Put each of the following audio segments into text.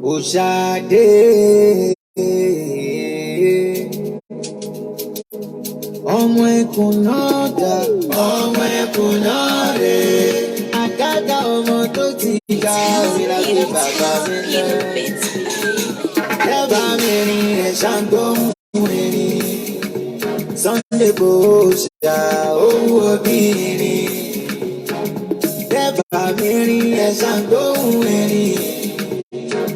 Òṣàdé ọmọ ẹkùn náà dà, ọmọ ẹkùn náà rè é. Àgàgà ọmọ tó ti ga òrìlà sí bàbá mi lọ. Lẹ́bàá mi rìn ẹ̀ ṣàǹgbóhùn erin. Sunday kò ṣà owó obìnrin. Lẹ́bàá mi rìn ẹ̀ ṣàǹgbóhùn erin.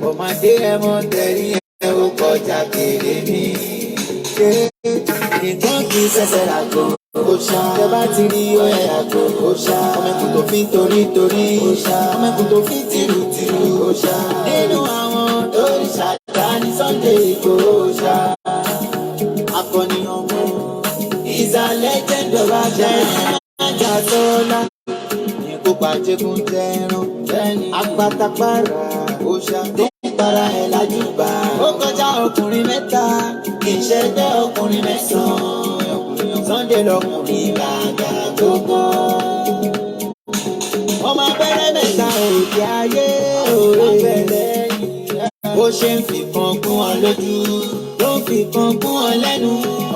Ọmọdé ẹmọ tẹ̀rí ẹ ó kọjá kéré mi. Nǹkan kì í ṣẹ̀ṣẹ̀ ràgò òòṣà. Tẹ bá ti rí ọ̀yà àgò òòṣà. Ọmọ ẹkùn tó fi torí òòṣà. Ọmọ ẹkùn tó fi tìrù òòṣà. Nínú àwọn tó rí ṣàdá ní Sunday Igboho òòṣà. Akọni ọmọ ìsàlẹ̀ jẹ́ńdọ̀ bá jẹ́ ajá sọ́lá. Ikú pàjẹ́kùn tẹran apátápárá òòṣà tó ń para ẹ̀ lájúbà. Ó kọjá ọkùnrin mẹ́ta kì í ṣẹgbẹ́ ọkùnrin mẹ́sàn-án. Sunday lọkùnrin gbàgbà gbogbo. Ọmọ abẹ́rẹ́ mẹ́ta òkè ayé òwe bẹ̀rẹ̀ bó ṣe ń fi kan gún ọ lójú ló ń fi kan gún ọ lẹ́nu.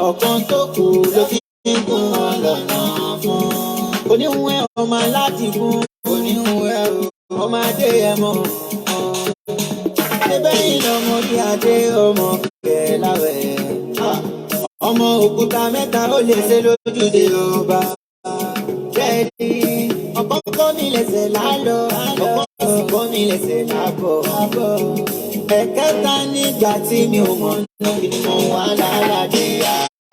Ọ̀kan tó kù ló fi ń gún ọ lọ́nà fún. Oníhun ẹ̀ ọmọ aládìgún oníhun ẹ̀ ọmọ adé ẹ̀ mọ̀. Ẹbẹ́ yìí lọmọ bí adé ọmọ kẹ̀ láwẹ̀. Ọmọ òkúta mẹ́ta ó lè ṣe lójúde ọba. Bẹ́ẹ̀ni ọ̀pọ̀ kọ́ mi lẹ́sẹ̀ lálọ́, ọ̀pọ̀ kọ́ mi lẹ́sẹ̀ lábọ̀. Ẹ̀kẹta nígbà tí mi ò mọ̀ náà kí ni mo wà lálàdé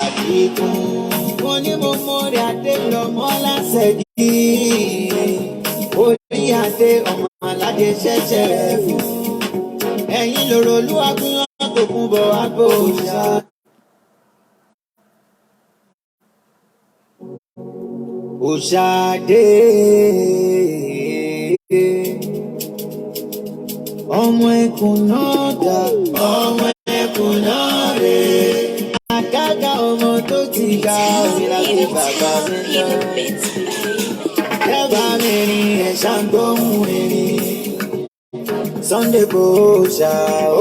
àdínkù. Mo ní mo mórí adé lọ́mọ lásẹ̀gì. Orí adé ọmọ aládé ṣẹ̀ṣẹ̀ fún. Ẹ̀yin lòrò olúwàgúnyán tó kún bọ̀ wá bò òòṣà. Òṣàdé ọmọ ẹkùn náà dà, ọmọ ẹkùn náà rè é. Àgàgà ọmọ tó ti ga òrìlà sí bàbá mi lọ. Lẹ́bàá mi rìn ẹ̀ ṣàǹgbóhùn erin. Sunday kò ṣà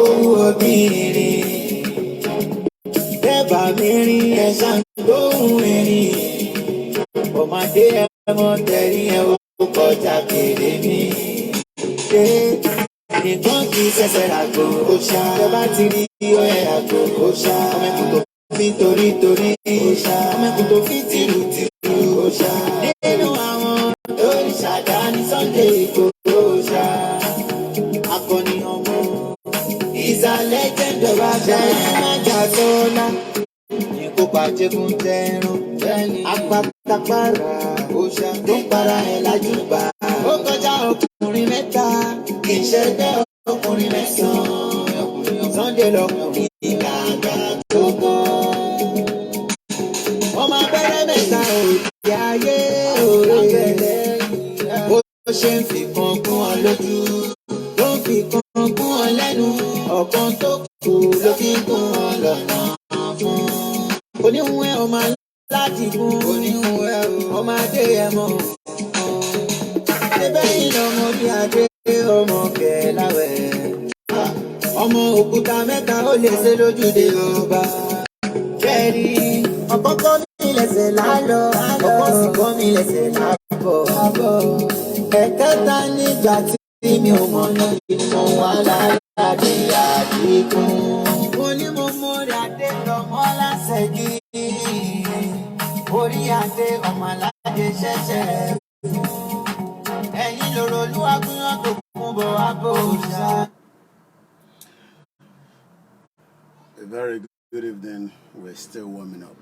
owó obìnrin. Lẹ́bàá mi rìn ẹ̀ ṣàǹgbóhùn erin. Ọmọdé ẹmọ tẹ̀rí ẹ ó kọjá kéré mi. Nǹkan kì í ṣẹ̀ṣẹ̀ ràgò òòṣà. Tẹ bá ti rí ọ̀yà àgò òòṣà. Ọmọ ẹkùn tó fi torí òòṣà. Ọmọ ẹkùn tó fi tìrù òòṣà. Nínú àwọn tó rí ṣàdá ní Sunday Igboho òòṣà. Akọni ọmọ ìsàlẹ̀ jẹ́ńdọ̀ bá jẹ́ ajá sọ́lá. Ikú pàjẹ́kùn tẹran apátápárá òòṣà tó ń para ẹ̀ lájúbà. Ó kọjá ọkùnrin mẹ́ta kì í ṣẹgbẹ́ ọkùnrin mẹ́sàn-án. Sunday lọkùnrin gbàgbà gbogbo. Ọmọ abẹ́rẹ́ mẹ́ta òkè ayé òwe bẹ̀rẹ̀ bó ṣe ń fi kan gún ọ lójú ló ń fi kan gún ọ lẹ́nu. Ọ̀kan tó kù ló fi ń gún ọ lọ́nà fún. Oníhun ẹ̀ ọmọ aládìgún oníhun ẹ̀ ọmọ adé ẹ̀ mọ̀. Ẹbẹ́ yìí lọmọ bí adé ọmọ kẹ̀ láwẹ̀. Ọmọ òkúta mẹ́ta ó lè ṣe lójúde ọba. Bẹ́ẹ̀ni ọ̀pọ̀ kọ́ mi lẹ́sẹ̀ lálọ́, ọ̀pọ̀ sì kọ́ mi lẹ́sẹ̀ lábọ̀. Ẹ̀kẹta nígbà tí mi ò mọ̀ náà kí ni mo wà lálàdé àdínkù. Mo ní mo mórí adé lọ́mọ lásẹ̀gì. Orí adé ọmọ aládé ṣẹ̀ṣẹ̀ fún. Ẹ̀yin lòrò olúwàgúnyán tó kún bọ̀ wá bò òòṣà. A very good evening. We're still warming up.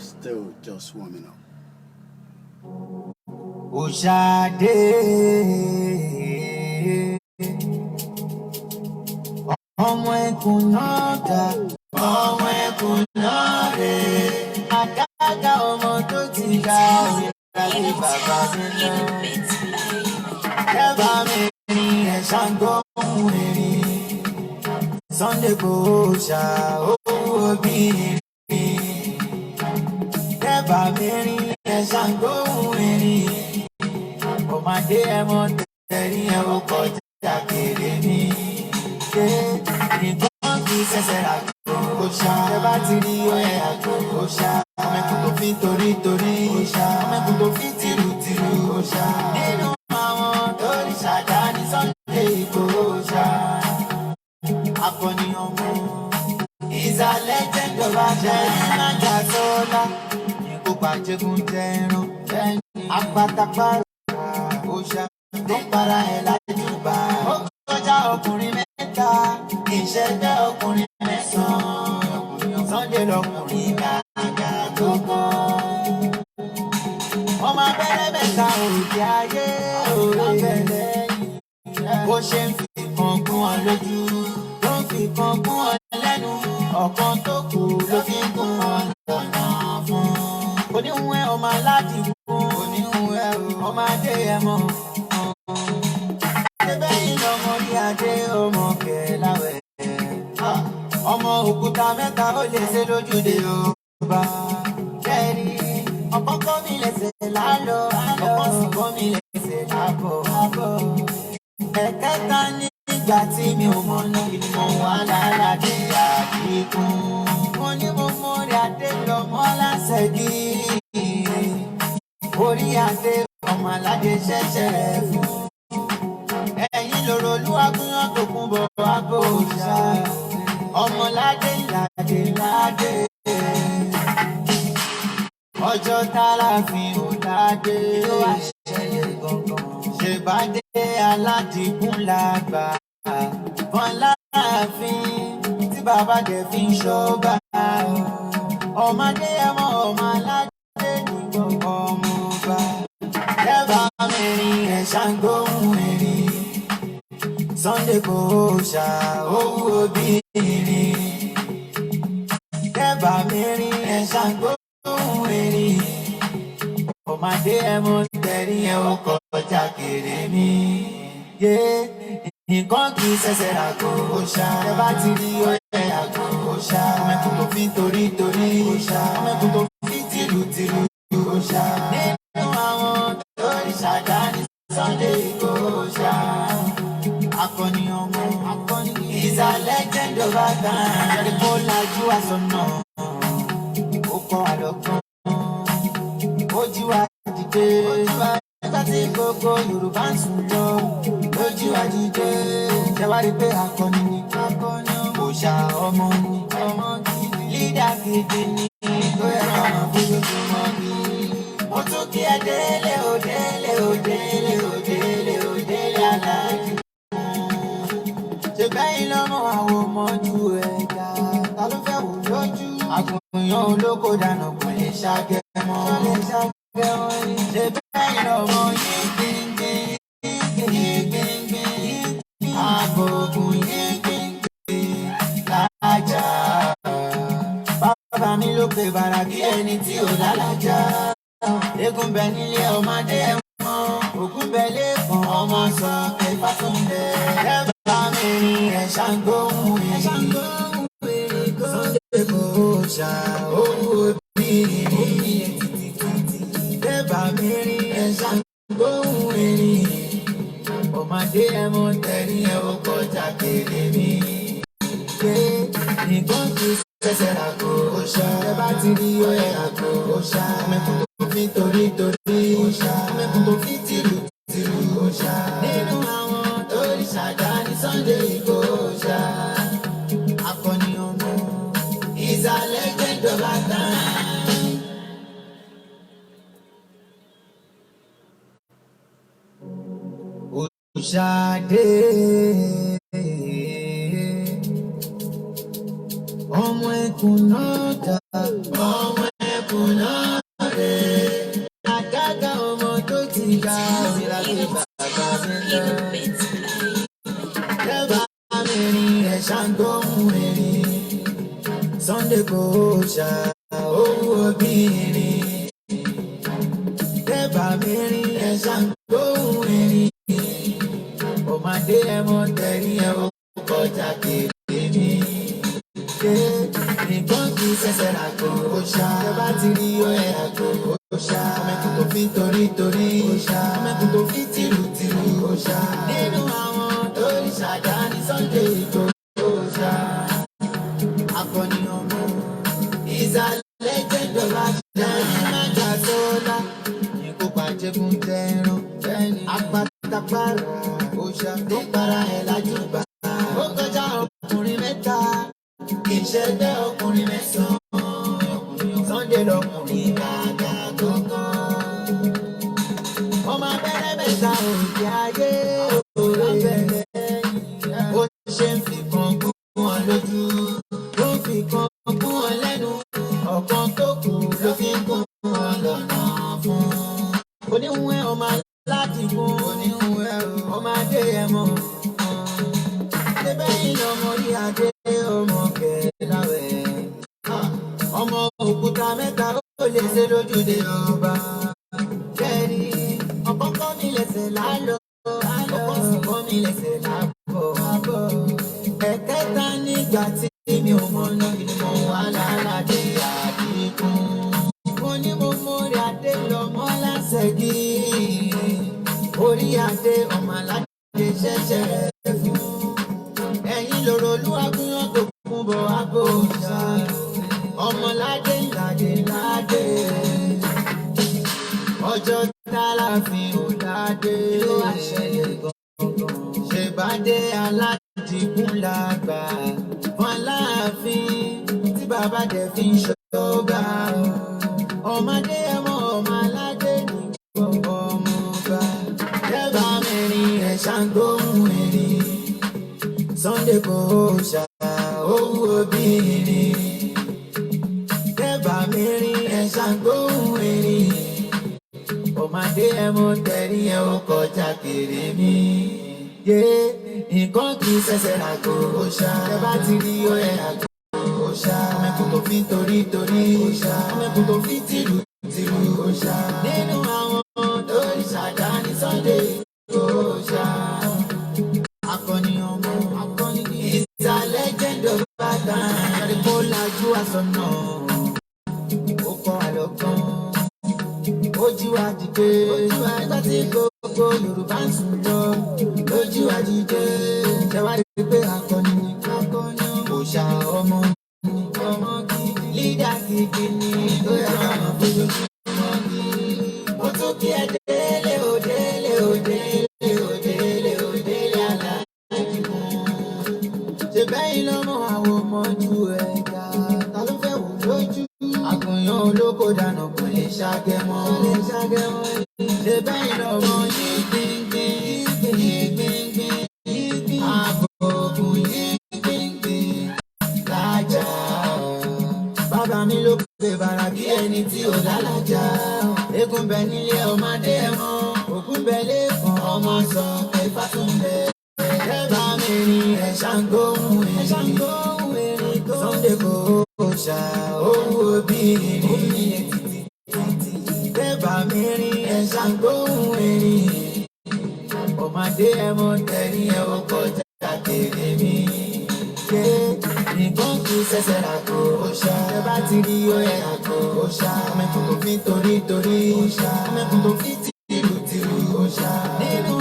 Still just warming up. Òṣàdé ọmọ ẹkùn náà dà, ọmọ ẹkùn náà rè é. Àgàgà ọmọ tó ti ga òrìlà sí bàbá mi lọ. Lẹ́bàá mi rìn ẹ̀ ṣàǹgbóhùn erin. Sunday kò ṣà owó obìnrin. Lẹ́bàá mi rìn ẹ̀ ṣàǹgbóhùn erin. Ọmọdé ẹmọ tẹ̀rí ẹ ó kọjá jàkèrè mi. Nìkan kì í ṣẹ̀ṣẹ̀ ràgò òòṣà. Ẹ bá ti rí oyè àgò òòṣà. Ọmọ ẹkùn tó fi torítorí òòṣà. Ọmọ ẹkùn tó fi tìrùtìrù òòṣà. Nínú àwọn tó rí ṣàdá ní Sunday Igboho òòṣà. Akọni ọmọ is a legend of our time. Naija sọ́lá kó pàjẹ́gun jẹran. Apátápá òòṣà tó para ẹ̀ lájúbà. Ó kọjá ọkùnrin mẹ́ta, ìṣẹ̀dá ọkùnrin mẹ́sàn-án. Sunday lọkùnrin gàgà tó kọ́. Ọmọ abẹ́rẹ́ mẹ́ta òde ayé òrabẹ̀lẹ̀ yìí. Bó ṣe ń fi kan gún ọ lójú, ló ń fi kan gún ọ lẹ́nu. Ọ̀kan tó kù ló fi ń gún ọ lọ́nà fún. Oníhun ẹ ọmọ aládìgún, oníhun ẹ ọmọ adé ẹ mọ̀. Ṣébẹ́ yìí lọmọ ní adé ọmọ kẹláwẹ̀. Ọmọ òkúta mẹ́ta ó lè ṣe lójúde Yorùbá. Kẹ́rì ọ̀pọ̀ kọ́ mi lẹ́sẹ̀ lálọ́, ọ̀pọ̀ sì kọ́ mi lẹ́sẹ̀ lábọ̀. Ẹ̀kẹta nígbà tí mi ò mọ̀ náà ni mo wà lálàdé àdínkùn. Mo ní mo mórí adé lọ́mọ lásẹ̀gì. Orí adé ọmọ aládé ṣẹ̀ṣẹ̀ fún. Ẹ̀yin lòrò olúwàgúnyán tó kún bọ̀ àbò òòṣà. Ọmọládé ládé ládé. Ọjọ́ tálá fi hàn ládé. Ló wá ṣẹlẹ̀ gangan. Ṣèbádé aládìgún làgbà. Wọ́n láàfin tí bàbá dẹ̀ fi ń ṣọ́ba. Ọmọdé ẹmọ ọmọ aládé ní gbogbo ọmọ ọba. Lẹ́bàá mẹ́rin ẹ̀ ṣàǹgbóhùn ẹ̀rín. Sunday Igboho òòṣà owó obìnrin. Lẹ́bàá mẹ́rin ẹ̀ ṣàǹgbóhùn ẹ̀rín. Ọmọdé ẹmọ tẹ̀rí ẹ̀ ó kọjá kéré mi. Nìkan kì í ṣẹ̀ṣẹ̀ ràgò òòṣà. Ẹ bá ti rí oyè àgò òòṣà. Ọmọ ẹkùn tó fi torítorí òòṣà. Ọmọ ẹkùn tó fi tìrùtìrù òòṣà. Nínú àwọn tó rí ṣàdá ní Sunday Igboho òòṣà. Akọni ọmọ is a legend of our time. Ṣẹ́ni kó lajú àsọ̀nà, ó kọ́ àlọ́gbọ́n, ó jí wa dìde. Nígbà tí gbogbo Yorùbá ń sùn lọ, lójú àjíjẹ. Ṣé wá rí pé akọni ni? Òòṣà ọmọ ni. Lídà gidi ni tó yẹ ká máa fi lójúmọ́ bí. Mo tún kí ẹ délé òdélé òdélé òdélé òdélé aláàjì. Ṣé bẹ́yìn lọ́mọ àwọn ọmọ ju ẹ̀dá? Ta ló fẹ́ wò lójú? Àgùnyàn olóko dànù kò lè ṣàgẹ̀mọ́. Ṣé bẹ́yìn lọ́mọ yìí gbìngbìn? Àbòkùn yìí gbìngbìn lájà. Bàbá mi ló pe bàrà kí ẹni tí ò lálàjá. Eégún bẹ nílé ọmọdé mọ́, ògún bẹ lẹ́kàn ọmọ sọ ẹ̀fà tó ń bẹ. Lẹ́bàá mẹ́rin ẹ̀ ṣàǹgbóhùn ẹ̀yìn. Sunday Igboho òòṣà owó obìnrin. Lẹ́bàá mẹ́rin ẹ̀ ṣàǹgbóhùn ẹ̀yìn. Ọmọdé ẹmọ tẹ̀rí ẹ̀ ó kọjá kéré mi. Nìkan kì í ṣẹ̀ṣẹ̀ ràgò òòṣà. Ẹ bá ti rí oyè àgò òòṣà. Ọmọ ẹkùn tó fi torítorí òòṣà. Ọmọ ẹkùn tó fi tìrùtìrù òòṣà. Nínú àwọn tó rí ṣàdá ní Sunday Igboho òòṣà. Akọni ọmọ is a legend of our time. Òòṣà dé. Ọmọ ẹkùn náà dá, ọmọ ẹkùn náà rè. Àgàgà ọmọ tó ti ga òmìnira tó bàbá mi lọ. Lẹ́bàá mẹ́rin ẹ̀ ṣàǹgbóhùn ẹ̀rín. Sunday Igboho òòṣà owó obìnrin. Lẹ́bàá mẹ́rin ẹ̀ ṣàǹgbóhùn ẹ̀rín. Ọmọdé ẹmọ tẹ̀rí ẹ̀ ó kọjá kéré mi. Nìkan kì í ṣẹ̀ṣẹ̀ ràgò òòṣà. Ẹ bá ti rí oyè àgò òòṣà. Ọmọ ẹkùn tó fi torítorí òòṣà. Ọmọ ẹkùn tó fi tìrùtìrù òòṣà. Nínú àwọn He's a legend of our time. Magasola, Nico Pacheco Tero, Apatapara, Osha, Topara, Elajuba, Okoja, ọkùnrin mẹ́ta, ìṣẹ̀dá ọkùnrin mẹ́sàn-án, Sunday lọkùnrin gàgà gangan. Ọmọ abẹ́rẹ́ mẹ́ta òkè ayé, òkè abẹ́rẹ́, ó ṣe ń fi kan kú wọn lójú, ó ń fi kan kú wọn lẹ́nu, ọ̀kan tó kù ló fi ń kú wọn lọ́nà fún. Oníhùn ọmọ láti fún oníhùn ọmọ adé ẹ̀mọ́. Ṣébẹ́ yìí lọmọ orí adé ọmọ kẹláwẹ̀. Ọmọ òkúta mẹ́ta ó lè ṣe lójúde ọba. Kẹ́rì ọ̀kọ́kọ́ mi lẹ̀sẹ̀ lálọ́, ọ̀kọ́ sì kọ́ mi lẹ̀sẹ̀ lábọ̀. Ẹ̀kẹta nígbà tí mi ò mọ náà ni mo wà lálàdé àdínkù. Mo ní mo mórí adé lọ́mọ lásẹ̀gí. Orí adé ọmọ aládé ṣẹ̀ṣẹ̀ fún. Ẹ̀yin lòrò olúwàgúnyàn tó kún bọ̀ abó ṣá. Ọmọládé ńláde ládé. Ọjọ́ tálàfin ò ládé. Ló wá ṣẹlẹ̀ gangan. Ṣèbádé aládìkún làgbà. Wọn láàfin tí bàbá dẹ̀ fi ń ṣọ́gbà. Ọmọdé ẹmọ ọmọ aládé ní gbogbo ọmọọba. Dẹ́bà mẹ́rin ẹ̀ ṣàǹgbóhùn ẹ̀rín. Sunday kò ṣá owó obìnrin. Dẹ́bà mẹ́rin ẹ̀ ṣàǹgbóhùn ẹ̀rín. Ọmọdé ẹmọ tẹ̀rí ẹ̀ ó kọjá kéré mi. Yé nǹkan kì í ṣẹ̀ṣẹ̀ àgò ṣá. Ẹ bá ti rí ó ẹ̀ àgò ṣá. Ọmọkùn tó fi torí ṣá. Ọmọkùn tó fi tìlù ṣá. Nínú àwọn tó rí ṣàdá ní Sunday kò ṣá. Akọni ọmọ, akọni is a legend of our time. Ẹ̀rí kó lajú àsọ̀nà, ó kọ́ àlọ́gbọ́n. Ojú àdìgbé, nígbà tí gbogbo Yorùbá ń sùn lọ. Lójú àdìgbé, ṣẹ̀wá rí pé akọni ni akọni kò ṣá ọmọ ni ọmọ gidi. Lídà gidi ni ó yẹ ká mọ̀ bójú ọmọ gidi. Mo tún kí ẹ délé òdélé òdélé òdélé òdélé aláàjì mú. Ṣé bẹ́yìn lọ́mọ àwọn ọmọ ju ẹ̀ka? Ta ló fẹ́ wò lójú? Àgùnyàn olóko dànù kò lè ṣàgẹ̀mọ́. Ṣé bẹ́yìn lọ́mọ yìí gbìngbìn yìí gbìngbìn yìí gbìn. Àbòkùn yìí gbìngbìn lájà. Bàbá mi ló pè bàrà bí ẹni tí ò lálàjà. Eégún bẹ nílé ọmọdé ẹ̀mọ́. Ògún bẹ lẹ́kàn ọmọ sọ ẹ̀fà tó ń bẹ. Dẹ́bà mẹ́rin ẹ̀ ṣàǹgbóhùn ẹ̀rín. Sunday kò ṣá owó obìnrin. Dẹ́bà mẹ́rin ẹ̀ ṣàǹgbóhùn ẹ̀rín. Ọmọdé ẹ̀mọ tẹ̀rí ẹ̀ ó kọjá kéré mi. Ṣé nǹkan kì í ṣẹ̀ṣẹ̀ àgò ṣá. Ẹ bá ti rí ó yẹ àgò ṣá. Ọmọkùn tó fi torí ṣá. Ọmọkùn tó fi tìlù ṣá. Nínú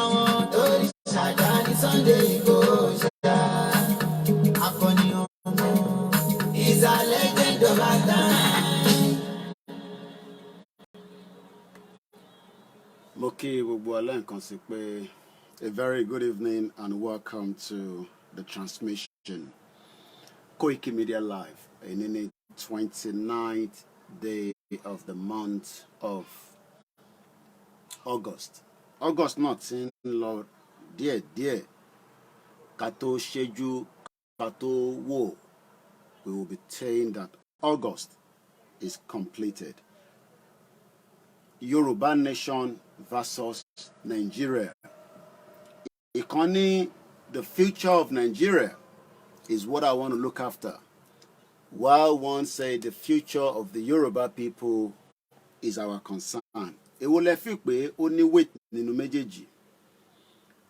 àwọn tó rí ṣàdá ní Sunday kò ṣá. Akọni ọmọ is a legend of our time. Mo kí gbogbo alẹ́ nǹkan sí pé a very good evening and welcome to the transmission. Koiki Media Live, in the 29th day of the month of August. August not in Lord, dear. Kato Sheju, Kato Wo. We will be saying that August is completed. Yoruba Nation versus Nigeria. Economy, the future of Nigeria is what I want to look after. While one say the future of the Yoruba people is our concern. Ewo lẹ fi pé ó ní weight nínú méjèèjì.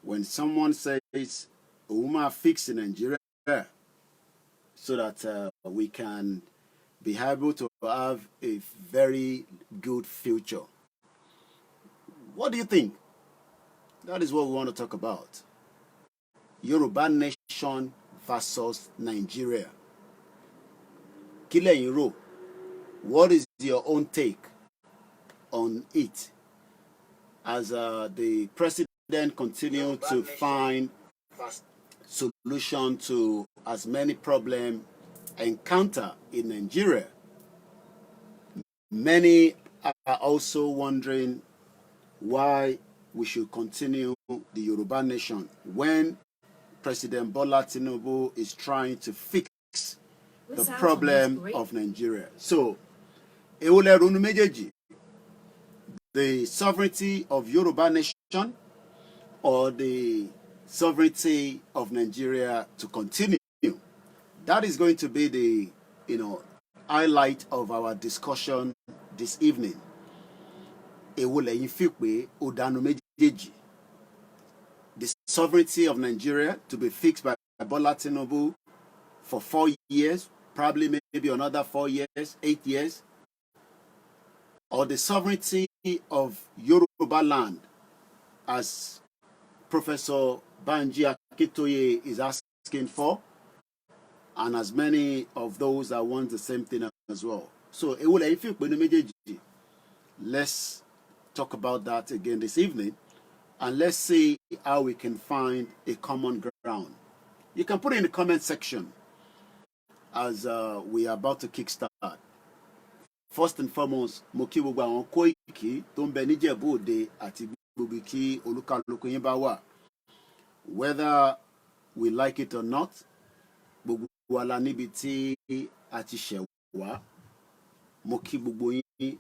When someone says, "Òun máa fix Nigeria so that we can be able to have a very good future." What do you think? That is what we want to talk about. Yoruba Nation versus Nigeria. Kí lẹ̀yin rò? What is your own take on it as the president continues to find solution to as many problems encounter in Nigeria? Many are also wondering why we should continue the Yoruba nation when President Bola Tinubu is trying to fix the problem of Nigeria. So, èwo lẹ rò nínú méjèèjì? The sovereignty of Yoruba nation or the sovereignty of Nigeria to continue? That is going to be the, highlight of our discussion this evening. Èwo lẹ̀yin fi pé ó dá nínú méjèèjì? The sovereignty of Nigeria to be fixed by Bola Tinubu for 4 years, probably maybe another 4 years, 8 years, or the sovereignty of Yoruba land, as Professor Banji Akintoye is asking for, and as many of those that want the same thing as well. So, let's talk about that again this evening, and let's see how we can find a common ground. You can put it in the comment section as we are about to kickstart. First and foremost, mo kí gbogbo àwọn Kóìkì tó ń bẹ níjẹ̀bú Òde àti gbogbo kí olúkálùkù yín bá wà. Whether we like it or not, gbogbo wa la níbi tí a ti ṣẹ̀ wá. Mo kí gbogbo yín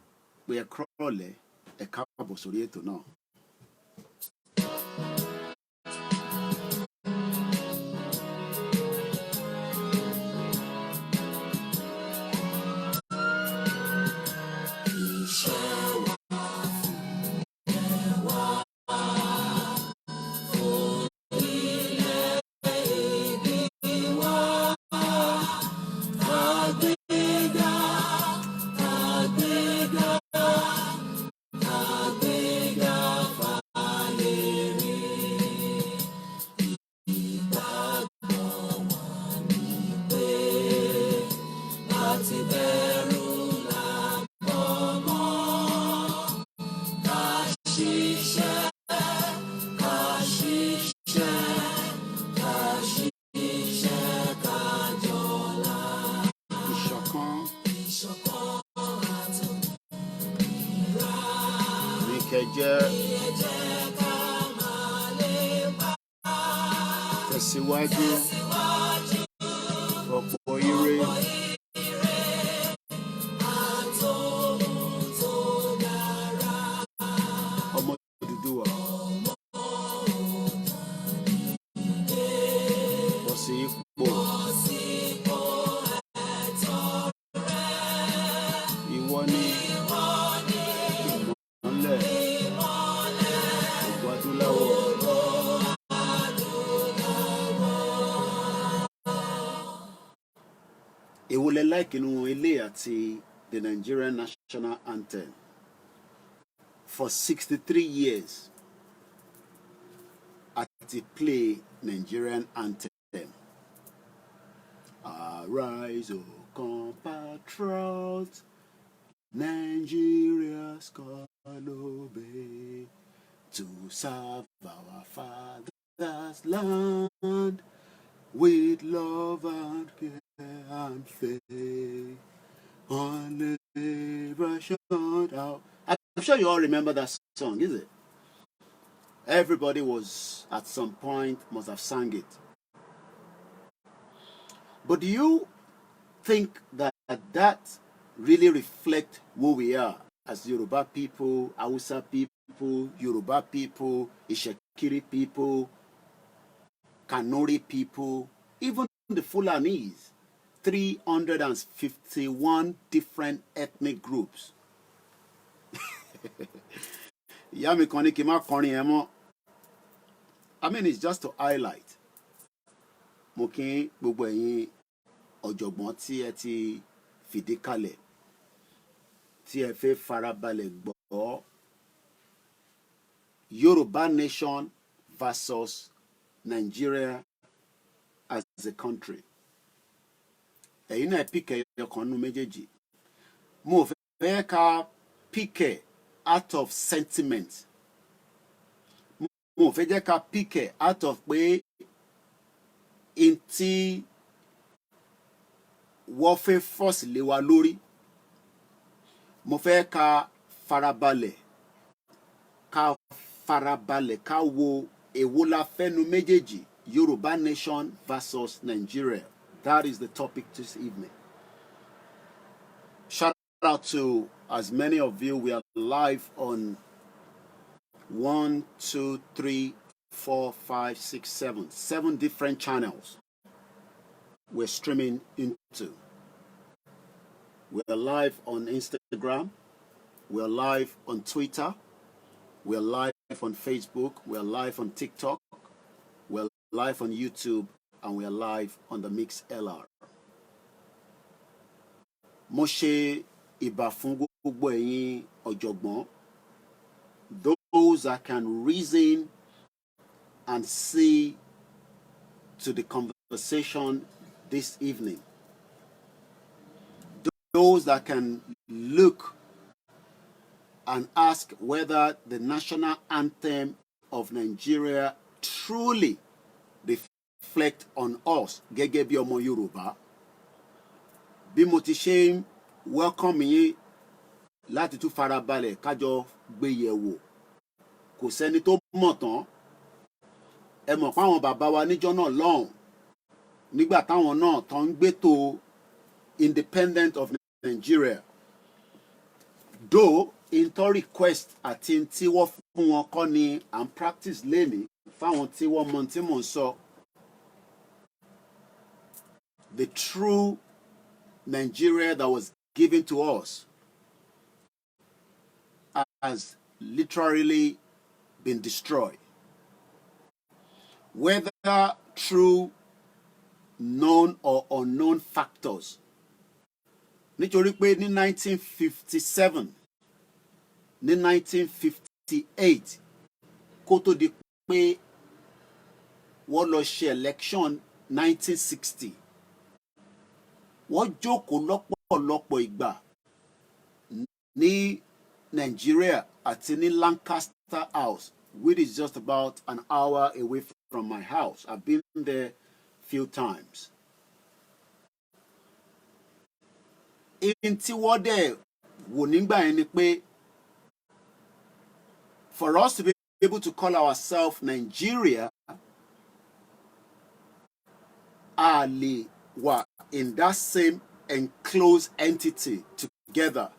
pé ẹ kúrọ̀lẹ́, ẹ káàbọ̀ sórí ètò náà. Tẹ̀síwájú ọ̀pọ̀ ire. Ọmọ Odùduwà. Bọ́ sí ipò. Ìwọ ni ìmọ́lẹ̀ gbogbo adúláwọ̀. Èwo lẹ like inú ilé àti the Nigerian national anthem? For 63 years, I play Nigerian anthem. Arise, O compatriots, Nigeria's call obey, to serve our father's land with love and care and faith. On liberation out. I'm sure you all remember that song, is it? Everybody was at some point must have sang it. But do you think that really reflects who we are as Yoruba people, Hausa people, Yoruba people, Ishekiri people, Kanuri people, even the Fulanese? 351 different ethnic groups. I mean, it's just to highlight. Mo kí gbogbo ẹ̀yin ọ̀jọ̀gbọ́n tí ẹ ti fìdí kalẹ̀, tí ẹ fẹ́ farabalẹ̀ gbọ́. Yoruba nation versus Nigeria as a country. ẹ̀yin náà pick ẹyọ kan nínú méjèèjì. Mo fẹ́ ká pick out of sentiment. Mo fẹ́ jẹ́ ká pick out of pé in tí wọ́n fẹ́ force lé wa lórí. Mo fẹ́ ká farabalẹ̀ ká wo èwo la fẹ́nu méjèèjì, Yoruba nation versus Nigeria. That is the topic this evening. Shout out to as many of you. We are live on 1, 2, 3, 4, 5, 6, 7 different channels we're streaming into. We're live on Instagram. We're live on Twitter. We're live on Facebook. We're live on TikTok. We're live on YouTube. And we're live on the Mix LR. Mo ṣe ìbà fún gbogbo ẹ̀yin ọ̀jọ̀gbọ́n, those that can reason and see to the conversation this evening. Those that can look and ask whether the national anthem of Nigeria truly reflect on us gẹ́gẹ́ bí ọmọ Yorùbá. Bí mo ti ṣe welcome yín láti tún farabalẹ̀ kájọ gbé yẹ̀wò. Kò sẹ́ni tó mọ̀ tán. Ẹ mọ̀ pé àwọn bàbá wa níjọ́ náà lọ́hùn nígbà táwọn náà tán ń gbétò independent of Nigeria. Though into request àti tí wọ́n fún wọn kọ́ ni and practice lénìí fáwọn tí wọ́n mọ̀ tí mò ń sọ. The true Nigeria that was given to us has literally been destroyed. Whether through known or unknown factors. Nítorí pé ní 1957, ní 1958, kó tó di pé wọ́n lọ ṣe election 1960. Wọ́n jókòó lọ́pọ̀lọpọ̀ ìgbà ní Nigeria àti ní Lancaster House, which is just about an hour away from my house. I've been there few times. In tí wọ́n dẹ̀ wò nígbà yẹn ni pé for us to be able to call ourselves Nigeria, a lè wà in that same enclosed entity together.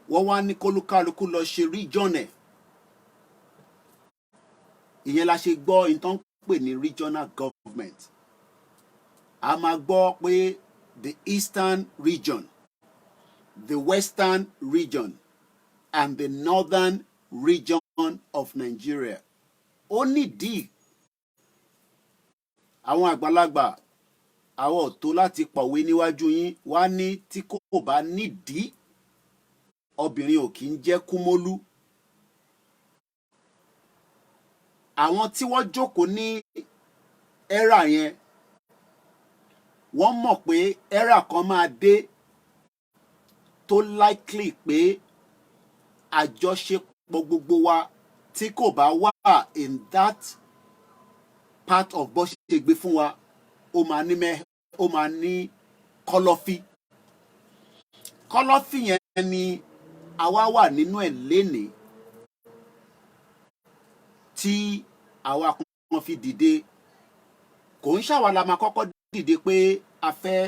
Wọ́n wá ní kólúkálukú lọ ṣe region ẹ̀. Ìyẹn la ṣe gbọ́ ìtàn pè ní regional government. A máa gbọ́ pé the eastern region, the western region, and the northern region of Nigeria. Ó nídìí àwọn àgbàlagbà àwọn ò tó láti pọ̀wé níwájú yín wá ní tí kò bá nídìí obìnrin ò kì í jẹ́ kúmólú. Àwọn tí wọ́n jókòó ní era yẹn wọ́n mọ̀ pé era kan máa dé tó likely pé àjọṣepọ̀ gbogbo wa tí kò bá wà in that part of bó ṣe gbé fún wa ó máa ní kọ́lọ́fí. Kọ́lọ́fí yẹn ni àwa wà nínú ẹ̀ lénìí tí àwa kan fi dìde. Kò ń ṣàwa la máa kọ́kọ́ dìde pé a fẹ́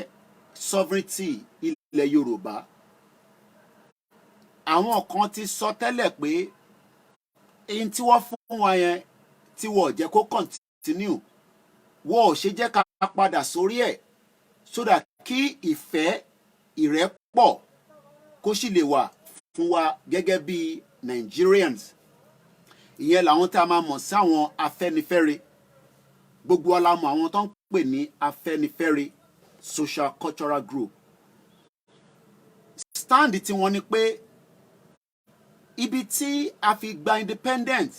sovereignty ilẹ̀ Yorùbá. Àwọn kan ti sọ tẹ́lẹ̀ pé èyí tí wọ́n fún wa yẹn tí wọ́n jẹ́ kó continue, wọ́n ò ṣe jẹ́ ká padà sórí ẹ̀ so that kí ìfẹ́ ìrẹ́pọ̀ kó sì lè wà fún wa gẹ́gẹ́ bí Nigerians. Ìyẹn làwọn tá a máa mọ̀ sí àwọn Afẹ́nifẹ́re. Gbogbo wa la mọ̀ àwọn tó ń pè ní Afẹ́nifẹ́re social cultural group. Stand tí wọ́n ní pé ibi tí a fi gba independent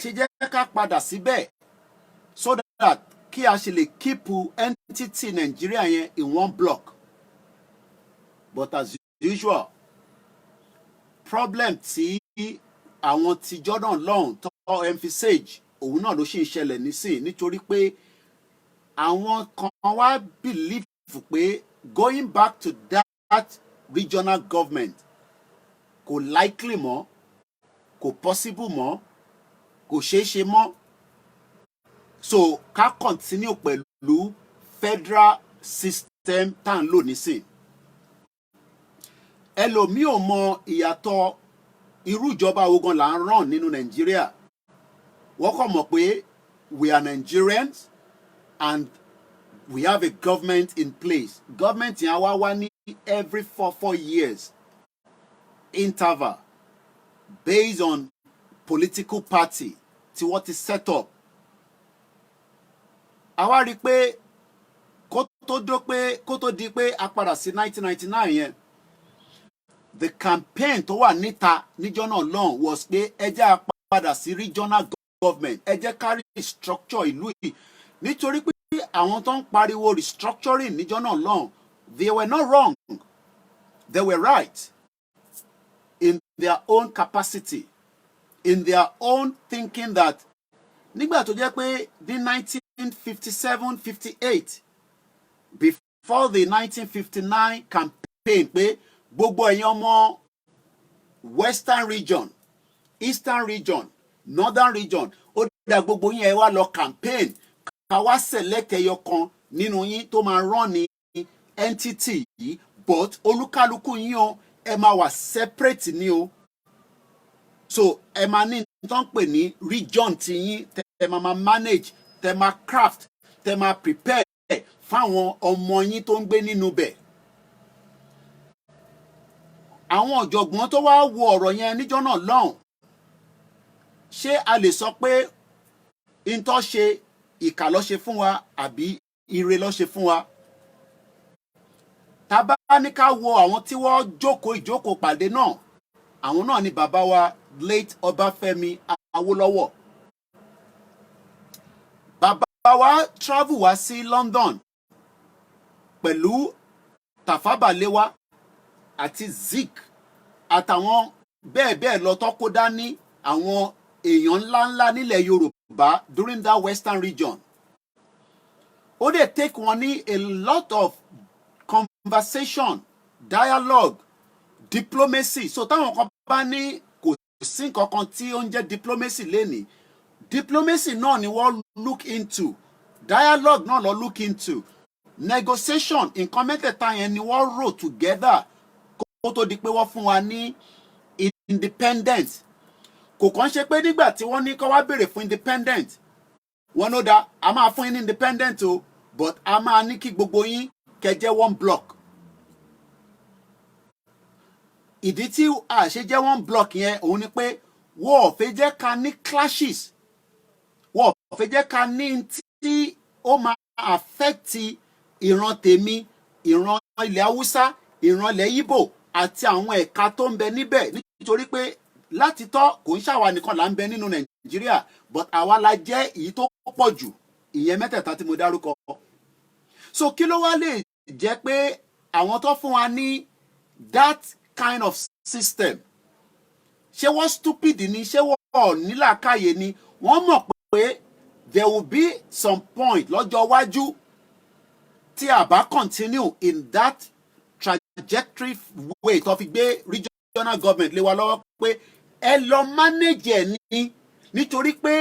ṣe jẹ́ ká padà síbẹ̀ so that kí a ṣe lè keep entity Nigeria yẹn in one block. but as usual problem tí àwọn ti Jordan lọ́hùn tó emphasage òun náà ló ṣì ń ṣẹlẹ̀ nísìn nítorí pé àwọn kan wá believe pé going back to that regional government kò likely mọ́ kò possible mọ́ kò ṣeé ṣe mọ́ so ká continue pẹ̀lú federal system tá à ń lò nísìn ẹlòmíì ò mọ ìyàtọ̀ irú ìjọba wo gan là ń ràn nínú Nàìjíríà wọ́n kàn mọ̀ pé we are Nigerians and we have a government in place government yẹn wá ní every 4 years interval based on political party tí wọ́n ti set up àwa rí i pé kó tó di pé a padà sí 1999 yẹn the campaign tó wà níta níjọ́ náà lọ́hùn was pé ẹ jẹ́ a padà sí regional government ẹ jẹ́ ká restructure ìlú yìí nítorí pé àwọn tó ń pariwo restructuring níjọ́ náà lọ́hùn they were not wrong they were right in their own capacity in their own thinking that nígbà tó jẹ́ pé ní 1957-58 before the 1959 campaign pé gbogbo ẹ̀yin ọmọ western region eastern region northern region ó dá gbogbo yín ẹ wá lọ campaign ká wá select ẹyọ kan nínú yín tó máa run ní entity yìí but olúkálùkù yín o ẹ máa wà separate ní o so ẹ máa ní tó ń pè ní region tí yín tẹ máa manage tẹ máa craft tẹ máa prepare fáwọn ọmọ yín tó ń gbé nínú bẹ̀. àwọn ọ̀jọ̀gbọ́n tó wá wo ọ̀rọ̀ yẹn níjọ́ náà lọ́hùn ṣé a lè sọ pé ìtọ́ ṣe ìkà ló ṣe fún wa àbí ire ló ṣe fún wa. tá bá ní ká wo àwọn tí wọ́n ìjókòó pàdé náà àwọn náà ni bàbá wa late Ọbáfẹ́mi Awólọ́wọ̀. bàbá wa travel wá sí London pẹ̀lú Tafawa Balewa àti Zik àtàwọn bẹ́ẹ̀ lọ tó kó dání àwọn èèyàn ńláńlá nílẹ̀ Yorùbá during that western region. ó dẹ̀ take wọn ní a lot of conversation dialogue diplomacy so táwọn kan bá ní kò sí nǹkan kan tí ó ń jẹ́ diplomacy lénìí diplomacy náà ni wọ́n look into dialogue náà lọ look into negotiation nǹkan mẹ́tẹ̀ẹ̀ta yẹn ni wọ́n rò together kó tó di pé wọ́n fún wa ní independence kò kàn ṣe pé nígbà tí wọ́n ní kó wá béèrè fún independence wọ́n ló dá a máa fún yín ní independence o but a máa ní kí gbogbo yín kẹ́ one block. ìdí tí a ṣe jẹ́ one block yẹn òun ni pé wọ́n ò fẹ́ jẹ́ ká ní clashes wọ́n ò fẹ́ jẹ́ ká ní tí ó máa affect ìran tèmi ìran ilẹ̀ Haúsá ìran ilẹ̀ Ìgbò àti àwọn ẹ̀ka tó ń bẹ níbẹ̀ nítorí pé láti tọ́ kò ń ṣàwa nìkan là ń bẹ nínú Nàìjíríà but àwa la jẹ́ èyí tó pọ̀ jù ìyẹn mẹ́tẹ̀ẹ̀ta tí mo dárúkọ. so kí ló wá lè jẹ́ pé àwọn tó fún wa ní that kind of system ṣé wọ́n stupid ni ṣé wọ́n nílàákàyè ni wọ́n mọ̀ pé there will be some point lọ́jọ́ iwájú tí a bá continue in that trajectory way tó fi gbé regional government lé wa lọ́wọ́ pé ẹ lọ manage ẹ̀ ní nítorí pé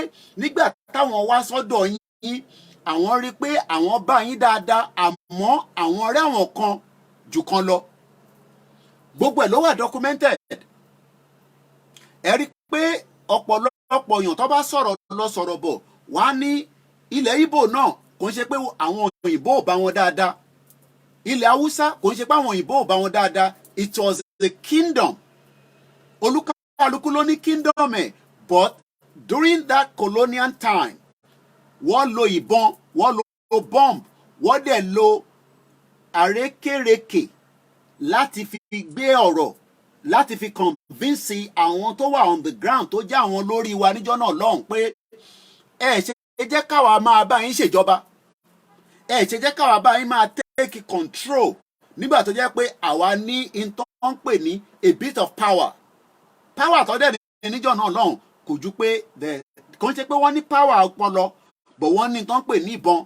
nígbà táwọn wá sọ́dọ̀ yín àwọn rí pé àwọn bá yín dáadáa àmọ́ àwọn ọ̀rẹ́ àwọn kan jù kan lọ gbogbo ẹ̀ ló wà documented ẹ rí pé ọ̀pọ̀lọpọ̀ èèyàn tó bá sọ̀rọ̀ lọ sọ̀rọ̀ bọ̀ wá ní ilẹ̀ Ìgbò náà kò ń ṣe pé àwọn òyìnbó ò bá wọn dáadáa ilẹ̀ Haúsá kò ń ṣe pé àwọn òyìnbó ò bá wọn dáadáa it was the kingdom olúkálùkù ló ní kingdom ẹ̀ but during that colonial time wọ́n lo ìbọn wọ́n lo bomb wọ́n dẹ̀ lo àrékérekè láti fi gbé ọ̀rọ̀ láti fi convince àwọn tó wà on the ground tó jẹ́ àwọn lórí wa níjọ́ náà lọ́hùn pé ẹ ṣe jẹ́ káwa máa bá yín ṣèjọba ẹ ṣe jẹ́ káwa bá yín máa take control nígbà tó jẹ́ pé àwa ní in tó ń pè ní a bit of power tó dẹ̀ ní níjọ́ náà lọ́hùn kò ju pé kò ń ṣe pé wọ́n ní power ọpọlọ but wọ́n ní tó ń pè ní ìbọn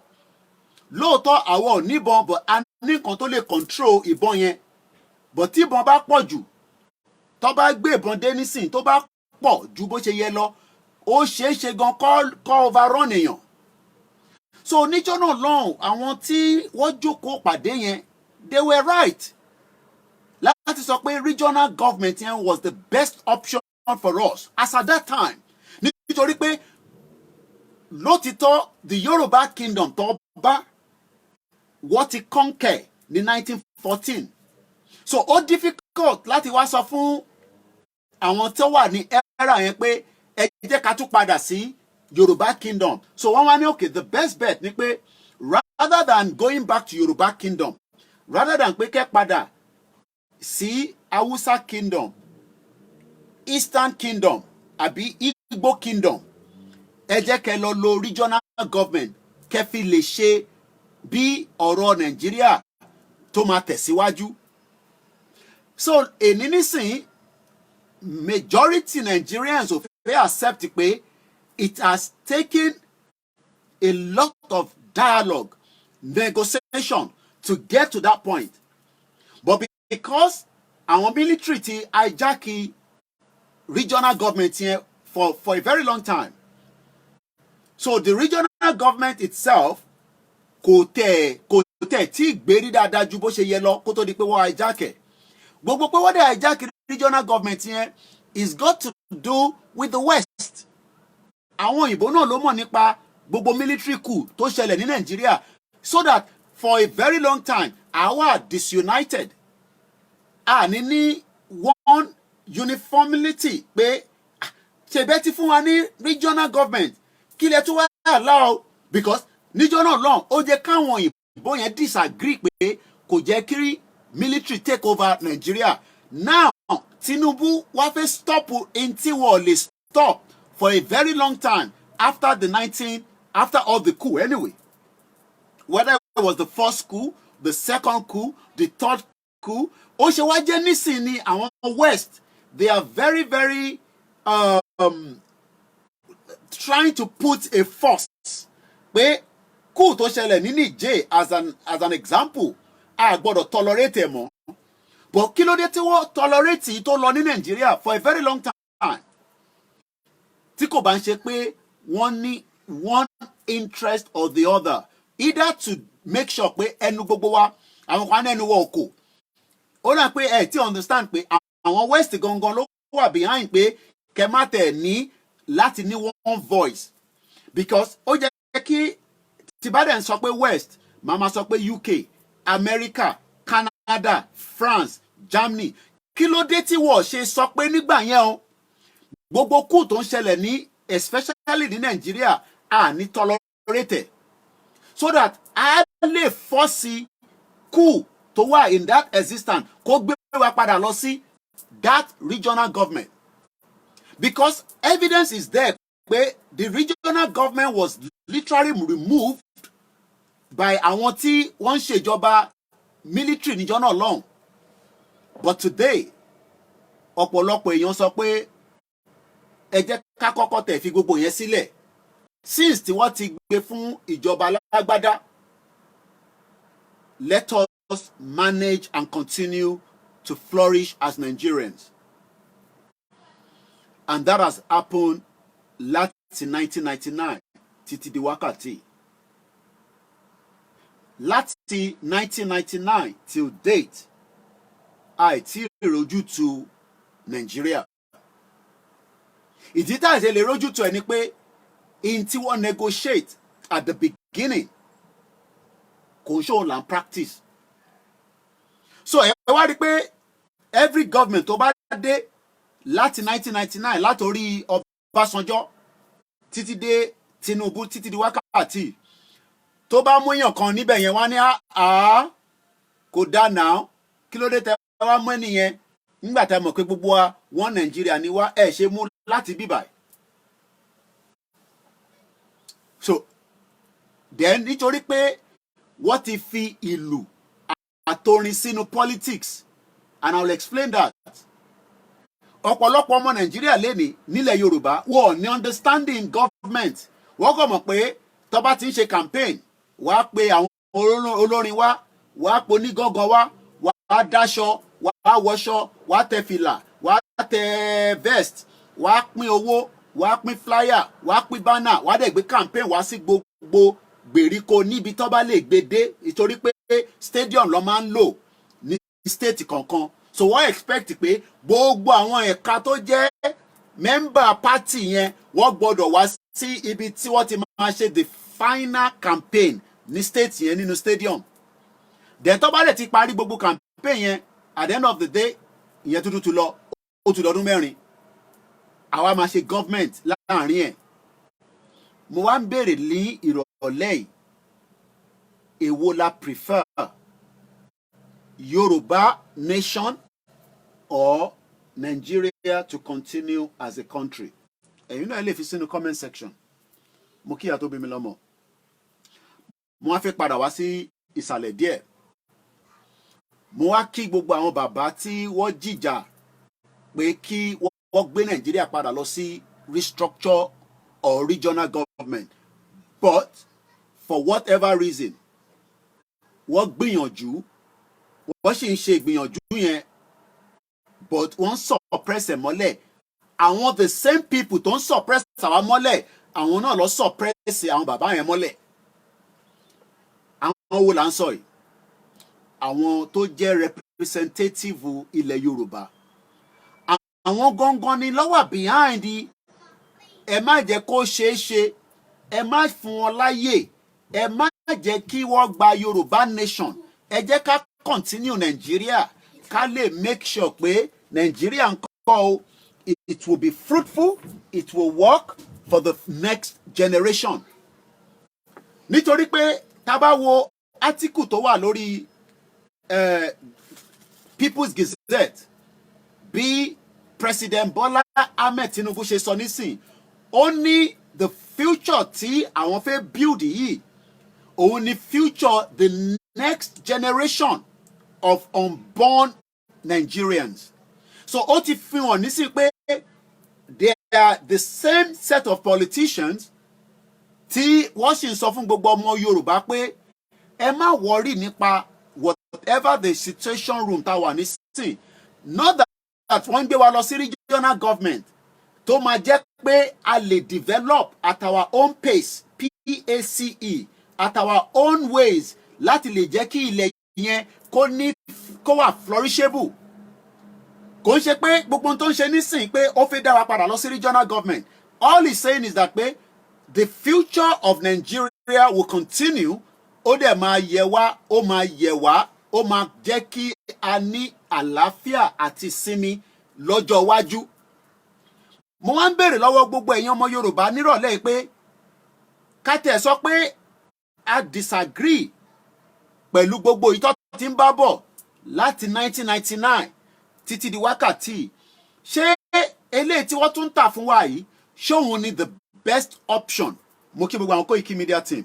lóòótọ́ àwa ò ní ìbọn but a ní nǹkan tó lè control ìbọn yẹn but tí ìbọn bá pọ̀ jù tó bá gbé ìbọn dé nísìn tó bá pọ̀ ju bó ṣe yẹ lọ ó ṣeé ṣe gan kọ́ overrun èèyàn so níjọ́ náà lọ́hùn àwọn tí wọ́n jókòó pàdé yẹn they were right láti sọ pé regional government yẹn was the best option for us as at that time nítorí pé lótìtọ́ the Yorùbá kingdom tó bá wọ́n ti conquer ní 1914 so ó difficult láti wá sọ fún àwọn tó wà ní era yẹn pé ẹ jẹ́ ká tún padà sí Yorùbá kingdom so wọ́n wá ní okay the best bet ni pé rather than going back to Yorùbá kingdom rather than pé kẹ́ padà sí Hausa kingdom Eastern kingdom àbí Igbo kingdom ẹ jẹ́ kẹ́ lọ lo regional government kẹ́ fi lè ṣe bí ọ̀rọ̀ Nàìjíríà tó máa tẹ̀síwájú so èní nísìnyí majority Nigerians ò fẹ́ accept pé it has taken a lot of dialogue negotiation to get to that point but because àwọn military ti hijack regional government yẹn for a very long time so the regional government itself kò tẹ̀ tí gbérí dáadáa ju bó ṣe yẹ lọ kó tó di pé wọ́n hijack ẹ̀ gbogbo pé wọ́n dẹ̀ hijack regional government yẹn is got to do with the West àwọn òyìnbó náà ló mọ̀ nípa gbogbo military coup tó ṣẹlẹ̀ ní Nàìjíríà so that for a very long time àwa disunited ní one uniformity pé ṣebẹ́ ti fún wa ní regional government kí lẹ tún wá allow because níjọ́ náà lọ́n ó jẹ́ káwọn òyìnbó yẹn disagree pé kò jẹ́ kí military take over Nigeria now Tinubu wá fẹ́ stop ntí wọ́n lè stop for a very long time after all the coup anyway whether it was the first coup the second coup the third coup ó ṣe wá jẹ́ nísìnyí àwọn West they are very very trying to put a force pé coup tó ṣẹlẹ̀ ní Niger as an example a gbọ́dọ̀ tolerate ẹ̀ mọ́ but kí ló dé tí wọ́n tolerate tó lọ ní Nàìjíríà for a very long time tí kò bá ń ṣe pé wọ́n ní one interest or the other either to make sure pé ẹnu gbogbo wa àwọn kan ẹnu wọ òkò ó náà pé ẹ ti understand pé àwọn West gangan ló wà behind pé kẹ má tẹ̀ ní láti ní one voice because ó jẹ́ kí tìbádẹ́ ń sọ pé West màmá sọ pé UK America Canada France Germany kí ló dé tí wọ́n ṣe sọ pé nígbà yẹn o gbogbo coup tó ń ṣẹlẹ̀ ní especially ní Nàìjíríà ní tolerate so that a lè force coup tó wà in that existence kó gbé wa padà lọ sí that regional government because evidence is there pé the regional government was literally removed by àwọn tí wọ́n ń ṣèjọba military níjọ́ náà lọ́hùn but today ọ̀pọ̀lọpọ̀ èèyàn sọ pé ẹ jẹ́ ká kọ́kọ́ tẹ̀ fi gbogbo yẹn sílẹ̀ since tí wọ́n ti gbé fún ìjọba alágbádá let us manage and continue to flourish as Nigerians and that has happened láti 1999 títí di wákàtí láti 1999 till date àìtí ìrójútu Nigeria ìdí tá àìsè lè rójútu ẹ ni pé in tí wọ́n negotiate at the beginning kò ń ṣòun là ń practice so ẹ wá rí pé every government tó bá dé láti 1999 látòrí Ọbásanjọ́ títí dé Tinubu títí di wákàtí tó bá mú èèyàn kan níbẹ̀ yẹn wá ní kò dá náà kí ló dé tẹ wá mú ẹnìyẹn nígbà tá a mọ̀ pé gbogbo wa wọn Nàìjíríà ni wá ẹ̀ ṣe mú láti bíbà so then nítorí pé wọ́n ti fi ìlú àtorin sínú politics, and I will explain that. Ọ̀pọ̀lọpọ̀ ọmọ Nàìjíríà lénìí nílẹ̀ Yorùbá wọ́n ní understanding government. Wọ́n kàn mọ̀ pé tó bá ti ń ṣe campaign wàá pe àwọn olórin wá, wàá pe onígangan wá, wàá dáṣọ, wàá wọṣọ, wàá tẹ fìlà, wàá tẹ vest, wàá pín owó, wàá pín flyer, wàá pín banner, wàá dẹ̀ gbé campaign wá sí gbogbo gbèríko níbi tó bá lè gbé dé, nítorí pé stadium ló máa ń lò ní state kankan. So wọ́n expect pé gbogbo àwọn ẹ̀ka tó jẹ́ member party yẹn wọ́n gbọ́dọ̀ wá sí ibi tí wọ́n ti máa ṣe the final campaign ní state yẹn nínú stadium. Then tó bá lè ti parí gbogbo campaign yẹn at the end of the day ìyẹn tuntun ti lọ ó ti lọ́dún 4 àwa máa ṣe government láàrin ẹ̀. Mo wá ń béèrè ní ìrọ̀lẹ́ yìí, èwo la prefer, Yoruba nation or Nigeria to continue as a country? Ẹ̀yin náà lè fi sínú comment section. Mo kíyà tó bí mi lọ́mọ. Mo wá fẹ́ padà wá sí ìsàlẹ̀ díẹ̀. Mo wá kí gbogbo àwọn bàbá tí wọ́n jìjà pé kí wọ́n gbé Nàìjíríà padà lọ sí restructure or regional government. But for whatever reason, wọ́n gbìyànjú, wọ́n sì ń ṣe ìgbìyànjú yẹn, but wọ́n suppress ẹ̀ mọ́lẹ̀. Àwọn the same people tó ń suppress àwa mọ́lẹ̀, àwọn náà lọ suppress àwọn bàbá yẹn mọ́lẹ̀. Àwọn wo là ń sọ yìí? Àwọn tó jẹ́ representative ilẹ̀ Yorùbá. Àwọn gangan ni ló wà behind ẹ má jẹ́ kó ṣeé ṣe, ẹ má fún wọn láyè, ẹ má jẹ́ kí wọ́n gba Yorùbá nation. Ẹ jẹ́ ká continue Nigeria, ká lè make sure pé Nigeria ń kọ́ o, it will be fruitful, it will work for the next generation. Nítorí pé tá bá wo article tó wà lórí People's Gazette bí President Bola Ahmed Tinubu ṣe sọ nísìn, ó ní the future tí àwọn fẹ́ build yìí, òun ni future the next generation of unborn Nigerians. So ó ti fi hàn nísìn pé they are the same set of politicians tí wọ́n sì ń sọ fún gbogbo ọmọ Yorùbá pé ẹ má worry nípa whatever the situation room tá wà nísìn. Not that wọ́n ń gbé wa lọ sí regional government tó máa jẹ́ pé a lè develop at our own pace, PACE, at our own ways, láti lè jẹ́ kí ilẹ̀ yẹn kó wà flourishable. Kò ń ṣe pé gbogbo ohun tó ń ṣe nísìn pé ó fẹ́ dá wa padà lọ sí regional government. All he's saying is that pé the future of Nigeria will continue. Ó dẹ̀ máa yẹ wá, ó máa yẹ wá, ó máa jẹ́ kí a ní àlàáfíà àti ìsinmi lọ́jọ́ iwájú. Mo wá ń béèrè lọ́wọ́ gbogbo ẹ̀yin ọmọ Yorùbá nírọ̀lẹ́ pé ká tẹ̀ sọ pé a disagree pẹ̀lú gbogbo ìtọ́ tí ń bá bọ̀ láti 1999 títí di wákàtí. Ṣé eléyìí tí wọ́n tún ń tà fún wa yìí, ṣé òun ni the best option? Mo kí gbogbo àwọn Koiki Media team.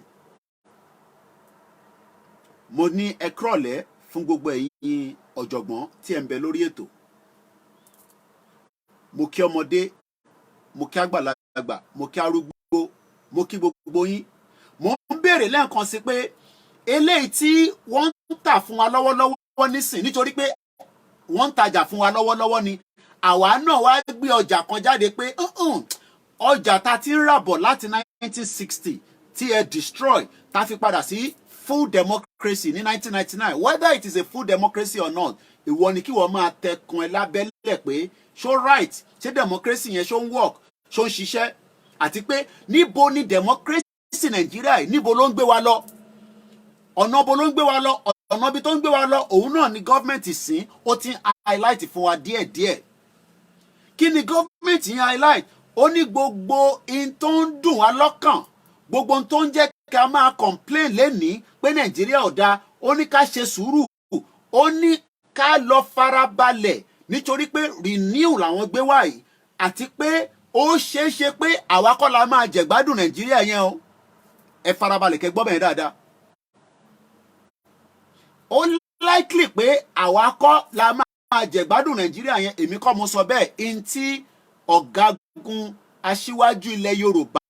Mo ní ẹ kúrọ̀lẹ́ fún gbogbo ẹ̀yin ọ̀jọ̀gbọ́n tí ẹ ń bẹ lórí ètò. Mo kí ọmọdé, mo kí àgbàlagbà, mo kí arúgbó, mo kí gbogbo yín. Mo ń béèrè lẹ́ẹ̀kan sí pé eléyìí tí wọ́n ń tà fún wa lọ́wọ́lọ́wọ́ nísìn, nítorí pé wọ́n ń tajà fún wa lọ́wọ́lọ́wọ́ ni, àwa náà wá gbé ọjà kan jáde pé ọjà ta ti ń rà bọ̀ láti 1960 tí ẹ destroy, ta fi padà sí full democracy ní 1999. Whether it is a full democracy or not, ìwọ ni kí wọ́n máa tẹkùn ẹ lábẹ́lẹ̀ pé ṣó right, ṣé democracy yẹn ṣó ń work, ṣó ń ṣiṣẹ́, àti pé níbo ni democracy Nàìjíríà yìí níbo ló ń gbé wa lọ, ọ̀nà bo ló ń gbé wa lọ, ọ̀nà bí tó ń gbé wa lọ, òun náà ni gọ́ọ̀mẹ̀ntì sí ó ti ń highlight fún wa díẹ̀díẹ̀. Kí ni gọ́ọ̀mẹ̀ntì yẹn highlight? Ó ní gbogbo in tó ń dùn wá lọ́kàn, gbogbo ohun tó ń jẹ́ ká máa complain lénìí pé Nàìjíríà ò dáa, ó ní ká ṣe sùúrù, ó ní ká lọ farabalẹ̀ nítorí pé renew làwọn gbé wá yìí, àti pé ó ṣeé ṣe pé àwa kọ́ la máa jẹ̀gbádùn Nàìjíríà yẹn o. Ẹ farabalẹ̀ kẹ́ gbọ́ bẹ́ẹ̀ dáadáa. Ó likely pé àwa kọ́ la máa jẹ̀gbádùn Nàìjíríà yẹn, èmi kọ́ mo sọ bẹ́ẹ̀. In tí ọ̀gágun aṣíwájú ilẹ̀ Yorùbá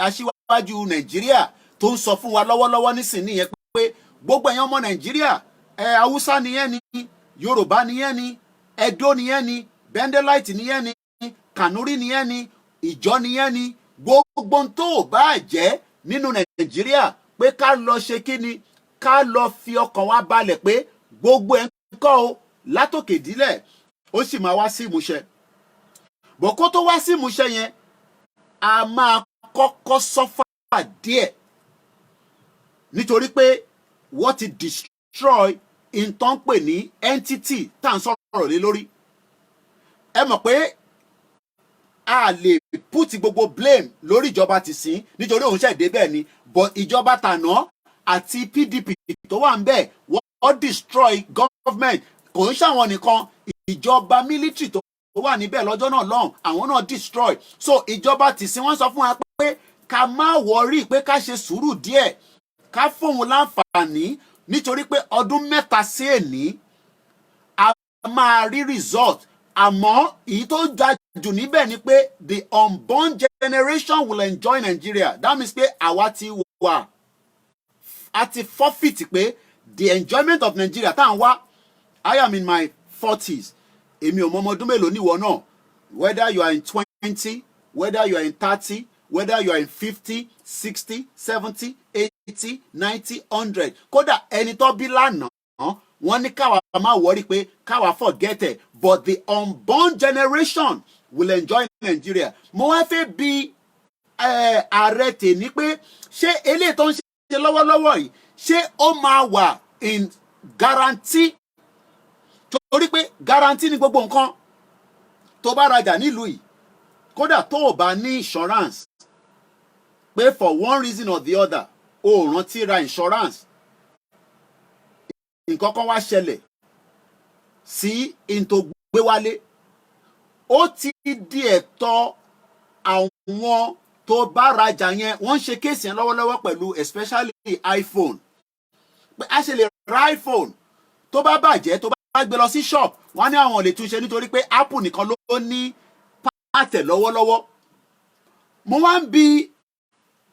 aṣíwájú Nàìjíríà tó ń sọ fún wa lọ́wọ́lọ́wọ́ nísìnyí yẹn pé gbogbo ẹ̀yin ọmọ Nàìjíríà Haúsá nìyẹn ni, Yorùbá nìyẹn ni, Ẹdó nìyẹn ni, Bendelite nìyẹn ni, Kànúrí nìyẹn ni, Ìjọ nìyẹn ni, gbogbo tó ò bá jẹ́ nínú Nàìjíríà pé ká lọ ṣe kí ni, ká lọ fi ọkàn wa balẹ̀ pé gbogbo ẹ̀ ń kọ́ o látòkè dílẹ̀ ó sì máa wá sí ìmúṣẹ. Bọ̀ kó tó wá sí ìmúṣẹ yẹn a máa kọ́kọ́ sọ́fà díẹ̀ nítorí pé wọ́n ti destroy nǹkan pè ní entity tá à ń sọ̀rọ̀ lé lórí. Ẹ mọ̀ pé a lè put gbogbo blame lórí ìjọba tìsín nítorí òun ṣẹ̀ débẹ̀ ni, but ìjọba tàná àti PDP tó wà ń bẹ̀ wọ́n destroy government. Kò ń ṣàwọn nìkan, ìjọba military tó wà níbẹ̀ lọ́jọ́ náà lọ́hùn àwọn náà destroy. So ìjọba tìsín wọ́n sọ fún wa pé ká má wọrí pé ká ṣe sùúrù díẹ̀, ká fóun láǹfààní nítorí pé ọdún mẹ́ta sí èní a máa rí result. Àmọ́ èyí tó dáa jù níbẹ̀ ni pé the unborn generation will enjoy Nigeria. That means pé àwa ti wà a ti forfeit pé the enjoyment of Nigeria tá à ń wá. I am in my 40s. Èmi ò mọ ọmọ ọdún mélòó níwọ náà. Whether you are in 20, whether you are in 30, whether you are in 50, 60, 70, 80, 90, 100. Kódà ẹni tó bí lánàá wọ́n ní káwa máa wọrí pé káwa forget it, but the unborn generation will enjoy Nigeria. Mo wá fẹ́ bi ààrẹ tèmi pé ṣé eléyìí tó ń ṣe lọ́wọ́lọ́wọ́ yìí ṣé ó máa wà in guarantee? Torí pé guarantee ni gbogbo nǹkan tó bá rajà nílùú yìí, kódà tó o bá ní insurance pé for one reason or the other o rántí ra insurance, nǹkan kan wá ṣẹlẹ̀ sí into gbé wálé, ó ti di ẹ̀tọ́ àwọn tó bá rajà yẹn. Wọ́n ń ṣe kéèsì yẹn lọ́wọ́lọ́wọ́ pẹ̀lú especially iPhone, pé a ṣe lè ra iPhone tó bá bàjẹ́ tó bá gbé lọ sí shop wọ́n ní àwọn lè túnṣe nítorí pé Apple nìkan ló ní pàtẹ lọ́wọ́lọ́wọ́. Mo wá ń bi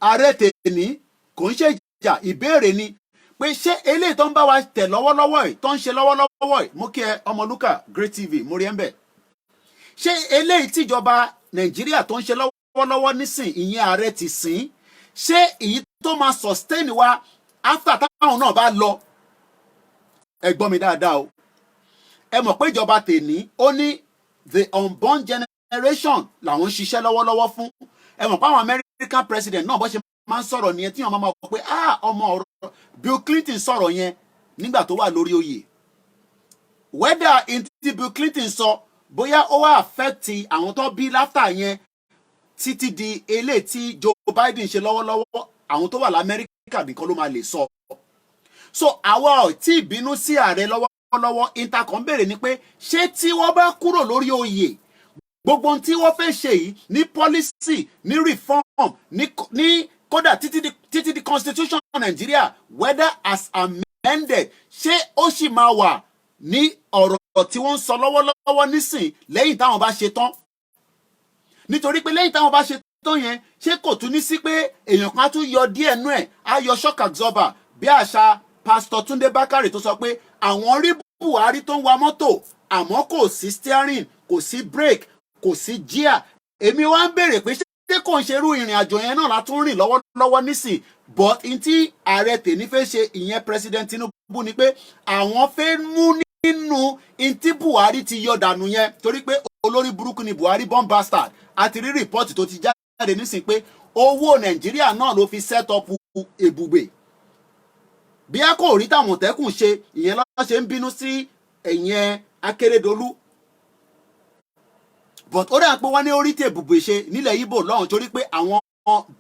ààrẹ tèmi, kò ń ṣe ìjà, ìbéèrè ni pé ṣé eléyìí tó ń bá wa tẹ̀ lọ́wọ́lọ́wọ́ yìí tó ń ṣe lọ́wọ́lọ́wọ́ yìí, mo kí ẹ Ọmọlúkà Great TV mo rí ẹ ń bẹ̀, ṣé eléyìí tíjọba Nàìjíríà tó ń ṣe lọ́wọ́lọ́wọ́ nísìn ìyẹn ààrẹ ti sìn, ṣé èyí tó máa sustain wa after táwọn náà bá lọ? Ẹ gbọ́ mi dáadáa o. Ẹ mọ̀ pé ìjọba tèmi ó ní the unborn generation làwọn ń ṣiṣẹ́ lọ́wọ́lọ́wọ́ fún. Ẹ mọ̀ pé àwọn American president náà bó ṣe máa ń sọ̀rọ̀ nìyẹn tí wọ́n máa mọ̀ pé ọmọ ọ̀rọ̀ Bill Clinton sọ̀rọ̀ yẹn nígbà tó wà lórí oyè. Whether in ti Bill Clinton sọ bóyá ó wá affect àwọn tó bí láfta yẹn títí di eléyìí tí Joe Biden ṣe lọ́wọ́lọ́wọ́, àwọn tó wà l'Amẹ́ríkà nìkan ló máa lè sọ. So àwa ò tí ì bínú sí ààrẹ lọ́wọ́lọ́wọ́. Intercom béèrè ni pé ṣé tí wọ́n bá kúrò lórí oyè gbogbo ohun tí wọ́n fẹ́ ṣe yìí ní policy ní reform ní kódà títí di constitution Nigeria whether as amended ṣé ó sì máa wà ní ọ̀rọ̀ tí wọ́n ń sọ lọ́wọ́lọ́wọ́ nísìn lẹ́yìn táwọn bá ṣe tán? Nítorí pé lẹ́yìn táwọn bá ṣe tán yẹn ṣé kò tún ní sí pé èèyàn kan á tún yọ díẹ̀ nú ẹ̀ á yọ shock absorber bí àṣà Pastor Túndé Bákàrè tó sọ pé àwọn rí Buhari tó ń wa mọ́tò àmọ́ kò sí steering, kò sí brake, kò sí gear. Èmi wá ń béèrè pé ṣé kò ń ṣerú ìrìn àjò yẹn náà látún rìn lọ́wọ́lọ́wọ́ nísìn? But n tí ààrẹ tèmi fẹ́ ṣe ìyẹn President Tinubu ni pé àwọn fẹ́ mú nínú n tí Buhari ti yọ dànù yẹn, torí pé olórí burúkú ni Buhari, born bastard. Àti rí rìpọ́ọ̀tì tó ti jáde nísìn pé owó Nàìjíríà náà ló fi set up ebùgbé. Bí a kò rí tàmọ̀tẹ́kùn ṣe ìyẹn lọ́wọ́ ṣe ń bínú sí ẹ̀yẹn Akérédolú. But ó dà pé wọ́n ní orí tè bùbè ṣe nílẹ̀ Ìgbò lọ́hùn torí pé àwọn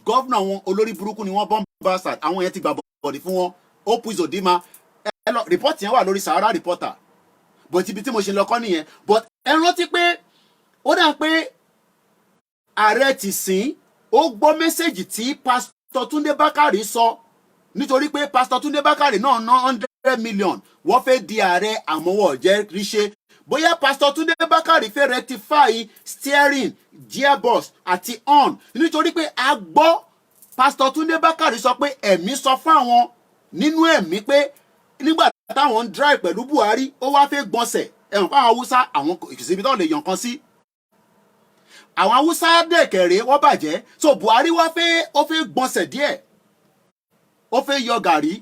gọ́vnà wọn olórí burúkú ni wọ́n, born bastard. Àwọn yẹn ti gbà bọ̀dì fún wọn. Opus Odima rìpọ́ọ̀tì yẹn wà lórí Sahara Reporter. But ibi tí mo ṣe lọ kọ́ nìyẹn. But ẹ rántí pé ó dà pé ààrẹ ti sìn ó gbọ́ mẹ́sẹ̀gì tí Pastor Túndé Bákàrè sọ, nítorí pé Pastor Túndé Bákàrè náà ná million wọ́n fẹ́ di ààrẹ àmọ́wọ́ jẹ́ ríṣe. Bóyá Pastor Túndé Bákàrè fẹ́ rectify steering, gearbox àti horn nítorí pé a gbọ́ Pastor Túndé Bákàrè sọ pé ẹ̀mí sọ fún àwọn nínú ẹ̀mí pé nígbà táwọn ń drive pẹ̀lú Buhari ó wá fẹ́ gbọ̀nsẹ̀ ẹ̀wọ̀n fún àwọn Haúsá àwọn ìkìsíbi tó lè yàn kan sí. Àwọn Haúsá dẹ̀kẹ̀rẹ́ wọ́n bàjẹ́ so Buhari wá fẹ́ ó fẹ́ gbọ̀nsẹ̀ díẹ̀ ó fẹ́ yọ gàrí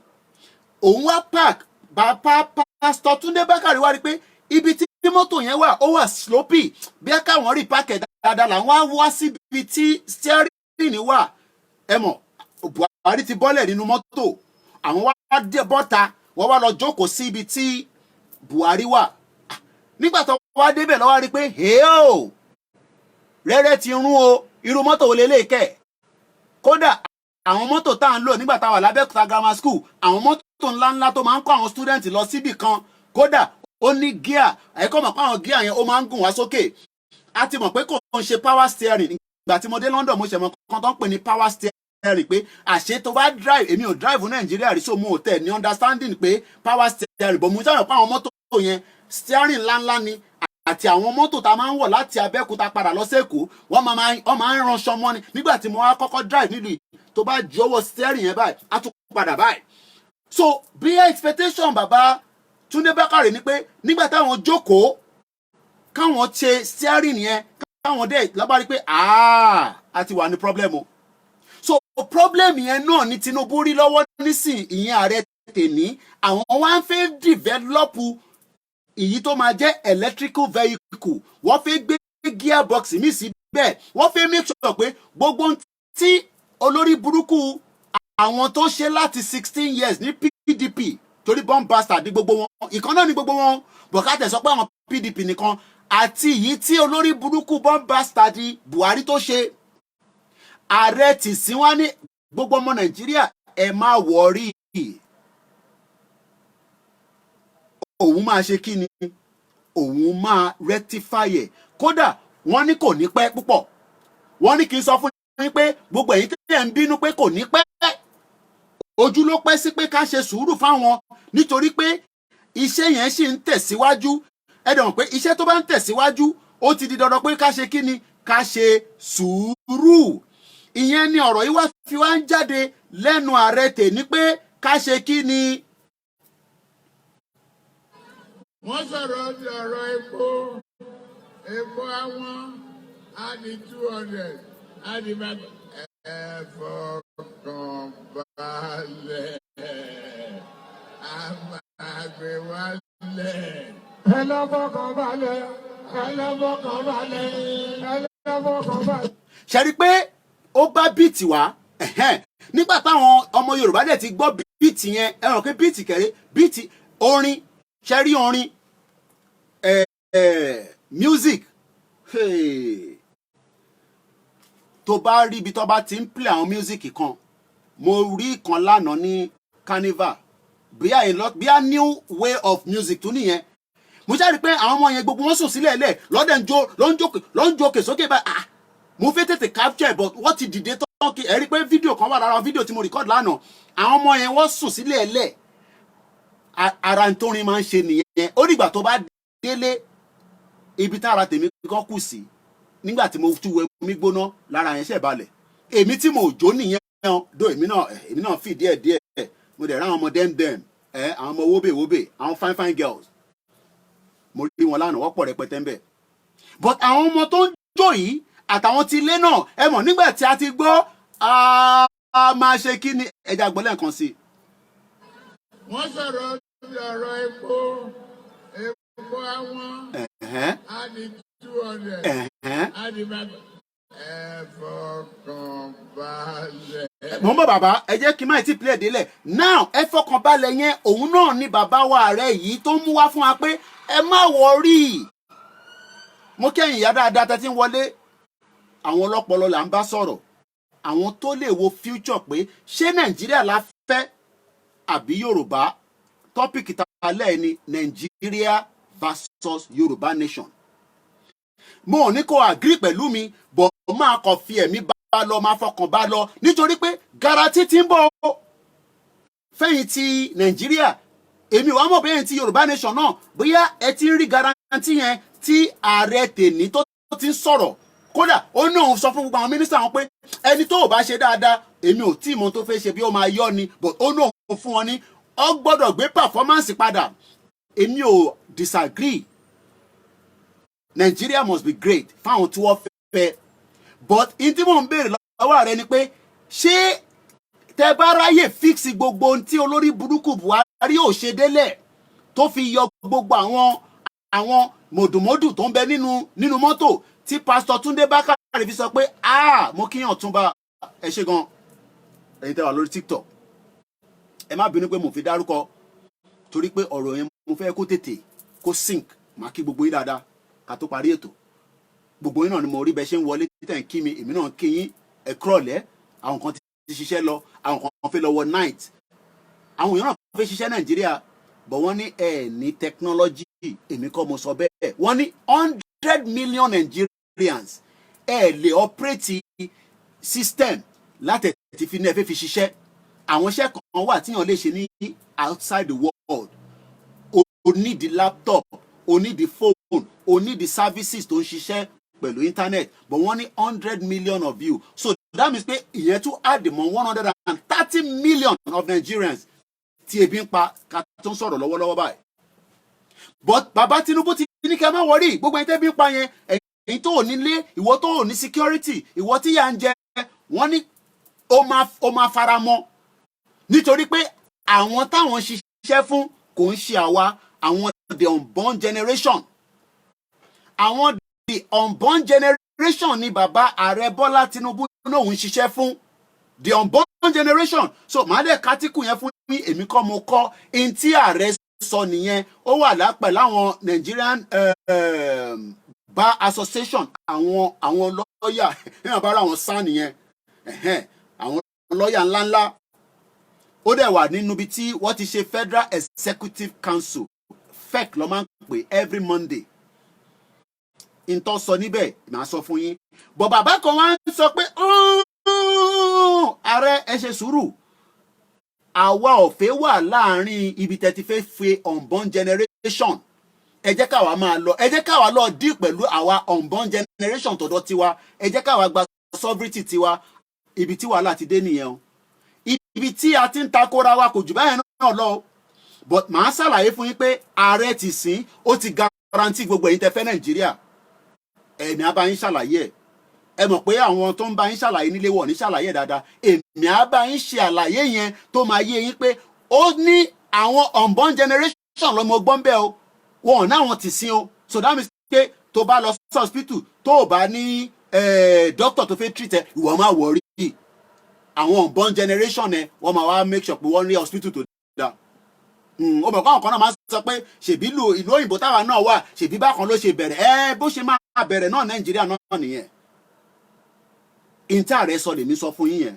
òun wá park bàbá Pastor Túndé Bákàrè wá rí pé ibi tí mọ́tò yẹn wà ó wà sloppy bí ẹ káwọn rí pákẹ́ dáadáa làwọn á wá síbi tí steering wà ẹ mọ̀ Buhari ti bọ́lẹ̀ nínú mọ́tò àwọn wá dé bọ́ta wọ́n wá lọ jókòó sí ibi tí Buhari wà nígbà tó wá débẹ̀ lọ́wọ́ rí pé hẹ́ẹ́ rẹ́rẹ́ ti rún o irú mọ́tò wo lélẹ̀ kẹ̀ kódà àwọn mọ́tò tá à ń lò nígbà tá a wà lábẹ́òkúta grammar school àwọn mọ́tò ńláńlá tó máa ń kó àwọn student lọ síbì kan kódà ó ní gíà ẹ̀kọ́ mọ̀ pé àwọn gíà yẹn ó máa ń gùn wá sókè a ti mọ̀ pé kò ń ṣe power steering ìgbà tí mo dé London mo ṣe mọ̀ kan tó ń pè ní power steering pé àṣé tó bá drive èmi ò drive Nàìjíríà rí so mo ò tẹ̀ ní understanding pé power steering bọ̀ mo ṣàyàn pé àwọn mọ́tò yẹn steering ńláńlá ni àti àwọn mọ́tò tá a máa ń wọ̀ láti Abẹ́òkúta padà lọ sẹ́kọ̀ọ́ wọ́n máa ń ránṣọ mọ́ ni nígbà tí mo wá kọ́kọ́ drive nílùú yìí tó bá jọ̀wọ́ steering yẹn báyìí á tún padà báyìí so bí expectation bàbá Túndé Bákàrè ni pé nígbà táwọn jókòó káwọn ṣe steering yẹn káwọn dé lábárí pé a ti wà ní problem o so problem yẹn náà ni Tinubu rí lọ́wọ́ nísìn ìyẹn ààrẹ tèmi àwọn wá ń fẹ́ develop èyí tó máa jẹ́ electrical vehicle wọ́n fẹ́ gbé gearbox mi sí bẹ́ẹ̀ wọ́n fẹ́ make sure pé gbogbo tí olórí burúkú àwọn tó ṣe láti 16 years ní PDP torí bomb bastard ní gbogbo wọn ìkan náà ní gbogbo wọn bọ̀kátẹ̀ sọ pé àwọn PDP nìkan àti èyí tí olórí burúkú bomb bastard Buhari tó ṣe ààrẹ tì sí wá ní gbogbo ọmọ Nàìjíríà ẹ má wọrí òun máa ṣe kí ni òun máa rectify ẹ̀ kódà wọ́n ní kò ní pẹ́ púpọ̀ wọ́n ní kí n sọ fún yín pé gbogbo èyí tẹ́ ń bínú pé kò ní pẹ́ ojú ló pẹ́ sí pé ká ṣe sùúrù fáwọn nítorí pé iṣẹ́ yẹn ṣì ń tẹ̀síwájú ẹ dẹ̀ mọ̀ pé iṣẹ́ tó bá ń tẹ̀síwájú ó ti di dandan pé ká ṣe kí ni ká ṣe sùúrù ìyẹn ni ọ̀rọ̀ yìí wá fi wá ń jáde lẹ́nu ààrẹ tèmi pé ká ṣe kí ni. wọ́n sọ̀rọ̀ ti ọ̀rọ̀ epo àwọn á di 200 á di bàbá. ẹ fọkàn balẹ̀ a máa gbé wálẹ̀. ẹ lọ fọkàn balẹ̀ ẹ lọ fọkàn balẹ̀ ẹ lọ fọkàn balẹ̀. ṣe rí i pé ó bá bíìtì wá nígbà táwọn ọmọ Yorùbá dẹ̀ ti gbọ́ bíìtì yẹn ẹ rò pé bíìtì kẹrẹ bíìtì orin ṣe rí orin music tó bá rí ibi tó bá ti ń play àwọn music kan mo rí kan lánàá ní carnival bí a new way of music tó nìyẹn mo ṣáà rí pé àwọn ọmọ yẹn gbogbo wọn sùn sílẹ̀ lẹ̀ lọ́dẹ̀ ló ń jó òkè sókè báyìí mo fẹ́ tètè capture but wọ́n ti dìde tán kí ẹ rí pé fídíò kan wà lára fídíò tí mo record lánàá àwọn ọmọ yẹn wọ́n sùn sílẹ̀ lẹ̀ ara ń tórin máa ń ṣe nìyẹn ó dìgbà tó bá délé ibi tára tèmi kan kù sí nígbà tí mo tú omi gbóná lára yẹn ṣẹ̀ balẹ̀ èmi tí mo jó nìyẹn do èmi náà fi díẹ̀ mo dẹ̀ ráwọn ọmọ dem àwọn ọmọ wóbè àwọn fine girls mo rí wọn lánàá wọ́pọ̀ rẹpẹtẹ ń bẹ̀ but àwọn ọmọ tó ń jó yìí àtàwọn ti ilé náà ẹ mọ̀ nígbà tí a ti gbọ́ a máa ṣe kí ni ẹja gbọ́ lẹ́ẹ̀kan sí i. wọ́n sọ̀rọ̀ ọ̀rọ̀ epo àwọn á di 200 á di bàbá. ẹ fọkàn balẹ̀. mo ń bọ̀ bàbá ẹ jẹ́ kí n má ti play délẹ̀ now ẹ fọkàn balẹ̀ yẹn òun náà ni bàbá wa ààrẹ yìí tó mú wá fún wa pé ẹ má wọrí mo kẹ́yìn ìyá dáadáa tẹ́tí ń wọlé àwọn ọlọ́pọlọ là ń bá sọ̀rọ̀ àwọn tó lè wo future pé ṣé Nàìjíríà la fẹ́ àbí Yorùbá tọ́pìkì tá a lẹ́ẹ̀ ni Nigeria versus Yorùbá nation mo ò ní kó agree pẹ̀lú mi bọ̀ máa kàn fi ẹ̀mí bá lọ máa fọkàn bá lọ nítorí pé garanti ti ń bọ̀ fẹ́yìn ti Nàìjíríà èmi wàá mọ̀ bẹ́ẹ̀ ti Yorùbá nation náà bóyá ẹ ti ń rí garanti yẹn tí ààrẹ tèmi tó ti ń sọ̀rọ̀ kódà ó ní òun sọ fún gbogbo àwọn mínísítà wọn pé ẹni tó ò bá ṣe dáadáa èmi ò tí ì mọ tó fẹ́ ṣe bí ó máa yọ ni but ó ní òun fún wọn ní ọ gbọ́dọ̀ gbé performance padà èmi ò disagree Nigeria must be great fáwọn tí wọ́n fẹ́ but in tí mò ń béèrè lọ́wọ́ rẹ ni pé ṣé tẹ bá ráyè fix gbogbo ohun tí olórí burúkú Buhari ò ṣe délẹ̀ tó fi yọ gbogbo àwọn mòdùmódù tó ń bẹ nínú mọ́tò tí pásítọ̀ Túndé Bákàrè fi sọ pé mo kíyàn Ọ̀túnba ẹ ṣe gan ẹ̀yin tẹ́ wà lórí TikTok ẹ má bínú pé mo fi dárúkọ torí pé ọ̀rọ̀ yẹn mo fẹ́ kó tètè kó sink má kí gbogbo yín dáadáa ká tó parí ètò gbogbo yín náà ni mo rí bẹ ṣe ń wọlé títẹ̀ ń kí mi èmi náà kí yín ẹ kúrọ̀lẹ́ àwọn kan ti ṣiṣẹ́ lọ àwọn kan fẹ́ lọ wọ night àwọn èèyàn náà fẹ́ ṣiṣẹ́ Nàìjíríà bọ̀ wọ́n ní ní technology èmi kọ́ mo sọ bẹ́ẹ̀ wọ́n ní 100 million Nigerians lè operate system láti ti fi ní ẹ fẹ́ fi ṣiṣẹ́ àwọn iṣẹ́ kan wà tíyàn lè ṣe ní outside the world o need the laptop o need the phone o need the services tó ń ṣiṣẹ́ pẹ̀lú internet but wọ́n ní 100 million of you so that means pé ìyẹn tún add mọ́ 130 million of Nigerians tí ebi ń pa ká tó ń sọ̀rọ̀ lọ́wọ́lọ́wọ́ báyìí but bàbá Tinubu ti ní kẹ́ má wọrí gbogbo ẹni tẹ́ bí ń pa yẹn ẹ̀yin tó ò nílé ìwọ tó ò ní security ìwọ tí yà ń jẹ wọ́n ní ó máa fara mọ́ nítorí pé àwọn táwọn ṣiṣẹ́ fún kò ń ṣe àwa àwọn the unborn generation àwọn the unborn generation ni bàbá ààrẹ Bọ́lá Tinubu náà ń ṣiṣẹ́ fún the unborn generation so màá dẹ̀ kátíkù yẹn fún mi èmi kọ́ mo kọ́ in tí ààrẹ sọ nìyẹn ó wà lápẹ̀ láwọn Nigerian Bar Association àwọn lọ́ọ̀yà níwọ̀n bá àwọn sá nìyẹn àwọn lọ́ọ̀yà ńláńlá ó dẹ̀ wà nínú ibi tí wọ́n ti ṣe Federal Executive Council FEC ló máa ń pè every Monday ìtọ́ sọ níbẹ̀ màá sọ fún yín bọ̀ bàbá kan wá ń sọ pé ààrẹ ẹ ṣe sùúrù àwa ọ̀fẹ́ wà láàrin ibi tẹ́ ti fẹ́ fe unborn generation ẹ jẹ́ káwa máa lọ ẹ jẹ́ káwa lọ deal pẹ̀lú àwa unborn generation tọ̀dọ̀ tiwa ẹ jẹ́ káwa gba sovereignty tiwa ibi tí wàhálà ti dé nìyẹn o ibi tí a ti ń takora wa kò jù báyẹn náà lọ but màá ṣàlàyé fún yín pé ààrẹ ti sìn ó ti guarantee gbogbo ẹ̀yin tẹ́ fẹ́ Nàìjíríà èmi á bá yín ṣàlàyé ẹ mọ̀ pé àwọn tó ń bá yín ṣàlàyé nílé wọ̀ ní ṣàlàyé dáadáa èmi á bá yín ṣe àlàyé yẹn tó máa yé yín pé ó ní àwọn unborn generation lọ́mọ gbọ́n bẹ́ẹ̀ o wọn ò náwọn ti sin o so that means pé tó bá lọ sí hospital tó o bá ní doctor tó fẹ́ treat ẹ ìwọ máa wọrí àwọn unborn generation ẹ wọ́n máa wá make sure pé wọ́n rí hospital tó dáa ó mọ̀ káwọn kan náà máa sọ pé ṣèbí ìlú òyìnbó táwa náà wà ṣèbí bákan ló ṣe bẹ̀rẹ̀ bó ṣe máa bẹ̀rẹ̀ náà Nàìjíríà náà nìyẹn ìntà rẹ̀ sọ lèmi sọ fún yín yẹn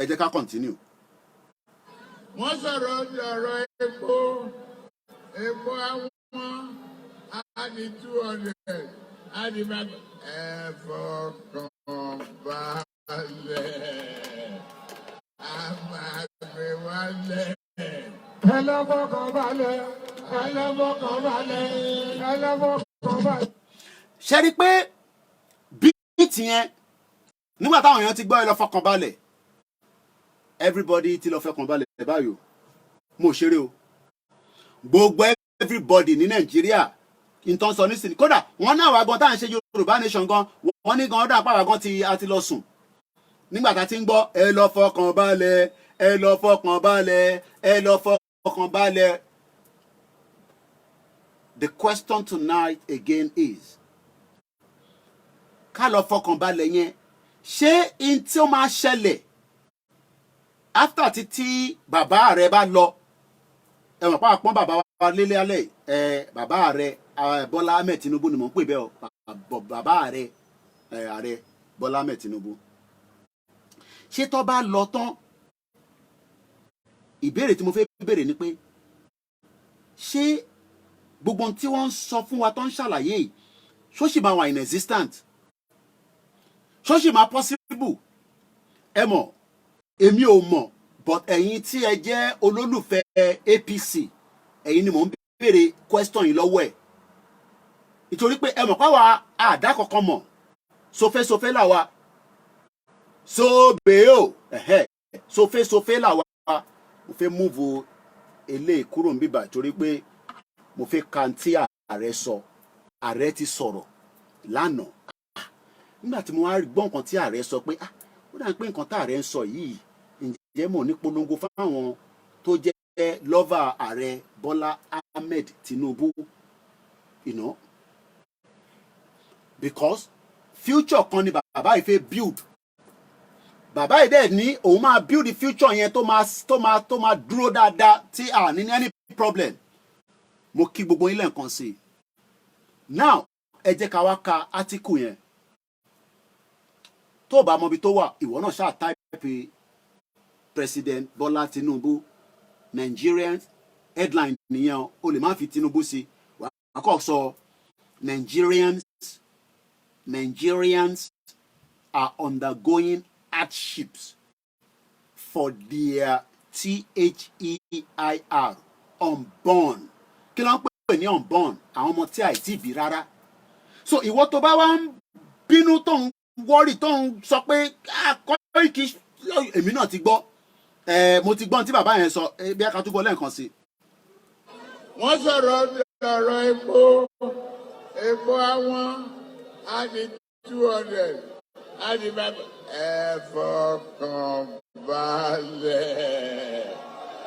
ẹ jẹ́ ká continue. wọ́n sọ̀rọ̀ ọ̀rọ̀ epo àwọn á ní 200 á ní bá ẹ fọkàn balẹ̀ á máa gbé wálẹ̀. ṣe rí i pé bíìtì yẹn nígbà táwọn èèyàn ti gbọ́ ẹ lọ fọkàn balẹ̀ everybody ti lọ fọkàn balẹ̀ báyò mo ṣeré o gbogbo everybody ní Nàìjíríà nǹkan sọ nísìnyí kódà wọn náà wà gan tá à ń ṣe Yorùbá nation gan wọn ní gan ọdún àpáwà gan a ti lọ sùn nígbà tá a ti ń gbọ́ ẹ lọ fọkàn balẹ̀ ẹ lọ fọkàn balẹ̀ ẹ lọ fọkàn balẹ̀. The question tonight again is ká lọ fọkàn balẹ̀ yẹn ṣé in tí ó máa ṣẹlẹ̀ after títí bàbá rẹ bá lọ ẹ mọ̀ pàápàá bàbá wa lélẹ̀ alẹ́ bàbá rẹ Bọ́lá Ahmed Tinubu ni mò ń pè bẹ́ẹ̀ o bàbá rẹ ààrẹ Bọ́lá Ahmed Tinubu ṣé tó bá lọ tán ìbéèrè tí mo fẹ́ béèrè ni pé ṣé gbogbo tí wọ́n ń sọ fún wa tó ń ṣàlàyé yìí ṣó sì máa wà in existent ṣó sì máa possible ẹ mọ̀ èmi ò mọ̀ but ẹ̀yin tí ẹ jẹ́ olólùfẹ́ APC ẹ̀yin ni mò ń béèrè question yìí lọ́wọ́ ẹ̀ nítorí pé ẹ mọ̀ pé àwa àdá kankan mọ̀ sofẹ́sofẹ́ làwa sóbèó sofẹ́sofẹ́ làwa mo fẹ́ múvu eléyìí kúrò ń bíbà torí pé mo fẹ́ kan tí ààrẹ sọ ààrẹ ti sọ̀rọ̀ lánàá nígbà tí mo wá gbọ́ nǹkan tí ààrẹ sọ pé ó dà pé nǹkan tí ààrẹ ń sọ yìí ǹjẹ́ mò ní polongo fáwọn tó jẹ́ lọ́và ààrẹ Bọ́lá Ahmed Tinubu because future kan ni bàbá yìí fẹ́ build bàbá yìí dẹ̀ ní òun máa build the future yẹn tó máa dúró dáadáa tí a ní any problem mo kí gbogbo yín lẹ́ẹ̀kan sí i now ẹ jẹ́ ká wá ka article yẹn tó bá mọbi tó wà ìwọ náà ṣáà type President Bọ́lá Tinubu Nigerian headline nìyẹn o lè má fi Tinubu sí wà á kọ́ sọ Nigerians are undergoing hardships for their THEIR unborn kí ló ń pè ní unborn àwọn ọmọ tí àìtí bí rárá so ìwọ tó bá wá ń bínú tó ń wọ́rì tó ń sọ pé Koiki èmi náà ti gbọ́ mo ti gbọ́n tí bàbá yẹn sọ bí a ká túbọ̀ lẹ́ẹ̀kan sí. wọ́n sọ̀rọ̀ epo àwọn á ní 200 á ní bàbá ẹ fọkàn balẹ̀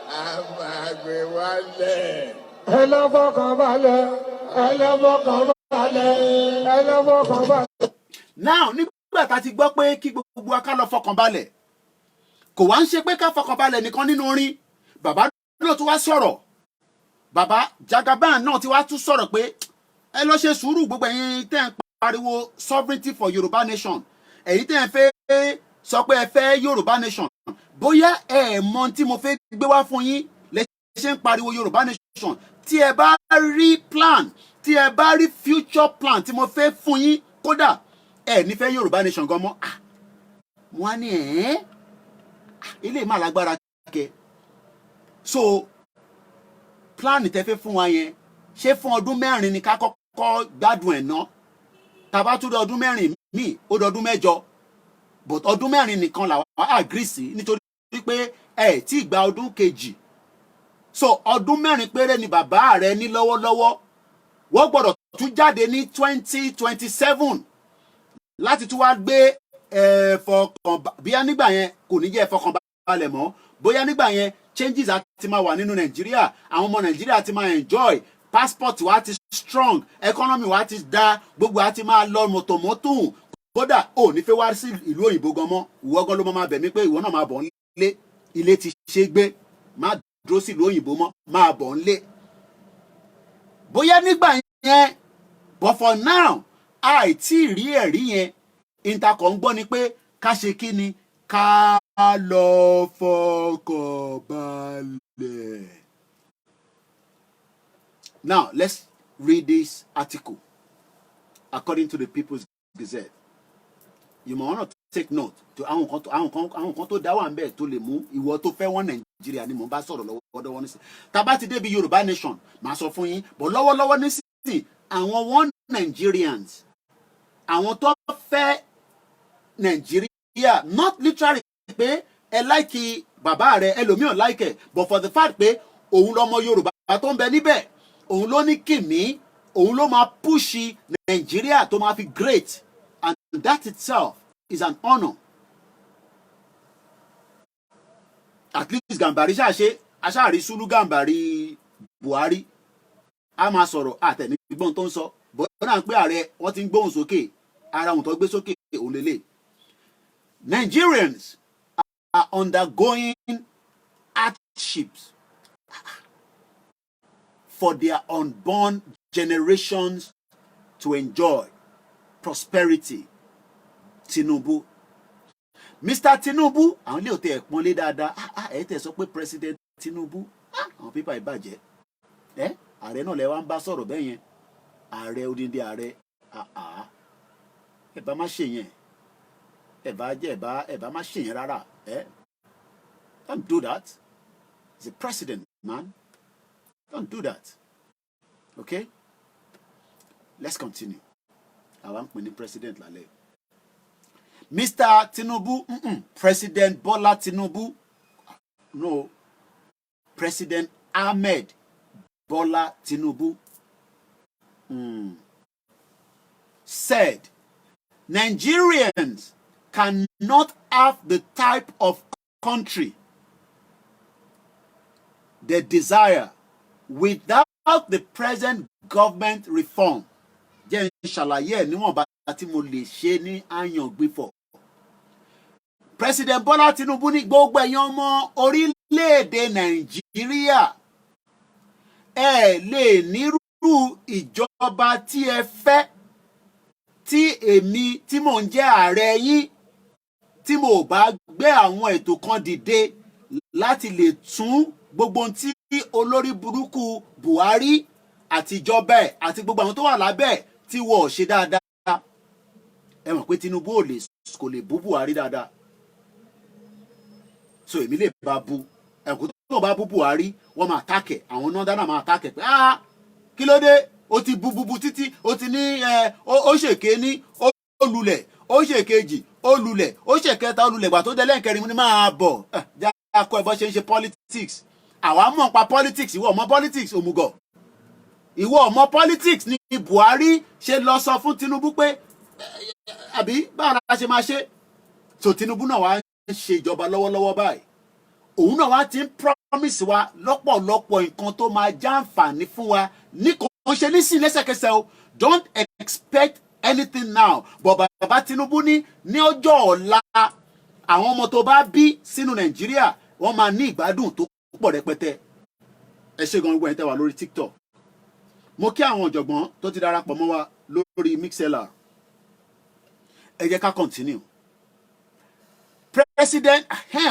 a máa gbé wálẹ̀. ẹ lọ fọkàn balẹ̀ ẹ lọ fọkàn balẹ̀ ẹ lọ fọkàn balẹ̀. now nígbà tá a ti gbọ́ pé kí gbogbo wa ká lọ fọkàn balẹ̀ kò wá ń ṣe pé ká fọkàn balẹ̀ nìkan nínú orin bàbá ló tún wá sọ̀rọ̀ bàbá Jagaban náà ti wá tún sọ̀rọ̀ pé ẹ lọ ṣe sùúrù gbogbo ẹ̀yin tẹ́ ń pariwo sovereignty for Yorùbá nation ẹ̀yin tẹ́ ń fẹ́ sọ pé ẹ fẹ́ Yorùbá nation bóyá ẹ mọ tí mo fẹ́ gbé wá fún yín lẹ ṣe ń pariwo Yorùbá nation tí ẹ bá rí plan tí ẹ bá rí future plan tí mo fẹ́ fún yín kódà ẹ nífẹ̀ẹ́ Yorùbá nation gan mọ́ wọ́n á ní ilé ìmọ̀ alágbára kẹ so plan tẹ́ fẹ́ fún wa yẹn ṣé fún ọdún mẹ́rin ni ká kọ́kọ́ gbádùn ẹ̀ ná tàbá tún dé ọdún mẹ́rin míì ó dọdún mẹ́jọ but ọdún mẹ́rin nìkan làwọn agree sí nítorí pé ẹ tí gba ọdún kejì so ọdún mẹ́rin péré ni bàbá rẹ ní lọ́wọ́lọ́wọ́ wọ́n gbọ́dọ̀ tún jáde ní 2027 láti tún wá gbé bóyá nígbà yẹn kò ní jẹ́ ẹ̀fọkànbalẹ̀ mọ́ bóyá nígbà yẹn changes àti máa wà nínú Nàìjíríà àwọn ọmọ Nàìjíríà ti máa enjoy passport wa ti strong economy wa ti da gbogbo àti máa lọ mọ̀tòmọ́tò kódà ò ní fẹ́ wá sí ìlú òyìnbó gan mọ́ ìwọ gan ló máa bẹ̀ mí pé ìwọ náà máa bọ̀ nílé ilé ti ṣe gbé má dúró sí ìlú òyìnbó mọ́ máa bọ̀ nílé bóyá nígbà yẹn but for now àìtí rí ẹ̀rí yẹn ìtakọ̀ ń gbọ́ ni pé ká ṣe kí ni ká lọ fọkàn balẹ̀. Now let's read this article according to the People's Gazette. You might want to take note to àwọn kan tó dá wà ń bẹ̀ tó lè mú ìwọ tó fẹ́ wọ́n Nàìjíríà ni mò ń bá sọ̀rọ̀ lọ́wọ́ wọn nísìn tá bá ti débi Yorùbá nation màá sọ fún yín but lọ́wọ́lọ́wọ́ nísìn àwọn one Nigerians àwọn tó fẹ́ Nàìjíríà not literally pé ẹ láìkì bàbá rẹ ẹlòmíràn láìkẹ but for the fact pé òun lọmọ Yorùbá tó ń bẹ níbẹ̀ òun ló ní kìmí òun ló máa púṣì Nàìjíríà tó máa fi great and that itself is an honour. At least Gàmbàrí ṣàṣe aṣáàrí Sùlù Gàmbàrí Buhari a máa sọ̀rọ̀ àtẹ̀nígbọ́n tó ń sọ bọ́dà ń pé ààrẹ wọ́n ti ń gbóhùn sókè ara òun tó gbé sókè òun lélẹ̀. Nigerians are undergoing hardships for their unborn generations to enjoy prosperity. Tinubu. Mr. Tinubu, àwọn ilé òtẹ̀ ẹ̀pọ́n lé dáadáa. Ẹ tẹ̀ sọ pé President Tinubu. Àwọn pípa ìbàjẹ́. Ààrẹ náà lẹ wá ń bá sọ̀rọ̀ bẹ́ẹ̀ yẹn. Ààrẹ odindi ààrẹ. Ẹ bá má ṣe yẹn. Ẹ bá má ṣe yẹn rárá. Don't do that. He's a president, man. Don't do that. Okay? Let's continue. I want to be president lale. Mr. Tinubu, President Bola Tinubu, no, President Ahmed Bola Tinubu said Nigerians cannot have the type of country they desire without the present government reform. Jẹ́ ṣàlàyé níwọ̀n bá tí mo lè ṣe ní àyàn gbífọ̀. President Bola Tinubu ní gbogbo ẹ̀yin ọmọ orílẹ̀-èdè Nàìjíríà ẹ lè nírú ìjọba tí ẹ fẹ́ tí èmi tí mò ń jẹ́ ààrẹ yín tí mo bá gbé àwọn ètò kan dìde láti lè tún gbogbo tí olórí burúkú Buhari àtijọba ẹ̀ àti gbogbo àwọn tó wà lábẹ́ ẹ̀ tí wọ́n ò ṣe dáadáa. Ẹ mọ̀ pé Tinubu kò lè bú Buhari dáadáa. So èmi lè bá bú ẹ̀kú tó bá bú Buhari wọ́n máa tàkẹ̀ àwọn náà dáná máa tàkẹ̀ pé kí ló dé ó ti bú títí ó ti ní ó ṣèké ní ó lulẹ̀ ó ṣèkejì ó lulẹ̀ ó ṣèkẹta ó lulẹ̀ gbà tó délẹ̀ kẹrin mú ni máa bọ̀ já kọ́ ẹ̀ bọ́ ṣe ń ṣe politics àwa mọ̀ pa politics ìwọ ọmọ politics òmùgọ̀ ìwọ ọmọ politics ní Buhari ṣe lọ sọ fún Tinubu pé àbí báwo la ṣe máa ṣe so Tinubu náà wá ń ṣe ìjọba lọ́wọ́lọ́wọ́ báyìí òun náà wá ti ń promise wa lọ́pọ̀lọpọ̀ nǹkan tó máa jàǹfààní fún wa ní kò ṣe nísìn lẹ́sẹ̀kẹsẹ̀ o don't expect anything now but bàbá Tinubu ní ọjọ́ ọ̀la àwọn ọmọ tó bá bí sínú Nàìjíríà wọ́n máa ní ìgbádùn tó pọ̀ rẹpẹtẹ. Ẹ ṣé gan gbogbo ẹ̀ tẹ́ wà lórí TikTok. Mo kí àwọn ọ̀jọ̀gbọ́n tó ti darapọ̀ mọ́ wa lórí Mixlr. Ẹ jẹ́ ká continue. President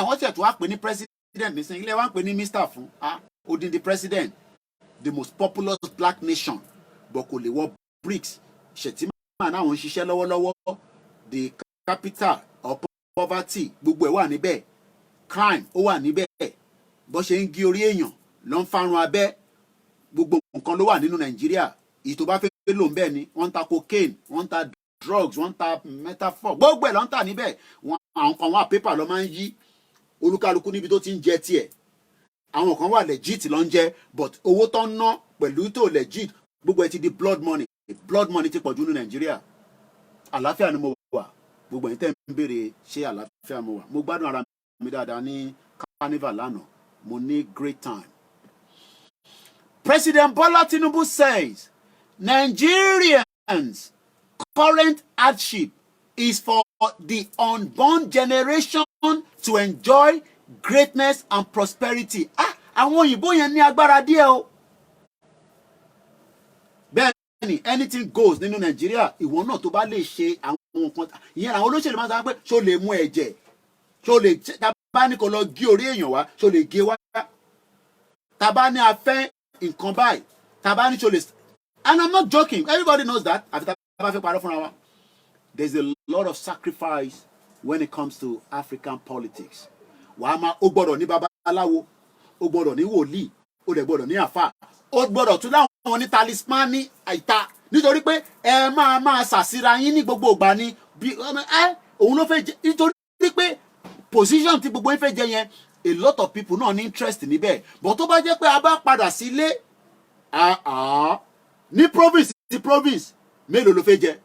wọ́n ṣẹ̀ tó wá pè ní president nísìnyí ilé wa ń pè ní Mr. fún odindi president the most populous black nation but kò lè wọ BRICS. Ṣètìmá náà wọ́n ń ṣiṣẹ́ lọ́wọ́lọ́wọ́ the capital of poverty gbogbo ẹ̀ wà níbẹ̀ crime ó wà níbẹ̀ bó ṣe ń gé orí èèyàn ló ń farun abẹ́ gbogbo nǹkan ló wà nínú Nàìjíríà èyí tó bá fẹ́ lò ń bẹ́ẹ̀ ni wọ́n ń ta cocaine wọ́n ń ta drugs wọ́n ń ta metaphor gbogbo ẹ̀ ló ń tà níbẹ̀ àwọn kan wà pépà ló máa ń yí olúkálukú níbi tó ti ń jẹ tiẹ̀ àwọn kan wà legit ló ń jẹ but owó tó ń ná pẹ̀lú tó legit gbogbo ẹ̀ ti di blood money ti pọ̀jù ní Nàìjíríà. Àlàáfíà ni mo wà gbogbo ẹ̀yin tẹ́ ń béèrè ṣé àlàáfíà mo wà mo gbádùn ara mi dáadáa ní carnival lánàá mo ní great time. President Bola Tinubu says Nigerians' current hardship is for the unborn generation to enjoy greatness and prosperity. Àwọn òyìnbó yẹn ní agbára díẹ̀ o. Bẹ́ẹ̀ni anything goes nínú Nàìjíríà ìwọ náà tó bá lè ṣe àwọn nǹkan ìyẹn àwọn olóṣèlú máa ń sọ pé ṣó lè mú ẹ̀jẹ̀ ṣó lè tábà ní kò lọ gé orí èèyàn wá ṣó lè gé wá tábà ní afẹ́ nǹkan báyìí tábà ní ṣó lè and I'm not joking everybody knows that àfi tábà fẹ́ parọ́ fúnra wa. There's a lot of sacrifice when it comes to African politics. Wàá máa ó gbọ́dọ̀ ní babaláwo ó gbọ́dọ̀ ní wòlíì ó dẹ̀ gbọ́dọ̀ ní àfà ó gbọ́dọ̀ tún láwọn ní talisman ní àìta nítorí pé ẹ máa ṣàṣìra yín ní gbogbo ìgbà ni bí òun ló fẹ́ jẹ nítorí pé position tí gbogbo yín fẹ́ jẹ yẹn a lot of people náà ní interest níbẹ̀ but tó bá jẹ́ pé a bá padà sílé ní province sí province mélòó ló fẹ́ jẹ.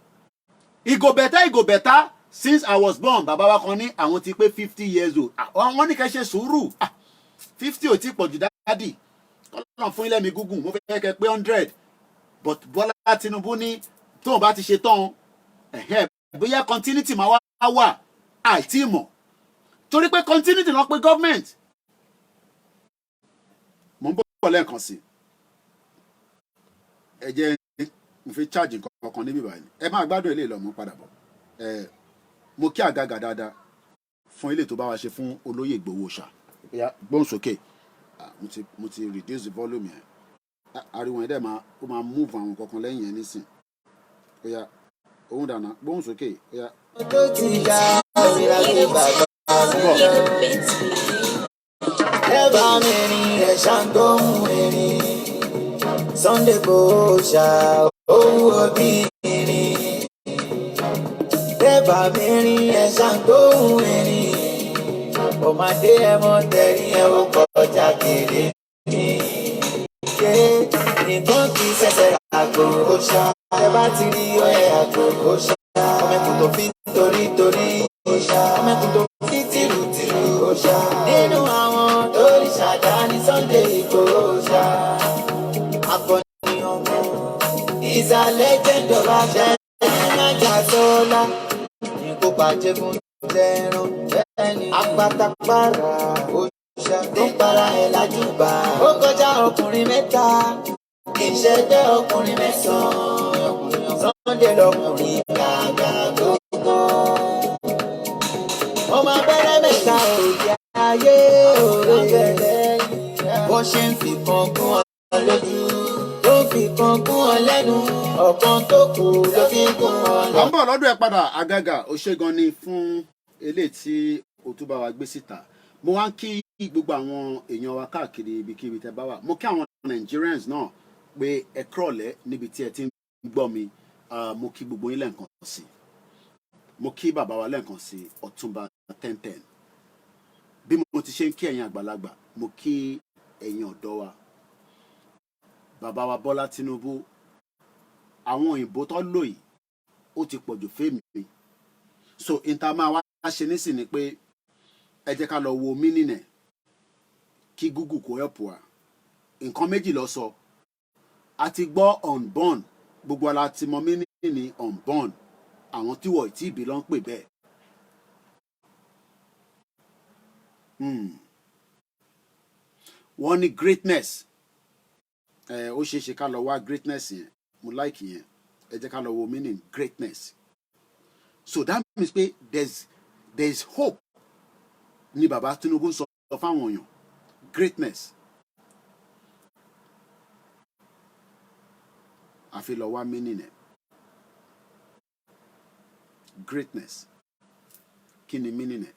It go better since I was born bàbá wa kan ní àwọn ti pé 50 years old wọ́n ní kẹ́ ṣe sùúrù 50 ò tí pọ̀ jù dáàdì kọ́lọ́nà fún ilé mi gúngùn mo fẹ́ kẹ́ pé 100 but Bọ́lá Tinubu ní tóun bá ti ṣe tán bóyá continuity máa wà àìtí mọ̀ torí pé continuity náà pé government. Mo ń bọ̀ lẹ́ẹ̀kan sí ẹ jẹ́ mo fi charge nǹkan kan níbí báyìí ẹ máa gbádùn ilé ìlọ́mọ padà bọ̀ mo kí àgàgà dáadáa fún ilé tó bá wa ṣe fún olóyè Ìgbòho ṣá gbóhùn sókè mo ti reduce the volume yẹn ariwo yẹn dẹ̀ ó máa move àwọn kankan lẹ́yìn yẹn nísìn bóyá òun dànà gbóhùn sókè bóyá. ẹ bá mi rìn ẹ̀ ṣàǹdóhùn erin. Sunday kò ṣá owó obìnrin. Bẹ́ẹ̀bà mẹ́rin ẹ̀ ṣàǹgbóhùn ẹ̀rín. Ọmọdé ẹ̀ mọ́ tẹ̀rí ẹ̀ ó kọjá kéré. Nìkan kì í ṣẹ̀ṣẹ̀ àgò ó ṣá. Ẹ bá ti rí ọ̀yẹ́ àgò ó ṣá. Ọmọ ẹkùn tó fi torí ó ṣá. Ọmọ ẹkùn tó fi tìrù ó ṣá. Nínú àwọn tó rí ṣàdá ní Sunday Igboho ṣá. Akọni ọmọ ìsàlẹ̀ jẹ́jọ́ bá ṣẹ́ májà sọ́lá. Kó bàjẹ́ fún lẹ́rùn bẹ́ẹ̀ni apátápárá ó ṣá. Tó para ẹ̀ lájúbà. Ó kọjá ọkùnrin mẹ́ta. Ìṣẹ́jẹ́ ọkùnrin mẹ́sàn-án. Sunday lọkùnrin gàgà gbogbo. Ọmọ abẹ́rẹ́ mẹ́ta òye ayé òwe bẹ̀rẹ̀. Wọ́n ṣe ń fi kan gún ọ lójú. Ló fi kan gún ọ lẹ́nu. Ọ̀kan tó kù ló fi gún ọ lọ. À ń bọ̀ lọ́dún ẹ̀ padà àgàgà ó ṣe gan ni fún eléyìí tí ó tún bá wa gbé síta. Mo wá ń kí gbogbo àwọn èèyàn wa káàkiri ibikíbi tẹ́ bá wà. Mo kí àwọn Nigerians náà pé ẹ kúrọ̀lẹ́ níbi tí ẹ ti ń gbọ́ mi. Mo kí gbogbo yín lẹ́ẹ̀kan sí. Mo kí bàbá wa lẹ́ẹ̀kan sí Ọ̀túnba 1010. Bí mo ti ṣe ń kí ẹ̀yin àgbàlagbà, mo kí ẹ̀yin ọ̀dọ́ wa. Bàbá wa Bọ́lá Tinubu, àwọn òyìnbó tó lò yìí ó ti pọ̀jù fèmí. So ìta máa wá ṣe nísìn ni pé ẹ jẹ́ ká lọ wo mínínẹ̀ kí Google kó help wa. Nǹkan méjì ló sọ. A ti gbọ́ unborn, gbogbo ala ti mọ mínínì ní unborn. Àwọn tí wọ́n ti bí ló ń pè bẹ́ẹ̀. Wọ́n ní greatness. Ó ṣeé ṣe ká lọ wá greatness yẹn. Mo like yẹn. Ẹ jẹ́ ká lọ wo meaning greatness. So that means pé there's hope ní bàbá Tinubu sọ fáwọn èèyàn. Greatness. Àfi lọ wá meaning ẹ̀. Greatness. Kí ni meaning ẹ̀?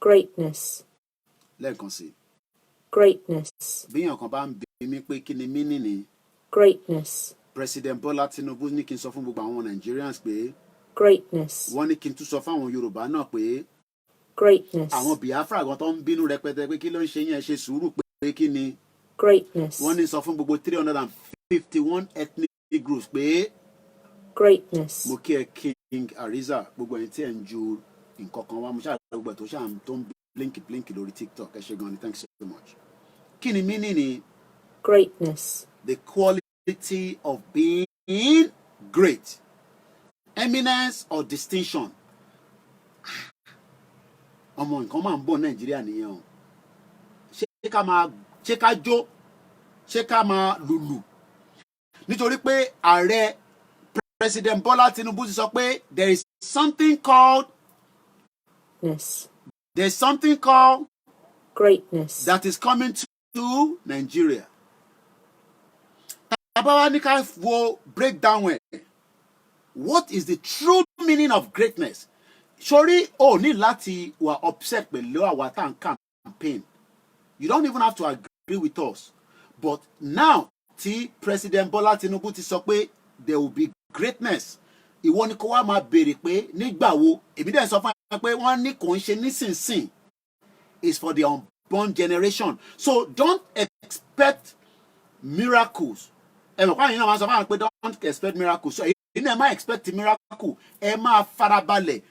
Greatness. Lẹ́ẹ̀kan sí. Greatness. Bí èèyàn kan bá ń bi mí pé kí ni meaning ni. Greatness. President Bola Tinubu ní kí n sọ fún gbogbo àwọn Nigerians pé. Greatness. Wọ́n ní kí n tún sọ fáwọn Yorùbá náà pé. Greatness. Àwọn Biafra gan tó ń bínú rẹpẹtẹ pé kí ló ń ṣe yẹn ṣe sùúrù pé kí ni. Greatness. Wọ́n ní sọ fún gbogbo 351 ethnic groups pé. Greatness. Mo kí ẹ King Ariza gbogbo ẹni tí ẹ ń ju nǹkan kan wá mo ṣáà gbogbo ẹ tó ń blink lórí TikTok ẹ ṣé gan ni thanks so much. Kí ni meaning ni. Greatness. The quality of being great. Eminence or distinction. Ọmọ nǹkan máa ń bọ̀ Nàìjíríà nìyẹn o. Ṣé ká jó? Ṣé ká máa lùlù? Nítorí pé ààrẹ President Bola Tinubu ti sọ pé there is something called. Yes. There's something called. Greatness. That is coming to Nigeria. Tabawa ní ká wo breakdown ẹ̀. What is the true meaning of greatness? Sorry, ní láti wà upset pẹ̀lú àwa tá n campaign. You don't even have to agree with us. But now, tí President Bola Tinubu ti sọ pé there will be greatness. Ìwọ ni kó wá máa béèrè pé nígbà wo? Èmi dẹ̀ sọ fún ẹ pé wọ́n ní kò ń ṣe nísinsìnyí. It's for the unborn generation. So don't expect miracles. Ẹ mọ̀ pé àyìn náà máa sọ fún àwọn pé don't expect miracles. So èyí náà máa expect miracle. Ẹ máa farabalẹ̀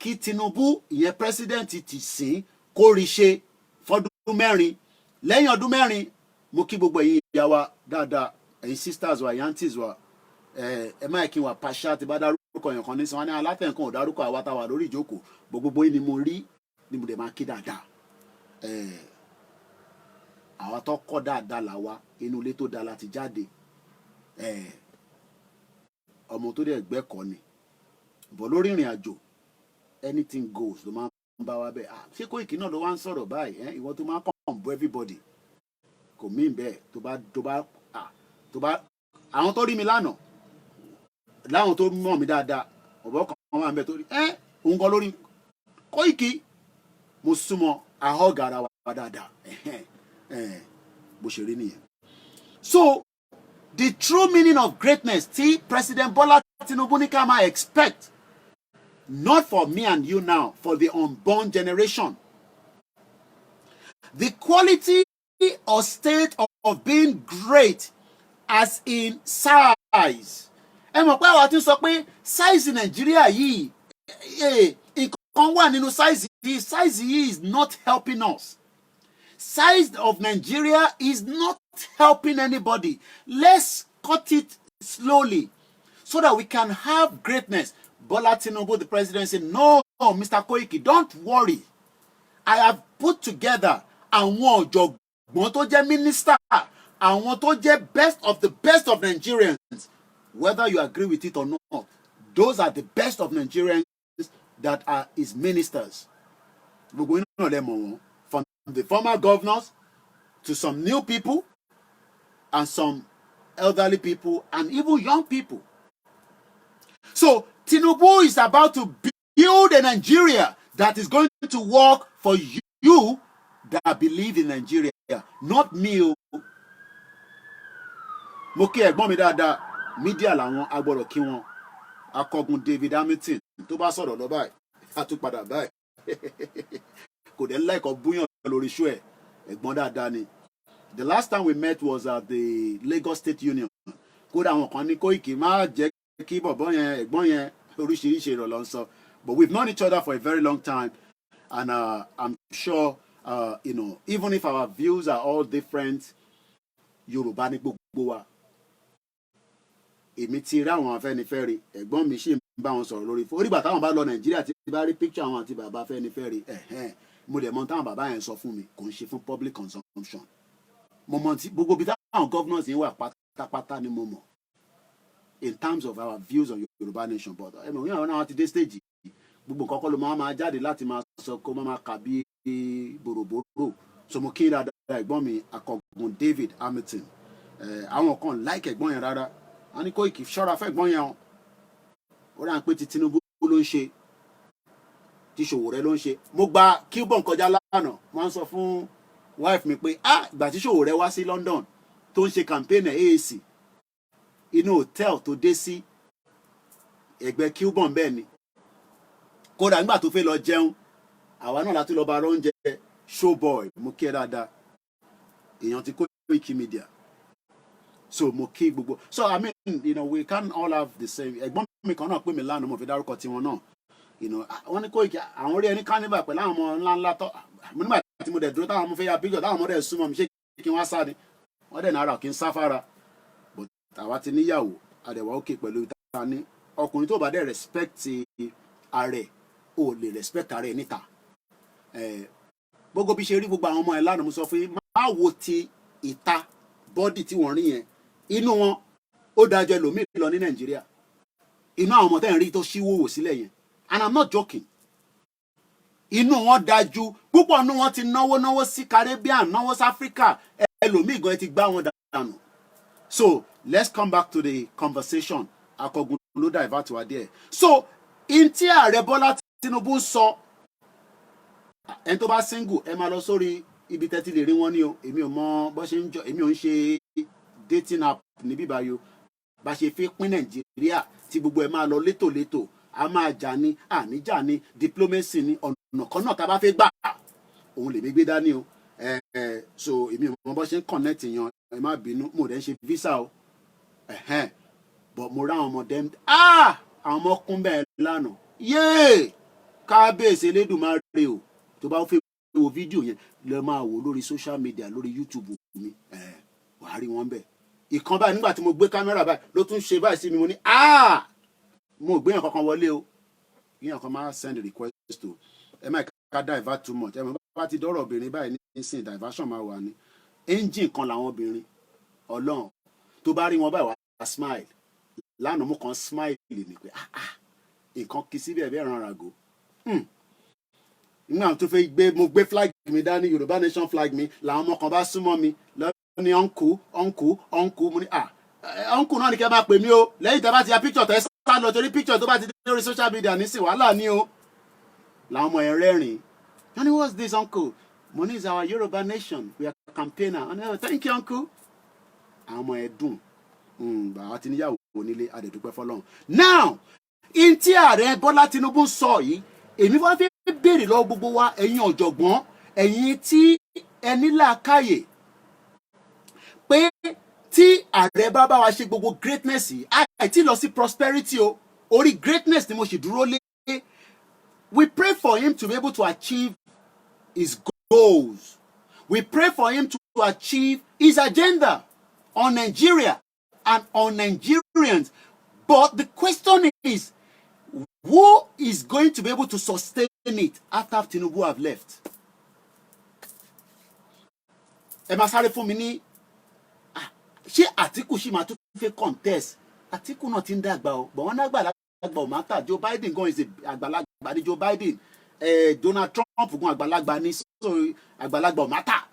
kí Tinubu ìyẹn president ti sìn kó rí ṣe fọ́dún mẹ́rin. Lẹ́yìn ọdún mẹ́rin mo kí gbogbo ẹ̀yin ìyá wa dáadáa ẹ̀yin sisters wa ẹ̀yin aunties wa ẹ máa kí wa pàṣẹ àti bá dárúkọ yẹn kan ní sọ wọn ní alátẹ̀ǹkan ò dárúkọ àwa táwa lórí ìjókòó gbogbo yín ni mo rí ni mo dẹ̀ máa kí dáadáa. Àwa tó kọ́ dáadáa làwa inú ilé tó dáa láti jáde ọmọ tó dẹ̀ gbẹ́kọ̀ọ́ ni bọ̀ lórí ìrìn àjò anything goes ló máa ń bá wa bẹ́ẹ̀ ṣé Koiki náà ló wá ń sọ̀rọ̀ báyìí ìwọ tó máa ń kàn bọ́ everybody kò mí bẹ́ẹ̀ tó bá àwọn tó rí mi lánàá láwọn tó mọ̀ mí dáadáa ọ̀bọ̀ kan wà ń bẹ tó rí òun kan lórí Koiki mo súnmọ́ ahọ́gà ara wa dáadáa bó ṣe rí nìyẹn. So the true meaning of greatness tí President Bola Tinubu ní ká máa expect, not for me and you now, for the unborn generation. The quality or state of being great as in size. Ẹ mọ̀ pé àwa ti sọ pé size Nàìjíríà yìí nǹkan wà nínú size yìí. Size yìí is not helping us. Size of Nigeria is not helping anybody. Let's cut it slowly so that we can have greatness. Bola Tinubu, the president, said, no, Mr. Koiki, don't worry. I have put together àwọn ọ̀jọ̀gbọ́n tó jẹ́ minister, àwọn tó jẹ́ best of the best of Nigerians. Whether you agree with it or not, those are the best of Nigerians that are his ministers. From the former governors to some new people and some elderly people and even young people. So Tinubu is about to build a Nigeria that is going to work for you that believe in Nigeria, not me. Mo kí ẹ̀gbọ́n mi dáadáa, media làwọn agbọ́dọ̀ kí wọn. Akọgun David Hamilton tó bá sọ̀rọ̀ lọ báyìí, a tún padà báyìí. Kò dé lẹ́kọ̀ọ́ búyàn lórí show ẹ̀, ẹ̀gbọ́n dáadáa ni. The last time we met was at the Lagos State Union. Kódà àwọn kan ní Koiki má jẹ́ kí bọ̀bọ́ yẹn, ẹ̀gbọ́n yẹn oríṣiríṣi ìrọ̀lọ́ ń sọ. But we've known each other for a very long time, and I'm sure, even if our views are all different, Yorùbá ní gbogbo wa. Èmi ti rí àwọn Afẹ́nifẹ́re, ẹ̀gbọ́n mi ṣì ń bá wọn sọ̀rọ̀ lórí fún. Orígbà táwọn bá lọ Nàìjíríà tí bá rí picture àwọn àti bàbá Afẹ́nifẹ́re, mo dẹ̀ mọ̀ táwọn bàbá yẹn sọ fún mi, kò ń ṣe fún public consumption. Mo mọ̀ tí gbogbo bí táwọn governors yẹn wà pátápátá ni mo mọ̀. In terms of our views on Yorùbá nation, but ẹ̀mọ̀ yẹn àwọn náà ti dé stage gbogbo nǹkan kọ́ ló máa jáde láti máa sọ kó máa kà bí bòròbòrò. So mo kí dáadáa ẹ̀gbọ́n mi Akọgun David Hamilton. Àwọn kan like ẹ̀gbọ́n yẹn rárá. A ní Koiki ṣọ́ra fẹ́ ẹ̀gbọ́n yẹn o. Ó rà ń pé ti Tinubu ló ń ṣe, ti Sowore ló ń ṣe. Mo gba Cuban kọjá lánàá, wọ́n sọ fún wife mi pé ìgbà tí Sowore wá sí London tó ń ṣe campaign AAC inú hotel tó dé sí ẹgbẹ́ Cuban bẹ́ẹ̀ ni. Kódà nígbà tó fẹ́ lọ jẹun, àwa náà láti lọ bá oúnjẹ Showboy, mo kí ẹ dáadáa. Èèyàn ti Koiki Media. So mo kí gbogbo. So I mean, we can't all have the same. Ẹ̀gbọ́n mi kan náà pè mí lánàá mo fi dárúkọ tiwọn náà. Wọ́n ní Koiki àwọn rí ẹni carnival pẹ̀lú àwọn ọmọ ńláńlá tọ́. Mo nígbà tí mo dẹ̀ dúró táwọn ọmọ fẹ́ ya picture táwọn ọmọ dẹ̀ súnmọ́ mi ṣé kí wọ́n sá ni. Wọ́n dẹ̀ náírà kí n sáfárà. But àwa ti níyàwó, àdẹ̀wà òkè pẹ̀lú ìta ní. Ọkùnrin tó bá dẹ̀ respect ààrẹ, ò lè respect ààrẹ níta. Gbogbo bí ṣe rí gbogbo àwọn ọmọ ẹ̀ lánàá mo sọ fún yín, má wo ti ìta bọ́dì tí wọ́n rí yẹn. Inú wọn ó dájọ́ ẹlòmíì lọ ní Nàìjíríà. Inú àwọn ọmọ tẹ́ ń rí tó ṣíwòwò sílẹ̀ yẹn. And I'm not joking. Inú wọn dájú púpọ̀ nínú wọn ti náwó sí Caribbean, náwó sí Africa. Ẹlòmíì gan ti gbá wọn dànù. So let's come back to the conversation. Akọgun ló divert wa díẹ̀. So in tí ààrẹ Bọ́lá Tinubu sọ, ẹni tó bá single ẹ máa lọ sórí ibi tẹ́tí lè rí wọn ní o. Èmi ò mọ bó ṣe ń jọ, èmi ò ń ṣe dating app níbí báyìí o. Bá ṣe fi pín Nàìjíríà tí gbogbo ẹ máa lọ létòlétò, a máa jà ní àníjà ní diplomacy ní ọ̀nà kan náà tá a bá fẹ́ gbà òun lè gbé dání o. So èmi ò mọ bó ṣe ń connect yan, ẹ má bínú, mo dẹ̀ ń ṣe visa o. But mo rá àwọn ọmọdé àwọn ọmọ kún bẹ́ẹ̀ lánàá. Yéè kábíyèsí Elédùmarè o. Tó bá fẹ́ wo fídíò yẹn lọ máa wò lórí social media lórí YouTube mi, wàá rí wọn bẹ́ẹ̀. Ìkan báyìí nígbà tí mo gbé kámẹ́rà báyìí ló tún ṣe báyìí sí mi, mo ní mo gbé yàn kankan wọlé o. Yàn kan máa send request to ẹ má ká divert too much. Ẹ mọ̀ bá ti dọ́rọ̀ obìnrin báyìí nísìnyí diversion máa wà ní. Engine kan làwọn obìnrin Ọlọ́run tó bá rí wọn báyìí wá smile. Lánàá mo kàn smile ni pé nǹkan kì í síbẹ̀ bẹ́ẹ̀ ran àgò. Nígbà tó fẹ́ mo gbé flag mi dání, Yorùbá nation flag mi, làwọn ọmọ kan bá súnmọ́ mi lọ́wọ́ ní uncle mo ní uncle náà ni kẹ́ máa pè mí o. Lẹ́yìn tẹ́ bá ti ya picture tẹ́ sá lọ torí picture tó bá ti dé lórí social media nísìn wàhálà ni o. Làwọn ọmọ ẹ̀ rẹ́rìn. Wọ́n ní what's this uncle? Mo ní is our Yorùbá nation. We are campaigner and thank you uncle àwọn ọmọ ẹ dùn bàbá ti níyàwó onílé àdèdúpẹ́ fọlọ́run. Now in tí ààrẹ Bọ́lá Tinubu sọ yìí èmi wá fẹ́ béèrè lọ gbogbo wa ẹ̀yin ọ̀jọ̀gbọ́n ẹ̀yin tí ẹ ní làákàyè pé tí ààrẹ bá wa ṣe gbogbo greatness yìí àìtí lọ sí prosperity o orí greatness ni mo sì dúró lé. We pray for him to be able to achieve his goals. We pray for him to achieve his agenda on Nigeria and on Nigerians. But the question is, who is going to be able to sustain it after Tinubu have left? Ẹ máa sáré fún mi ní ṣé Àtíkù ṣì máa tún fẹ́ contest? Àtíkù náà ti ń dàgbà o, but wọ́n náà àgbàlagbà ò máa tà. Joe Biden gan is àgbàlagbà ní Joe Biden. Donald Trump gan àgbàlagbà ní so àgbàlagbà ò máa tà.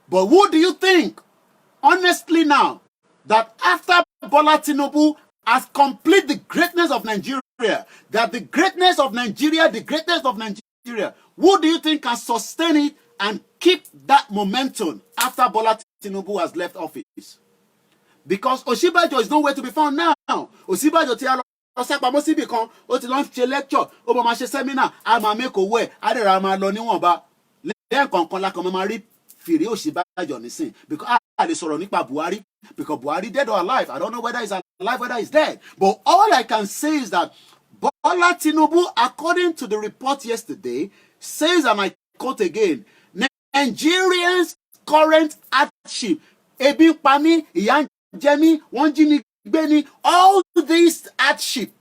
But who do you think, honestly now, that after Bola Tinubu has completed the greatness of Nigeria, who do you think can sustain it and keep that momentum after Bola Tinubu has left office? Because Ọ̀ṣínbàjò is nowhere to be found now. Ọ̀ṣínbàjò ti lọ sápamọ́ síbì kan, ó ti lọ ṣe lecture, ó bá máa ṣe seminar, a máa make owó ẹ̀, á dẹ̀ ra máa lọ níwọ̀nba. Lẹ́yìn kọ̀ọ̀kan la kan máa rí fìrí Ọ̀ṣínbàjò nísìn. Because a lè sọ̀rọ̀ nípa Buhari, because Buhari dead or alive. I don't know whether he's alive, whether he's dead. But all I can say is that Bola Tinubu, according to the report yesterday, says, and I quote again, Nigerians' current hardship, ebi pa mí, ìyà ń jẹ mí, wọ́n jí mi gbé ni, all this hardship,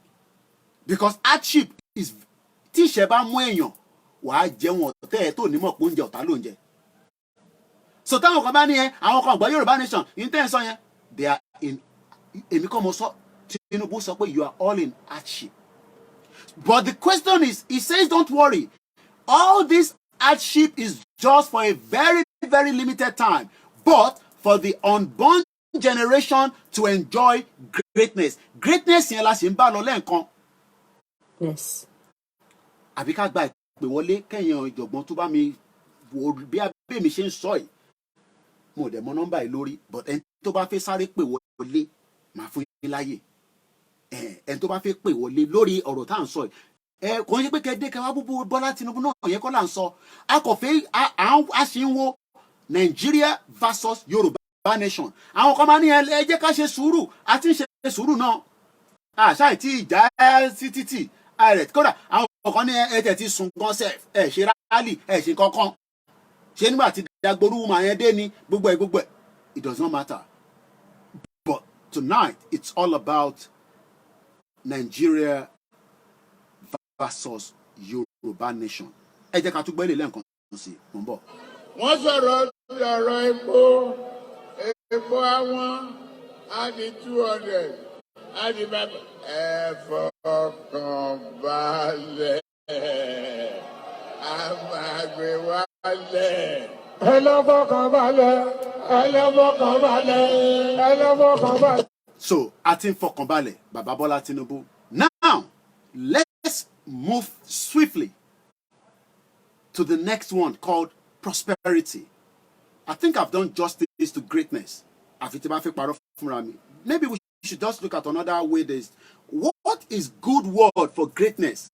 because hardship is tí ìṣẹ́ bá mú èèyàn wàá jẹun ọ̀tẹ̀ ẹ̀ tó nímọ̀ pé oúnjẹ ọ̀tá ló ń jẹ. So táwọn kan bá ní yẹn àwọn kan gbọ́ Yorùbá nation intense yẹn they are in èmi kọ́ mo sọ Tinubu sọ pé you are all in hardship. But the question is, he says don't worry, all this hardship is just for a very, very limited time, but for the unborn generation to enjoy greatness. Greatness yẹn la ṣe ń bá lọ lẹ́ẹ̀kan. Yes. Àbí ká gba ìpè wọlé kẹ́yìn ìjọ̀gbọ́n tó bá mi wò bí abẹ́ mi ṣe ń sọ yìí. Mo dẹ̀ mọ nọ́mbà yìí lórí, but ẹni tó bá fẹ́ sáré pè wọlé máa fún yín láyè. Ẹni tó bá fẹ́ pè wọlé lórí ọ̀rọ̀ tá à ń sọ yìí. Kò ń ṣe pé kẹ́dé kẹwàá búburú Bọ́lá Tinubu náà yẹn kọ́ là ń sọ. A kò fẹ́ a ṣì ń wo Nigeria versus Yorùbá nation. Àwọn kan máa ní ẹ jẹ́ ká ṣe sùúrù, a ti ń ṣe sùúrù náà. Àṣà ìtì ìjà sí títì ààrẹ kódà àwọn kan ní ẹ ti sùn gan sef ẹ ṣe rálì ẹ ṣe kankan. Ṣé nígbà tí dagboru mà yẹn dé ni gbogbo ẹ̀ it does not matter. But tonight it's all about Nigeria versus Yorùbá nation. Ẹ jẹ́ ká tún gbé lè lẹ́ǹkan sí mò ń bọ̀. Wọ́n sọ̀rọ̀ epo àwọn á di 200 á di bàbá. Ẹ fọkàn balẹ̀ a máa gbé wálẹ̀. Ẹ lọ fọkàn balẹ̀, ẹ lọ fọkàn balẹ̀, ẹ lọ fọkàn balẹ̀. So a ti ń fọkàn balẹ̀ Bàbá Bọ́lá Tinubu. Now let's move swiftly to the next one called prosperity. I think I've done justice to greatness. Maybe we should just look at another way. What is good word for greatness?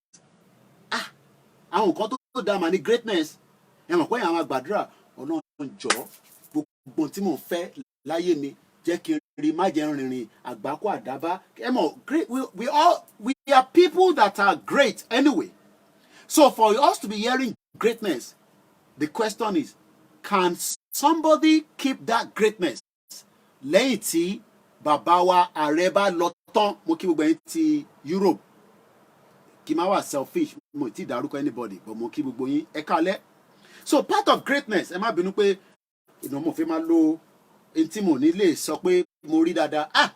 Àwọn kan tó dá mà ní greatness. Ẹ mọ̀ pé àwọn àgbàdúrà Ọlọ́run jọ̀ọ́ gbogbo tí mò ń fẹ́ láyé mi jẹ́ kí n rí má jẹ́ rìnrìn àgbákò àdábá. Ẹ mọ̀ we are people that are great anyway. So for us to be hearing greatness, the question is, can somebody keep that greatness? Lẹ́yìn tí bàbá wa ààrẹ bá lọ tán, mo kí gbogbo ẹ̀yin ti Europe. Kí má wà selfish, mo ti dárúkọ anybody, but mo kí gbogbo yín ẹ káalẹ́. So part of greatness, ẹ má bínú pé mo fẹ́ máa lo ntí mo ní lè sọ pé mo rí dáadáa.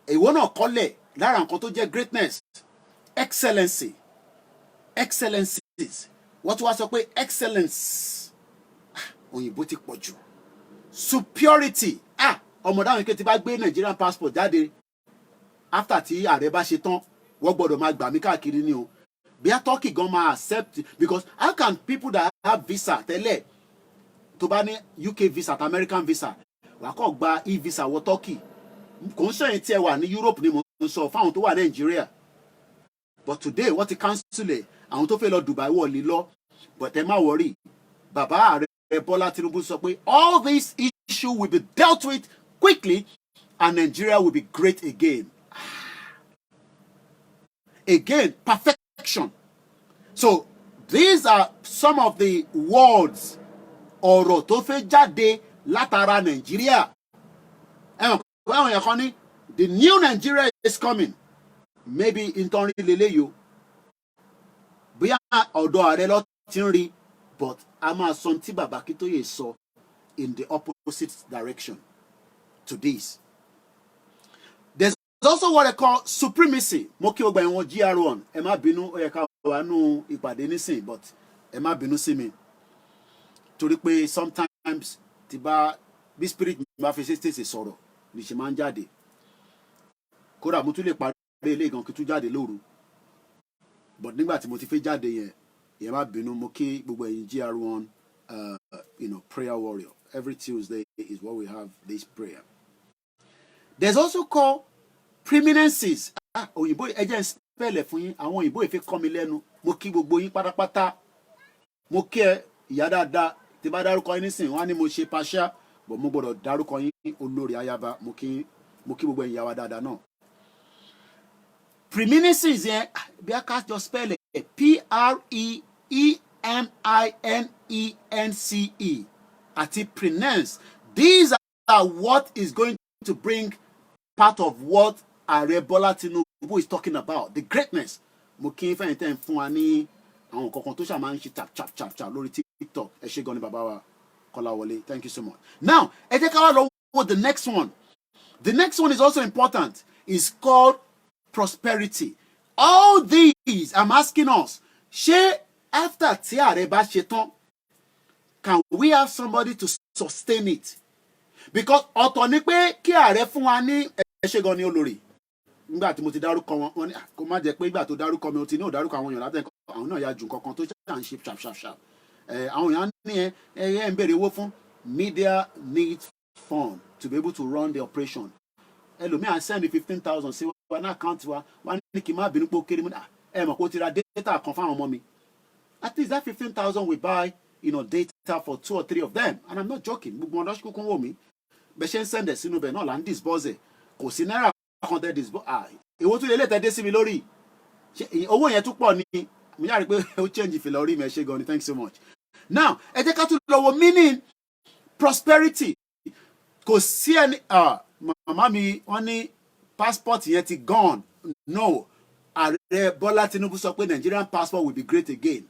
Èwo náà kọ́lẹ̀ lára nǹkan tó jẹ́ greatness. Excellency. Excellencies. Wọ́n tún wá sọ pé excellence. Òyìnbó ti pọ̀ jù. Superiority. Ọmọ dáhùn ike ti bá gbé Nigerian passport jáde after tí ààrẹ bá ṣe tán wọ́n gbọ́dọ̀ máa gbà mí káàkiri ni o. Bí a Turkey gan máa accept, because how can people that have visa tẹ́lẹ̀ tó bá ní UK visa àti American visa wàá kọ́ gba e-visa wọ Turkey kò ń sọ̀yìn tí ẹ wà ní Europe ni mo ń sọ fáwọn tó wà Nàìjíríà but today wọ́n ti cancel ẹ̀ àwọn tó fẹ́ lọ Dubai wọ̀ lè lọ but ẹ má worry bàbá ààrẹ Bọ́lá Tinubu sọ pé all this issue will be dealt with quickly and Nigeria will be great again. Again, perfection. So these are some of the words ọ̀rọ̀ tó fẹ́ jáde látara Nàìjíríà. Àwọn èèyàn kan ní the new Nigeria is coming. Maybe nítorí lélẹ́yìí o. Bóyá ọ̀dọ̀ ààrẹ lọ ti ń rí but a máa sọ tí bàbá Akíntóyè sọ in the opposite direction to this. There's also what I call supremacy. Mo kí o gba ìwọ̀n GR1 ẹ má bínú ó yẹ ká wà nù ìpàdé nísìn but ẹ má bínú sí mi torí pé sometimes tí bá bí spirit mi bá fi ṣe sọ̀rọ̀ ní ṣe máa ń jáde kódà mo tún lè parí ilé gan kí tún jáde lóru but nígbà tí mo ti fẹ́ jáde yẹn ẹ má bínú mo kí gbogbo ẹ̀yin GR1 prayer warrior. Every Tuesday is what we have this prayer. There's also called preeminences. Òyìnbó ẹ jẹ́ n spell fún yín àwọn òyìnbó ìfẹ́ kọ́ mi lẹ́nu mo kí gbogbo yín pátápátá mo kí ẹ ìyá dáadáa tí bá dárúkọ yín nísìnyí wọ́n á ní mo ṣe paṣá but mo gbọ́dọ̀ dárúkọ yín olórí ayaba mo kí gbogbo ẹ̀yin ìyá wa dáadáa náà. Preeminences yẹn bí a ká jọ spell ẹ̀ PREEMINENCE àti preeminence. These are what is going to bring part of what Ààrẹ Bọ́lá Tinubu is talking about, the greatness. Mo kí n fẹ́yìn tẹ́ ń fún wa ní àwọn kankan tó ṣàmáà ń ṣe tap lórí TikTok. Ẹ ṣé gan ni bàbá wa Kọ́láwọlé. Thank you so much. Now, ẹ jẹ́ ká wá lọ wo the next one. The next one is also important. It's called prosperity. All these, I'm asking us, ṣé after tí Ààrẹ bá ṣe tán, can we have somebody to sustain it? Because ọ̀tọ̀ ni pé kí Ààrẹ fún wa ní ẹ ṣé gan ni olórí. Nígbà tí mo ti dárúkọ wọn ní kó má jẹ́ pé ìgbà tó dárúkọ mi o ti ní ò dárúkọ àwọn èèyàn látẹ̀kọ́ àwọn náà ya jù kankan tó ṣáà ń ṣe ṣàṣàṣà. Àwọn èèyàn ní ẹ ń béèrè owó fún media needs fund to be able to run the operation. Ẹlòmíà send 15,000 sí wa ní àkáǹtì wa wá ní kí n má bínú pé ó kéré mú ẹ mọ̀ kó ti ra data kan fáwọn ọmọ mi. At least that 15,000 we buy data for 2 or 3 of them and I'm not joking. Gbogbo wọn lọ́sí kúkú wò mí bẹ́ẹ̀ ṣe ń send ẹ̀ sínú bẹ̀ náà là ń disburse ẹ̀ kò sí náírà kan tẹ́ disburse èwo tún lè tẹ́ dé sí mi lórí owó yẹn tún pọ̀ ní mo yára pé ó change ìfìlà orí mi ẹ ṣé gan ni thank you so much. Now ẹ jẹ́ ká tún lọ wo meaning prosperity. Kò sí ẹni màmá mi wọ́n ní passport yẹn ti gone. No, Ààrẹ Bọ́lá Tinubu sọ pé Nigerian passport will be great again.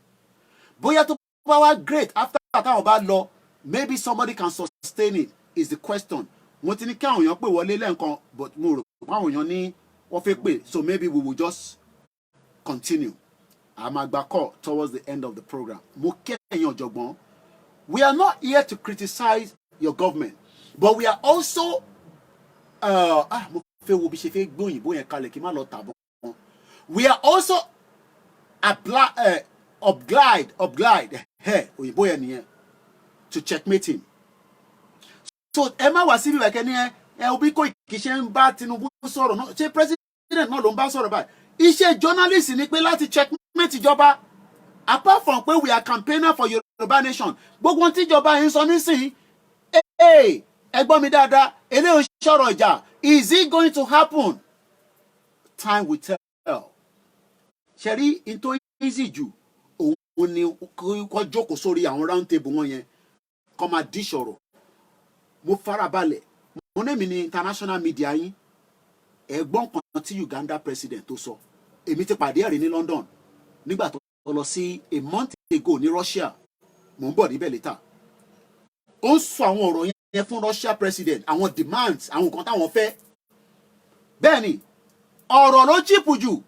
Bóyá tó bá wá great after táwọn bá lọ maybe somebody can sustain it is the question. Mo ti ní kí àwọn èèyàn pè wọlé lẹ́ǹkan but mo rò pé àwọn èèyàn ní wọ́n fẹ́ pè so maybe we will just continue. Àmàgbà call towards the end of the program. Mo kí ẹ̀yin ọ̀jọ̀gbọ́n. We are not here to criticize your government but we are also mo fẹ́ wo bí ṣe fẹ́ gbé òyìnbó yẹn kalẹ̀ kí n má lọ tàbọ̀. We are also obliged òyìnbó yẹn nìyẹn to checkmate him. So ẹ má wá síbi ìwẹ̀kẹ́ ní òbí kò kì í ṣe ń bá Tinubu sọ̀rọ̀ náà ṣé president náà ló ń bá sọ̀rọ̀ báyìí. Iṣẹ́ journalist ni pé láti checkmate ìjọba apart from pé we are campaigner for Yorùbá nation gbogbo ohun tí ìjọba yẹn sọ nísìnyí ẹ gbọ́ mi dáadáa eléyìí sọ̀rọ̀ ìjà is it going to happen? Time will tell. Ṣe rí into easy jù òun ni kó jókòó sórí àwọn round table wọn yẹn kó máa dí sọ̀rọ̀. Mo farabalẹ̀ mo ní mi ní international media yín ẹ̀gbọ́n kan tí Uganda president tó sọ èmi ti pàdé ẹ̀rí ní London nígbà tó lọ sí a month ago ní Russia mo ń bọ̀ níbẹ̀ later. Ó ń sọ àwọn ọ̀rọ̀ yẹn fún Russia president àwọn demands àwọn nǹkan táwọn fẹ́. Bẹ́ẹ̀ ni ọ̀rọ̀ ló chíìpù jù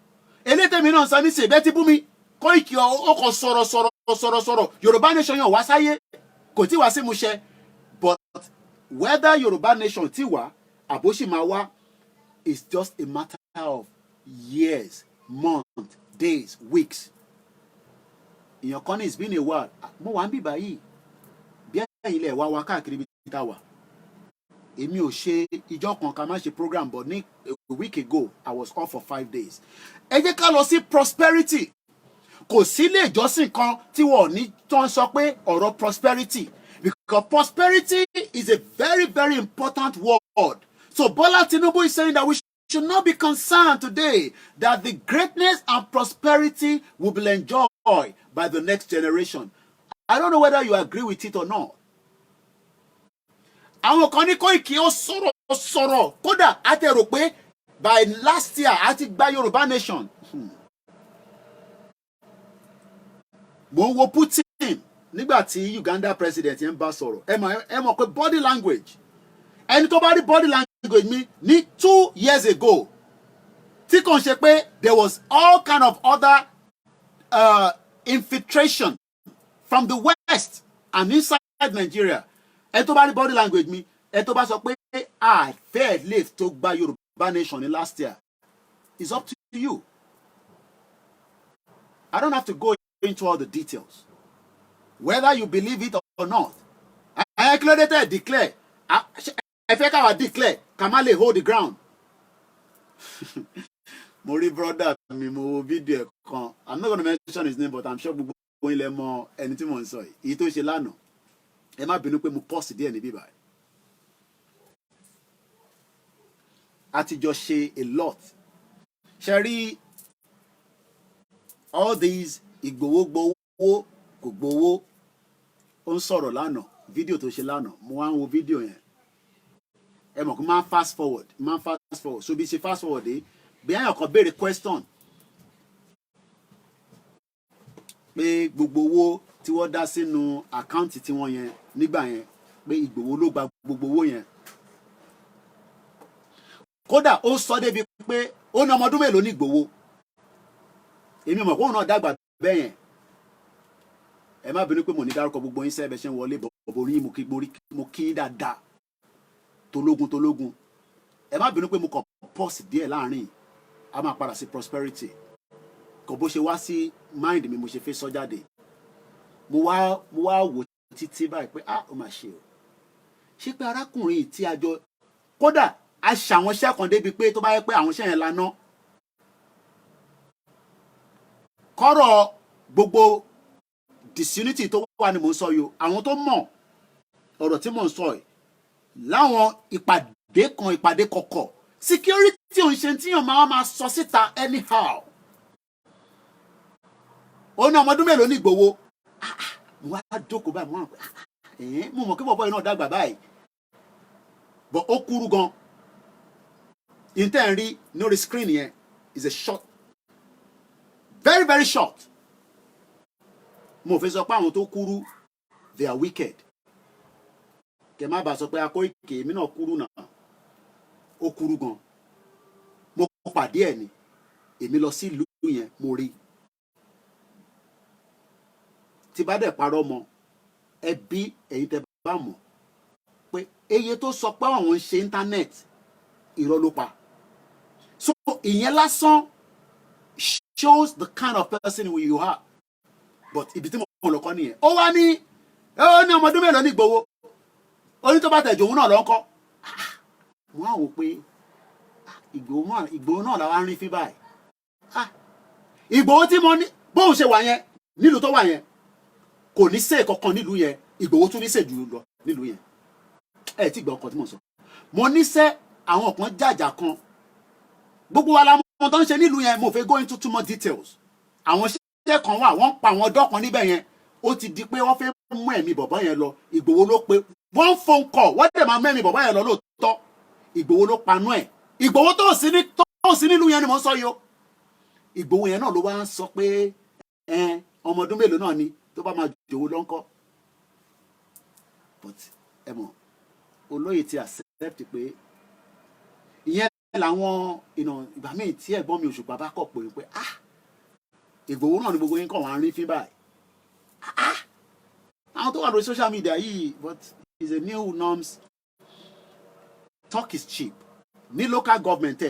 elétèmi náà sọ ní ṣèbẹ́ tí bú mi Koiki ọkọ̀ sọ̀rọ̀ Yorùbá nation yàn wá sáyé kò tí wá sí mu ṣẹ but whether Yorùbá nation ti wá àbóṣì máa wá is just a matter of years, months, days, weeks. Ìyàn kan ní it's been a while mo wà ń bì báyìí bí ilẹ̀ wá wá káàkiri bí tá wà. Èmi ò ṣe ìjọ kan ká má ṣe program, but ní a week ago I was off for 5 days. Ẹ jẹ́ ká lọ sí prosperity. Kò sí ilé ìjọsìn kan tí wọ́n ní tó ń sọ pé ọ̀rọ̀ prosperity, because prosperity is a very, very important word. So Bola Tinubu is saying that we should not be concerned today that the greatness and prosperity will be enjoyed by the next generation. I don't know whether you agree with it or not. Àwọn kan ní Koiki ó sọ̀rọ̀ kódà á tẹ̀ rò pé by last year á ti gba Yorùbá nation. Mo ń wo Putin nígbà tí Uganda president yẹn bá sọ̀rọ̀. Ẹ mọ̀ pé body language. Ẹni tó bá rí body language mi ní 2 years ago tí kò ń ṣe pé there was all kind of other infiltration from the West and inside Nigeria. Ẹ tó bá rí body language mi, ẹ tó bá sọ pé fẹ́ lè tó gba Yorùbá nation ní last year, it's up to you. I don't have to go into all the details. Whether you believe it or not. I declare declare. Ẹ fẹ́ ká wá declare ká má lè hold the ground. Mo rí brother mi, mo wo video kan. I'm not going to mention his name, but I'm sure gbogbo ilẹ̀ mọ ẹni tí mo ń sọ yìí. Èyí tó ṣe lánàá. Ẹ má bínú pé mo pause díẹ̀ níbí báyìí. A ti jọ ṣe a lot. Ṣé rí all these Ìgbòho gbowó kò gbowó ó ń sọ̀rọ̀ lánàá, fídíò tó ṣe lánàá, mo wá ń wo fídíò yẹn. Ẹ mọ̀ kó máa ń fast forward. So bí ṣe fast forward dé, bí àyàn kan béèrè question pé gbogbo owó tí wọ́n dá sínú àkáǹtì tí wọ́n yẹn nígbà yẹn pé Ìgbòho ló gba gbogbo owó yẹn. Kódà ó sọ débi pé ó ní ọmọ ọdún mélòó ní Ìgbòho. Èmi mọ̀ pé òun náà dàgbà bẹ́ẹ̀ yẹn. Ẹ má bínú pé mo ní dárúkọ gbogbo yín sẹ́ẹ̀bẹ̀ ṣe ń wọlé bọ̀bọ̀ orí mo kí dáadáa tológun. Ẹ má bínú pé mo kàn pause díẹ̀ láàrin, a máa padà sí prosperity. Kò bó ṣe wá sí mind mi mo ṣe fẹ́ sọ jáde. Mo wá wò títí báyìí pé ó mà ṣe o. Ṣé pé arákùnrin tí a jọ kódà a ṣàwọn iṣẹ́ kan débi pé tó bá yẹ pé àwọn iṣẹ́ yẹn laná. Kọ́rọ̀ gbogbo disunity tó wà ní mò ń sọ yìí, àwọn tó mọ̀ ọ̀rọ̀ tí mò ń sọ yìí láwọn ìpàdé kọ̀kọ̀, security ò ń ṣe tíyàn máa sọ síta anyhow. Ó ní ọmọ ọdún mélòó ní Ìgbòho. Mo wá jókòó báyìí, mo mọ̀ kí bọ̀bọ̀ yìí náà dàgbà báyìí, but ó kúrú gan. Intern rí lórí screen yẹn is a short, very, very short. Mo fẹ́ sọ pé àwọn tó kúrú they are wicked. Kẹ má bàa sọ pé Koiki èmi náà kúrú náà. Ó kúrú gan. Mo pàdé ẹ̀ ni. Èmi lọ sí ìlú yẹn mo rí. Tí bá dẹ̀ parọ́ mọ́ ẹbí ẹ̀yin tẹ́ bá mọ̀ pé eye tó sọ pé àwọn ń ṣe internet irọ́ ló pa. So ìyẹn lásán shows the kind of person you are. But ibi tí mo lọ kọ́ nìyẹn. Ó wá ní ọmọ ọdún mélòó ní Ìgbòho. Ó ní tó bá tẹ̀jọ̀ òun náà lọ́kọ́. Wọ́n á wò pé Ìgbòho náà làwọn rí fi báyìí. Ìgbòho tí mo ní bóun ṣe wà yẹn nílùú tó wà yẹn kò ní ṣe kankan nílùú yẹn, Ìgbòho tún ní ṣe jù lọ nílùú yẹn. Ẹ ti gbọ́ ọkọ̀ tí mo sọ. Mo ní ṣe àwọn kan jàjà kan. Gbogbo wa la mọ̀ tó ń ṣe nílùú yẹn, mo fẹ́ go into too much details. Àwọn iṣẹ́ kan wà, wọ́n pa àwọn ọ̀dọ́ kan níbẹ̀ yẹn. Ó ti di pé wọ́n fẹ́ mú ẹ̀mí bọ̀bọ́ yẹn lọ. Ìgbòho ló pé one phone call wọ́n dẹ̀ máa mú ẹ̀mí bọ̀bọ́ yẹn lọ lóòótọ́. Ìgbòho ló panú ẹ̀. Ìgbòho tó sí nílùú yẹn ni mo sọ yo. Ìgbòho yẹn náà ló wá ń sọ pé ọmọ ọdún mélòó náà ni tó bá máa jòwó lọ́nkọ́. But ẹ mọ̀ olóyè ti accept pé ìyẹn làwọn ìgbà míì tí ẹ̀gbọ́n mi Òṣùpá bá kọ̀ pé Ìgbòho náà ni gbogbo yín kàn wá rí fín báyìí. Àwọn tó wà lórí social media yìí, but it's a new norms. Talk is cheap. Ní local government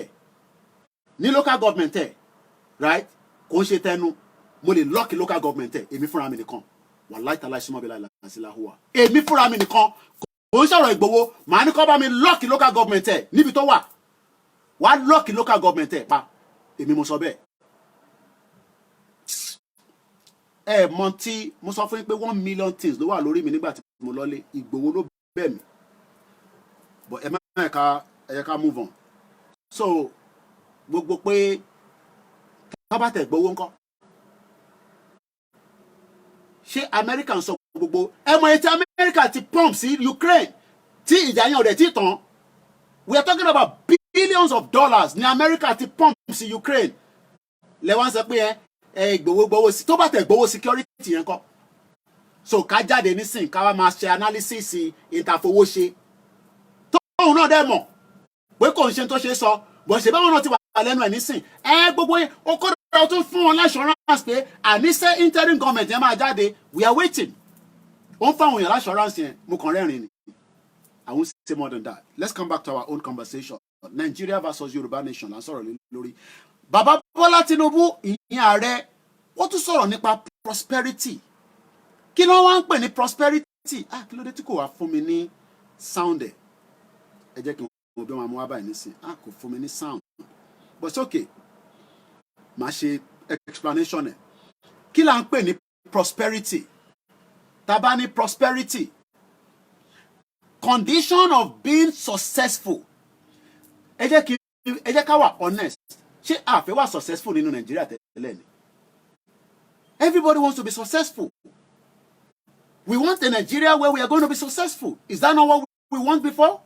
right? Kò ń ṣe tẹnu. Mo lè lock local government èmi fúnra mi nìkan. wàláì tàláì súnmọ́ bí láì láti láhùwà. Èmi fúnra mi nìkan kò ń sọ̀rọ̀ Ìgbòho màá ní kó bá mi lọ́ọ̀kì local government ẹ̀ níbi tó wà wàá lọ́ọ̀kì local government ẹ̀ pa èmi mo sọ bẹ́ẹ̀. Ẹ mọ tí mo sọ fún yín pé 1 million things ló wà lórí mi nígbà tí mo lọ́lé Ìgbòho ló bẹ̀ mí but ẹ má ẹ̀yẹ ká move on. So gbogbo pé kábàtẹ̀ gbowó ńkọ́ ṣé Amẹ́ríkà ń sọ gbogbo ẹ mọ etí Amẹ́ríkà ti pump sí Ukraine tí ìjà yẹn ọ̀rẹ́ tí tán we are talking about billions of dollars ní Amẹ́ríkà ti pump sí Ukraine lẹ́wọ̀n sọ pé ẹ gbowó sí tó bá tẹ̀ gbowó security yẹn kọ́ so ká jáde nísìn ká wá máa ṣe analysis ìtàfowóṣe tóun náà dẹ̀ mọ̀ pé kò ń ṣe tó ṣe sọ bọ̀ ṣe báwọn náà ti wà lẹ́nu ẹ̀ nísìn gbogbo yẹn ó kọ́ ọ tún fún wọn l'assurance pé àníṣe interim government yẹn máa jáde we are waiting ó ń fáwọn èèyàn l'assurance yẹn mo kàn rẹ́rìn ni I won't say more than that. Let's come back to our own conversation. Nigeria versus Yoruba nation là ń sọ̀rọ̀ lórí. Bàbá Bọ́lá Tinubu ìyẹn ààrẹ ó tún sọ̀rọ̀ nípa prosperity. Kí ló wá ń pè ní prosperity? Kí ló dé tí kò wá fún mi ní sound ẹ̀? Ẹ jẹ́ kí mo bí wọn mú wá báyìí nísìn. Kò fún mi ní sound. But it's okay. Màá ṣe explanation ẹ̀. Kí là ń pè ní prosperity? Tá bá ní prosperity. Condition of being successful. Ẹ jẹ́ ká wà honest. Ṣé a fẹ́ wà successful nínú Nàìjíríà tẹ́lẹ̀ ni? Everybody wants to be successful. We want a Nigeria where we are going to be successful. Is that not what we want before?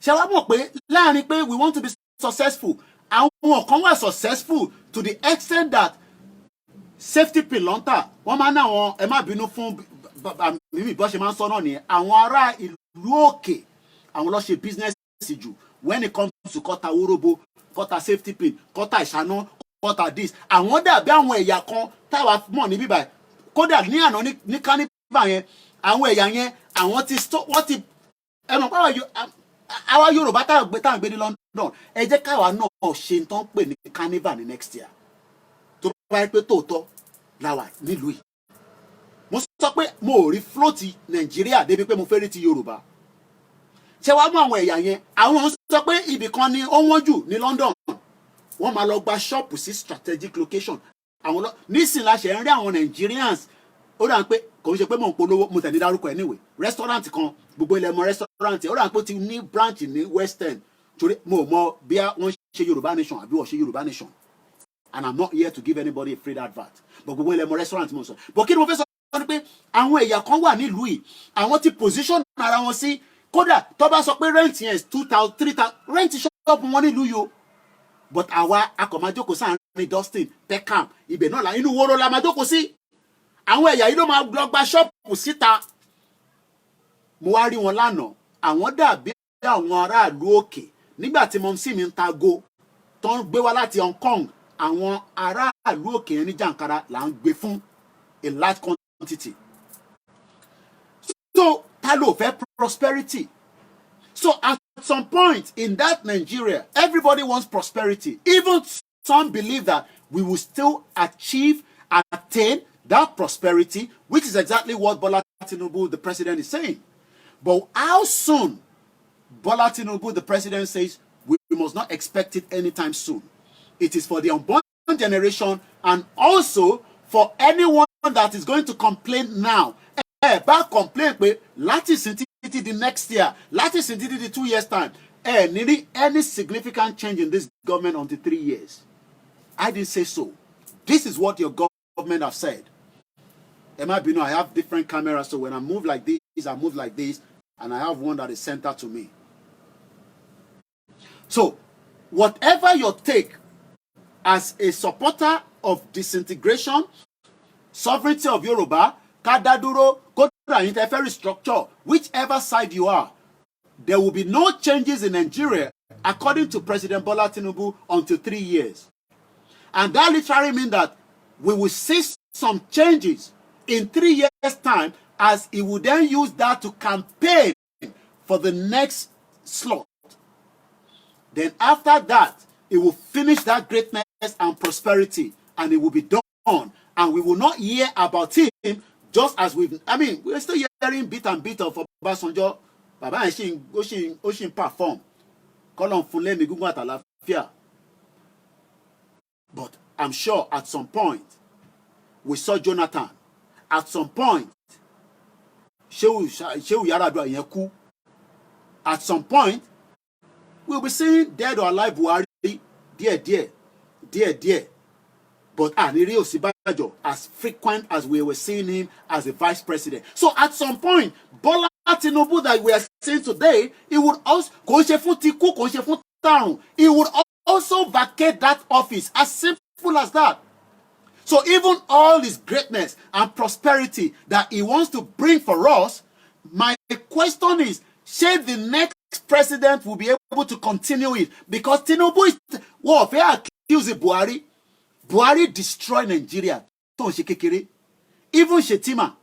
Ṣé wàá mọ̀ pé láàrin pé we want to be successful, àwọn kan wà successful to the extent that safety pin lọ́ntà wọ́n máa ń ná àwọn ẹ má bínú fún mímì bọ́ ṣe máa ń sọ náà nìyẹn àwọn ará ìlú òkè àwọn ló ṣe business jù when it comes to kọ́ta wóróbo kọ́ta safety pin kọ́ta ìṣáná kọ́ta this àwọn dàbí àwọn ẹ̀yà kan táwa mọ̀ ní bíbá kódà ní àná ní kánífà yẹn àwọn ẹ̀yà yẹn àwọn wọ́n ti ẹ̀mọ̀ pàwọ̀ àwa Yorùbá tá à ń gbé ní London ẹ jẹ́ káwa náà ṣe tán pè ní carnival ní next year tó bá yẹ pé tòótọ́ làwà nílùú yìí mo sọ pé mo ò rí float Nàìjíríà débi pé mo fẹ́ rí ti Yorùbá ṣé wàá mú àwọn ẹ̀yà yẹn àwọn sọ pé ibì kan ni ó wọ́n jù ní London wọ́n máa lọ gba ṣọ́ọ̀pù sí strategic location àwọn nísìnyí la ṣe ń rí àwọn Nigerians ó dà ń pé kò ń ṣe pé mò ń polówó mo tẹ̀lé dárúkọ anyway restaurant kan gbogbo ilẹ̀ mọ restaurant ó dà ń pé ó ti ní branch ní Western torí mo mọ bí wọ́n ṣe Yorùbá nation àbí wọ́n ṣe Yorùbá nation and I'm not here to give anybody a free advert but gbogbo ilẹ̀ mọ restaurant mo sọ but kí ni mo fẹ́ sọ ni pé àwọn ẹ̀yà kan wà nílùú yìí àwọn ti position ara wọn sí kódà tó bá sọ pé rent yẹn is 2,000 3,000 rent shop wọn nílùú yìí o but àwa akọ̀májókòó sáàrin Dustin Peckham ibẹ̀ náà la inú wóró la máa jókòó sí àwọn ẹ̀yà yìí ló máa lọ gba ṣọ́ọ̀pù síta mo wá rí wọn lánàá àwọn dàbí àwọn aráàlú òkè nígbà tí mọ̀mísí mi ń ta go tó ń gbé wá láti Hong Kong àwọn aráàlú òkè yẹn ní jàǹkàrà là ń gbé fún a large quantity so ta ló fẹ́ prosperity so at some point in that Nigeria everybody wants prosperity even some believe that we will still attain that prosperity which is exactly what Bola Tinubu the president is saying but how soon Bola Tinubu the president says we must not expect it anytime soon. It is for the unborn generation and also for anyone that is going to complain now. Back complain pé láti sin títí the next year, láti sin títí the 2 years time. Need any significant change in this government until 3 years. I didn't say so. This is what your government have said. Emma Bino, I have different cameras, so when I move like this, I move like this, and I have one that is centered to me. So, whatever your take as a supporter of disintegration, sovereignty of Yoruba, Kadaduro, Kodra interference structure, whichever side you are, there will be no changes in Nigeria, according to President Bola Tinubu, until 3 years. And that literally means that we will see some changes in 3 years' time, as he will then use that to campaign for the next slot. Then after that, it will finish that greatness and prosperity, and it will be done. and we will not hear about him just as we're still hearing bit and bit of Obasanjo. Baba yẹn ó ṣì ń perform. Kọ́lọ́n fún lẹ́mìí gígùn àtàlàáfíà. But I'm sure at some point, we saw Jonathan. At some point, Shehu Yaradua yẹn kú. At some point, we'll be seeing dead or alive Buhari, dear. But Aniri Osibajo, as frequent as we were seeing him as a vice president. So at some point, Bola Tinubu that we are seeing today, he would also he would also vacate that office. As simple as that. So even all his greatness and prosperity that he wants to bring for us, my question is, should the next president will be able to continue it? Because Tinubu is if they accuse Buhari, Buhari destroy Nigeria. Even Shetima,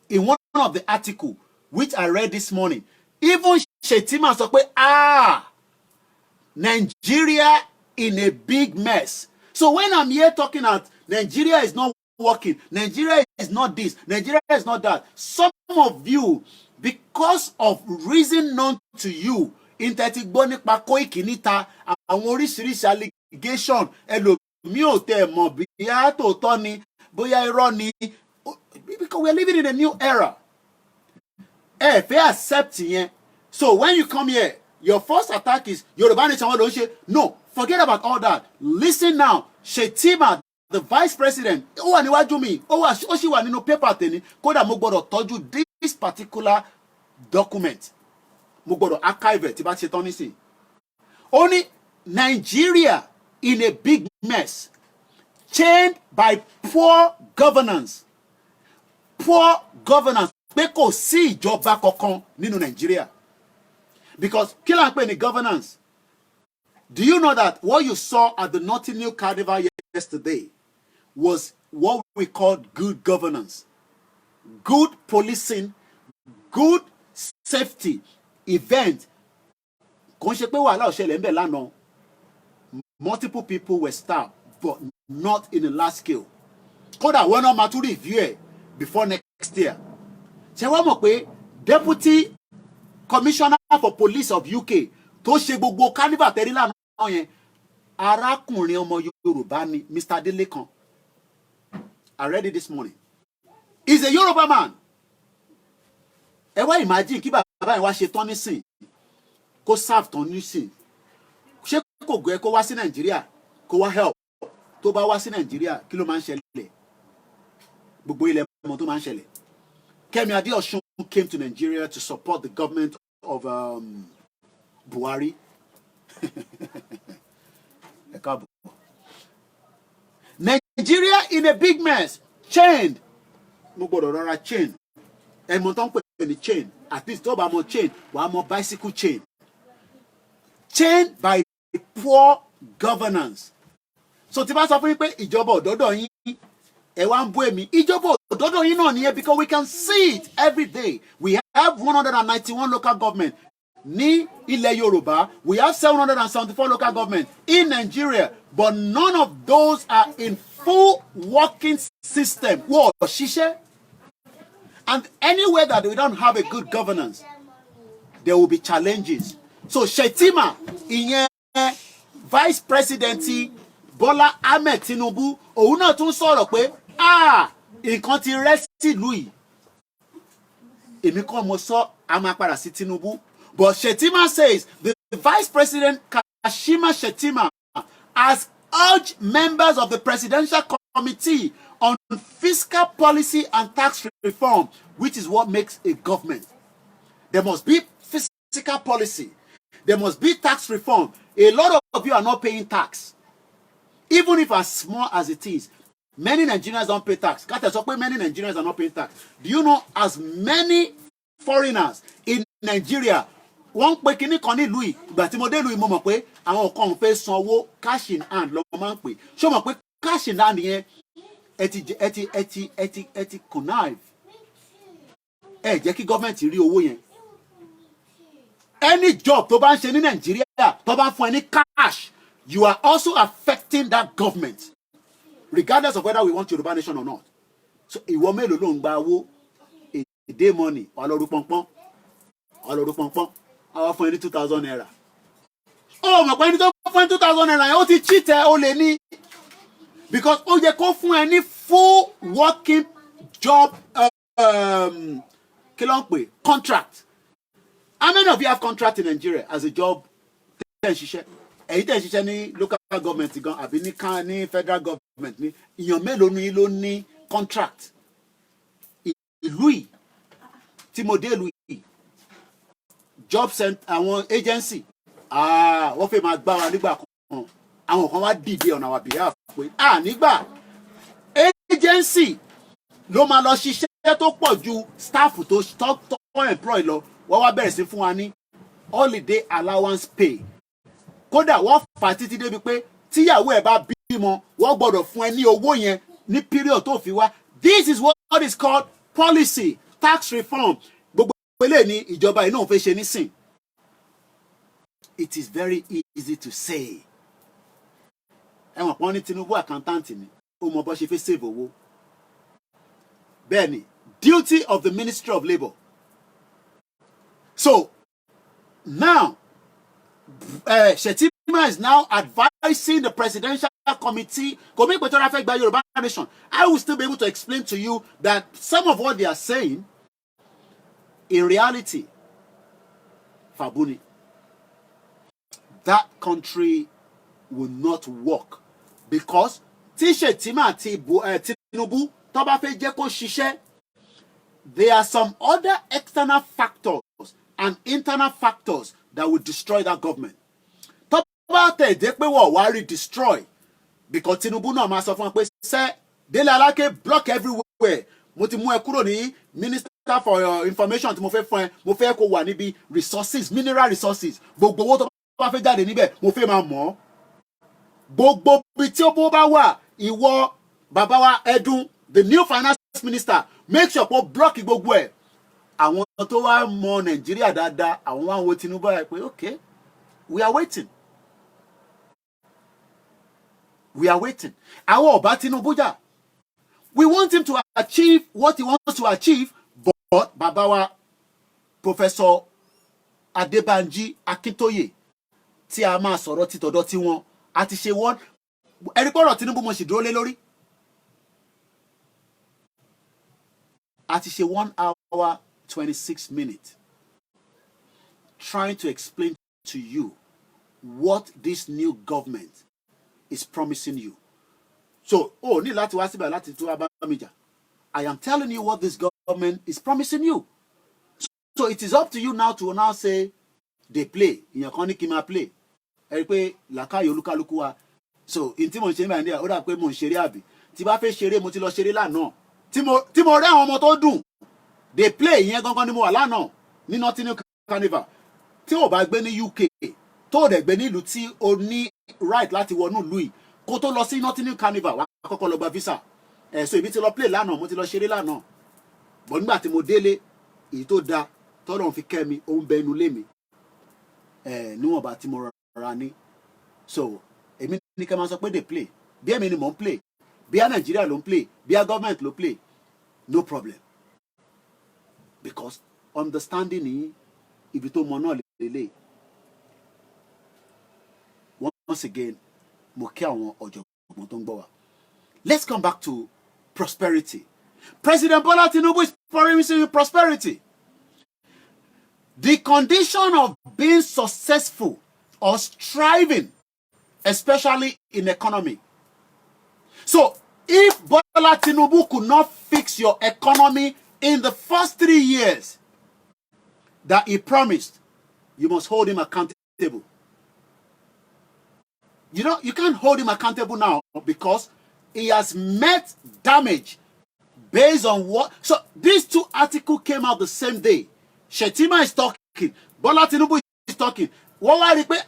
in one of the articles which I read this morning, even Shetima said, Nigeria in a big mess. So when I'm here talking that Nigeria is not working, Nigeria is not this, Nigeria is not that, some of you, because of reason known to you, intetigbo nípa Koiki níta àwọn oríṣiríṣi allegation ẹlòmíì ò tẹ́ mọ̀ bóyá tòótọ́ ni bóyá irọ́ ni, because we are living in a new era. If you accept yẹn, so when you come here, your first attack is Yoruba Nation wọn ló ń ṣe. No, forget about all that. Listen now, Shetima, the vice president, ó wà níwájú mi, ó sì wà nínú paper tèmi, kódà mo gbọ́dọ̀ tọ́jú this particular document. Mo gbọ́dọ̀ archive tí bá ṣe tán nísìn. Only Nigeria in a big mess, chained by poor governance. Poor governance. Pé kò sí ìjọba kankan nínú Nigeria. Because kí la ń pè ní governance? Do you know that what you saw at the Notting Hill Carnival yesterday was what we called good governance? Good policing, good safety event. Kò ń ṣe pé wàhálà ò ṣẹlẹ̀ ńbẹ̀ lánàá. Multiple people were stabbed, but not in a large scale. Kódà wọ́n náà máa tún review ẹ̀ before next year. Ṣé wọ́n mọ̀ pé deputy commissioner for police of UK tó ṣe gbogbo carnival tẹ́rí lánàá yẹn, arákùnrin ọmọ Yorùbá ni Mr. Delekan. I read it this morning. He's a Yoruba man. Ẹ wá imagine kí bàbá yẹn wá ṣe tán nísìn kó serve tán nísìn. Ṣé kò gbé kó wá sí Nàìjíríà kó wá help? Tó bá wá sí Nàìjíríà kí ló máa ń ṣẹlẹ̀? Gbogbo ilẹ̀ ọmọ tó máa ń ṣẹlẹ̀. Kemi Adeosun came to Nigeria to support the government of Buhari. Nigeria in a big mess, chained. Mo gbọ́dọ̀ rọra chain. Ẹ̀mọ̀ tó ń pè ní chain. At least tó bá mọ chain, wàá mọ bicycle chain. Chained by poor governance. So tí bá sọ fún yín pé ìjọba òdòdó yín ẹ wá ń bú èmi, ìjọba òdòdó yín náà nìyẹn, because we can see it every day. We have 191 local government ní ilẹ̀ Yorùbá. We have 774 local government in Nigeria, but none of those are in full working system. Wọ́n ò ṣiṣẹ́. And anywhere that we don't have a good governance, there will be challenges. So Shetima, ìyẹn vice presidency Bola Ahmed Tinubu, òun náà tún sọ̀rọ̀ pé nǹkan ti rẹ́ sílùú yìí. Èmi kọ́ mo sọ a máa padà sí Tinubu. But Shetima says the vice president Kashima Shetima has urged members of the presidential committee on fiscal policy and tax reform, which is what makes a government. There must be fiscal policy. There must be tax reform. A lot of you are not paying tax. Even if as small as it is, many Nigerians don't pay tax. Many Nigerians are not paying tax. Do you know as many foreigners in Nigeria wọ́n pè kíní kan ní Louis, ìgbà tí mo dé Louis mo mọ̀ pé àwọn kan fẹ́ sanwó cash in hand lọ́wọ́ máa ń pè. Ṣé o mọ̀ pé cash in hand yẹn ẹ ti connive. Ẹ jẹ́ kí gọ́ọ̀mẹ̀ntì rí owó yẹn. Any job tó bá ń ṣe ní Nàìjíríà tó bá ń fún ẹ ní cash, you are also affecting that government, regardless of whether we want Yoruba nation or not. so ìwọ mélòó ló ń gba owó a day money wà lọ́rùú pọ́npọ́n àwa fún ẹni 2,000 naira ó mọ̀ pé ẹni tó fún ẹni 2,000 naira yẹn ó ti cheat ẹ ó lè ní because ó yẹ kó fún ẹ ní full working job kí ló ń pè contract. How many of you have contract in Nigeria as a job tẹ́ ń ṣiṣẹ́ ẹ̀yin tẹ́ ń ṣiṣẹ́ ní local government gan àbí ní federal government ní ìyàn mélòó ni ló ní contract ìlú yìí tí mo dé ìlú yìí job center àwọn agency wọ́n fẹ́ máa gbá wa nígbà kan àwọn kan wá dìde on our behalf pé nígbà agency ló máa lọ ṣiṣẹ́ tó pọ̀ ju staff tó employ lọ wọ́n wá bẹ̀rẹ̀ sí fún wa ní holiday allowance pay kódà wọ́n fà títí débi pé tíyàwó ẹ̀ bá bímọ wọ́n gbọ́dọ̀ fún ẹ ní owó yẹn ní period tó fi wá. This is what is called policy tax reform. Gbogbo eléyìí ni ìjọba yìí náà fẹ́ ṣe nísìn. It is very easy to say. Ẹ̀wọ̀n pọ́n ní Tinubu accountant ni ó mọ bó ṣe fẹ́ save owó. Bẹ́ẹ̀ni, duty of the Ministry of Labour. So now, Shetima is now advising the presidential committee. Nation. I will still be able to explain to you that some of what they are saying, in reality, Fabuni, that country will not work because Shetima Tinubu toba fe jẹ́ kó ṣiṣẹ́. There are some other external factors and internal factors that will destroy that government. Toba te jẹ́ pé wọ́n wá rí destroy because Tinubu náà máa sọ fún wọn pé ṣe Dele Alake block everywhere. Mo ti mú ẹ kúrò ní Minister for Information tí mo fẹ́ fún ẹ mo fẹ́ kó wà níbi resources mineral resources gbogbo owó tó bá fẹ́ jáde níbẹ̀ mo fẹ́ máa mọ̀ gbogbo bí tí ó bó bá wà ìwọ bàbá wa Ẹdun the new finance minister make sure kó block gbogbo ẹ̀. Àwọn tó wá mọ Nàìjíríà dáadáa àwọn wá wo Tinubu ẹ pé okay we are waiting. Àwọn ọba Tinubu jà. We want him to achieve what he wants to achieve, but bàbá wa Professor Adebanji Akintoye tí a máa sọ̀rọ̀ títọ̀dọ̀ tí wọn àti ṣe wọ́n ẹ̀rí pọ̀rọ̀ Tinubu mo sì dúró lé lórí. Àti ṣe 1 hour 26 minutes trying to explain to you what this new government is promising you. So, ní láti wá síbẹ̀ láti tú abámíjà. I am telling you what this government is promising you. So it is up to you now to now say they play. Ìyẹn kan ní kí n máa play. Ẹ rí pé làákàyè olúkálùkù wa. So in tí mo ń ṣe nígbà yẹn ó dà pé mo ń ṣeré àbí. Tí bá fẹ́ ṣeré mo ti lọ ṣeré lánàá. Tí mo rí àwọn ọmọ tó dùn. They play ìyẹn gangan ni mo wà lánàá ní Nottingham Carnival. Tí o bá gbé ní UK tó o dẹ̀ gbé nílùú tí o ní right láti wọnú ìlú yìí kó tó lọ sí Nottingham Carnival wá kọ́kọ́ lọ gba visa. So ibi tí lọ play lánàá mo ti lọ ṣeré lánàá. Bọ̀ nígbà tí mo délé èyí tó da tọ́lọ́run fi kẹ́ mi ó ń bẹ inú ilé mi. Níwọ̀nba tí mo rọra ní. So èmi ní kẹ́ máa sọ pé they play. Bí èmi ni mò ń play. Bí a Nàìjíríà ló ń play. Bí a government ló play. No problem. Because understanding ní ibi tó mọ náà lélẹ̀. Once again, mo kí àwọn ọ̀jọ̀gbọ́n tó ń gbọ́ wa. Let's come back to prosperity. President Bola Tinubu is promising prosperity. The condition of being successful or striving, especially in economy. So, if Bola Tinubu could not fix your economy in the first 3 years that he promised, you must hold him accountable. You know, you can't hold him accountable now because he has met damage based on what. So these two articles came out the same day. Shetima is talking. Bola Tinubu is talking. Wọ́n wá rí pé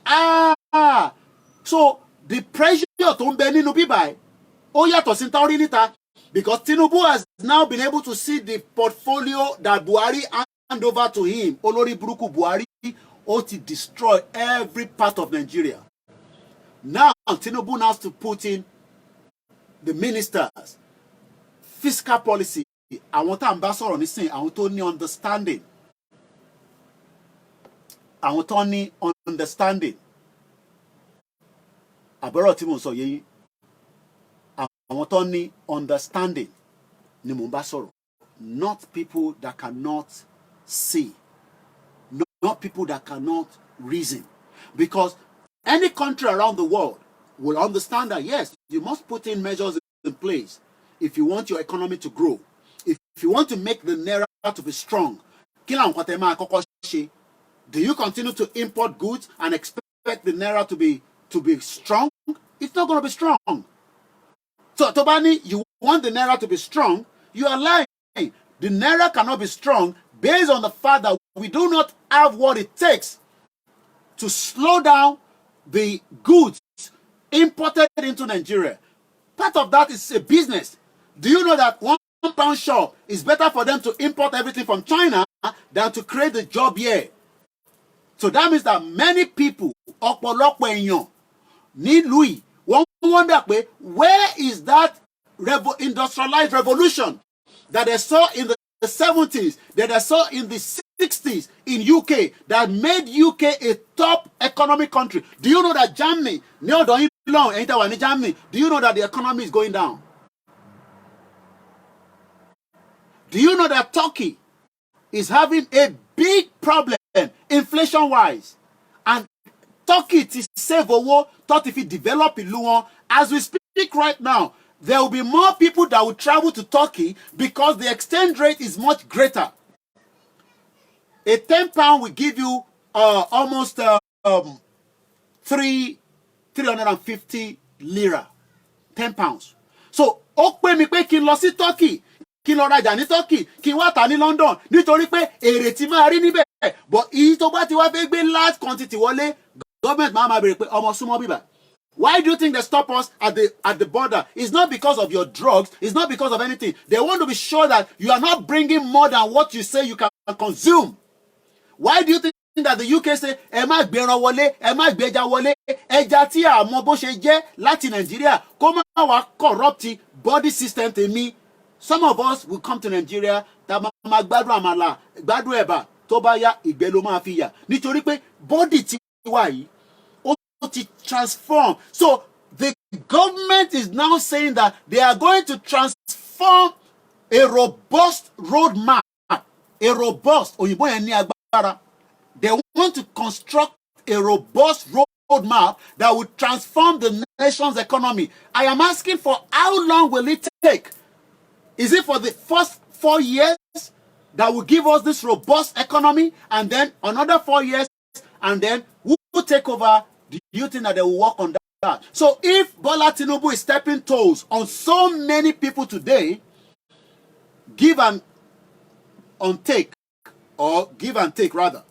so the pressure tó ń bẹ nínú bíbá ó yàtọ̀ sí ta orí níta because Tinubu has now been able to see the portfolio that Buhari hand over to him. Olórí burúkú Buhari ó ti destroy every part of Nigeria. Now, Tinubu has to put in the ministers, fiscal policy, àwọn tá à ń bá sọ̀rọ̀ nísìnyí, àwọn tó ní understanding. Àwọn tó ní understanding. Àbọ̀rọ̀ tí mo sọ yé yín. Àwọn tó ní understanding ni mo bá sọ̀rọ̀. Not people that cannot see. Not people that cannot reason. Because any country around the world will understand that, yes, you must put in measures in place if you want your economy to grow. If you want to make the naira to be strong. Do you continue to import goods and expect the naira to be strong? It's not going to be strong. So, Tobani, you want the naira to be strong, you are lying. The naira cannot be strong based on the fact that we do not have what it takes to slow down the goods imported into Nigeria. Part of that is a business. Do you know that £1 shop is better for them to import everything from China than to create the job here? So that means that many people, ọ̀pọ̀lọpọ̀ èèyàn nílùú yìí, wọ́n wonder pé where is that industrialized revolution that they saw in the 70s, that they saw in the 60s in UK, that made UK a top economic country? Do you know that Germany, Germany, do you know that the economy is going down? Do you know that Turkey is having a big problem inflation-wise? And Turkey to save owó, thought if it develop ìlú wọn. As we speak right now, there will be more people that will travel to Turkey because the exchange rate is much greater. A £10 will give you almost 350 lira. £10. So, ó pè mí pé kí n lọ sí Turkey, kí n lọ rajà ní Turkey, kí n wá tà ní London, nítorí pé èrè tí máa rí níbẹ̀. But èyí tó bá ti wá fẹ́ gbé large quantity wọlé, government máa béèrè pé ọmọ súnmọ́ bíbá. Why do you think they stop us at the border? It's not because of your drugs. It's not because of anything. They want to be sure that you are not bringing more than what you say you can consume. Why do you think that the UK say, ẹ má gbẹran wọlé, ẹ má gbẹja wọlé, ẹja tí a mọ bó ṣe jẹ́ láti Nigeria, kó má wá corrupt body system tèmi. Some of us will come to Nigeria, tá máa gbádùn àmàlà, gbádùn ẹ̀bà, tó bá yá ìgbẹ́ ló máa fi yà. Nítorí pé body ti wà yìí, to transform. So the government is now saying that they are going to transform a robust roadmap. A robust, they want to construct a robust roadmap that will transform the nation's economy. I am asking for how long will it take? Is it for the first 4 years that will give us this robust economy, and then another 4 years, and then who will take over? Do you think that they will work on that? So if Bola Tinubu is stepping toes on so many people today, give and take rather.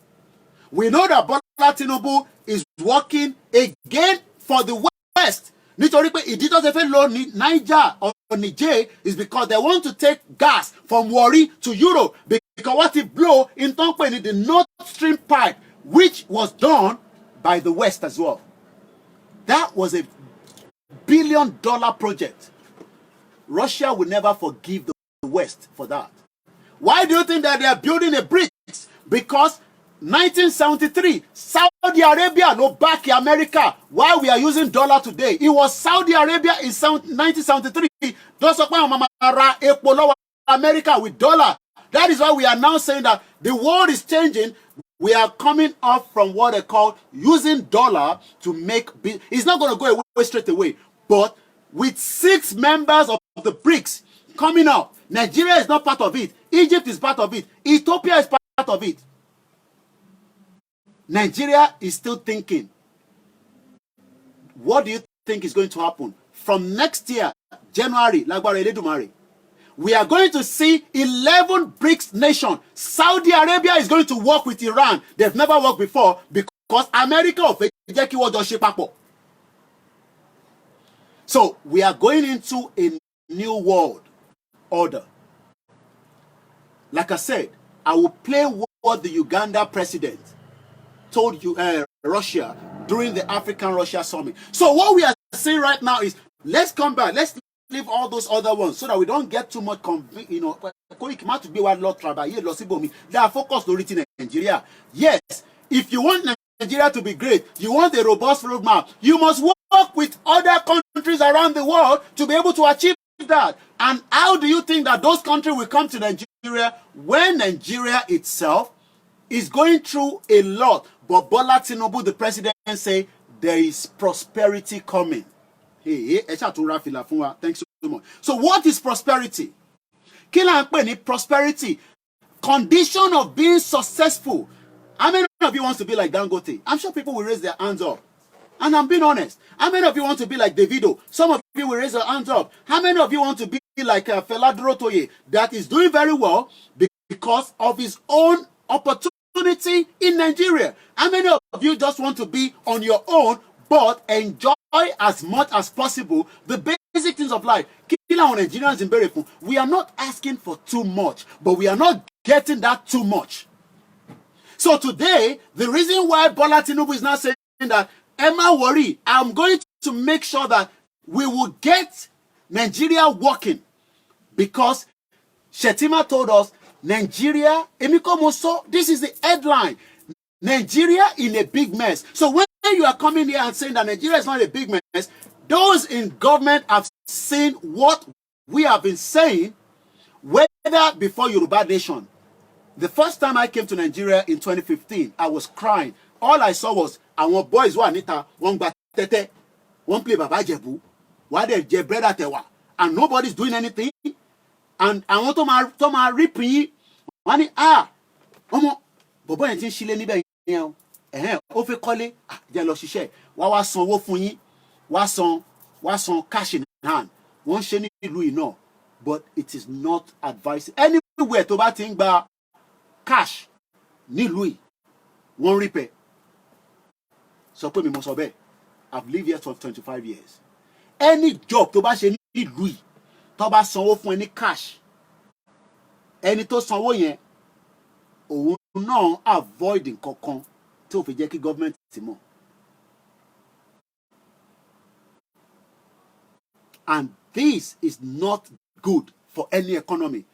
We know that Bola Tinubu is working again for the West. Nítorí pé ìdí tó ṣe fẹ́ lọ ní Niger or Niger is because they want to take gas from Warri to Europe, because what it blow in Tonkwini, the Nord Stream pipe, which was done by the West as well. That was a $1 billion project. Russia will never forgive the West for that. Why do you think that they are building a bridge? Because 1973, Saudi Arabia no back America. Why we are using dollar today? It was Saudi Arabia in 1973. Those of America with dollar. That is why we are now saying that the world is changing. We are coming off from what they call using dollar to make... It's not going to go away straight away. But with 6 members of the BRICS coming out, Nigeria is not part of it. Egypt is part of it. Ethiopia is part of it. Nigeria is still thinking. What do you think is going to happen? From next year, January, we are going to see 11 BRICS nations. Saudi Arabia is going to work with Iran. They've never worked before because America. So we are going into a new world order. Like I said, I will play what the Uganda president told you, Russia during the African-Russia summit. So what we are saying right now is, let's come back. Let's leave all those other ones so that we don't get too much you know, they are focused on Nigeria. Yes, if you want Nigeria to be great, you want a robust roadmap, you must work with other countries around the world to be able to achieve that. And how do you think that those countries will come to Nigeria when Nigeria itself is going through a lot? But Bola Tinubu, the president, say there is prosperity coming. Hey, thanks so much. So what is prosperity? Prosperity, condition of being successful. How many of you want to be like Dangote? I'm sure people will raise their hands up. And I'm being honest. How many of you want to be like Davido? Some of you will raise your hands up. How many of you want to be like Fela Durotoye, that is doing very well because of his own opportunity in Nigeria? How many of you just want to be on your own but enjoy as much as possible the basic things of life? Nigerians in Berefun, we are not asking for too much, but we are not getting that too much. So today, the reason why Bola Tinubu is not saying that, Emma, worry, I'm going to make sure that we will get Nigeria working, because Shetima told us, Nigeria, Emiko Moso, this is the headline, Nigeria in a big mess. So when you are coming here and saying that Nigeria is not a big mess, those in government have seen what we have been saying, whether before Yoruba Nation. The first time I came to Nigeria in 2015, I was crying. All I saw was our boys who are nita, one tete, one play Baba Jebu, one they je bread at tewa, and nobody's doing anything. And I want to my ripping one omo bobo en tin shile níbẹ̀ yẹn ó fẹ́ kọ́lé jẹ́ lọ ṣiṣẹ́ wá sanwó fún yín wá san cash in hand wọ́n ṣe ní ìlú yìí náà, but it is not advised anywhere tó bá ti ń gba cash nílùú yìí wọ́n rí pẹ́. Sọ pé mi mo sọ bẹ́ẹ̀. I've lived here for 25 years. Any job tó bá ṣe nílùú yìí tó bá sanwó fún ẹ ní cash, ẹni tó sanwó yẹn òun náà avoid nǹkan kan tí ó fi jẹ́ kí government ti mọ̀. And this is not good for any economy.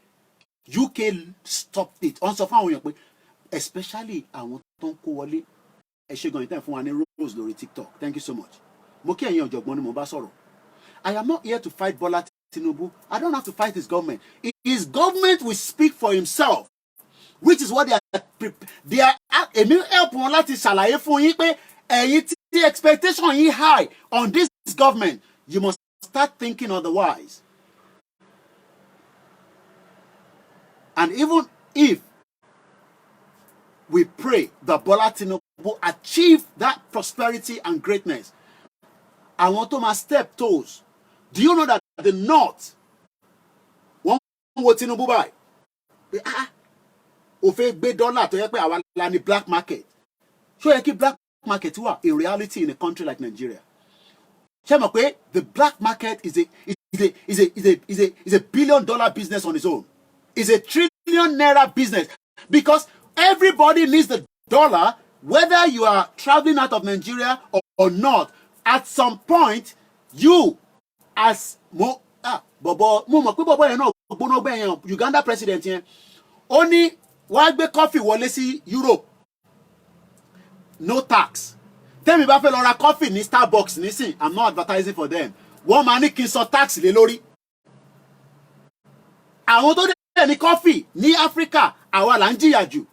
UK stopped it. On sọ fún àwọn èèyàn pé especially àwọn tó ń kó wọlé ẹ ṣe gan-an fún wa ní rose lórí TikTok. Thank you so much. Mo kí ẹ̀yin ọ̀jọ̀gbọ́n ni mo bá sọ̀rọ̀. I am not here to fight Bola Tinubu. I don't have to fight his government. His government will speak for himself, which is what they are èmi help wọn láti ṣàlàyé fún yín pé ẹ̀yin tí expectation yín high on this government, you must start thinking otherwise. And even if we pray that Bola Tinubu achieve that prosperity and greatness, I want to my step toes. Do you know that the North wọ́n wo Tinubu báyìí? Ó fẹ́ gbé dọ́là tó yẹ pé àwa la ní black market. Ṣó yẹ kí black market wà in reality in a country like Nigeria? Ṣé mọ̀ pé the black market is a $1 billion business on its own. It's a $1 trillion naira business, because everybody needs the dollar, whether you are traveling out of Nigeria or not. At some point, you as Uganda president yẹn ó ní wàá gbé coffee wọlé sí Europe, no tax. Tẹ́mi bá fẹ́ lọ ra coffee ní Starbucks nísìn, I'm not advertising for them, wọ́n máa ní kí n sọ tax lé lórí. Àwọn tó dé ní coffee ní Africa àwa là ń jìyà jù.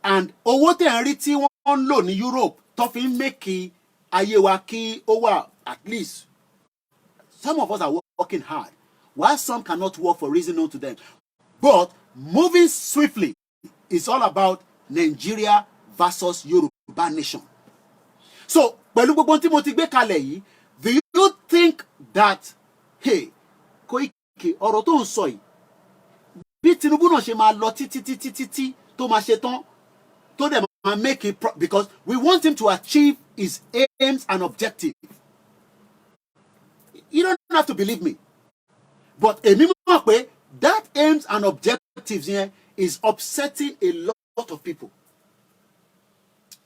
And owó tẹ̀ ń rí tí wọ́n ń lò ní Europe tó fi ń make ayé wa kí ó wà, at least some of us are working hard, while some cannot work for reason known to them. But moving swiftly is all about Nigeria versus Yoruba nation. So, pẹ̀lú gbogbo tí mo ti gbé kalẹ̀ yìí, do you think that, hey, Koiki, ọ̀rọ̀ tó ń sọ yìí, bí Tinubu náà ṣe máa lọ títí tó máa ṣe tán, tó dẹ̀ máa make it, because we want him to achieve his aims and objectives. You don't have to believe me. But èmi mọ̀ pé that aims and objectives here is upsetting a lot of people.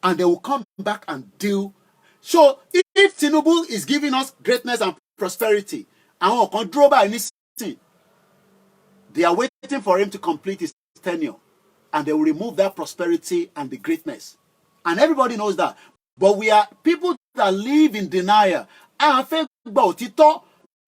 And they will come back and deal. So if Tinubu is giving us greatness and prosperity. Àwọn kan dúró báyìí nísìn. They are waiting for him to complete his tenure. And they will remove that prosperity and the greatness. And everybody knows that. But we are people that live in denial. À ń fẹ́ gbà òtítọ́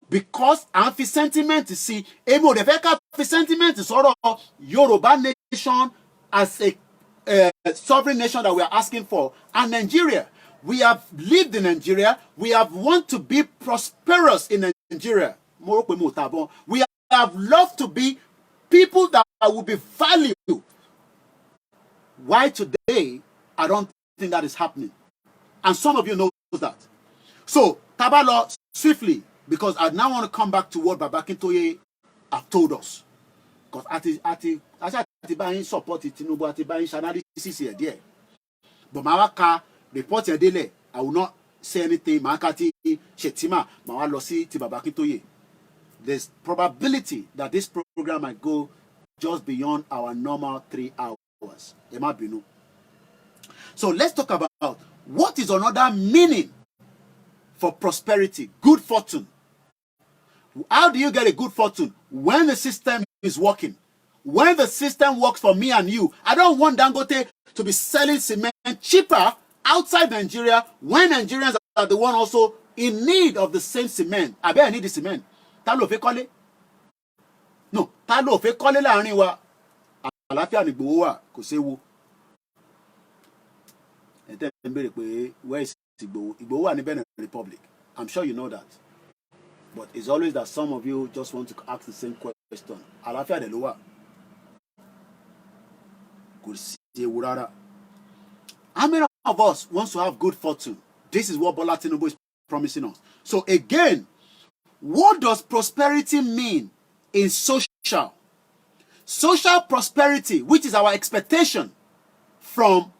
because à ń fi sentiment sí. Èmi ò dẹ̀ fẹ́ ká fi sentiment sọ̀rọ̀ Yorùbá nation as a sovereign nation that we are asking for. And Nigeria, we have lived in Nigeria. We have want to be prosperous in Nigeria. We have loved to be people that will be valued. Why today, I don't think that is happening. And some of you know that. So, Tabalo, swiftly, because I now want to come back to what Babakintoye have told us. Because ati buying support Tinubu, ati buying analysis here there. But Mawaka report your daily. I will not say anything. Makati Shetima, Mawalosi ti Babakintoye. There's probability that this program might go just beyond our normal 3 hours. So let's talk about what is another meaning for prosperity, good fortune. How do you get a good fortune? When the system is working. When the system works for me and you. I don't want Dangote to be selling cement cheaper outside Nigeria when Nigerians are the one also in need of the same cement. I bet I need the cement. Ta ló fẹ́ kọ́lé? No, ta ló fẹ́ kọ́lé láàrin wa? Àlàáfíà ni Ìgbòho wà, kò séwu. Ẹ tẹ́ ń béèrè pé where is Ìgbòho? Ìgbòho wà ní Benin Republic. I'm sure you know that. But it's always that some of you just want to ask the same question. Àlàáfíà dẹ̀ ló wà. Kò séwu rárá. How many of us wants to have good fortune? This is what Bola Tinubu is promising us. So again, what does prosperity mean in social? Social prosperity, which is our expectation from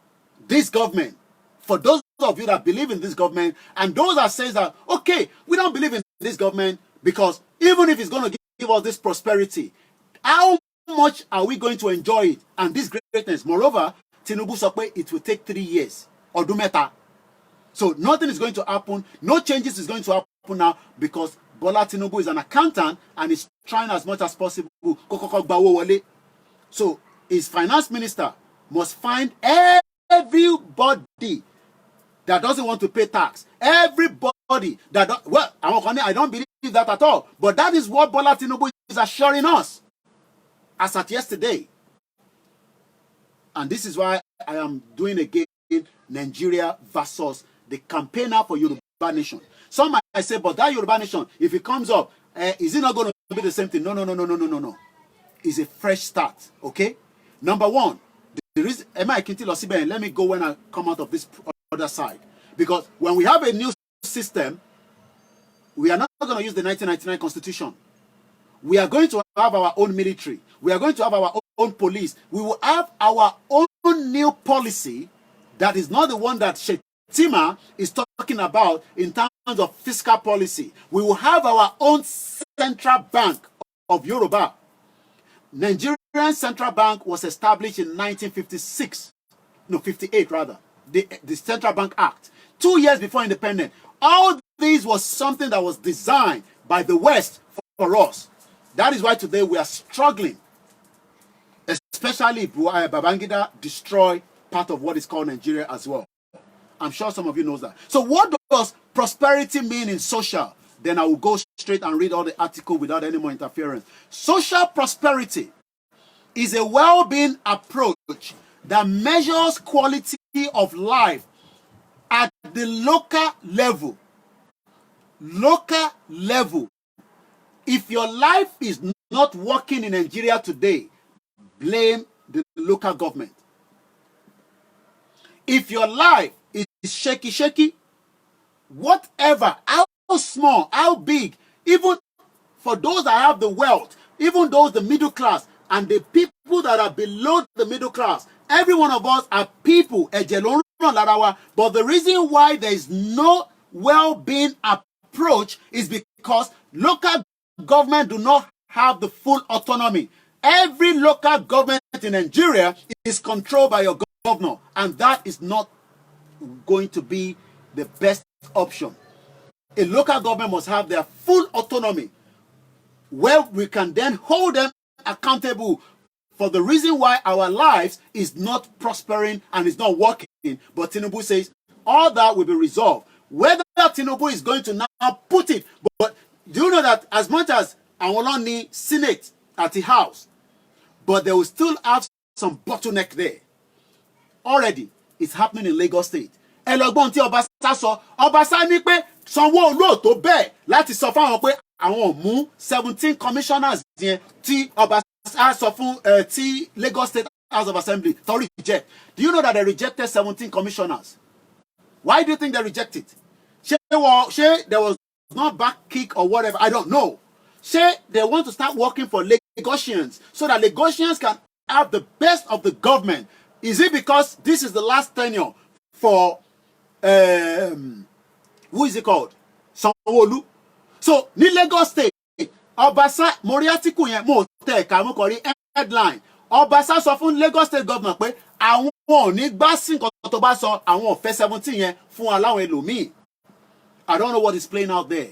this government. For those of you that believe in this government, and those that say that, okay, we don't believe in this government because even if it's going to give us this prosperity, how much are we going to enjoy it and this greatness? Moreover, Tinubu said it will take 3 years. Ọdún mẹ́ta. So nothing is going to happen. No changes is going to happen now because Bola Tinubu is an accountant and is trying as much as possible. So his finance minister must find everybody that doesn't want to pay tax. Everybody that I don't believe that at all. But that is what Bola Tinubu is assuring us as at yesterday. And this is why I am doing again Nigeria versus the campaigner for Yoruba Nation. Some might say, but that Yoruba Nation, if it comes up, is it not going to be the same thing? No. It's a fresh start, okay? Number one, let me go when I come out of this other side. Because when we have a new system, we are not going to use the 1999 Constitution. We are going to have our own military. We are going to have our own police. We will have our own new policy that is not the one that Shetima is talking about in terms of fiscal policy. We will have our own central bank of Yoruba. Nigerian Central Bank was established in 1956. No, 58 rather. The Central Bank Act. 2 years before independence. All these was something that was designed by the West for us. That is why today we are struggling. Especially if Babangida destroy part of what is called Nigeria as well. I'm sure some of you know that. So what does prosperity mean in social? Then I will go straight and read all the article without any more interference. Social prosperity is a well-being approach that measures quality of life at the local level. Local level. If your life is not working in Nigeria today, blame the local government. If your life is shaky, whatever, how small, how big, even for those that have the wealth, even those the middle class, and the people that are below the middle class, every one of us are people. But the reason why there is no well-being approach is because local government do not have the full autonomy. Every local government in Nigeria is controlled by your governor, and that is not going to be the best option. A local government must have their full autonomy, where we can then hold them accountable for the reason why our lives is not prospering and is not working. But Tinubu says all that will be resolved. Whether Tinubu is going to now put it, but do you know that as much as Awolowo need Senate at the House, but they will still have some bottleneck there. Already, it's happening in Lagos State. Ẹ lọ gbọ́n tí Ọbaṣá sọ, Ọbaṣá ní pé Sanwó-Olú ò tó bẹ́ẹ̀ láti sọ fáwọn pé àwọn ò mú 17 commissioners yẹn tí Ọbaṣá sọ fún tí Lagos State House of Assembly tó reject. Do you know that they rejected 17 commissioners? Why do you think they rejected? Ṣé there was not back kick or whatever? I don't know. Say they want to start working for Lagosians so that Lagosians can have the best of the government. Is it because this is the last tenure for who is it called? Sanwó-Olú. So ní Lagos State, Ọbaṣá Moriatiku yẹn mo tẹ ẹ̀ka mo kọ rí headline. Ọbaṣá sọ fún Lagos State government pé àwọn ò ní gbà sí nǹkan tó bá sọ, àwọn ò fẹ́ 17 yẹn fún aláwọn ẹlòmíì. I don't know what is playing out there,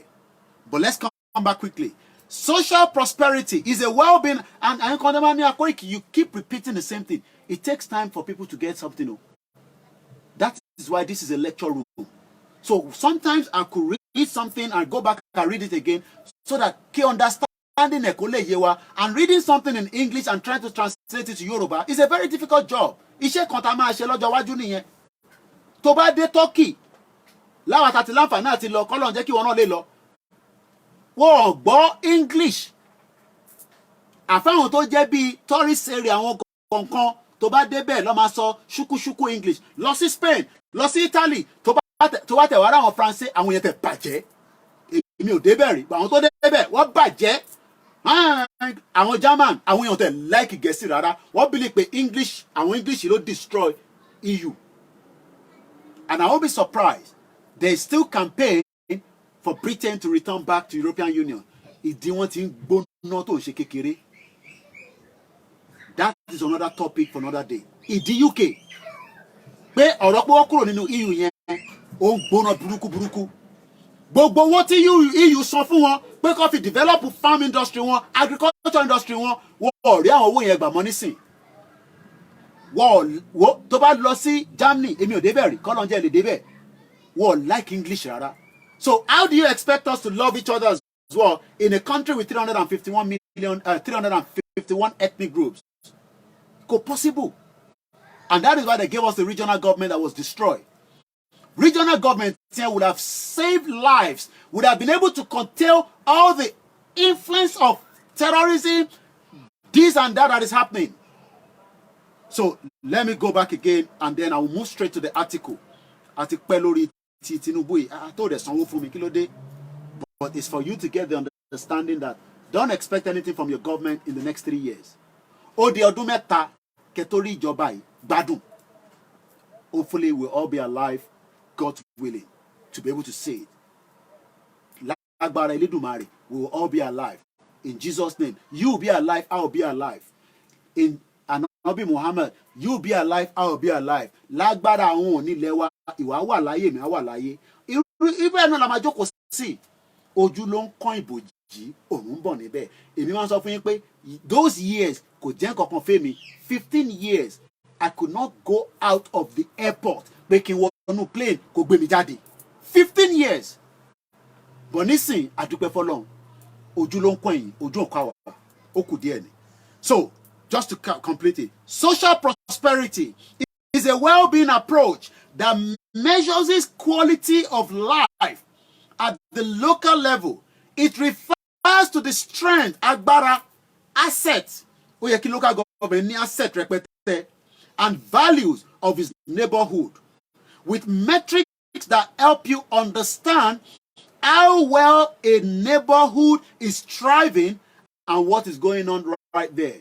but let's come back quickly. Social prosperity is a well-being, and you keep repeating the same thing. It takes time for people to get something. That is why this is a lecture room. So sometimes I could read something and go back and read it again so that I understanding and reading something in English and trying to translate it to Yoruba is a very difficult job. Iṣẹ́ kan tá máa ṣe lọ́jọ́ wájú nìyẹn. Tó bá dé Turkey, láwa tá ti láǹfààní àti lọ kọ́lọ́n jẹ́ kí wọn náà lè lọ. Wọ́n gbọ́ English. Àfáwọn tó jẹ́ bíi tourist area àwọn kọ̀ọ̀kan tó bá débẹ̀ lọ́ máa sọ ṣúkúṣúkú English. Lọ sí Spain, lọ sí Italy, tó bá tẹ̀ wá ráwọn Faransé, àwọn yẹn tẹ̀ bàjẹ́. Èmi ò débẹ̀ rí, àwọn tó débẹ̀ wọ́n bàjẹ́. Àwọn German, àwọn èèyàn tẹ̀ like Gẹ̀ẹ́sì rárá. Wọ́n believe pé English, àwọn English ló destroy EU. And I won't be surprised. They still campaign for Britain to return back to European Union. Ìdí wọn ti ń gbóná tó ń ṣe kékeré. That is another topic for another day. Ìdí UK pé ọ̀rọ̀ pé wọ́n kúrò nínú EU yẹn ó ń gbóná burúkú. Gbogbo owó tí EU san fún wọn pé kó fi develop farm industry wọn, agriculture industry wọn, wọ́n ò rí àwọn owó yẹn gbà mọ́ nísìn. Wọ́n tó bá lọ sí Germany, èmi ò débẹ̀ rí, kọ́lọ́n jẹ́ lè débẹ̀. Wọ́n like English rárá. So how do you expect us to love each other as well in a country with 351 ethnic groups? It's possible. And that is why they gave us the regional government that was destroyed. Regional government here would have saved lives, would have been able to curtail all the influence of terrorism, this and that is happening. So let me go back again and then I will move straight to the article. Article Pelori Tinubu. I told us sanwó fún mi kí ló dé. But it's for you to get the understanding that don't expect anything from your government in the next 3 years. Ó di ọdún mẹ́ta kẹ́tórí ìjọba yìí gbádùn. Hopefully we'll all be alive, God willing, to be able to say it. Lágbára Elédùmarè, we will all be alive. In Jesus' name, you will be alive, I will be alive. In Anabi Muhammad, you will be alive, I will be alive. Lágbára àwọn onílẹ̀ wa, ìwà wà láyé, mi wà láyé. Ibẹ̀ náà la máa jókòó sí. Ojú ló ń kán ìbòjì, òun bọ̀ níbẹ̀. Èmi máa ń sọ fún yín pé those years kò jẹ́ nǹkan kan fẹ́mi. 15 years, I could not go out of the airport pé kí n wọnú plane kò gbé mi jáde. 15 years. But nísìn, àdúpẹ́ fọ́lọ́run. Ojú ló ń kán yìí, ojú ò ká wa. Ó kù díẹ̀ ni. So, just to complete it, social prosperity is a well-being approach that measures its quality of life at the local level. It refers to the strength, agbára, assets, ó yẹ kí local government ní asset rẹpẹtẹ, and values of its neighborhood, with metrics that help you understand how well a neighborhood is thriving and what is going on right there.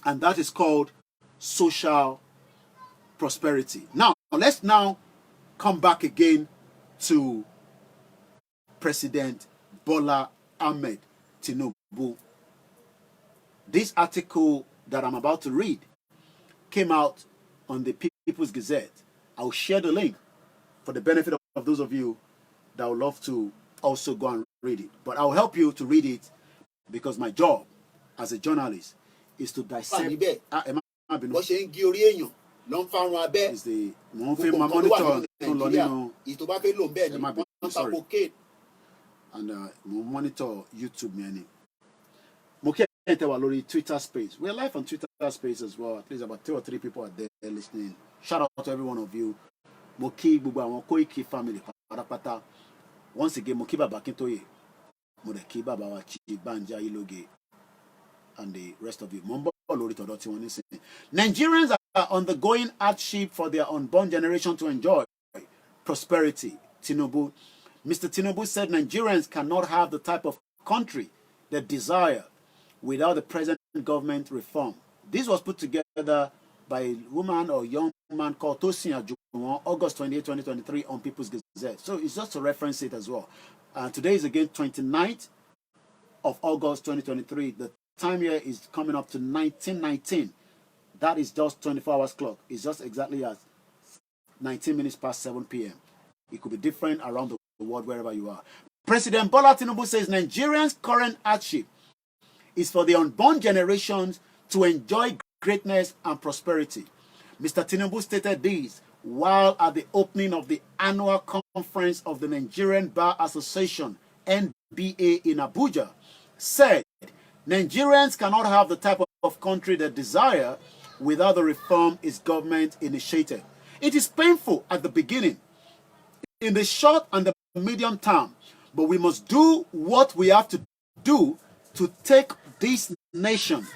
And that is called social prosperity. Now, let's now come back again to President Bola Ahmed Tinubu. This article that I'm about to read came out on the People's Gazette. I'll share the link for the benefit of those of you that would love to also go and read it. But I'll help you to read it because my job as a journalist is to dissect. bó ṣe ń gé orí èèyàn ló ń fárun abẹ́. Is the mo ń gbogbo fi ma nǹkan ló wà monitor nínú tó lọ Nàìjíríà nínú ìtò bá fẹ́ lò ń bẹ́ẹ̀ ni má bínú, wọ́n ta sorry. cocaine. and mo monitor YouTube mi ẹni. Mo kí ẹ̀ tẹ́ wà lórí Twitter space. We are live on Twitter space as well. At least about 2 or 3 people are there listening. Shout out to every one of you. Mo kí gbogbo àwọn Koiki family pátápátá. Once again, mo kí bàbá Akintoye. Mo dẹ̀ kí bàbá wa Chief Banja Iloge and the rest of you. Mo ń bọ̀ lórí tọ̀dọ̀ tí wọ́n ní sìn. Nigerians are undergoing hardship for their unborn generation to enjoy prosperity. Tinubu. Mr. Tinubu said Nigerians cannot have the type of country they desire without the present government reform. This was put together by a woman or young man called Tosin Ajuwon, August 28, 2023 on People's Gazette. So it's just to reference it as well. Today is again 29th of August 2023. The time here is coming up to 1919. That is just 24 hours clock. It's just exactly at 19 minutes past 7 p.m. It could be different around the world wherever you are. President Bola Tinubu says Nigerians' current hardship is for the unborn generations to enjoy greatness and prosperity. Mr. Tinubu stated this while at the opening of the annual conference of the Nigerian Bar Association, NBA, in Abuja, said Nigerians cannot have the type of country they desire without the reform its government initiated. It is painful at the beginning, in the short and the medium term, but we must do what we have to do to take this nation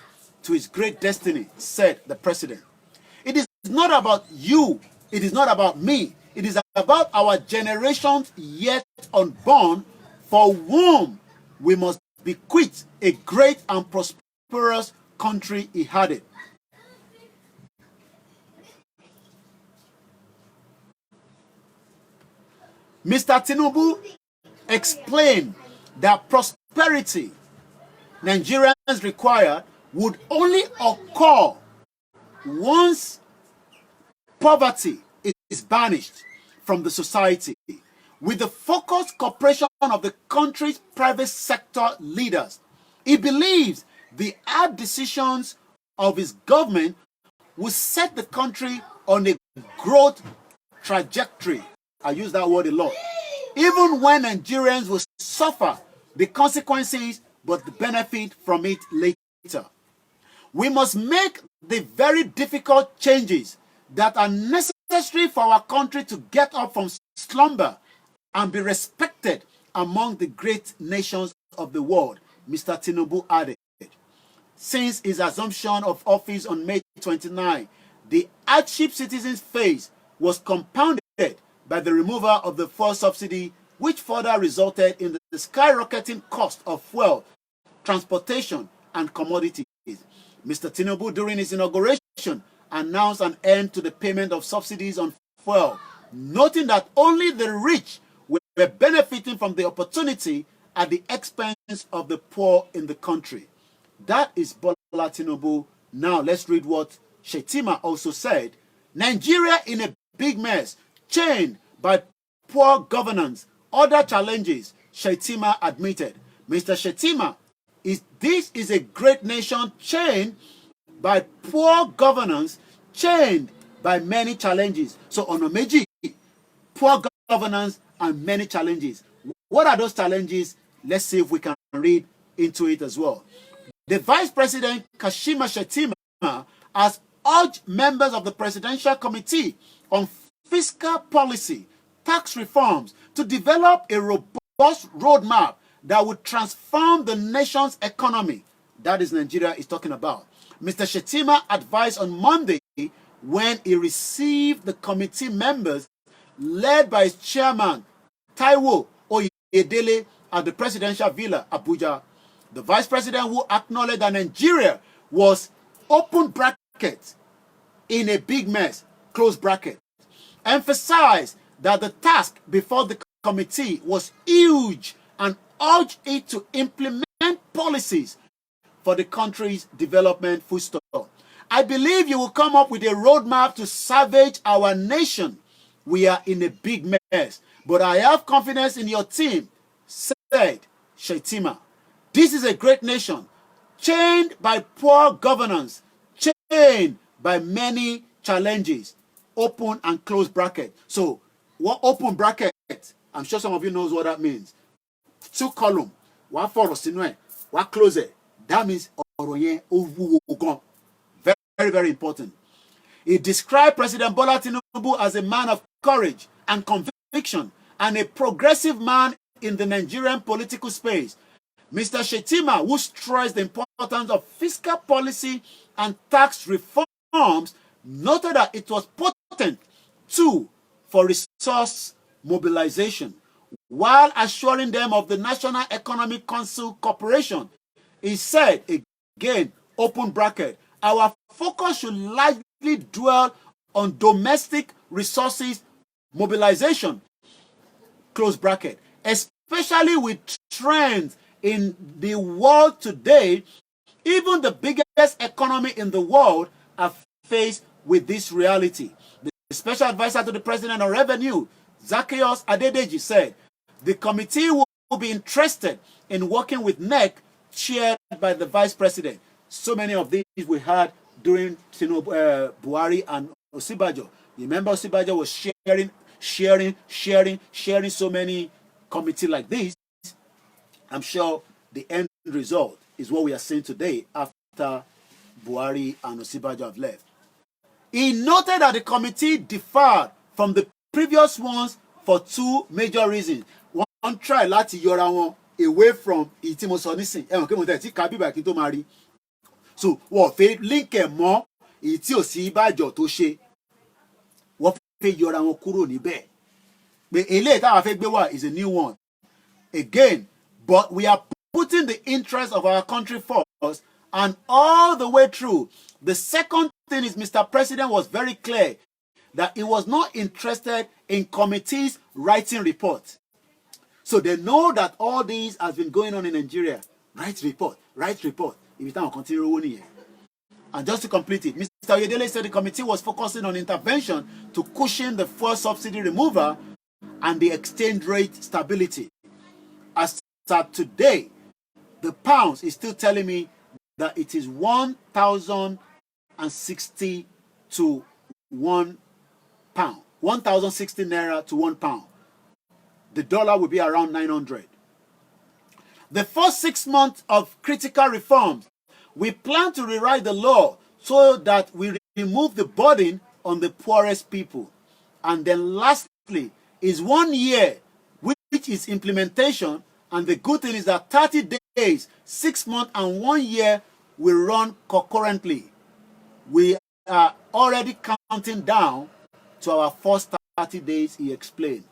to its great destiny, said the president. It is not about you, it is not about me, it is about our generations yet unborn, for whom we must bequeath a great and prosperous country, he added. Mr. Tinubu explained that prosperity Nigerians require would only occur once poverty is banished from the society, with the focused cooperation of the country's private sector leaders. He believes the hard decisions of his government will set the country on a growth trajectory. I use that word a lot. Even when Nigerians will suffer the consequences but benefit from it later. We must make the very difficult changes that are necessary for our country to get up from slumber and be respected among the great nations of the world, Mr. Tinubu added. Since his assumption of office on May 29, the hardship citizens face was compounded by the removal of the fuel subsidy, which further resulted in the skyrocketing cost of fuel, transportation, and commodities. Mr. Tinubu, during his inauguration, announced an end to the payment of subsidies on fuel, noting that only the rich were benefiting from the opportunity at the expense of the poor in the country. That is Bola Tinubu. Now let's read what Shetima also said. Nigeria in a big mess, chained by poor governance, other challenges, Shetima admitted. Mr. Shetima, this is a great nation chained by poor governance, chained by many challenges. So Onomeji, poor governance and many challenges. What are those challenges? Let's see if we can read into it as well. The Vice President, Kashima Shetima, has urged members of the Presidential Committee on Fiscal Policy, Tax Reforms, to develop a robust roadmap that would transform the nation's economy. That is Nigeria is talking about. Mr. Shetima advised on Monday when he received the committee members led by his chairman, Taiwo Oyedele, at the Presidential Villa, Abuja. The Vice President, who acknowledged that Nigeria was, open bracket, in a big mess, close bracket, emphasized that the task before the committee was huge and urged it to implement policies for the country's development, full stop. I believe you will come up with a roadmap to salvage our nation. We are in a big mess, But I have confidence in your team, said Shettima. This is a great nation, chained by poor governance, chained by many challenges. Open and close bracket. So, what open bracket? I'm sure some of you knows what that means. Two column, one fọ̀rọ̀ sínú ẹ̀, one close it. That means ọ̀rọ̀ yẹn ó wúwo gan. Very, very, very important. He described President Bola Tinubu as a man of courage and conviction and a progressive man in the Nigerian political space. Mr. Shettima, who stressed the importance of fiscal policy and tax reforms, noted that it was potent tool for resource mobilization, while assuring them of the National Economic Council Corporation. He said, again, open bracket, our focus should largely dwell on domestic resources mobilization, close bracket, especially with trends in the world today. Even the biggest economy in the world are faced with this reality. The special advisor to the president on revenue, Zacchaeus Adedeji, said the committee will be interested in working with NEC, chaired by the vice president. So many of these we had during Buhari and Osibajo. Remember, Osibajo was sharing so many committees like this. I'm sure the end result is what we are seeing today after Buhari and Osibajo have left. He noted that the committee differed from the previous ones for two major reasons. One, try láti yọra wọn away from ìtí mo sọ nísìn. Ẹ̀wọ̀n kí mo tẹ̀ tí kábíbà kí n tó máa rí. So wọ́n fẹ́ link ẹ̀ mọ́ ìtí Ọ̀ṣínbàjò tó ṣe. Wọ́n fẹ́ yọra wọn kúrò níbẹ̀. Pé eléyìí táwa fẹ́ gbé wá is a new one. Again, but we are putting the interest of our country first, and all the way through. The second thing is Mr. President was very clear that he was not interested in committees writing reports. So they know that all this has been going on in Nigeria. Write report, write report. And just to complete it, Mr. Oyedele said the committee was focusing on intervention to cushion the fuel subsidy removal and the exchange rate stability. As of today, the pounds is still telling me that it is 1,060 to 1 pound. 1,060 naira to 1 pound. The dollar will be around 900. The first 6 months of critical reforms, we plan to rewrite the law so that we remove the burden on the poorest people. And then lastly is 1 year, which is implementation. And the good thing is that 30 days, 6 months, and 1 year will run concurrently. We are already counting down to our first 30 days, he explained.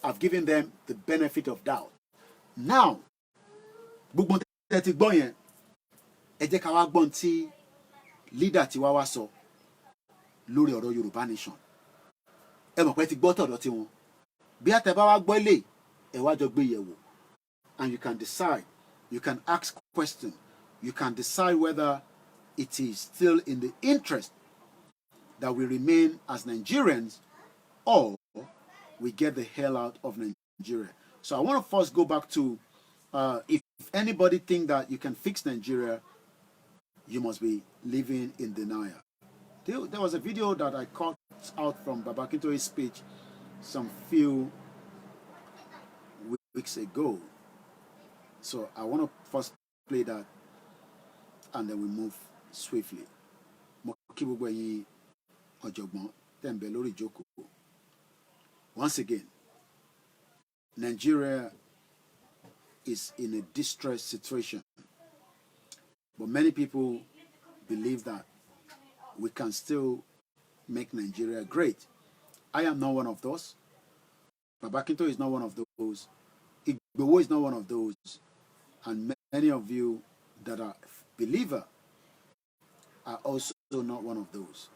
I've given them the benefit of doubt. Now, gbogbo tẹ́ ti gbọ́ yẹn, ẹ jẹ́ ká wá gbọ́n tí leader ti wá sọ lórí ọ̀rọ̀ Yorùbá nation. Ẹ mọ̀ pé ti gbọ́ tọ̀dọ̀ tí wọn. Bí a tẹ́ bá wá gbọ́ ilé, ẹ wá jọ gbé yẹ̀wò. And you can decide. You can ask questions. You can decide whether it is still in the interest that we remain as Nigerians or we get the hell out of Nigeria. So I want to first go back to if anybody think that you can fix Nigeria, you must be living in denial. There was a video that I cut out from Baba Akintoye's speech some few weeks ago. So I want to first play that and then we move swiftly. Once again, Nigeria is in a distressed situation. But many people believe that we can still make Nigeria great. I am not one of those. Baba Akintoye is not one of those. Igbowo is not one of those. And many of you that are believers are also not one of those.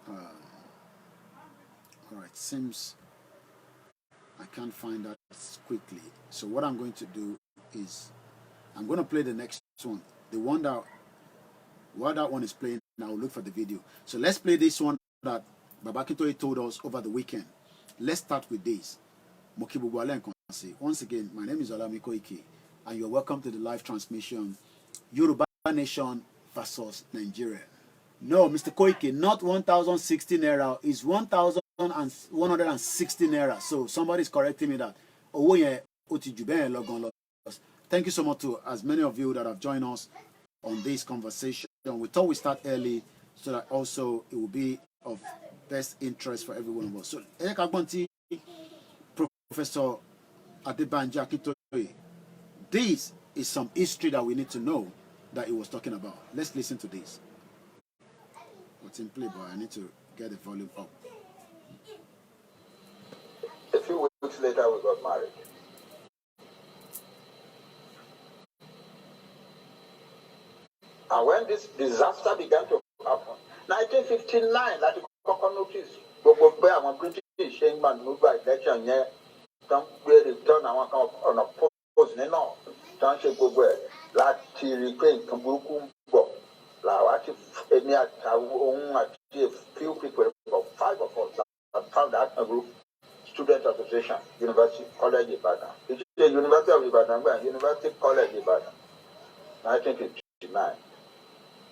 All right, seems I can't find that quickly. So what I'm going to do is I'm going to play the next one. The one that, while that one is playing, I'll look for the video. So let's play this one that Baba Akintoye told us over the weekend. Let's start with this. Once again, my name is Olami Koike, and you're welcome to the live transmission, Yoruba Nation versus Nigeria. No, Mr. Koike, not 1,016 naira, it's 1,116 naira. So somebody's correcting me that. Thank you so much to as many of you that have joined us on this conversation. We thought we start early so that also it will be of best interest for every one of us. So, Professor Adebanji Akintoye, this is some history that we need to know that he was talking about. Let's listen to this. What's in play, but I need to get the volume up. A few weeks later, we got married. And when this disaster began to happen, 1959, like you notice, British England moved by election here, don't return on a post, no, don't you go where, like Tiri Kambuku, like a few people, about 5 of us, that found that a group, Student Association, University College Ibadan. It's the University of Ibadan, University College Ibadan, 1959.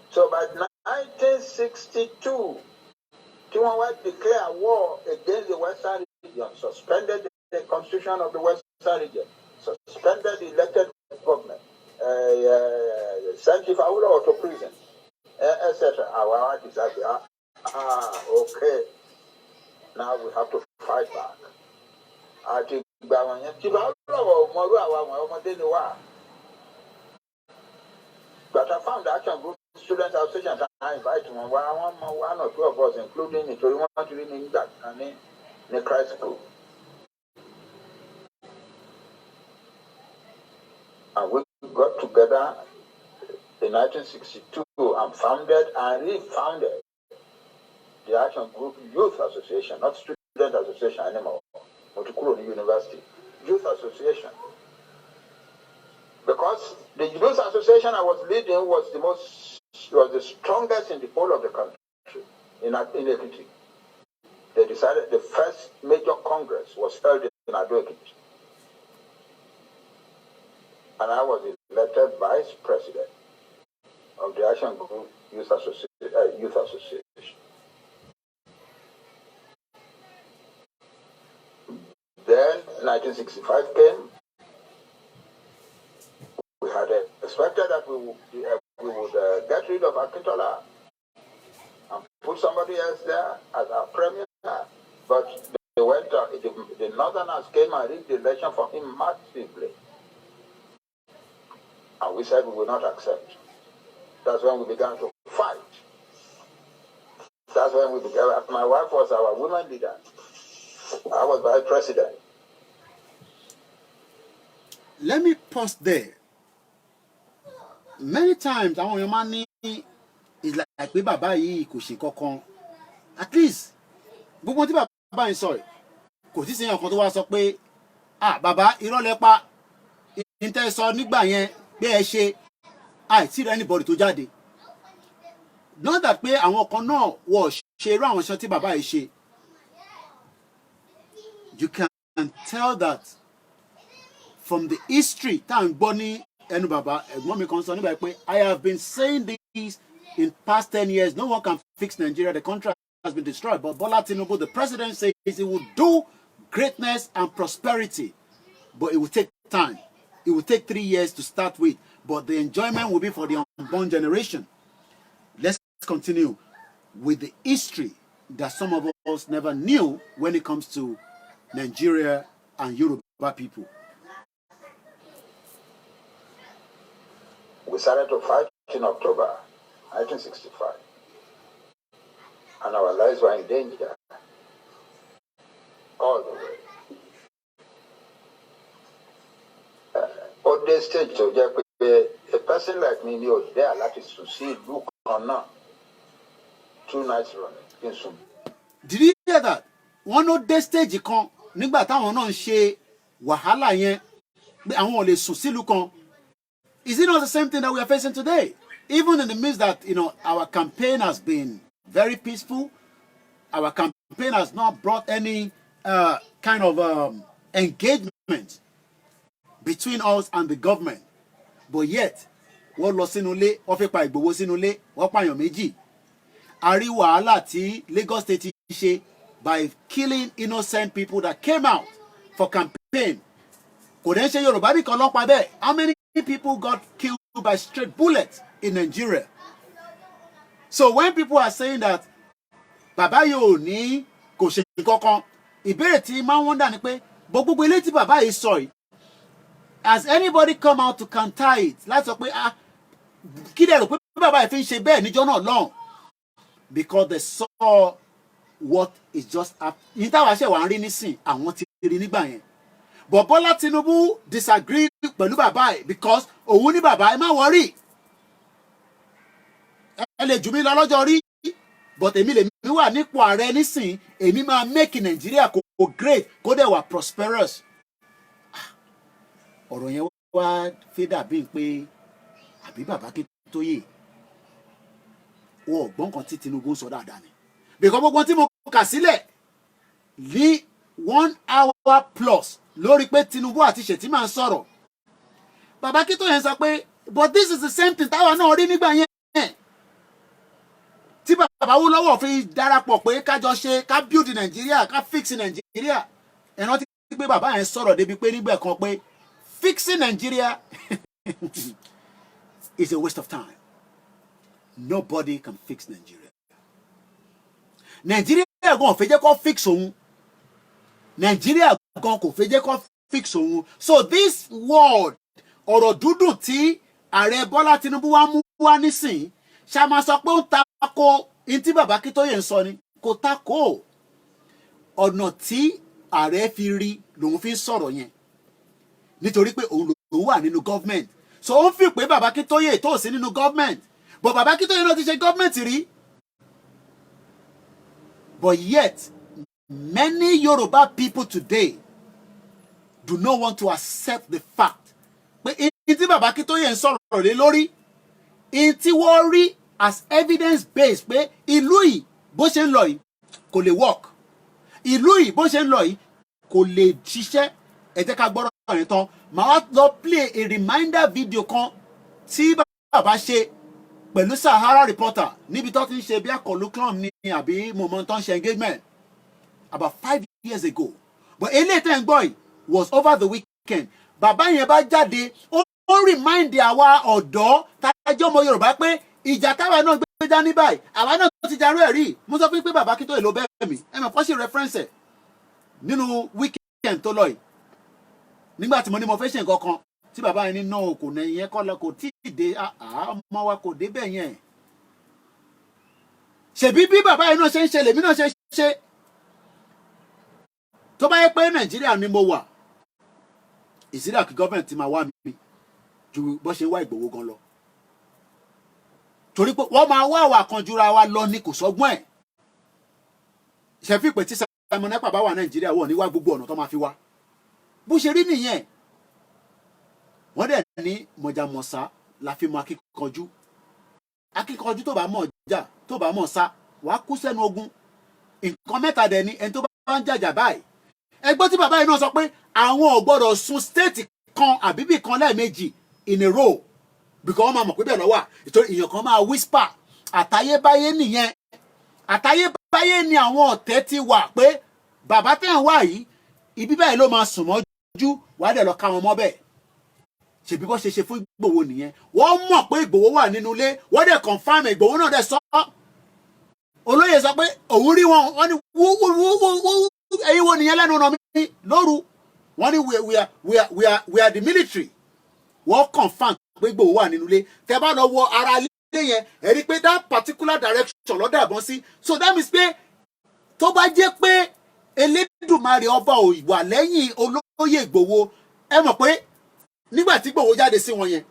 So by 1962, Tiwọn White declared war against the Western region, suspended the constitution of the Western region, suspended the elected government, sent Ifawula to prison, etc. Our heart is like, okay, now we have to fight back. But I found the action group student association and I invited one or two of us, including it, we want to be in that and in the Christ group. And we got together in 1962 and founded and refounded the Action Group Youth Association, not Student Association anymore, Motukuru University, Youth Association. Because the Youth Association I was leading was the strongest in the whole of the country, in Ekiti. They decided the first major congress was held in Ado-Ekiti. And I was elected vice president of the Action Group Youth Association. Then 1965 came. We had expected that we would get rid of Akintola and put somebody else there as our premier. But they went. The Northerners came and rigged the election for him massively. And we said we will not accept. That's when we began to fight. That's when we began. My wife was our women leader. I was vice president. Let me pause there. Many times, àwọn èèyàn máa ní is like pé bàbá yìí kò ṣe kankan. At least, gbogbo tí bàbá yìí sọ kò sí sẹ́yìn ọ̀kan tó wá sọ pé bàbá irọ́ lẹ pa ìtẹ́ sọ nígbà yẹn pé ẹ ṣe àìtí rẹ anybody tó jáde. Not that pé àwọn kan náà wọ̀ ṣe irú àwọn iṣẹ́ tí bàbá yìí ṣe. You can tell that from the history tá à ń gbọ́ ní ẹnu bàbá ẹ̀gbọ́n mi kan sọ nígbà pé I have been saying this in past 10 years. No one can fix Nigeria. The country has been destroyed. But Bola Tinubu, the president, says he will do greatness and prosperity. But it will take time. It will take 3 years to start with. But the enjoyment will be for the unborn generation. Let's continue with the history that some of us never knew when it comes to Nigeria and Yoruba people. We started to fight in October 1965. And our lives were in danger all the way. On this stage, a person like me knew there that is to see look or not 2 nights running in Sum. Did you hear that? One of the stage kan nígbà táwọn náà ń ṣe wàhálà yẹn pé àwọn ò lè sùn sílùú kan. Is it not the same thing that we are facing today? Even in the midst that, our campaign has been very peaceful, our campaign campaign has not brought any kind of engagement between us and the government. But yet, wọ́n lọ sínú ilé, wọ́n fẹ́ pa Ìgbòho sínú ilé, wọ́n pààyàn méjì. A rí wàhálà tí Lagos State ṣe by killing innocent people that came out for campaign. Kò dẹ́ ṣe Yorùbá nìkan ló pa bẹ́ẹ̀. How many people got killed by straight bullets in Nigeria? So when people are saying that bàbá yóò ní kò ṣe kankan, ìbéèrè tí máa ń wọ́ndà ni pé gbogbo ilé tí bàbá yìí sọ yìí, has anybody come out to counter it? Láti sọ pé kí lè rò pé bàbá yìí fi ń ṣe bẹ́ẹ̀ níjọ́ náà lọ́hùn? Because they saw what is just happening. Ní táwa ṣe wà ń rí nísìn, àwọn ti rí nígbà yẹn. But Bola Tinubu disagree pẹ̀lú bàbá yìí because òun ní bàbá ẹ má worry. Ẹ lè jù mí lọ lọ́jọ́ rí, but èmi lè mi wà nípò ààrẹ nísìn, èmi máa make Nigeria kó great, kó dẹ̀ wà prosperous. Ọ̀rọ̀ yẹn wá fẹ́ dàbí pé àbí bàbá Akíntóyè wọ́n ọ̀gbọ́n kan tí Tinubu sọ dáadáa ni. Because gbogbo tí mo kà sílẹ̀ ní 1 hour plus lórí pé Tinubu àti Shettima ń sọ̀rọ̀. Bàbá Akíntóyè sọ pé but this is the same thing táwa náà rí nígbà yẹn. Tí bàbá Awólọ́wọ̀ fi darapọ̀ pé kájọ ṣe ká build Nigeria, ká fix Nigeria. Ẹ rántí pé bàbá yẹn sọ̀rọ̀ débi pé nígbà kan pé fixing Nigeria is a waste of time. Nobody can fix Nigeria. Nigeria gan fẹ́ jẹ́ kó fix òun. Nigeria gan kò fẹ́ jẹ́ kó fix òun. So this word, ọ̀rọ̀ dúdùn tí ààrẹ Bọ́lá Tinubu wá mú wá nísìn, ṣá máa sọ pé ó ń tako in tí bàbá Akíntóyè ń sọ ni, kò tako. Ọ̀nà tí ààrẹ fi rí lòun fi ń sọ̀rọ̀ yẹn. Nítorí pé òun ló wà nínú government. So ó ń fi pé bàbá Akíntóyè tó sí nínú government. But bàbá Akíntóyè náà ti ṣe government rí. But yet, many Yoruba people today do not want to accept the fact pé in tí bàbá Akíntóyè ń sọ̀rọ̀ lé lórí, in tí wọ́n rí as evidence based pé ìlú yìí bó ṣe ń lọ yìí kò lè work. Ìlú yìí bó ṣe ń lọ yìí kò lè ṣiṣẹ́. Ẹ jẹ́ ká gbọ́rọ̀ yẹn tán. Màá wá lọ play a reminder video kan tí bàbá ṣe pẹ̀lú Sahara Reporter níbi tó ti ń ṣe bí àkọlù clan ní àbí moment tó ń ṣe engagement about 5 years ago. But eléyìí tẹ́ ń gbọ́ yìí was over the weekend. Bàbá yẹn bá jáde, ó remind àwa ọ̀dọ́ tájọ́ ọmọ Yorùbá pé ìjà táwa náà gbé dání báyìí, àwa náà ti jarú ẹ̀ rí. Mo sọ fún pé bàbá Akíntóyè ló bẹ́ẹ̀ mi. Ẹ mọ̀ fọ́ sí reference ẹ̀ nínú weekend tó lọ yìí. Nígbà tí mo ní mo fẹ́ ṣe nǹkan kan tí bàbá yẹn ní náà kò ní yẹn kọ́ lọ kò tí ì dé ọmọ wa kò dé bẹ́ẹ̀ yẹn. Ṣèbí bí bàbá yẹn náà ṣe ń ṣe lèmi náà ṣe ṣe. Tó bá yẹ pé Nàìjíríà ni mo wà, ìsílẹ̀ kí gọ́ọ̀mẹ̀ntì máa wá mi ju bó ṣe wá Ìgbòho gan lọ. Torí pé wọ́n máa wá àwà kan jura wa lọ ní kò sọ́gbọ́n ẹ̀. Ṣẹ̀fí pé tí Simon Ekpa bá wà Nàìjíríà wọ̀ ní wá gbogbo ọ̀nà tó máa fi wá. Bó ṣe rí nìyẹn. Wọ́n dẹ̀ ní mọ̀jàmọ̀sá la fi mọ akíkanjú. Akíkanjú tó bá mọ̀ jà, tó bá mọ̀ sá, wàá kú sẹ́nu ogun. Nǹkan mẹ́ta dẹ̀ ni ẹni tó bá ń jàjà báyìí. Ẹgbẹ́ tí bàbá yìí náà sọ pé àwọn ò gbọ́dọ̀ sun state kan àbíbì kan lẹ́ẹ̀mejì in a row. Because wọ́n máa mọ̀ pé bẹ́ẹ̀ lọ wà. Ìtorí èèyàn kan máa whisper. Àtayébáyé nìyẹn. Àtayébáyé ni àwọn ọ̀tẹ̀ ti wà pé bàbá tẹ̀ ń wà yìí, ibi báyìí ló máa sùn mọ́jú, wàá dẹ̀ lọ ká wọn mọ́ bẹ́ẹ̀. Ṣèbí bó ṣe ṣe fún Ìgbòho nìyẹn. Wọ́n mọ̀ pé Ìgbòho wà nínú ilé, wọ́n dẹ̀ confirm Ìgbòho náà dẹ̀ sọ. Olóyè sọ pé òun rí wọn, wọ́n ní wú ẹ̀yin wo nìyẹn lẹ́nu ọ̀nà mi lóru. Wọ́n ní we are the military. Wọ́n confirm pé Ìgbòho wà nínú ilé. Tẹ́ bá lọ wọ ara ilé yẹn, ẹ rí pé that particular direction ló dàbọ̀ sí. So that means pé tó bá jẹ́ pé Elédùmarè ọba ò wà lẹ́yìn olóyè Ìgbòho, ẹ mọ̀ pé nígbà tí Ìgbòho jáde sí wọn yẹn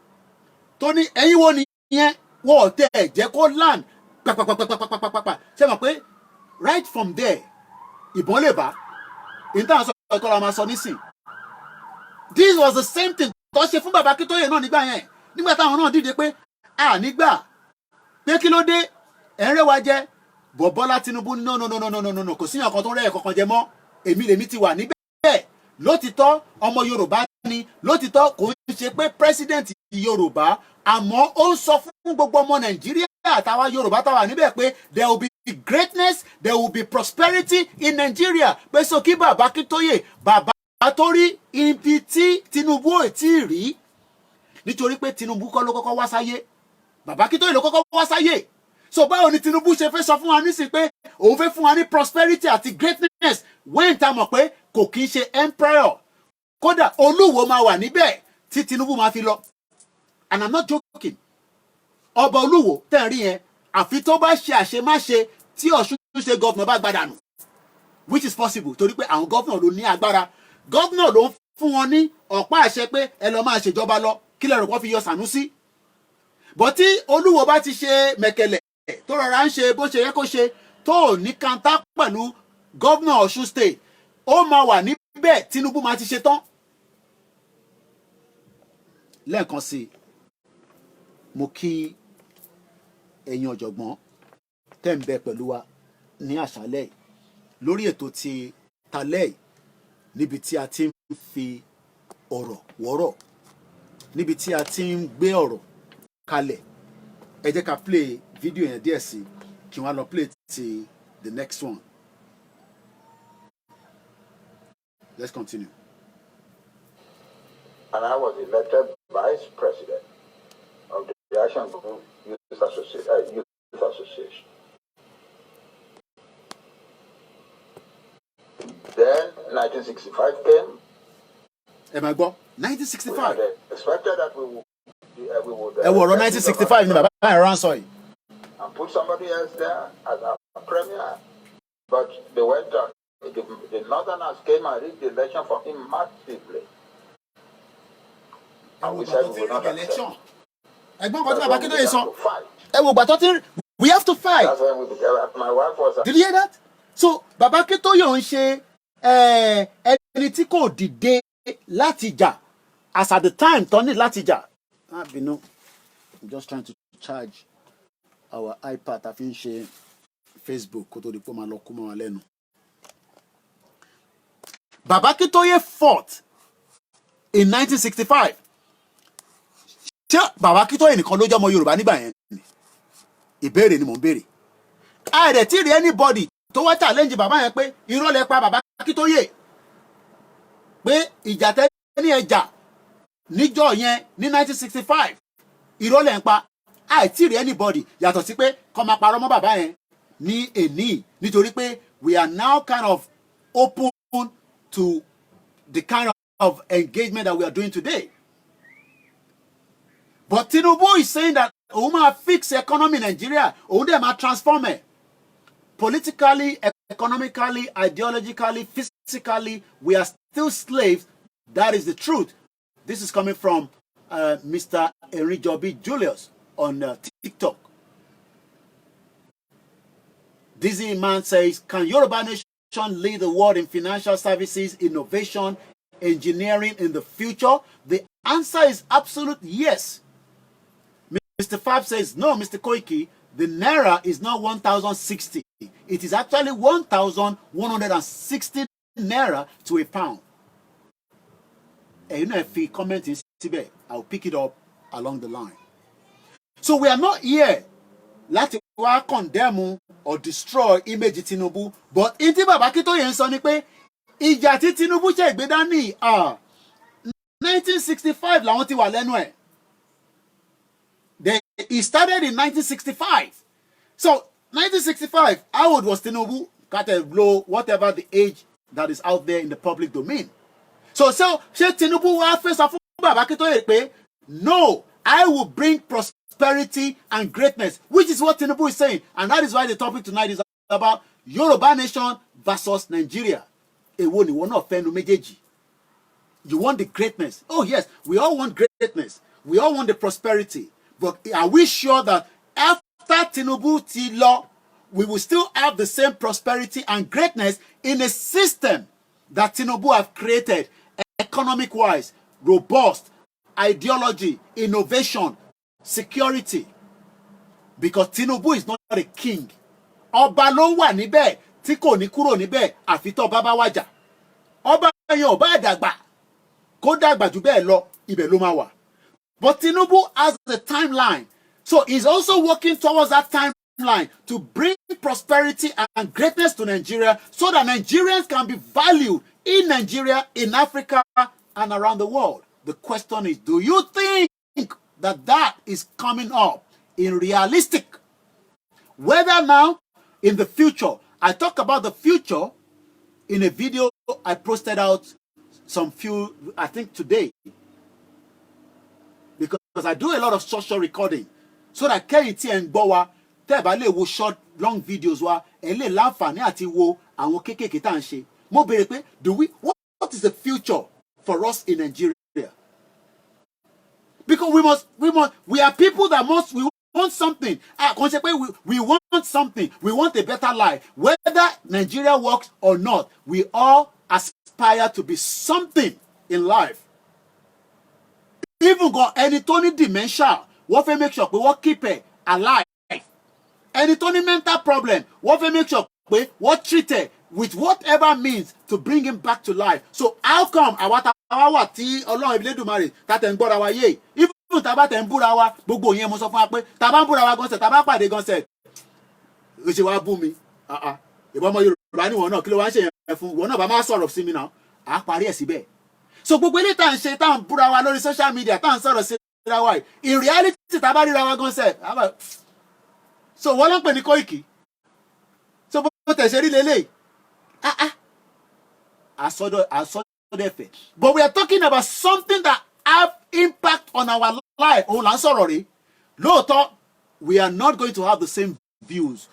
tó ní ẹ̀yin wo nìyẹn, wọ́n ò tẹ̀ ẹ̀ jẹ́ kó land pàpàpàpàpàpàpàpà. Ṣé mọ̀ pé right from there ìbọn lè bá ìtàn sọ ìkọlà máa sọ nísìn. This was the same thing tó ṣe fún bàbá Akíntóyè náà nígbà yẹn, nígbà táwọn náà dìde pé nígbà pé kí ló dé ẹ̀ ń rẹ́ wa jẹ, But Bọ́lá Tinubu no kò sí nǹkan tó rẹ̀ kankan jẹ mọ́ èmi lèmi ti wà níbẹ̀ lótìtọ́ ọmọ Yorùbá ni lótìtọ́ kò ń ṣe pé president Yorùbá àmọ́ ó ń sọ fún gbogbo ọmọ Nàìjíríà àtàwa Yorùbá táwa níbẹ̀ pé there will be greatness there will be prosperity in Nigeria pé so kí bàbá Akíntóyè bàbá tó rí ibi tí Tinubu ò tí ì rí nítorí pé Tinubu kọ́ ló kọ́kọ́ wá sáyé bàbá Akíntóyè ló kọ́kọ́ wá sáyé so báwo ni Tinubu ṣe fẹ́ sọ fún wa nísìn pé òun fẹ́ fún wa ní prosperity àti greatness when ta mọ̀ pé kò kí ń ṣe emperor kódà Olúwo máa wà níbẹ̀ tí Tinubu máa fi lọ and I'm not joking ọba Olúwo tẹ̀ ń rí yẹn àfi tó bá ṣe àṣemáṣe tí Ọ̀ṣun ṣe gọ́vnà bá gbádànù which is possible torí pé àwọn gọ́vnà ló ní agbára gọ́vnà ló ń fún wọn ní ọ̀pá àṣẹ pé ẹ lọ máa ṣèjọba lọ kí lẹ́rù kan fi yọ Sànúsí bọ́ tí Olúwo bá ti ṣe mẹ̀kẹ̀lẹ̀ tó rọra ń ṣe bó ṣe yẹ kó ṣe tó ní kanta pẹ̀lú gọ́vnà Ọ̀ṣun state ó máa wà níbẹ̀ Tinubu máa ti ṣe tán lẹ́ẹ̀kan sí i mo kí ẹ̀yin ọ̀jọ̀gbọ́n tẹ́ ń bẹ pẹ̀lú wa ní àṣálẹ́ lórí ètò ti talẹ́ níbi tí a ti ń fi ọ̀rọ̀ wọ́rọ̀ níbi tí a ti ń gbé ọ̀rọ̀ kalẹ̀ ẹ jẹ́ ká play fídíò yẹn díẹ̀ sí kí wọ́n lọ play ti the next one. Let's continue. And I was elected vice president of the Asian Youth Association. Then 1965 came. Am I go? 1965. We had expected that we would. Ẹ wọ ọ̀rọ̀ 1965 ni bàbá ẹ̀ ránṣọ yìí. And put somebody else there as a premier. But they went on. The Northerners came and rigged the election for him massively. And we said we will not accept. Ẹ̀gbọ́n kan tí bàbá Akíntóyè sọ. Ẹ wo gbàtọ́ tí we have to fight. That's when we began. My wife was. Did you hear that? So bàbá Akíntóyè ń ṣe ẹni tí kò dìde láti jà as at the time tó ní láti jà. I'm just trying to charge our iPad àfi ń ṣe Facebook kó tó di pé máa lọ kú mọ́ wa lẹ́nu. Bàbá Akíntóyè fought in 1965. Ṣé bàbá Akíntóyè nìkan ló jẹ́ ọmọ Yorùbá nígbà yẹn? Ìbéèrè ni mò ń béèrè. Àìrẹ̀ tí rí anybody tó wá challenge bàbá yẹn pé irọ́ lẹ pa bàbá Akíntóyè pé ìjà tẹ́ ní ẹjà níjọ́ yẹn ní 1965 irọ́ lẹ ń pa àìtí rí anybody yàtọ̀ sí pé kọ́ máa parọ́ mọ́ bàbá yẹn ní èní nítorí pé we are now kind of open to the kind of engagement that we are doing today. But Tinubu is saying that òun máa fix economy in Nigeria, òun dẹ̀ máa transform it. Politically, economically, ideologically, physically, we are still slaves. That is the truth. This is coming from Mr. Erijobi Julius on TikTok. Dizzy Man says, can Yoruba Nation lead the world in financial services, innovation, engineering in the future? The answer is absolute yes. Mr. Fab says, no, Mr. Koiki, the Naira is not 1,060. It is actually 1,160 Naira to a pound. And you know, if you comment in Tibet, I'll pick it up along the line. So we are not here láti wá condemn or destroy image Tinubu, but in tí Bàbá Akíntóyè ń sọ ni pé ìjà tí Tinubu ṣe gbé dání 1965 làwọn ti wà lẹ́nu ẹ̀. He started in 1965. So 1965, how old was Tinubu? Got a blow, whatever the age that is out there in the public domain. So ṣé Tinubu wá fẹ́ sọ fún Bàbá Akíntóyè pé no, I will bring prosperity and greatness, which is what Tinubu is saying. And that is why the topic tonight is about Yoruba Nation versus Nigeria. Èwo ni wọ́n náà fẹ́ nu méjèèjì. You want the greatness. Oh yes, we all want greatness. We all want the prosperity. But are we sure that after Tinubu ti lọ, we will still have the same prosperity and greatness in a system that Tinubu have created, economic-wise, robust, ideology, innovation, security? Because Tinubu is not a king. ọba ló wà níbẹ̀ tí kò ní kúrò níbẹ̀ àfi tó bá bá wájà. Ọba yẹn ò bá dàgbà kó dàgbà jù bẹ́ẹ̀ lọ ibẹ̀ ló máa wà. But Tinubu has a timeline, so he's also working towards that timeline to bring prosperity and greatness to Nigeria, so that Nigerians can be valued in Nigeria, in Africa, and around the world. The question is, do you think that that is coming up in realistic? Whether now, in the future, I talk about the future in a video I posted out I think today, because I do a lot of social recording, so that kẹ́yìn tí ẹ̀ ń gbọ́ wa tẹ́ ẹ̀ bá lè wo short long videos wa ẹ̀ lè láǹfààní àti wo àwọn kéékèèké tá à ń ṣe. Mo béèrè pé what is the future for us in Nigeria? Because we are people that we want something. We want something. We want a better life. Whether Nigeria works or not, we all aspire to be something in life. Even got any Tony dementia, what we make sure we keep it alive. Any Tony mental problem, what we make sure we treat it with whatever means to bring him back to life. So how come our tí Ọlọ́run Elédùmarè tá tẹ̀ ń gbọ́ra wa yé, even tá bá tẹ̀ ń búra wa gbogbo yẹn mo sọ fún wa pé tá bá ń búra wa gan ṣe tá bá pàdé gan ṣe ó ṣe wá bú mi ìbọn ọmọ Yorùbá níwọ̀n náà kí ló wá ń ṣe yẹn fún wọn náà bá má sọ̀rọ̀ sí mi náà à á parí ẹ̀ síbẹ̀. So gbogbo eléyìí tá à ń ṣe tá à ń búra wa lórí social media tá à ń sọ̀rọ̀ sí ra wa yìí, in reality tá bá ríra wa gan ṣe so wọ́n ló ń pè ní Koiki, so bó tẹ̀ ṣe rí lélẹ̀ but we are talking about something that have impact on our life. Oh, sorry. We are not going to have the same views.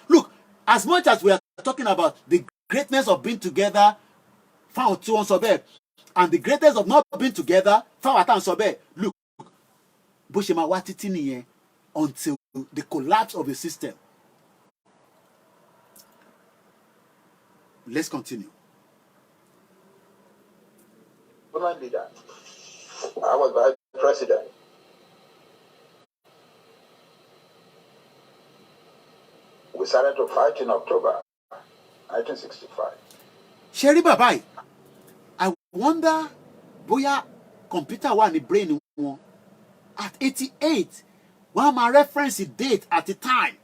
Look, as much as we are talking about the greatness of being together, found two on Sobe, and the greatness of not being together, found at Sobe. Look, Bushima watitini until the collapse of the system. Let's continue. Leader. I was vice president. We started to fight in October 1965. Sherry Babai, I wonder bóyá computer wà ní brain wọn. At 88, wọ́n máa reference date at the time.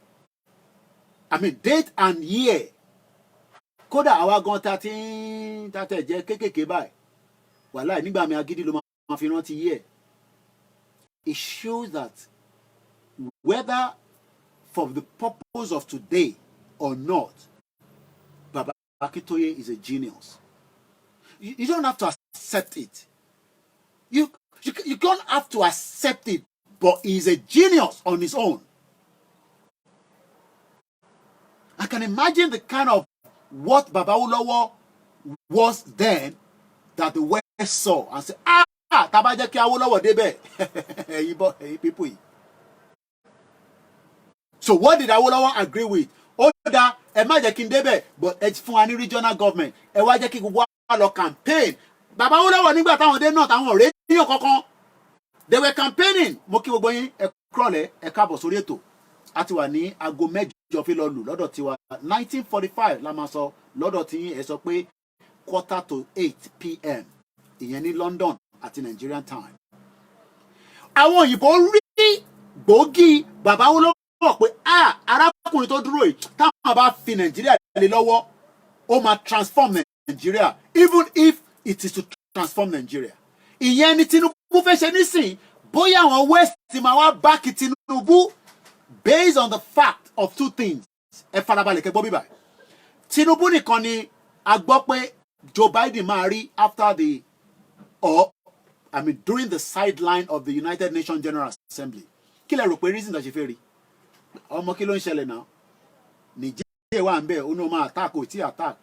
I mean date and year. Kódà àwa gan tàtẹ̀ jẹ́ kékèké báyìí. Wàláì nígbà mi agídí ló máa fi rántí yẹ. It shows that whether for the purpose of today or not, Baba Akintoye is a genius. You don't have to accept it. You don't have to accept it, but he's a genius on his own. I can imagine the kind of what Baba Awolowo was then that the West saw and said, tabaje ki Awolowo debe. Hey people. So what did Awolowo agree with? Oda, ẹ má jẹ́ kí n débẹ̀, but ẹ fún wa ní regional government. Ẹ wá jẹ́ kí gbogbo wa lọ campaign. Baba Awolowo nígbà táwọn dé náà táwọn ọ̀rẹ́ yíyan kankan. They were campaigning. Mo kí gbogbo yín ẹ kúrọ̀lẹ́ ẹ káàbọ̀ sórí ètò. A ti wà ní aago 8 fi lọ lù lọ́dọ̀ tiwa 1945 la máa sọ lọ́dọ̀ tí yín ẹ sọ pé 7:45 p.m. ìyẹn ní London àti Nigerian time. Àwọn òyìnbó rí gbòógì Baba Awolowo pé arákùnrin tó dúró yìí táwọn bá fi Nàìjíríà lé lọ́wọ́ ó máa transform Nigeria, even if it is to transform Nigeria. Ìyẹn ni Tinubu fẹ́ ṣe nísìn bóyá àwọn West máa wá back Tinubu based on the fact of two things. Ẹ farabalẹ̀ kẹ́ gbọ́ bíbá. Tinubu nìkan ni a gbọ́ pé Joe Biden máa rí during the sideline of the United Nations General Assembly. Kí lẹ rò pé reason that ṣe fẹ́ rí? Ọmọ kí ló ń ṣẹlẹ̀ náà? Nigeria wà ń bẹ̀ ó ní máa attack ò tí attack.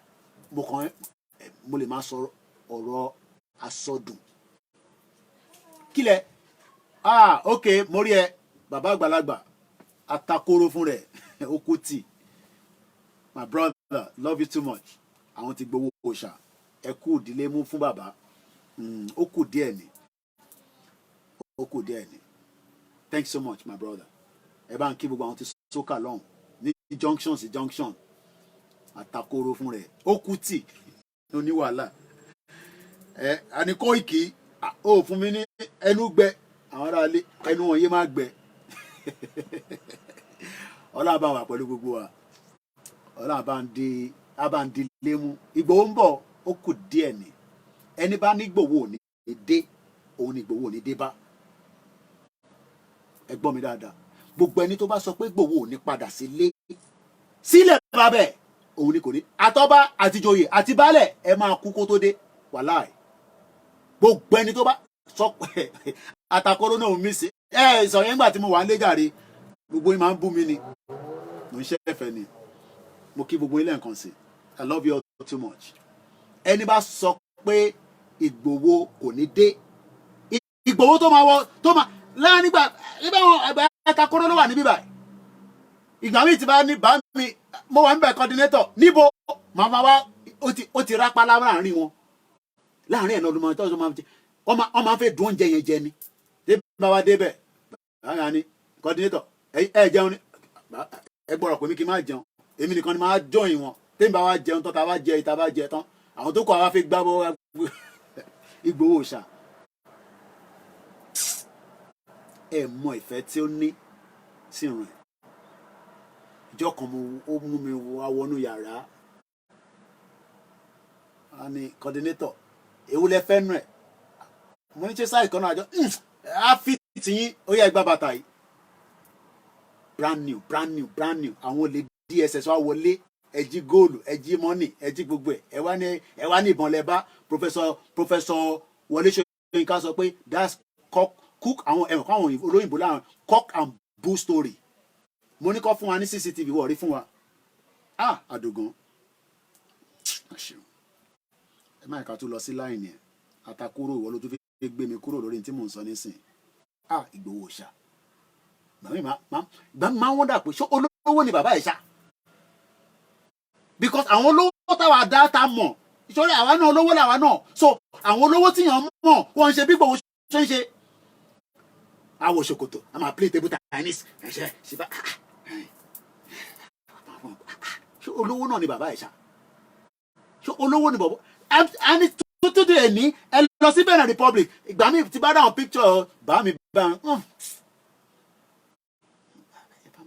Mo lè máa sọ ọ̀rọ̀ àsọdùn. Kí lẹ? Okay, mo rí ẹ bàbá àgbàlagbà atakoro fún rẹ̀ ó kú tì. My brother, love you too much. Àwọn ti gbowó òòṣà ẹ kú ìdílé mú fún bàbá. Ó kù díẹ̀ ni. Thanks so much, my brother. Ẹ bá ń kí gbogbo àwọn tí sókà lọ́hùn ní junction sí junction àtakoro fún rẹ̀ ó kú tì ní wàhálà àníkó ìkì ó fún mi ní ẹnu gbẹ àwọn ará ilé ẹnu wọn yé má gbẹ ọlọ́run bá wà pẹ̀lú gbogbo wa ọlọ́run bá ń di lémú Ìgbòho ń bọ̀ ó kù díẹ̀ ni ẹni bá ní Ìgbòho ò ní dé òun ní Ìgbòho ò ní dé bá ẹ gbọ́ mi dáadáa gbogbo ẹni tó bá sọ pé Ìgbòho ò ní padà sílẹ̀ bàbẹ̀ òun ni kò ní àtọ́bá àtijọ́yè àti baálẹ̀ ẹ máa kú kó tó dé wàláì gbogbo ẹni tó bá sọ pé àtàkọ́rọ́ náà mí sí sọ yẹn gbà tí mo wà ń lé jàre gbogbo yín máa ń bú mi ni mo ń ṣẹ́fẹ̀ ni mo kí gbogbo yín lẹ́ẹ̀kan sí I love you all too much ẹni bá sọ pé Ìgbòho kò ní dé Ìgbòho tó máa láàrin nígbà wọn ẹgbẹ́ àtàkọ́rọ́ ló wà níbí báyìí ìgbà míì ti bá ní bá mi mo wà níbẹ̀ coordinator níbo màmá wa ó ti rápá láàrin wọn láàrin ẹ̀nà ọdún tó máa ń wọ́n máa ń fẹ́ dùn oúnjẹ yẹn jẹ ni dé bá wa débẹ̀ láàrin ni coordinator ẹ jẹun ni ẹ gbọ́dọ̀ pé mi kí n máa jẹun èmi nìkan ni máa join wọn tẹ́mi bá wa jẹun tán tá a bá jẹ ìta bá jẹ tán àwọn tó kọ́ àwa fẹ́ gbá bọ́ Ìgbòho ṣá ẹ mọ ìfẹ́ tí ó ní sí ìrìn ìjọ kan ó mú mi wá wọnú yàrá a ní coordinator ewu lẹ fẹ́ nù ẹ̀ mo ní ṣe sáà ìkànnà àjọ á fi tìyín ó yẹ ẹgbà bàtà yìí brand new àwọn olè DSS wá wọlé ẹ jí góòlù ẹ jí mọ́nì ẹ jí gbogbo ẹ̀ ẹ wá ní ìbọn lẹ bá professor Wọlé Ṣóyínká sọ pé that's cook àwọn ẹ̀wọ̀n káwọn olóyìnbó láwọn cock and bull story mo ní kọ́ fún wa ní CCTV wọ́n rí fún wa àdògán ẹ má ẹ̀ka tó lọ sí láìní ẹ̀ àtakúrò ìwọ ló tún fi gbé mi kúrò lórí tí mò ń sọ nísìn Ìgbòho ṣá gbà mí máa ń wọ́ndà pé ṣé olówó ni bàbá ẹ̀ ṣá because àwọn olówó táwa dá tá mọ̀ ìṣòro àwa náà olówó làwa náà so àwọn olówó tíyàn mọ̀ wọ́n ń ṣe bí Ìgbòho ṣe ń ṣe àwọ̀ ṣòkòtò a máa play table tennis ẹ̀ṣẹ̀ ṣìbá ṣé olówó náà ni bàbá ẹ̀ ṣá ṣé olówó ni bàbá ẹni tó dé ní ẹ lọ sí Benin Republic ìgbà mi ti bá dáhùn picture bá mi bá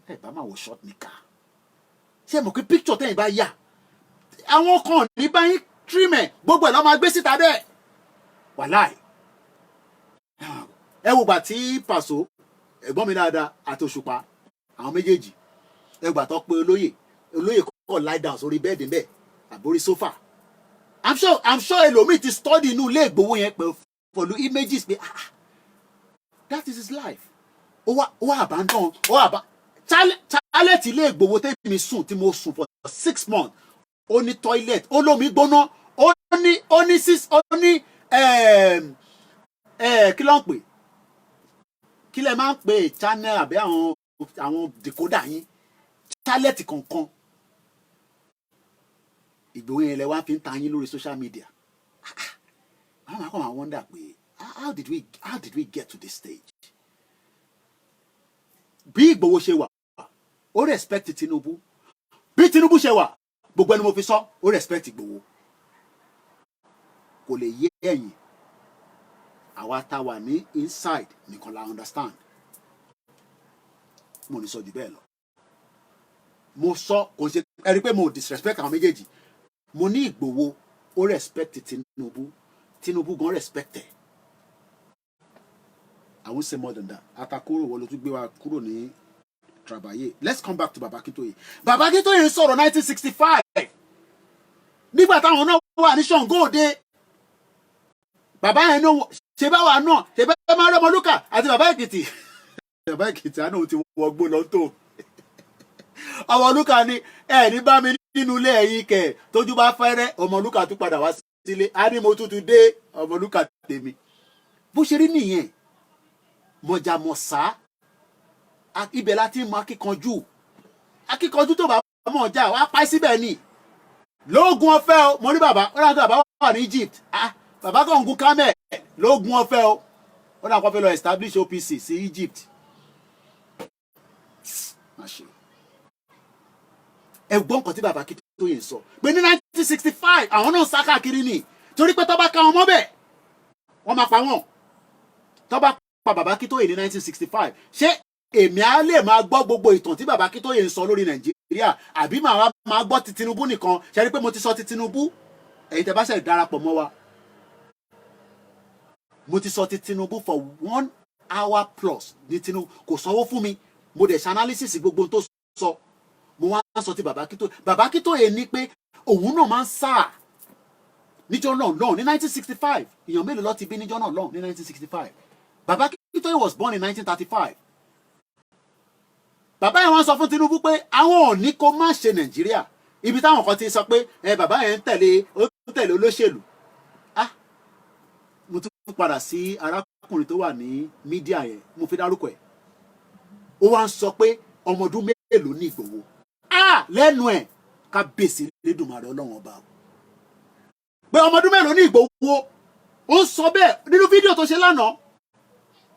ẹ bá máa wọ short nìka ṣé mo kí picture tẹ́yìn bá yà àwọn kan ní báyìí trim ẹ̀ gbogbo ẹ̀ lọ́ máa gbé síta bẹ́ẹ̀ wàláì ẹ wo gbà tí Pàṣọ ẹ̀gbọ́n mi dáadáa àti Òṣùpá àwọn méjèèjì ẹ gbà tó pé olóyè kọ́kọ́ lie down sórí bẹ́ẹ̀dì bẹ́ẹ̀ àbórí sofa I'm sure ẹlòmíì ti study inú ilé Ìgbòho yẹn pẹ̀lú images pé that is his life ó wá abandon toilet ilé Ìgbòho tẹ́mi sùn tí mo sùn for 6 months ó ní toilet ó lómi gbóná ó ní kí ló ń pè kí lẹ máa ń pè channel àbí àwọn decoder yín toilet kankan Ìgbòho yẹn lẹ wá fi ń ta yín lórí social media àwọn akọ́ máa wonder pé how did we get to this stage bí Ìgbòho ṣe wà ó respect Tinubu bí Tinubu ṣe wà gbogbo ẹni mo fi sọ ó respect Ìgbòho kò lè yé ẹ̀yìn àwa tá wà ní inside nìkan la understand mo ní sọ jù bẹ́ẹ̀ lọ mo sọ kò ṣe ẹ rí i pé mo disrespect àwọn méjèèjì mo ní Ìgbòho ó respect Tinubu gan respect ẹ I won't say more than that atakoro wọ́n ló tún gbé wa kúrò ní Trabaye let's come back to Baba Akintoye Baba Akintoye ń sọ̀rọ̀ 1965 nígbà táwọn náà wà ní Ṣàngó Òde bàbá yẹn náà ṣe bá wà náà ṣe bá máa rọmọ lúkà àti bàbá Èkìtì àná ti wọgbó lọ tó ọmọ lúkà ni ẹ ní bá mi nínú ilé ẹ̀yìn kẹ tójú bá fẹ́rẹ́ ọmọ lúkà tún padà wá sílé á ní mo tútù dé ọmọ lúkà tèmi bó ṣe rí nìyẹn mọ̀jàmọ̀sá ibẹ̀ láti mọ akíkanjú tó bá mọ̀ ọjà wá pa síbẹ̀ ni lóògùn ọ̀fẹ́ o mo ní bàbá ó dáhùn tó bàbá wà ní Egypt bàbá kan gun camel lóògùn ọ̀fẹ́ o ó dáhùn kó fẹ́ lọ establish OPC sí Egypt ẹ̀gbọ́n kan tí bàbá Akíntóyè sọ pé ní 1965 àwọn náà sá káàkiri ni torí pé tó bá ká wọn mọ́bẹ̀ wọ́n máa pa wọ́n. Tó bá pa bàbá Akíntóyè ní 1965 ṣé èmi á lè máa gbọ́ gbogbo ìtàn tí bàbá Akíntóyè ń sọ lórí Nàìjíríà àbí màá máa gbọ́ ti Tinubu nìkan? Ṣe rí pé mo ti sọ ti Tinubu, ẹ̀yin tẹ́ bá ṣe darapọ̀ mọ́ wa, mo ti sọ ti Tinubu for 1 hour plus ní Tinubu kò sanwó fún mi, mo dẹ̀ ṣe analysis gbogbo tó sọ, mo wá sọ ti bàbá Akíntóyè. Bàbá Akíntóyè ní pé òun náà máa ń sá níjọ́ náà lọ́hùn ní 1965. Èèyàn mélòó ló ti bí níjọ́ náà lọ́hùn ní 1965? Bàbá Akíntóyè was born in 1935. Bàbá yẹn wọ́n sọ fún Tinubu pé àwọn ò ní kó má ṣe Nàìjíríà, ibi táwọn kan ti sọ pé bàbá yẹn ń tẹ̀lé olóṣèlú. Mo tún padà sí arákùnrin tó wà ní mídíà yẹn, mo fi dárúkọ ẹ̀. Ó wá ń sọ pé ọmọ ọdún mélòó ní Ìgbòho. Lẹ́nu ẹ̀ ká bèsì lédùmarè Ọlọ́run ọba pé ọmọ ọdún mélòó ní Ìgbòho. Ó ń sọ bẹ́ẹ̀ nínú fídíò tó ṣe lánàá.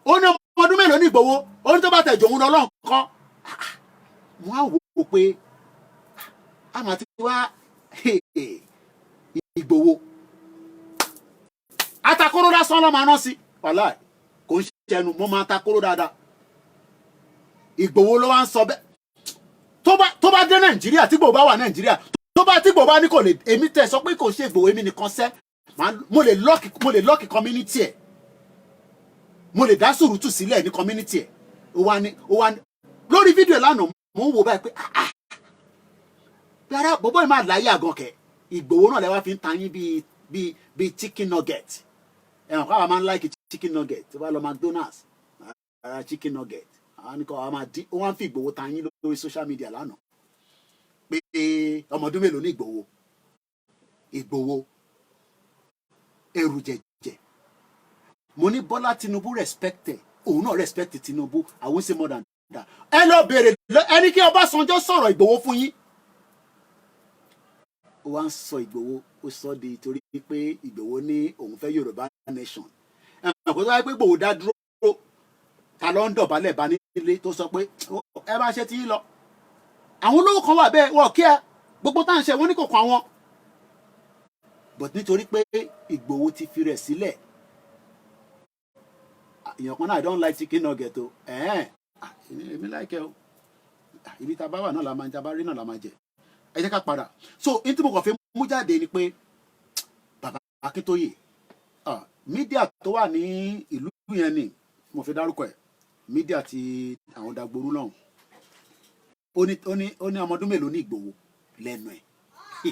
Ó ní ọmọ ọdún mélòó ní Ìgbòho, ó ní tó bá tẹ̀jọ̀ òun lọ́lọ́run kọ́. Mo á wò ó pé a máa ti wá Ìgbòho atakóró lásán lọ́ máa rán sí wàláì kò ń ṣẹnu, mo máa takóró dáadáa. Ìgbòho ló wá ń sọ bẹ́ẹ̀ tó bá dé Nàìjíríà tí Ìgbòho bá wà Nàìjíríà tí Ìgbòho bá ní kò lè, èmi tẹ̀ sọ pé kò ṣe Ìgbòho èmi nìkan sẹ́, mo lè lọ́ọ̀kì community ẹ̀, mo lè dá sùrùtù sílẹ̀ ní community ẹ̀. Ó wá ní lórí fídíò ẹ̀ lánàá mo ń wò báyìí pé yàrá bọ́bọ́ yìí máa láyé àgànkẹ́. Ìgbòho náà lẹ́wọ́ fi ń ta yín bíi chicken nugget. Ẹ̀wọ̀n káwa máa ń like chicken nugget tí wọ́n lọ McDonald's ara chicken nugget. Àwọn nìkan àwọn máa dín, wọ́n fi Ìgbòho ta yín lórí social media lánàá pé ọmọ ọdún mélòó ní Ìgbòho ẹrù jẹjẹ. Mo ní Bọ́lá Tinubu respected, òun náà respect Tinubu. I won't say more than that. Ẹ lọ bèrè ẹni kí Ọbásanjọ́ sọ̀rọ̀ Ìgbòho fún yín. Ó wá ń sọ Ìgbòho, ó sọ di torí pé Ìgbòho ní òun fẹ́ Yorùbá nation. Kò tó wáyé pé Ìgbòho dá dúró, ta ló ń dọ̀bálẹ̀ bá nílé tó sọ pé ẹ bá ṣe ti yín lọ. Àwọn olówó kan wà bẹ́ẹ̀ wọ́n kí ẹ gbogbo tá à ń ṣe wọ́n ní kò kàn wọ́n. But nítorí pé Ìgbòho ti fi rẹ̀ sílẹ̀, èèyàn kan náà I don't like chicken nugget o. Èmi like ẹ o. Ibi tá a bá wà náà la máa ń jẹ, abárí náà la máa jẹ. Ẹ jẹ́ ká padà. So ní tí mo kàn fi mú jáde ni pé bàbá Akíntóyè mídíà tó wà ní ìlú yẹn ni mo fi dárúkọ ẹ̀, mídíà ti àwọn Dagboru náà. Ó ní ọmọ ọdún mélòó ní Ìgbòho lẹ́nu ẹ̀.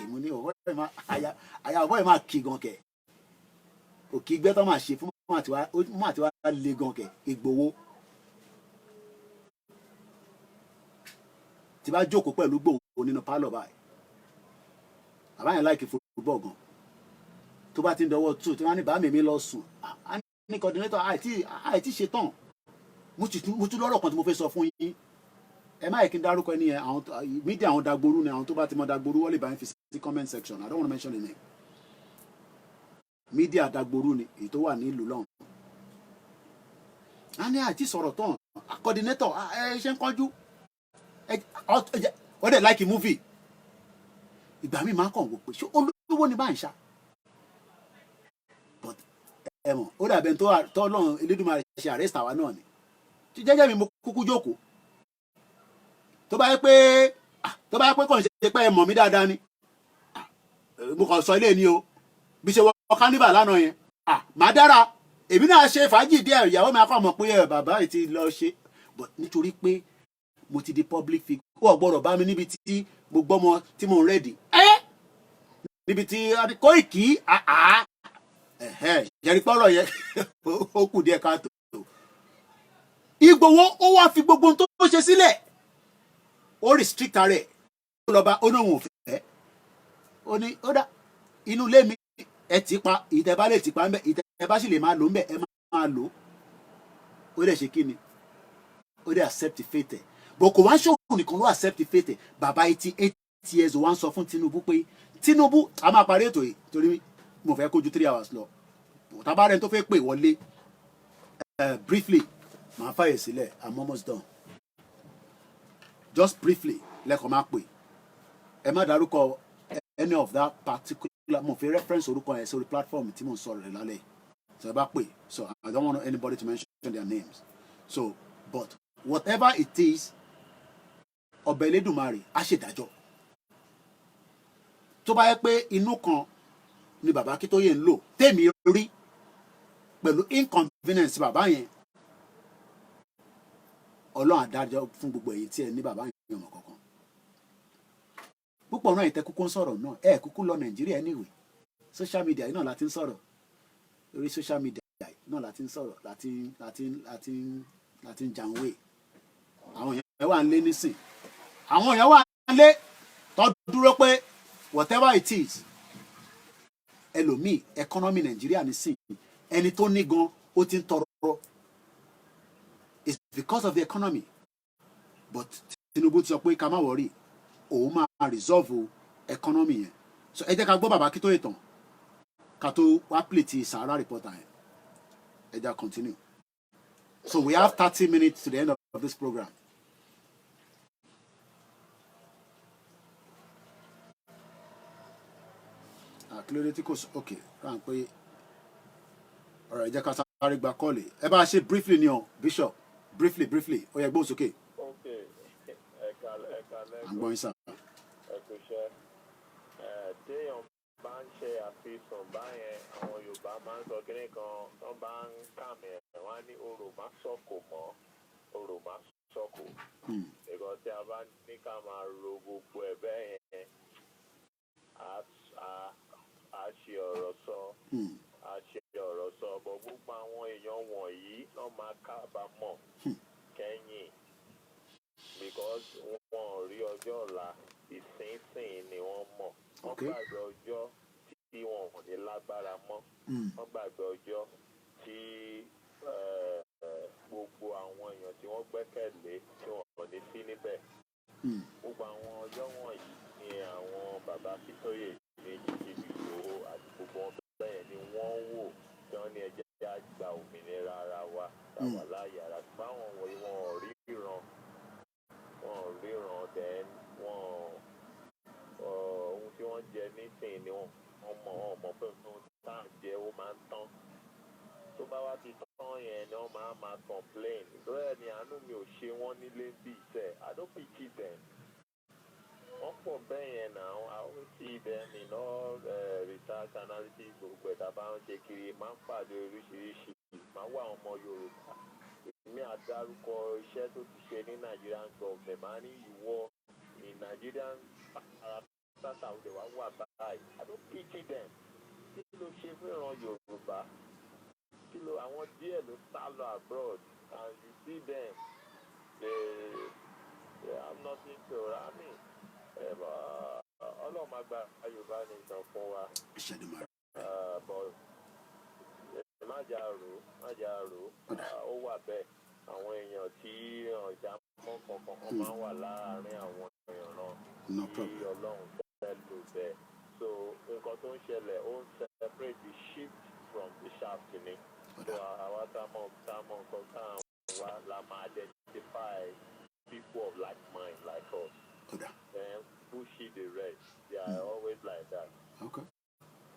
Mo ní àyà ọ̀bọ̀ ẹ̀ máa kí gan kẹ̀. Òkè gbẹ́ tó máa ṣe fún mọ́ àti wá lé gan kẹ̀. Ìgbòho tí bá jókòó pẹ̀lú Ìgbòho nínú pálọ̀ báyìí, àbáyẹn láìkí fútbọ̀ gan. Tó bá ti ń dọwọ́ tù tí wọ́n ní bá mi lọ sùn, a ní coordinator àìtí ṣe tán. Mo tún lọ́rọ̀ kan tí mo fẹ́ sọ fún yín. Ẹ má yẹ kí n dárúkọ ẹni yẹn, àwọn mídíà àwọn Dagboru ni, àwọn tó bá ti mọ Dagboru wọ́n lè bá yín fi sí comment section. I don't want to mention the name. Mídíà Dagboru ni èyí tó wà ní ìlú lọ́hùn. A ní àìtí sọ̀rọ̀ tán, coordinator ẹ ṣe ń kánjú. Wọ́n dẹ̀ like movie. Ìgbà mi máa ń kàn wò pé ṣé olówó ni bá ń ṣá. But ẹ mọ̀ ó dàbẹ̀ tó lọ́run Elédùmarè ṣe arrest àwa náà ni. Jẹ́jẹ́ mi mo kúkú jókòó. Tó bá yẹ pé kàn ṣe pé ẹ mọ̀ mí dáadáa ni. Mo kàn sọ ilé ni o. Bí ṣe wọ carnival lánàá yẹn. Màá dára. Èmi náà ṣe fàájì díẹ̀, ìyàwó mi á kàn mọ̀ pé bàbá yìí ti lọ ṣe. But nítorí pé mo ti di public figure, ó gbọ́dọ̀ bá mi níbi tí mo gbọ́mọ tí mo ń rẹ́dì. Níbi tí Koiki jẹ́rìí pọ́rọ̀ yẹn ó kù díẹ̀ káàtó. Ìgbòho ó wá fi gbogbo tó ṣe sílẹ̀, ó restrict rẹ̀, ó lọ bá oníhùn òfẹ́. Ó ní ó dá inú ilé mi ẹ ti pa, ìtẹ́ bá lè ti pa ń bẹ́, ìtẹ́ bá sì lè máa lò ń bẹ́, ẹ máa lò. Ó dẹ̀ ṣe kí ni? Ó dẹ̀ accept fate. Bọ̀ kò wá ń ṣòro nìkan ló accept fate. Bàbá 88 years wá ń sọ fún Tinubu pé Tinubu a máa parí ètò yìí torí mo fẹ́ kó ju 3 hours lọ. Tàbá rẹ̀ tó fẹ́ pè wọlé briefly màá fàyè sílẹ̀, I'm almost done. Just briefly lẹ́kọ̀ọ́ máa pè. ẹ má dárúkọ any of that particular mo fi reference orúkọ yẹn sórí platform tí mo ń sọ̀rọ̀ rẹ̀ lálẹ́ so ẹ bá pè so I don't want anybody to mention their names so but whatever it is ọba Elédùmarè á ṣèdájọ́ tó bá yẹ pé inú kan ni bàbá Akíntóyè ń lò tèmi rí pẹ̀lú inconvenience bàbá yẹn Ọlọ́run adájọ́ fún gbogbo èyí tí ẹ ní bàbá yẹn ọmọ kankan púpọ̀ náà ìtẹ́ kúkú ń sọ̀rọ̀ náà ẹ̀ kúkú lọ Nàìjíríà anyway social media yìí náà láti ń sọ̀rọ̀ lórí social media yìí náà láti ń sọ̀rọ̀ láti ń jàǹwé àwọn èèyàn wà ń lé nísìn àwọn èèyàn wà ń lé tó dúró pé whatever it is ẹlòmíì economy Nàìjíríà nísìn ẹni tó ní gan ó ti ń tọrọ it's because of the economy but Tinubu ti sọ pé ká má wọrí òun máa resolve economy yẹn so ẹ jẹ́ ká gbọ́ bàbá Akíntóyè tán ká tó wá play ti Sahara Reporter yẹn ẹ jẹ́ continue so we have 30 minutes to the end of this program. Clearly tí kò sọ ok ràn pé ọ̀rọ̀ ẹ jẹ́ ká sáré gba kọ́ọ̀lì ẹ bá a ṣe briefly ni o Bishop briefly ó yẹ gbóhùn sókè. à ń gbọ́ yín sá. téèyàn bá ń ṣe àfihàn báyẹn àwọn Yorùbá máa ń sọ kíní kan tó bá ń kàmì ẹ̀ wọ́n á ní orò má sọ̀kò mọ́ orò má sọ̀kò. ìgbà tí a bá ní ká máa ro gbogbo ẹ̀ bẹ́ẹ̀ yẹn a ṣe ọ̀rọ̀ sọ a ṣe ọ̀rọ̀ sọ bọ̀ gbogbo àwọn èèyàn wọ̀nyí wọ́n máa kábàámọ̀ kẹ́yìn because wọn ò rí ọjọ́ ọ̀la ìsinsìn ni wọ́n mọ̀ wọ́n gbàgbé ọjọ́ tí wọn ò ní lágbára mọ́ wọ́n gbàgbé ọjọ́ tí gbogbo àwọn èèyàn tí wọ́n gbẹ́kẹ̀lé tí wọn ò ní sí níbẹ̀ gbogbo àwọn ọjọ́ wọ̀nyí ni àwọn bàbá Akíntóyè ní jíjí Ìgbòho àti gbogbo wọn bẹ́ẹ̀ ni wọ́n wò tí wọ́n ní ẹjẹ́ tí a gba òmìnira ara wa tàwa láàyè ara tí báwọn wọ̀nyí wọn ò ríran then ohun tí wọ́n jẹ nísìnyí ni wọ́n mọ̀ pé ohun tá à ń jẹ ó máa ń tán tó bá wá ti tán yẹn ni wọ́n máa complain bẹ́ẹ̀ ni àánú mi ò ṣe wọ́n nílé bí ìṣe I don't pity them wọ́n pọ̀ bẹ́ẹ̀ yẹn náà I always see them in all research analysis gbogbo ẹ̀dá bá ń ṣe kiri máa ń pàdé oríṣiríṣi máa wà ọmọ Yorùbá èmi àdárúkọ iṣẹ́ tó ti ṣe ní Nigerian government máa ní ìwọ ní Nigerian parastata òde wa wà báyìí I don't pity them kí ló ṣe fún ìran Yorùbá kí ló àwọn díẹ̀ ló sá lọ abroad and you see them they have nothing to rami Ọlọ́run máa gba Yorùbá nation fún wa but má jà rò ó wà bẹ́ẹ̀ àwọn èèyàn tí ọjà mọ́ kankan máa ń wà láàárín àwọn èèyàn náà tí Ọlọ́run fẹ́ lò bẹ́ẹ̀ so nǹkan tó ń ṣẹlẹ̀ ó ń separate the shift from the shaft ni so àwa tá a mọ̀ nǹkan táwọn wa la máa identify people of like mind like us then push the rest they are always like that. Okay.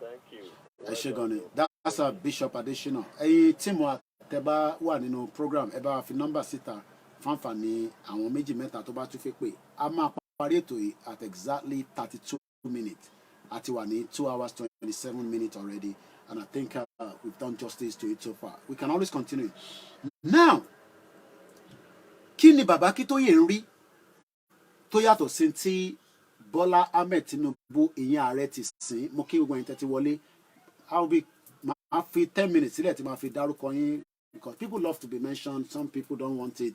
Thank you. ẹ ṣé gan ni that's a Bishop Adesina ẹ̀yin tíìmù àtẹ̀bá wà nínú program ẹ bá fi nọ́mbà síta fáǹfààní àwọn méjì mẹ́ta tó bá tún fẹ́ pé a máa parí ètò yìí at exactly 32 minutes àti wà ní 2 hours 27 minutes already and I think we've done justice to it so far we can always continue now kí ni bàbá Akíntóyè ń rí tó yàtọ̀ sí ti Bọ́lá Ahmed Tinubu ìyẹn ààrẹ ti sìn mo kí gbogbo ẹ̀yin tẹ́tí wọlé máa fi 10 minutes sílẹ̀ tí máa fi dárúkọ yín because people love to be mentioned some people don't want it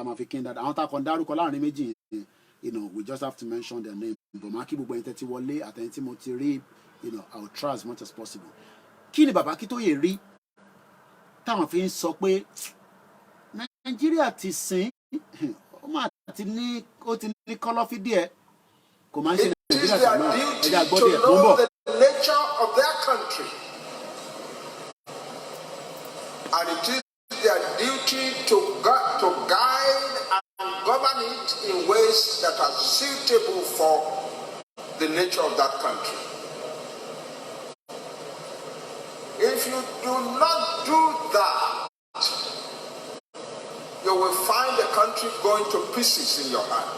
máa fi kí n dáadáa àwọn tá a kàn dárúkọ láàrin méjì yẹn we just have to mention their name but máa kí gbogbo ẹ̀yin tẹ́tí wọlé àtẹ̀yìn tí mo ti rí I will try as much as possible kí ni bàbá Akíntóyè rí táwọn fi ń sọ pé Nàìjíríà ti sìn ó máa ti ní kọ́lọ́fí díẹ̀. It is their duty to know the nature of their country. And it is their duty to guide and govern it in ways that are suitable for nature of that country. If you do not do that, you will find the country going to pieces in your hand.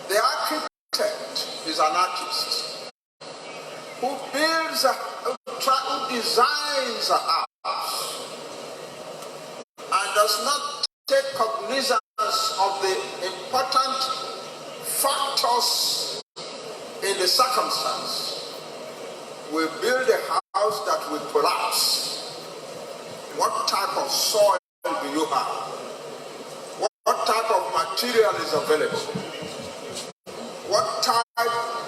The architect is an artist who builds, who designs a house and does not take cognizance of the important factors in the circumstance. We build a house that will collapse. What type of soil do you have? What type of material is available? What type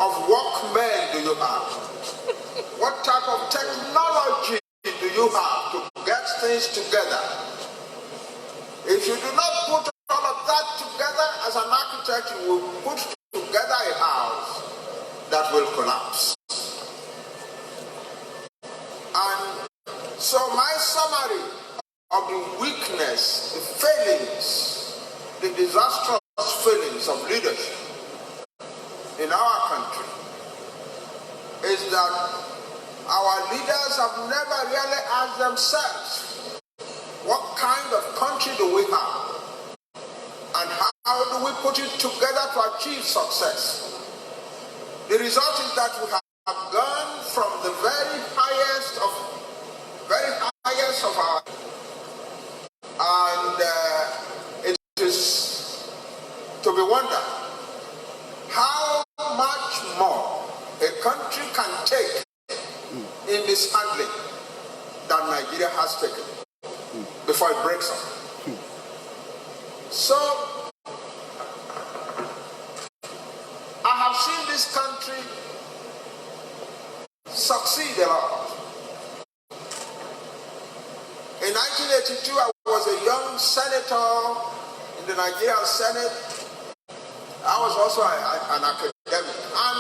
of workmen do you have? What type of technology do you have to get things together? If you do not put all of that together as an architect, you will put together a house that will collapse. And so my summary of the weakness, the failings, the disastrous failings of leadership in our country is that our leaders have never really asked themselves, what kind of country do we have? And how do we put it together to achieve success? The result is that we have gone from the very highest of our, and it is to be wondered how much more a country can take in mishandling than Nigeria has taken before it breaks up. So I have seen this country succeed a lot. In 1982, I was a young senator in the Nigerian Senate. I was also an academic. And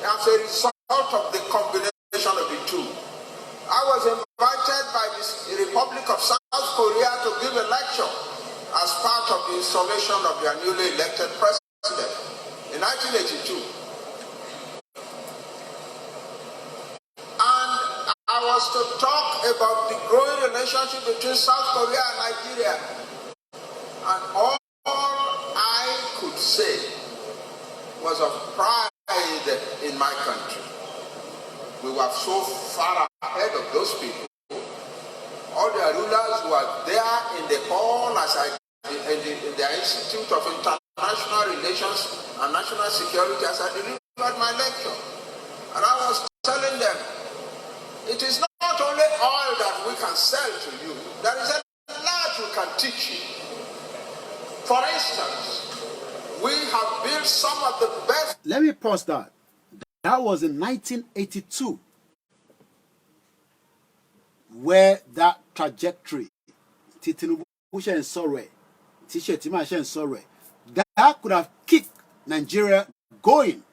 as a result of the combination of the two, I was invited by the Republic of South Korea to give a lecture as part of the installation of their newly elected president in 1982. And I was to talk about the growing relationship between South Korea and Nigeria. And all I could say was of pride in my country. We were so far ahead of those people. All the rulers were there in the hall in the Institute of International Relations and National Security as I delivered my lecture. And I was telling them, it is not only oil that we can sell to you, there is a lot we can teach you. For instance, we have built some of the best. Let me pause that. That was in 1982, where that trajectory, that could have kicked Nigeria going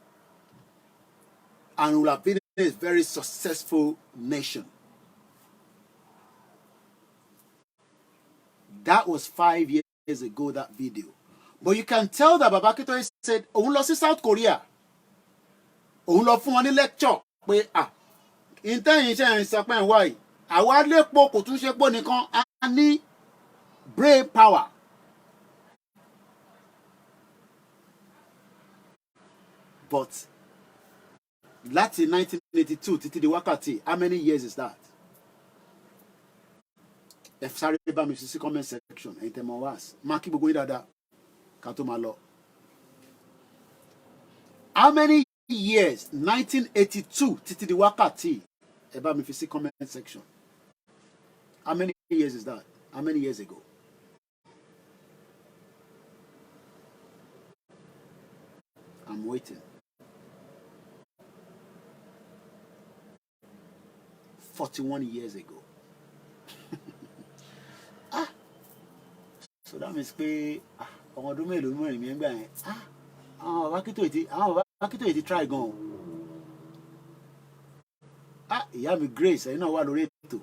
and would have been a very successful nation. That was 5 years ago, that video. But you can tell that Baba Akintoye said, "Òun lọ sí South Korea. Òun lọ fún wọn ní lecture pé intẹ́yìn iṣẹ́ yẹn sọ pé why àwa lépo kò tún ṣe pọ̀ nìkan a ní brain power." But láti 1982 títí di wákàtí, how many years is that? Ẹ sáré bá mi sí comment section ẹ̀yin tẹ́ mọ̀ wá máa kí gbogbo yín dáadáa ká tó máa lọ. How many years? 1982 títí di wákàtí. Ẹ bá mi fi sí comment section. How many years is that? How many years ago? I'm waiting. 41 years ago. So that means pé ọmọ ọdún mélòó mọ̀ èmi ń gbà yẹn. Àwọn bàbá Akintoye ti try gan. Ìyá mi Grace ẹ̀yin náà wà lórí ètò.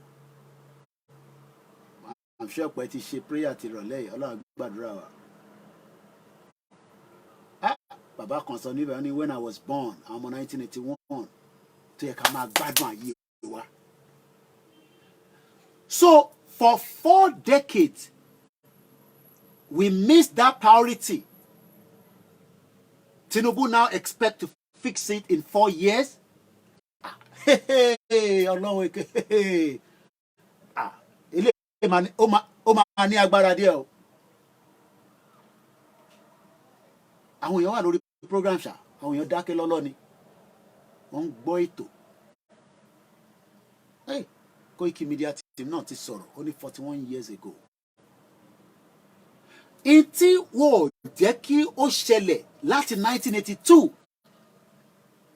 I'm sure pé ti ṣe prayer ti rọ̀lẹ́ yìí, Ọlọ́run gbàdúrà wa. bàbá kan sọ níbẹ̀ ní when I was born àwọn ọmọ 1981 tó yẹ ká máa gbádùn ayé wa. So for 4 decades we missed that priority. Tinubu now expect to fix it in 4 years. Ọlọ́run eke ilé ó máa ní agbára díẹ̀ o. Àwọn èèyàn wà lórí program ṣá, àwọn èèyàn dákẹ́ lọ́lọ́ ni wọ́n ń gbọ́ ètò. Koiki Media team náà ti sọ̀rọ̀ ó ní 41 years ago. Ìtí wò jẹ́ kí ó ṣẹlẹ̀ láti 1982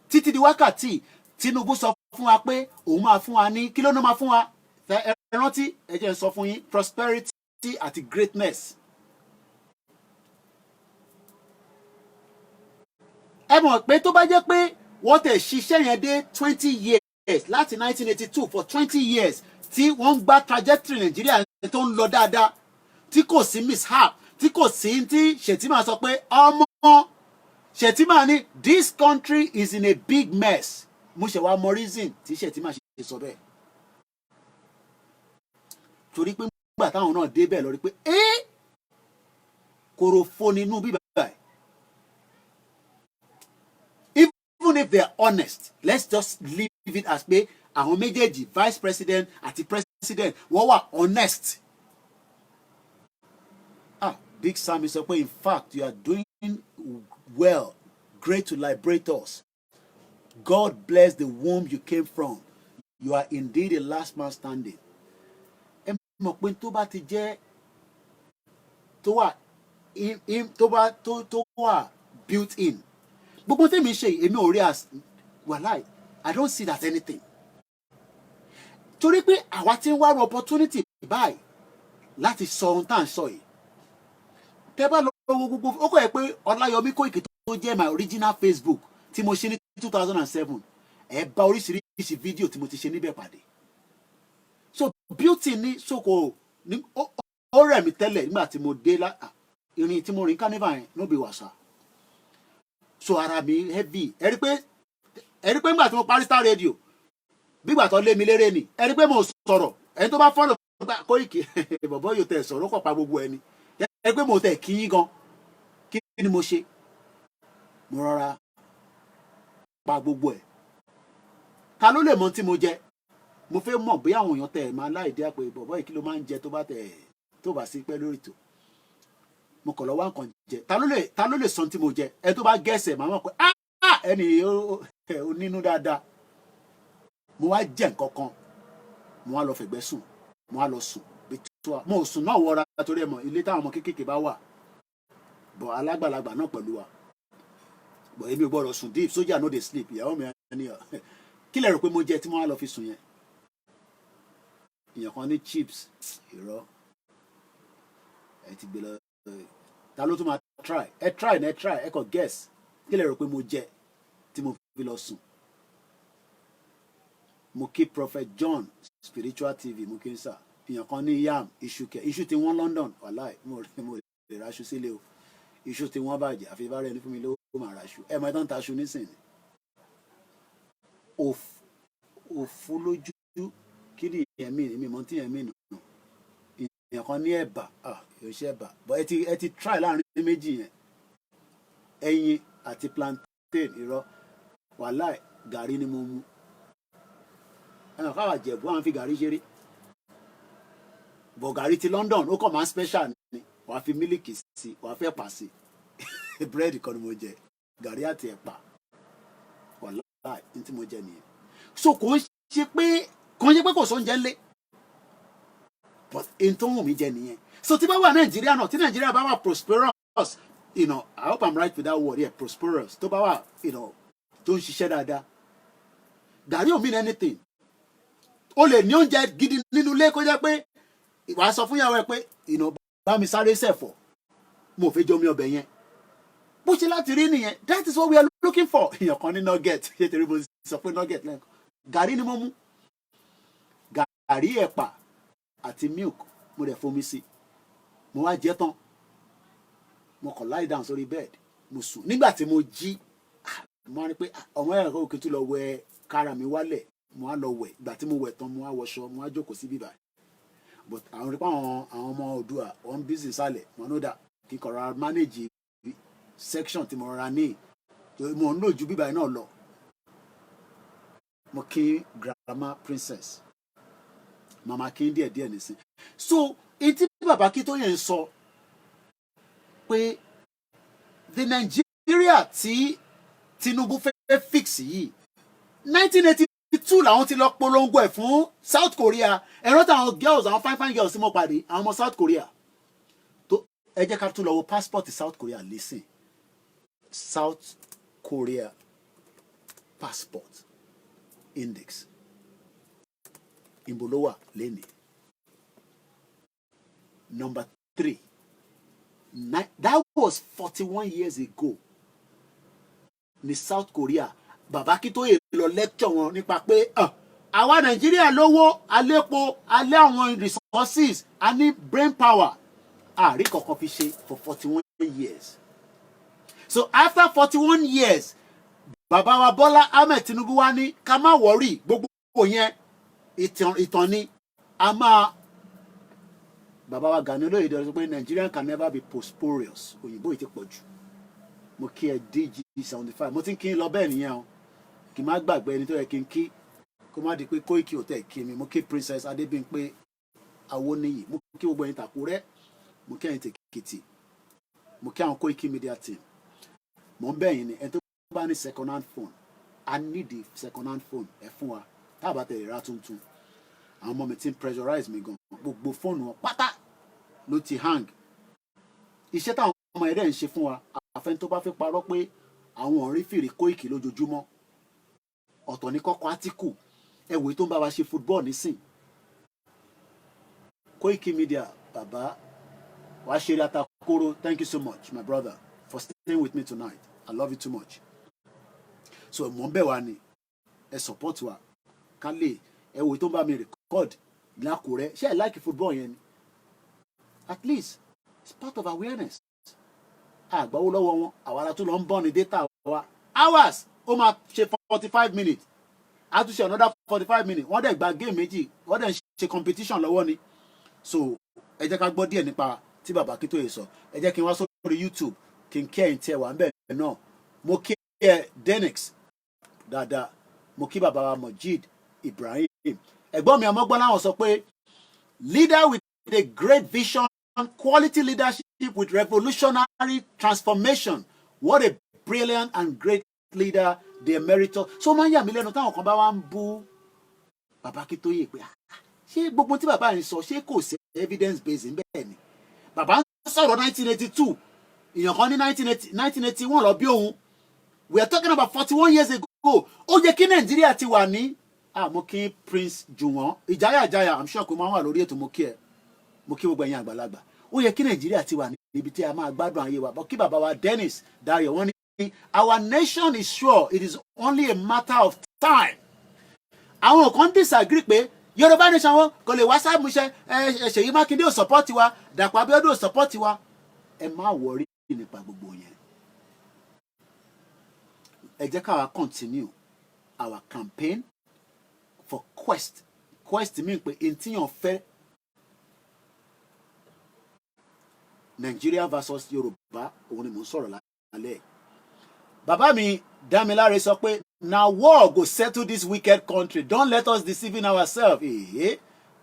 títí di wákàtí Tinubu sọ fún wa pé òun máa fún wa ní kí ló ní máa fún wa ẹ rántí ẹ jẹ́ n sọ fún yín prosperity àti greatness. Ẹ mọ̀ pé tó bá jẹ́ pé wọ́n tẹ̀ ṣiṣẹ́ yẹn dé 20 years láti 1982 for 20 years tí wọ́n ń gba trajectory Nàìjíríà tó ń lọ dáadáa tí kò sí mishap tí kò sí tí Shettima sọ pé ọmọ Shettima ní this country is in a big mess. Mo ṣe wá mọ reason tí Shettima ṣe sọ bẹ́ẹ̀. Torí pé nígbà táwọn náà débẹ̀ lọ rí pé korofo nínú bíbá ẹ̀. Even if they are honest, let's just leave it as pé àwọn méjèèjì vice president àti president wọ́n wà honest. Big Sammy sọ pé in fact you are doing well, great to liberate us. God bless the womb you came from. You are indeed a last man standing. Ẹ mọ̀ pé tó bá ti jẹ́ tó wà built in. Gbogbo tèmi ṣe èmi ò rí as wàláì I don't see that anything. Torí pé àwa ti ń wá opportunity báyìí láti sọ ohun tá à ń sọ yìí. Tẹ́ bá lọ wo gbogbo ó kọ́ ẹ pé Ọláyọmí Kóìkì tó jẹ́ my original Facebook tí mo ṣe ní 2007 ẹ bá oríṣiríṣi fídíò tí mo ti ṣe níbẹ̀ pàdé. So beauty ní soko ní ó rẹ̀ mí tẹ́lẹ̀ nígbà tí mo dé ìrìn tí mo rìn carnival yẹn no be wàṣà. So ara mi heavy ẹ rí pé nígbà tí mo parí Star Radio bígbà tó lé mi léré ni ẹ rí pé mo sọ̀rọ̀ ẹni tó bá fọ́lọ̀ Kóìkì bọ̀bọ̀ yóò tẹ̀ sọ̀rọ̀ kọ̀ pa gbogbo ẹni ẹ pé mo tẹ̀ kí yín gan kí ni mo ṣe mo rọra pa gbogbo ẹ̀. Ta ló lè mọ tí mo jẹ mo fẹ́ mọ̀ bí àwọn èèyàn tẹ̀ máa láì dé àpò bọ̀bọ̀ yìí kí ló máa ń jẹ tó bá sí pẹ́ lórí ètò mo kọ̀ lọ́wọ́ nǹkan jẹ ta ló lè sọ tí mo jẹ ẹ tó bá gẹ̀ẹ́sẹ̀ máa mọ̀ pé ẹni ó nínú dáadáa mo wá jẹ nǹkan kan mo wá lọ fẹ̀gbẹ́ sùn mo wá lọ sùn mo sùn náà wọra torí ẹ mọ̀ ilé táwọn ọmọ kéékèèké bá wà bọ̀ alágbàlagbà náà pẹ̀lú wa bọ̀ èmi ò gbọ́dọ̀ sùn deep sójà no dey sleep ìyàwó mi ẹni kí lẹ rò pé mo jẹ tí mo wá lọ fi sùn yẹn ìyàn kan ní chips irọ́ ẹ ti gbé lọ ta ló tún máa try ẹ kàn guess kí lẹ rò pé mo jẹ tí mo fi lọ sùn. Mo kí Prophet John Spiritual TV mo kí n sà ìyàn kan ní yam iṣu tí wọ́n London wàláì mo lè raṣu sílé o iṣu tí wọ́n bàjẹ́ àfi bá rẹ̀ ní fún mi lówó máa raṣu ẹ̀ mọ́ ẹ̀ tán taṣu nísìnyí òfu lójú kí ni èmi mọ́ tí ẹ̀mí nù ìyàn kan ní ẹ̀bà yóò ṣe ẹ̀bà but ẹ ti try láàrin méjì yẹn ẹyin àti plantain irọ́ wàláì gàrí ni mo mu ẹ̀yàn káwà jẹ̀bú àwọn fi gàrí ṣeré bọ̀ gàrí ti London ó kàn máa ń special ni wàá fi mílìkì sí wàá fẹ́ pa sí búrẹ́dì kan ni mo jẹ gàrí àti ẹ̀pà wàláì ní tí mo jẹ nìyẹn. So kò ń ṣe pé kò sóúnjẹ ńlé but n tó wù mí jẹ nìyẹn. So tí bá wà Nàìjíríà náà tí Nàìjíríà bá wà prosperous I hope I'm right with that word prosperous tó bá wà tó ń ṣiṣẹ́ dáadáa gàrí ò mean anything. O lè ní oúnjẹ gidi nínú ilé kó jẹ́ pé ìwà sọ fún ìyàwó ẹ pé bá mi sáré ṣẹ̀fọ́ mo fẹ́ jọ mi ọbẹ̀ yẹn bó ṣe láti rí nìyẹn that is what we are looking for. Èèyàn kan ní nugget ṣé torí mo sọ pé nugget lẹ́ẹ̀kan gàrí ni mo mú gàrí ẹ̀pà àti milk mo dẹ̀ fomi sí mo wá jẹ tán mo kàn lie down sórí bed mo sùn nígbà tí mo jí mo wá ní pé ọmọ ẹ̀rọ òkè tó lọ wẹ kára mi wálẹ̀ mo wá lọ wẹ̀ ìgbà tí mo wẹ̀ tán mo wá wọṣọ mo wá jókòó sí bíbá but àwọn rí pé àwọn ọmọ Oòduà wọn bísí sálẹ̀ wọn ló dà kí n kọ̀ ra manage section tí mo rọra ní mo ń lò ju bíbá náà lọ mo kí grandma princess mama kí n díẹ̀ nísìn so etí bàbá kí tó yẹn sọ pé the Nigeria tí Tinubu fẹ́ fix yìí 1982 làwọn ti lọ polongo ẹ̀ fún South Korea ẹ̀rọ táwọn girls àwọn fine girls tí mo pàdé àwọn ọmọ South Korea tó ẹ jẹ́ ká tún lọ wo passport South Korea listen South Korea passport index ìbòlówà lẹ́nìí number 3 that was 41 years ago ní South Korea bàbá kí tó yẹ lọ lecture wọn nípa pé àwa Nàìjíríà lówó alépo alẹ́ àwọn resources a ní brain power àrí kankan fi ṣe for 41 years so after 41 years bàbá wa Bọ́lá Ahmed Tinubu wá ní ká má wọ́rì gbogbo yẹn ìtàn ni a máa bàbá wa Gani Olóyèdè sọ pé Nigerian can never be prosperous òyìnbó yìí ti pọ̀ jù mo kí ẹ DG 75 mo ti ń kí n lọ bẹ́ẹ̀ nìyẹn o kì í má gbàgbé ẹni tó yẹ kí n kí kó má di pé Kóìkì ò tẹ̀ kí mi mo kí Princess Adébímpé Awóníyì mo kí gbogbo ẹ̀yin Tàkúrẹ́ mo kí ẹ̀yin Tèkìtì mo kí àwọn Kóìkì media team mo ń bẹ̀yìn ni ẹni tó bá ní second hand phone I need the second hand phone ẹ fún wa tá a bá tẹ̀lé ra tuntun àwọn ọmọ mi ti ń pressurize mi gan gbogbo fóònù wọn pátá ló ti hang iṣẹ́ táwọn ọmọ ẹ̀rẹ́ ń ṣe fún wa àfẹn tó bá fẹ́ parọ́ pé àwọn ò rí fìrí Kóìkì lójoojúmọ́ ọ̀tọ̀ ní kọ́kọ́ átíkù ẹ̀wò tó ń bá wa ṣe football nísìn Kóìkì media bàbá wàá ṣeré atakóró thank you so much my brother for staying with me tonight I love you too much so mò ń bẹ̀ wá ni ẹ support wa ká lè ẹ̀wò tó ń bá mi record lákùrẹ́ ṣé ẹ like football yẹn ni at least it's part of awareness àgbáwó lọ́wọ́ wọn àwọn ará tó lọ ń bọ́ ní data wa hours ó máa ṣe 45 minutes a tún ṣe another 45 minutes wọ́n dẹ̀ gba game méjì wọ́n dẹ̀ ṣe competition lọ́wọ́ ni so ẹ jẹ́ ká gbọ́ díẹ̀ nípa tí bàbá Akíntóyè sọ ẹ jẹ́ kí n wá sórí YouTube kí n kí ẹ̀yin tí ẹ wà ń bẹ̀ náà mo kí ẹ Denix dáadáa mo kí bàbá wa Mojid Ibrahim ẹ̀gbọ́n mi ọmọgbọ́n láwọn sọ pé leader with a great vision quality leadership with revolutionary transformation what a brilliant and great leader the emeritus so máa ń yà mí lẹ́nu táwọn kan bá wá ń bú bàbá Akíntóyè pé ṣé gbogbo tí bàbá yẹn sọ ṣé kò sí evidence based bẹ́ẹ̀ ni bàbá ń sọ̀rọ̀ 1982 èèyàn kan ní 1981 lọ bí òun we are talking about 41 years ago ó yẹ kí Nàìjíríà ti wà ní mo kí Prince Jùwọ́n ìjáyà I'm sure kò máa wà lórí ètò mo kí ẹ mo kí gbogbo ẹ̀yin àgbàlagbà ó yẹ kí Nàìjíríà ti wà níbi tí a máa gbádùn ayé wa bọ́ kí bàbá wa Dennis Dayo wọ́n ní our nation is sure it is only a matter of time àwọn kan disagree pé Yorùbá nation wọn kò lè wá sáàmùṣẹ Ṣèyí Mákindé ò support wa Dàpọ̀ Abíọ́dún ò support wa ẹ má wọrí nípa gbogbo yẹn ẹ jẹ́ ká wa continue our campaign for quest mean pé ntìyàn fẹ́ Nigeria versus Yorùbá òun ni mò ń sọ̀rọ̀ lálẹ́ bàbá mi Dámiláre sọ pé na war go settle this wicked country don't let us deceiving ourselves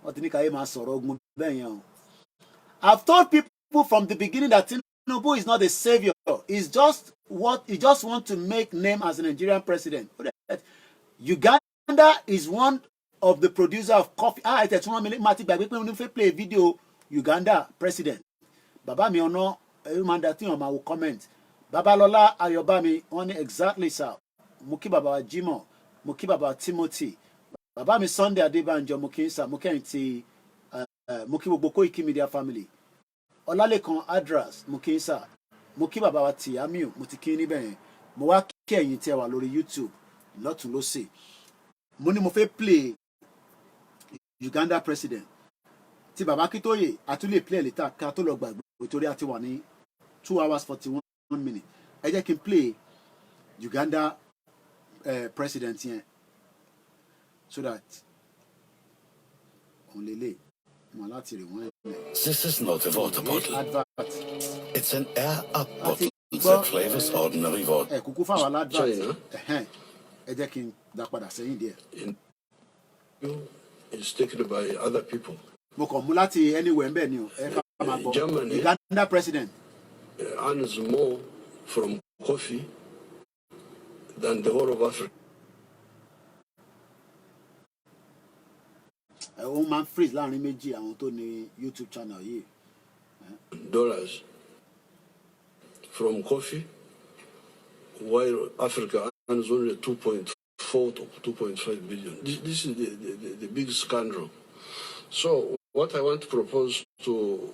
wọ́n ti ní káyé máa sọ̀rọ̀ ogun bẹ́ẹ̀ yẹn o I've told people from the beginning that Tinubu is not a savior he just want to make name as a Nigerian president Uganda is one of the producer of coffee ẹ̀ tí wọ́n máa ti gbàgbé pé wọ́n fẹ́ play video Uganda president bàbá mi ọ̀nà ẹ̀rú máa ń da tí wọ́n máa wo comment Babalọ́lá Ayọ̀bámi wọ́n ní exactly sir mo kí bàbá wa Jimoh mo kí bàbá wa Timothy bàbá mi Sunday Adébánjọ mo kí n sà mo kẹ́yìn ti mo kí gbogbo Koiki Media family Ọlálékan Adras mo kí n sà mo kí bàbá wa Tìyámíù mo ti kí níbẹ̀ yẹn mo wá kí ẹ̀yin tí ẹ wà lórí YouTube lọ́tún lọ́sẹ̀ mo ní mo fẹ́ play Uganda president tí bàbá Akíntóyè àtúlẹ̀ play later ká tó lọ gbàgbé torí a ti wà ní 2 hours 41 minutes ẹ jẹ́ kí n play Uganda president yẹn so that òun lè lè mọ̀ láti rí wọ́n. This is not a water bottle. Advert. It's an air-up bottle that flavors ordinary water. Kúkú fáwọn aládvert. Ẹ jẹ́ kí n dá padà sẹ́yìn díẹ̀. It's taken by other people. Mo kàn mú láti anywhere ń bẹ̀ ni o. Germany, Uganda president earns more from coffee than the whole of Africa. Ó máa ń freeze láàrin méjì àwọn tó ní YouTube channel yìí. Dollars from coffee, while Africa earns only 2.4 to 2.5 billion. This is the big scandal. So what I want to propose to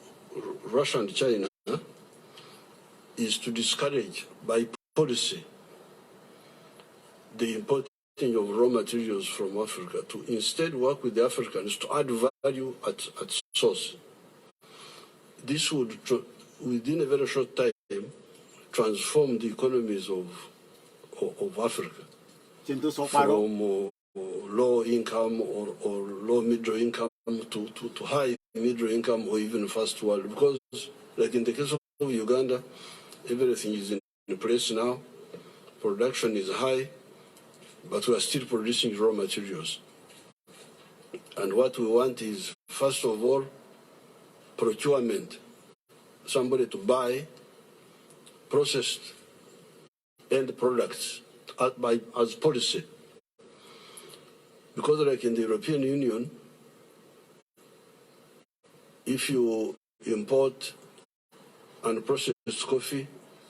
Russia and China is to discourage by policy the importing of raw materials from Africa, to instead work with the Africans to add value at source. This would, within a very short time, transform the economies of Africa from low income or low middle income to high middle income or even first world. Because, like in the case of Uganda, everything is in place now. Production is high, but we are still producing raw materials. And what we want is, first of all, procurement. Somebody to buy processed end products as policy. Because like in the European Union, if you import unprocessed coffee,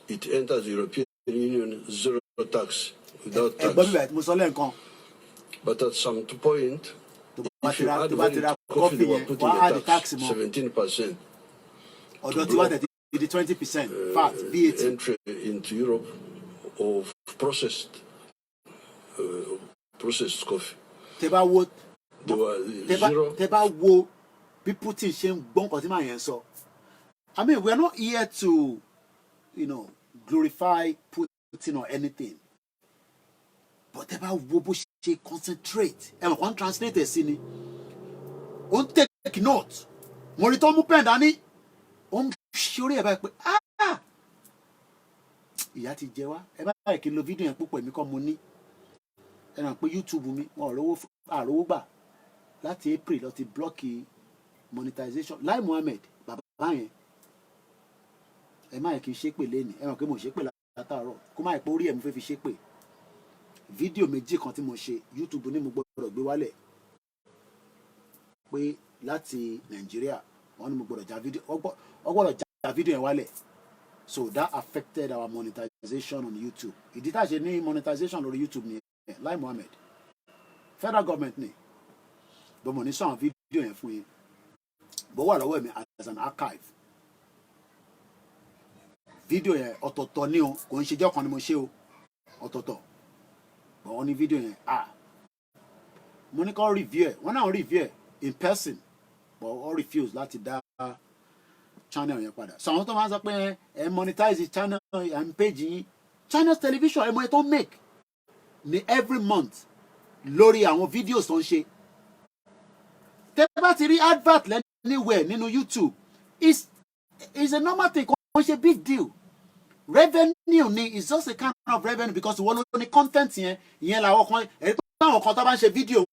it enters the European Union zero tax, without tax. But at some point, if you add value to coffee, they were putting a tax, 17%. Or don't you want the 20% VAT, VAT? Entry into Europe of processed coffee. They were zero. People think I mean, we're not here to, glorify Putin or anything. But they concentrate. And one translator sini. On take note. Monitor mu pen dani. On sure about ìyá ti jẹ wá. Ẹ bá báyìí kí n lo fídíò yẹn púpọ̀ èmi kọ́ mo ní. Ẹ ràn pé YouTube mi wọn àrówó gbà láti April lọ ti blọ́ọ̀kì monetization. Lai Muhammed bàbá yẹn. Ẹ má yẹ kí n ṣépè lẹ́nìí. Ẹ ràn pé mo ṣépè látàárọ̀. Kó má yẹ pé orí ẹ̀ mo fẹ́ fi ṣépè. Fídíò méjì kan tí mo ṣe YouTube ní mo gbọ́dọ̀ gbé wálẹ̀. Pé láti Nàìjíríà wọ́n ní mo gbọ́dọ̀ já fídíò. Wọ́n gbọ́dọ̀ já fídíò yẹn wálẹ̀. So that affected our monetization on YouTube. Ìdí tá a ṣe ní monetization lórí YouTube ni Lai Muhammed. Federal government ni. Bó mo ní sọ àwọn fídíò yẹn fún yín. Bó wà lọ́wọ́ mi as an archive. Fídíò yẹn ọ̀tọ̀ọ̀tọ̀ ni o. Kò ń ṣe jẹ́ ọ̀kan ni mo ṣe o. Ọ̀tọ̀ọ̀tọ̀. But wọ́n ní fídíò yẹn mo ní kó review ẹ̀. Wọ́n náà review ẹ̀ in person. But all refuse láti dá channel yẹn padà. So àwọn tó máa ń sọ pé ẹ monetize channel and page yín. Channels television ẹ mọ ẹ tó make ní every month lórí àwọn videos tó ń ṣe. Tẹ́ bá ti rí advert anywhere nínú YouTube is a normal thing. Kò ń ṣe big deal. Revenue ni is just a kind of revenue because wọ́n ló ní content yẹn làwọn kan ẹ̀rí pé àwọn kan tó bá ń ṣe video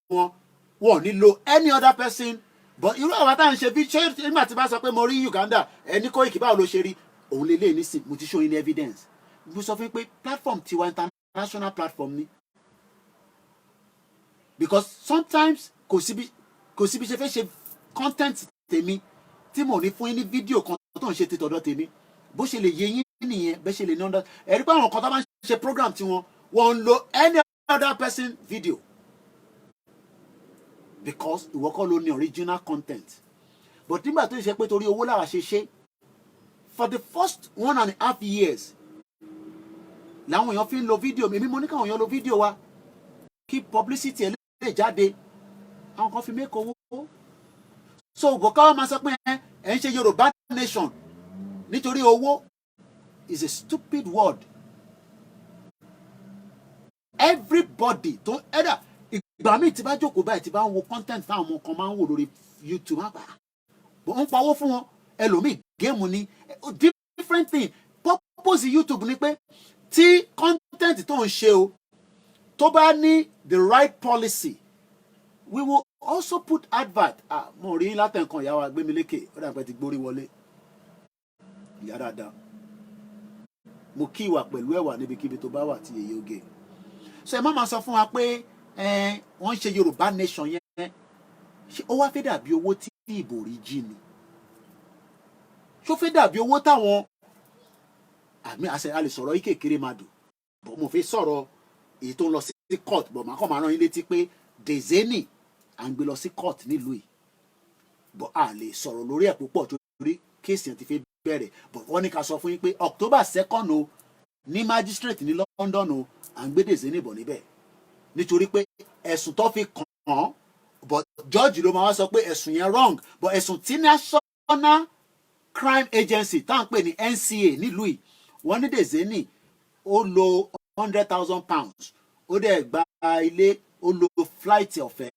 wọn ní lo any other person. But irú àwọn tá à ń ṣe bí ṣé nígbà tí bá sọ pé mo rí Uganda ẹni Koiki báwo ló ṣe rí òun lè lè nísìn mo ti show in evidence. Mo sọ fún pé platform tiwa international platform ni. Because sometimes kò sí bí ṣe fẹ́ ṣe content tèmi tí mo ní fún yín ní fídíò kan tó ń ṣe ti tọ̀dọ̀ tèmi bó ṣe lè yé yín nìyẹn bẹ́ẹ̀ ṣe lè ní ọ̀dọ̀ ẹ̀rí pé àwọn kan tó bá ń ṣe program tiwọn wọ́n ń lo any other person video. Because ìwọ kọ́ ló ní original content. But nígbà tó ṣe pé torí owó làwa ṣe for the first 1.5 years làwọn èèyàn fi ń lo fídíò mi mo ní káwọn èèyàn lo fídíò wa kí publicity ẹ̀ lè jáde àwọn kan fi make owó. So ògbó káwọn máa sọ pé ẹ̀ ń ṣe Yorùbá nation nítorí owó is a stupid word everybody tó ẹ̀dà ìgbà míì tí bá jókòó báyìí tí bá ń wo content táwọn ọmọ kan máa ń wò lórí YouTube má bàa bọ̀ ń pawó fún wọn ẹlòmíì géèmù ni different thing purpose YouTube ni pé tí content tó ń ṣe o tó bá ní the right policy we will also put advert mo rí látẹ̀kàn ìyá wa Gbémilékè ó dàgbẹ́ ti gbórí wọlé ìyá dáadáa mo kí ìwà pẹ̀lú ẹ̀wà níbikíbi tó bá wà tí èyí oge so ẹ má máa sọ fún wa pé wọ́n ń ṣe Yorùbá nation yẹn ṣé ó wá fẹ́ dàbí owó tí ìbò rí jí ni ṣó fẹ́ dàbí owó táwọn àmì àṣẹ a lè sọ̀rọ̀ yìí kékeré máa dùn bọ́ mo fẹ́ sọ̀rọ̀ èyí tó ń lọ sí court bọ̀ màá kàn máa rán yín létí pé Dezeni à ń gbé lọ sí court nílùú yìí bọ́ a lè sọ̀rọ̀ lórí ẹ̀ púpọ̀ torí kéèsì yẹn ti fẹ́ bẹ̀rẹ̀ bọ̀ wọ́n ní ká sọ fún yín pé October 2nd o ní magistrate ní London o à ń gbé Dezeni bọ̀ níbẹ̀ nítorí pé ẹ̀sùn tó fi kàn án but George ló máa wá sọ pé ẹ̀sùn yẹn wrong but ẹ̀sùn tí National Crime Agency tá à ń pè ní NCA nílùú yìí wọ́n ní Dezeni ó lo £100,000 ó dẹ̀ gba ilé ó lo flight ọ̀fẹ́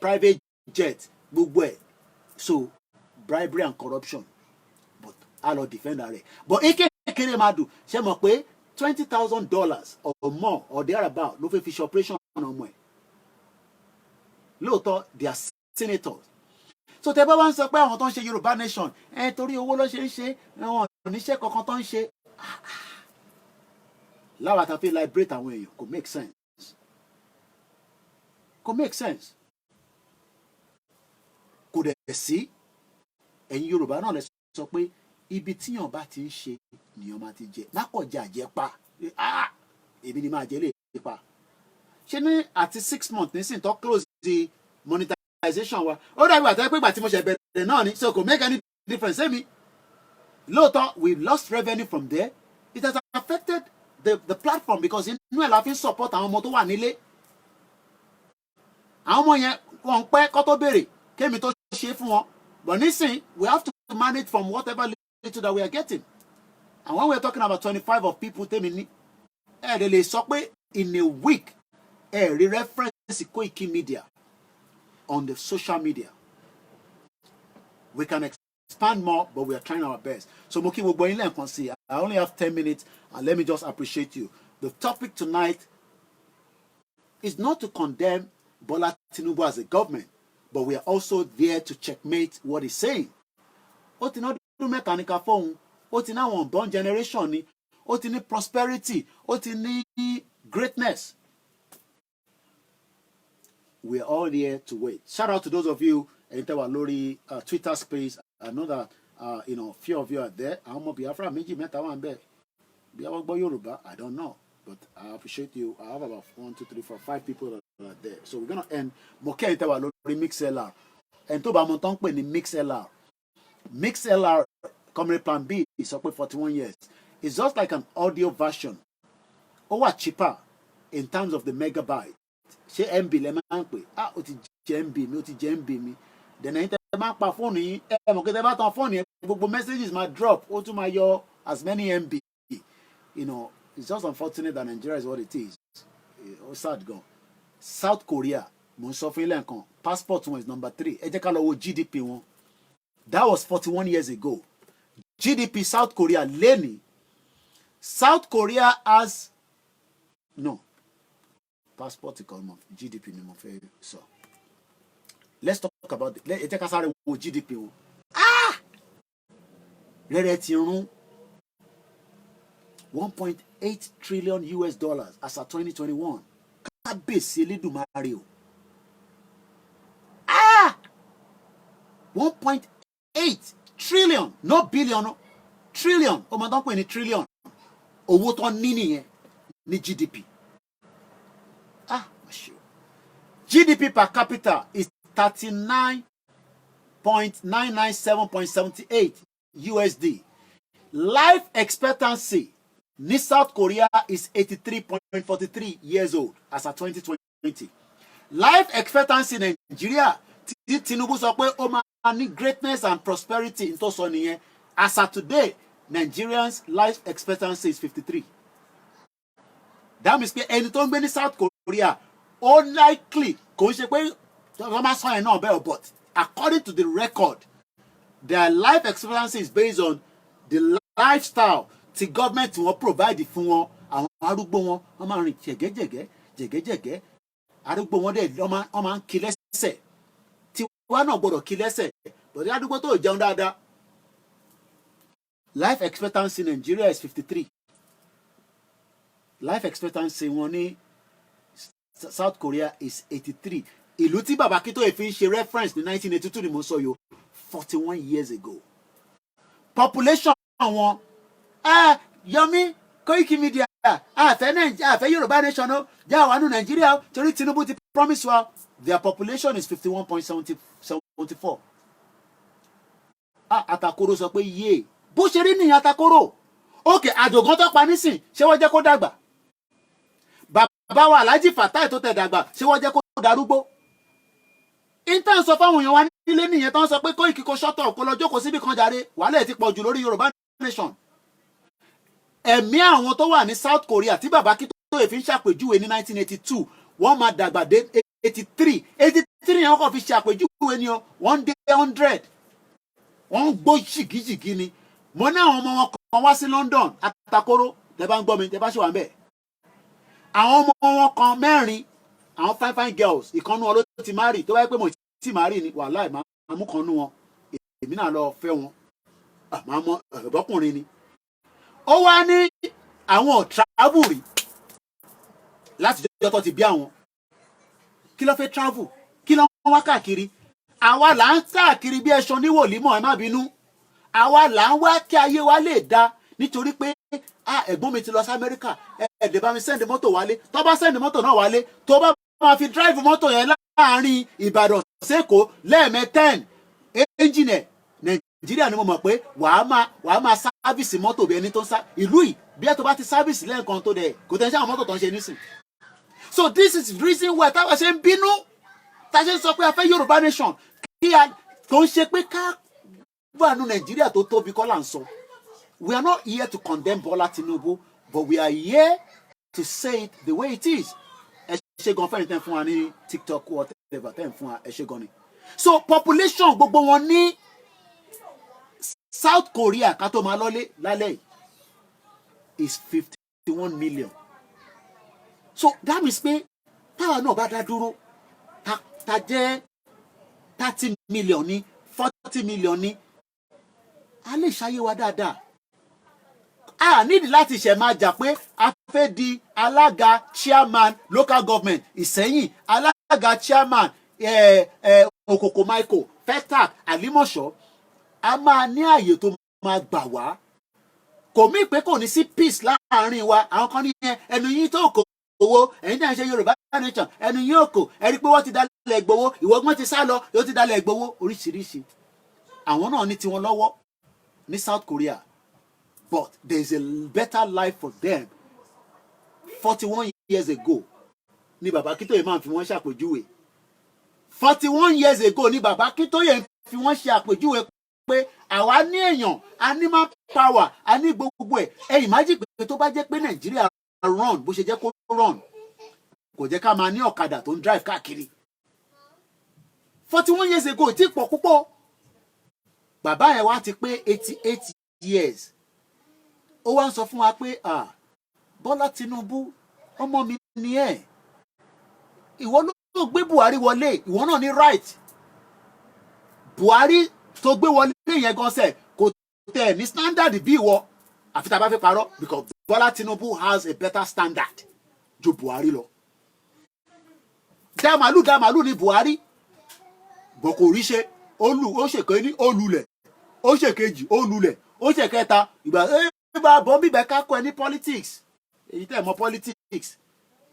private jet gbogbo ẹ̀ so bribery and corruption but a lọ defender rẹ̀ but ike kékeré máa dùn ṣe mọ̀ pé $20,000 or more or thereabout ló fẹ́ fi ṣe operation ọmọ ẹ̀ lóòótọ́ they are senators so tẹ bá wá ń sọ pé àwọn tó ń ṣe Yorùbá nation torí owó ló ṣe ń ṣe àwọn oníṣẹ́ kankan tó ń ṣe láwa ta fi liberate àwọn èèyàn kò make sense kò dẹ̀ sí ẹ̀yin Yorùbá náà lè sọ pé ibi tíyàn bá ti ń ṣe nìyàn máa ti jẹ má kọ̀ jẹ àjẹpá èmi ni máa jẹ lè pa ṣé ní àti 6 months nísìn tó close the monetization wa ó dàbí àtẹ́wé pé ìgbà tí mo ṣe bẹ̀rẹ̀ náà ni so kò make any difference èmi lóòótọ́ we lost revenue from there it has affected the platform because inú ẹ̀ la fi ń support àwọn ọmọ tó wà nílé àwọn ọmọ yẹn wọ́n ń pẹ́ kó tó béèrè kémi tó ṣe fún wọn but nísìn we have to manage from whatever little that we are getting and when we are talking about 25 of people tèmi ní lè sọ pé in a week rí reference Koiki Media on the social media we can expand more but we are trying our best so mo kí gbogbo yín lẹ́ẹ̀kan sí I only have 10 minutes and let me just appreciate you the topic tonight is not to condemn Bola Tinubu as a government but we are also there to checkmate what he's saying ó ti náà dúdú mẹ́kaníkà fóun ó ti ní àwọn unborn generation ni ó ti ní prosperity ó ti ní greatness we are all here to wait shout out to those of you ẹ̀yin tẹ́ wà lórí Twitter space I know that few of you are there àwọn ọmọ Biafra méjì mẹ́ta wà ń bẹ̀ bí wọ́n gbọ́ Yorùbá I don't know but I appreciate you I have about 1 2 3 4 5 people that are there so we're gonna end mo kẹ́yìn tẹ́ wà lórí MixLR ẹni tó bá mọ tán pè ní MixLR Comrade Plan B sọ pé 41 years it's just like an audio version ó wà cheaper in terms of the megabyte ṣé MB lẹ máa ń pè ó ti jẹ́ MB mi ó ti jẹ́ MB mi then ẹ̀yin tẹ́ máa ń pa fóònù yín mọ̀ kí tẹ́ bá tan fóònù yẹn gbogbo messages máa drop ó tún máa yọ as many MB it's just unfortunate that Nigeria is what it is ó sad gan South Korea mo ń sọ fún ilé nǹkan passport wọn is number 3 ẹ jẹ́ ká lọ wo GDP wọn that was 41 years ago GDP South Korea lẹ́ni South Korea has no passport kan mọ GDP ni mo fẹ́ sọ let's talk about it ẹ jẹ́ ká sáré wo GDP wọn rẹ́rẹ́ ti rún $1.8 trillion as of 2021 kábíyèsí Elédùmarè o 1.8 trillion no billion trillion ọmọ tó ń pè ní trillion owó tó ní nìyẹn ní GDP GDP per capita is 39.997.78 USD. Life expectancy ní South Korea is 83.43 years old as of 2020. Life expectancy in Nigeria tí Tinubu sọ pé ó máa ní greatness and prosperity n tó sọ nìyẹn as of today Nigerians life expectancy is 53. that means pé ẹni tó ń gbé ní South Korea ó likely kò ń ṣe pé wọ́n máa sọ ẹ̀ náà bẹ́ẹ̀ but according to the record their life expectancy is based on the lifestyle tí government wọn provide fún wọn. Àwọn arúgbó wọn máa rìn jẹ̀gẹ́jẹ̀gẹ́ arúgbó wọn dẹ̀ wọ́n máa ń kí lẹ́sẹ̀ tí wọ́n náà gbọ́dọ̀ kí lẹ́sẹ̀ bọ̀dé arúgbó tó jẹun dáadáa. Life expectancy in Nigeria is 53. Life expectancy wọn ní South Korea is 83. Ìlú tí bàbá Akintoye fi ń ṣe reference ní 1982 ni mo sọ yìí 41 years ago. Population wọn Yomi Koiki Media àfẹ́ Yorùbá nation ó jẹ́ àwọn àánú Nàìjíríà torí Tinubu ti promise wa their population is 51.74. Atakoro sọ pé yé bó ṣe rí nìyẹn Atakoro. Ok àjògán tó pa nísìn ṣé wọ́n jẹ́ kó dàgbà? Bàbá wa Alhaji Fatai tó tẹ̀ dàgbà ṣé wọ́n jẹ́ kó darúgbó? Intan sọ fáwọn èèyàn wa nílé nìyẹn tó ń sọ pé Koiki kó ṣọ́tọ̀ kó lọ jókòó síbi kan jàre wàhálà ti pọ̀ jù lórí Yorùbá nation. Ẹ̀mí àwọn tó wà ní South Korea tí bàbá Akintoye fi ń ṣàpèjúwe ní 1982 wọ́n máa dàgbà dé 83 yẹn wọ́n kàn fi ṣàpèjúwe ni o wọ́n dé 100 wọ́n ń gbó jìgìjìgì ni. Mo ní àwọn ọmọ wọn kan wá sí London Atakoro tẹ bá ń gbọ́ mi tẹ bá ṣe wà ń bẹ̀. Àwọn ọmọ wọn kan mẹ́rin àwọn fine girls ìkànnú wọn ló ti marry tó bá yẹ pé mo ti marry ni wàhálà máa mú kan nú wọn èmi náà lọ fẹ́ wọn máa mọ ọ̀bọ́kùnrin ni. Ó wá ní àwọn travel rí láti jọjọ́ tó ti bí àwọn kí ló fẹ́ travel kí ló ń wá káàkiri. Àwa là ń káàkiri bí ẹṣọ níwòlímọ̀ ẹ má bínú. Àwa là ń wá kí ayé wa lè da nítorí pé ẹ̀gbọ́n mi ti lọ sí Amẹ́ríkà ẹ̀ẹ́dẹ̀ bá mi sẹ́ndì mọ́tò wálé tó bá sẹ́ndì mọ́tò náà wálé tó bá máa fi drive mọ́tò yẹn láàrin Ìbàdàn sẹ́kọ̀ọ́ lẹ́ẹ̀mẹ́tẹ́n ẹ́ńjìnì Nàìjíríà ni mo mọ̀ pé wàá máa sáfìsì mọ́tò bí ẹni tó ń sá ìlú yìí bí ẹ tó bá ti sáfìsì lẹ́ẹ̀kan tó dẹ̀ kò tẹ́ ń ṣe àwọn mọ́tò tó ń ṣe nísìn. So this is the reason why táwa ṣe ń bínú tá a ṣe ń sọ pé a fẹ́ Yorùbá nation kí a tó ń ṣe pé ká wà nù Nàìjíríà tó tóbi kọ́ là ń sọ. We are not here to condemn Bola Tinubu, but we are here to say it the way it is. Ẹ ṣe gan fẹ́ràn tẹ́ fún wa ní TikTok whatever tẹ́ fún wa ẹ ṣe gan ni. So population gbogbo wọn ní South Korea ká tó máa lọ́lé lálẹ́ is 51 million. So that means pé táwa náà bá dá dúró ta jẹ́ 30 million ní 40 million ní a lè ṣayé wa dáadáa. A nídìí láti ṣẹ̀ máa jà pé a fẹ́ di alága chairman local government Ìsẹ́yìn alága chairman Okoko Michael Festac Alimosho a máa ní àyè tó máa gbà wá. Kò mí pé kò ní sí peace láàárín wa àwọn kan ní ẹnu yín tó kò owó ẹ̀yin náà ṣe Yorùbá nation ẹnu yín ò kò ẹ rí pé wọ́n ti dalẹ̀ gbowó ìwọ́gbọ́n ti sá lọ yóò ti dalẹ̀ gbowó oríṣiríṣi. Àwọn náà ní tiwọn lọ́wọ́ ní South Korea. But there is a better life for them. 41 years ago, ni Baba Akintoye máa fi wọ́n ṣàpèjúwe. 41 years ago, ni Baba Akintoye fi wọ́n ṣàpèjúwe pé àwa ní èèyàn, a ní man power, a ní gbogbo ẹ̀. Ẹ imagine pé tó bá jẹ́ pé Nàìjíríà run bó ṣe jẹ́ kó run. Kò jẹ́ ká máa ní ọ̀kadà tó ń drive káàkiri. 41 years ago, tí pọ̀ púpọ̀. Bàbá yẹn wá ti pé 88 years. Ó wá ń sọ fún wa pé Bọ́lá Tinubu ọmọ mi ni ẹ̀. Ìwọ ló gbé Buhari wọlé, ìwọ náà ní right. Buhari tó gbé wọlé yẹn gan sẹ̀ kò tẹ̀ ní standard bí ìwọ àfi tá a bá fẹ́ parọ́ because Bọ́lá Tinubu has a better standard ju Buhari lọ. Dàmàlú ni Buhari bọ̀ kò rí ṣe ó ṣèké ní olùlẹ̀ ó ṣèkejì olùlẹ̀ ó ṣèkẹta ìgbà bọ́ bíbẹ̀ ká kọ́ ẹ ní politics èyí tẹ̀ mọ́ politics.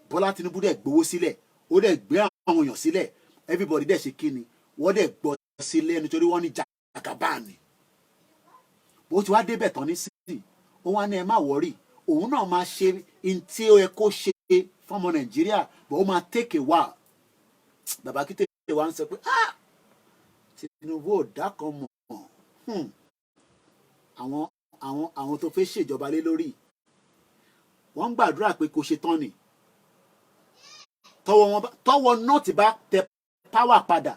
Bọ́lá Tinubu dẹ̀ gbowó sílẹ̀ ó dẹ̀ gbé àwọn èèyàn sílẹ̀ everybody dẹ̀ ṣe kíni wọ́n dẹ̀ gbọ́ sílẹ̀ nítorí wọ́n ní jàgàbá ni. Bó ti wá débẹ̀ tán ní sísì ó wá ní ẹ má wọ́rì òun náà máa ṣe in tí ó yẹ kó ṣe fọ́mọ Nàìjíríà but ó máa take a while. Bàbá Akintoye wá ń sọ pé Tinubu ò dákan mọ̀ àwọn tó fẹ́ ṣèjọba lé lórí wọ́n ń gbàdúrà pé kò ṣe tán ni tọwọ́ nọ́ọ̀tì bá tẹ power padà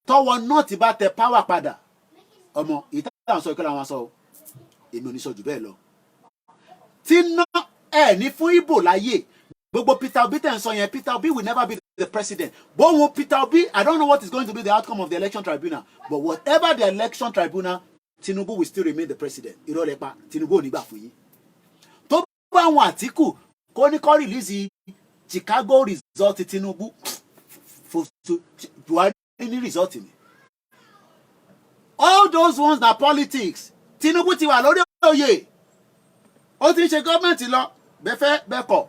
tọwọ́ nọ́ọ̀tì bá tẹ power padà ọmọ ìtàn sọ ìkọlà wọn sọ èmi ò ní sọ jù bẹ́ẹ̀ lọ tí ná ẹ̀ ní fún Ìgbò láyè gbogbo Peter Obi tẹ̀ ń sọ yẹn Peter Obi will never be the president bóun Peter Obi I don't know what is going to be the outcome of the election tribunal but whatever the election tribunal Tinubu will still remain the president ìrọ̀lẹ́ pa Tinubu ò ní gbà fún yín tó bá àwọn Àtíkù kó ní kó release Chicago result Tinubu Buhari ní result ni all those ones na politics Tinubu ti wà lórí oyè ó ti ń ṣe gọ́ọ̀mẹ̀ntì lọ bẹ́fẹ́ bẹ́kọ̀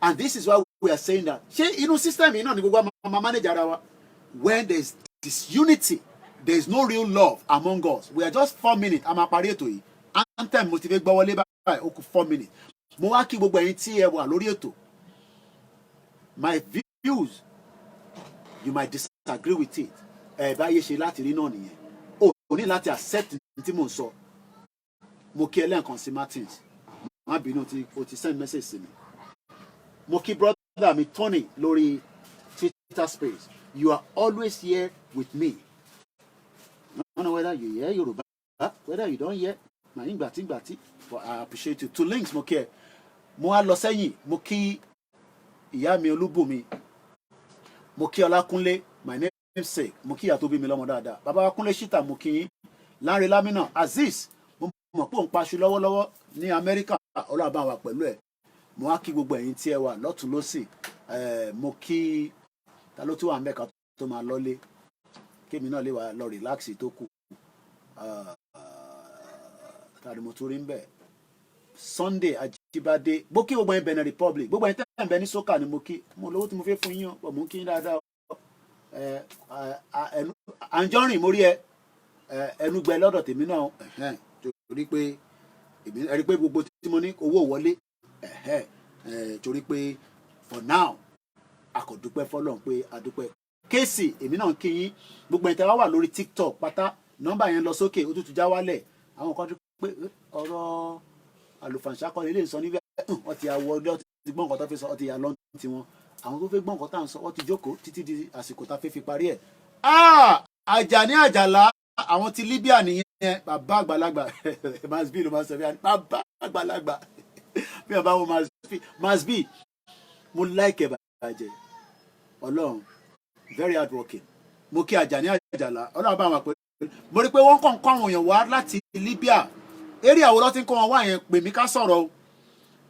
and this is why we are saying that ṣé inú system yìí náà ni gbogbo àmà manage ara wa when there is disunity there is no real love among us we are just 4 minutes àmà parí ètò yìí anthem mo ti fẹ́ gbọ́ wọlé báyìí ó kù 4 minutes mo wá kí gbogbo ẹ̀yin tí ẹ wà lórí ètò my views you might disagree with it ẹ báyé ṣe láti rí náà nìyẹn o ní láti accept tí mò ń sọ mo kí ẹlẹ́ǹkan sí Martins má bínú tí o ti send message sí mi mo kí brother mi Tony lórí Twitter space you are always here with me I don't know whether you hear Yorùbá whether you don't hear mà ń gbàtí but I appreciate you two links mo kí ẹ mo wá lọ sẹ́yìn mo kí ìyá mi Olúbùnmi mo kí Ọlákúnlé my name sake mo kí ìyá tó bí mi lọ́mọ dáadáa bàbá wa Kúnlé Ṣítà mo kí yín Lánrè Lámínà Azeez mo mọ̀ pé òun paṣu lọ́wọ́lọ́wọ́ ní Amẹ́ríkà ọlọ́àbá wa pẹ̀lú ẹ̀ mo wá kí gbogbo ẹ̀yin tí ẹ wà lọ́tún lọ́sì mo kí ta ló tún wà mẹ́ka tó máa lọ́lé kémi náà lè wà lọ relax tó kù tàbí mo tún rí ń bẹ̀ Sunday Ajíbádé mo kí gbogbo ẹ̀yin Benin Republic gbogbo ẹ̀yin tẹ́ ẹ̀ ń bẹ ní sókà ni mo kí mo lówó tí mo fẹ́ fún yín o mo kí yín dáadáa àǹjọ́rìn mo rí ẹ ẹnu gbẹ lọ́dọ̀ tèmi náà torí pé ẹ̀rí pé gbogbo tí mo ní owó wọlé torí pé for now a kò dúpẹ́ fọlọ́run pé a dúpẹ́ kéèsì èmi náà kí yín gbogbo ẹ̀yin tẹ́ wà lórí TikTok pátá nọ́mbà yẹn lọ sókè ó tútù já wálẹ̀ àwọn kan tó pé ọ̀rọ̀ àlùfàǹṣákọ́ ilé ìsọ níbẹ̀ wọ́n ti àwọ̀ ọdọ́ ti gbọ́n nǹkan tó fi sọ wọ́n ti yà lọ́n ti wọn àwọn tó fẹ́ gbọ́n nǹkan tá à ń sọ wọ́n ti jókòó títí di àsìkò tá a fẹ́ fi parí ẹ̀. Àjàní Àjàlá àwọn ti Libya nìyẹn bàbá àgbàlagbà masbi ló máa sọ bí i bàbá àgbàlagbà bí bàbá wọn masbi mo like ẹ̀ bàjẹ́ ọlọ́run very hard working mo kí Àjàní Àjàlá ọlọ́run bá wọn pé mo rí pé wọ́n kàn kọ́ àwọn èèyàn wá láti Libya eré àwòrán tí ń kọ́ wọn wá yẹn pè mí ká sọ̀rọ̀ o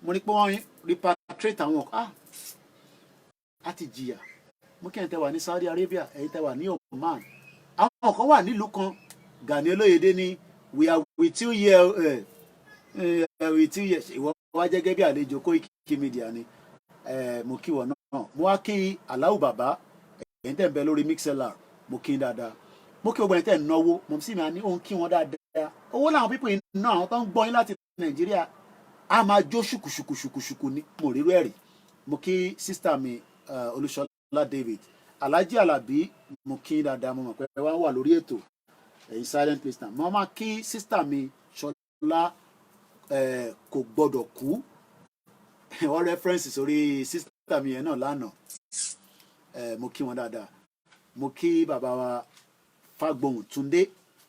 mo rí pé wọ́n repatriate àwọn á ti jìyà mo kí ẹ̀yin tẹ́ wà ní Saudi Arabia ẹ̀yin tẹ́ wà ní Oman àwọn kan wà nílùú kan Gani Olóyèdé ní we are with you here with you here ìwọ wá jẹ́ gẹ́gẹ́ bí àlejò Koiki Media ni mo kí wọ́n náà mo wá kí Aláwù bàbá ẹ̀yin tẹ́ ń bẹ lórí mixlr mo kí dáadáa mo kí gbogbo ẹ̀yin tẹ́ ń náwó mo sì máa ní òun kí wọ́n dáadáa owó làwọn pípọ̀ yìí náà àwọn tó ń gbọ́ yín láti Nàìjíríà a máa jó ṣùkùṣùkùṣùkù ní mo rírú ẹ̀rí mo kí sísítà mi Olúṣọlá David Alhaji Alabi mo kí dáadáa mo mọ̀ pé wọ́n wà lórí ètò ẹ̀yin silent listener mo máa kí sísítà mi Ṣọlá kò gbọ́dọ̀ kú wọ́n rẹ́fẹ́rẹ́nsì sórí sísítà mi yẹn náà lánàá mo kí wọn dáadáa mo kí bàbá wa Fágbóhùn Túndé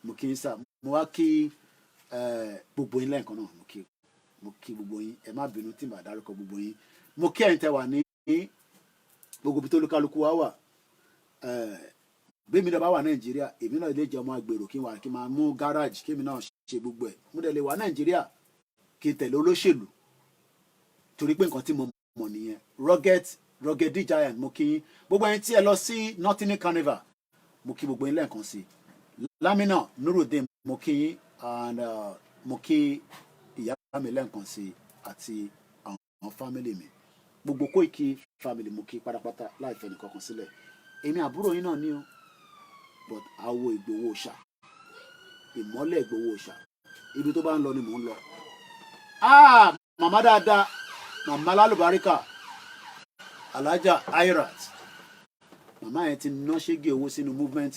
mo kí sá mo wá kí gbogbo yín lẹ́ẹ̀kan náà mo kí gbogbo yín ẹ má bínú tí màá dárúkọ gbogbo yín mo kí ẹ̀yin tẹ́ wà ní gbogbo ibi tó olúkálukú wa wà bí mi náà bá wà Nàìjíríà èmi náà lè jẹ́ ọmọ agbèrò kí n máa mú gáràjì kí èmi náà ṣe gbogbo ẹ̀ mo dẹ̀ lè wà Nàìjíríà kí n tẹ̀lé olóṣèlú torí pé nǹkan tí mo mọ̀ nìyẹn rugged giant mo kí yín gbogbo ẹ̀yin tí ẹ lọ sí Nottingham Carnival mo kí gbogbo yín lẹ́ẹ̀kan sí Lamina Nurudeen mo kí yín and mo kí ìyá mi lẹ́ẹ̀kan sí àti àwọn fámìlì mi gbogbo Koiki family mo kí pátápátá láì fẹ́ nìkankan sílẹ̀ èmi àbúrò yín náà ní o but àwo Ìgbòho Òòṣà ìmọ́lẹ̀ Ìgbòho Òòṣà ibi tó bá ń lọ ni mò ń lọ màmá dáadáa màmá lálùbáríkà Alájà Airat màmá yẹn ti ná ṣégi owó sínú movement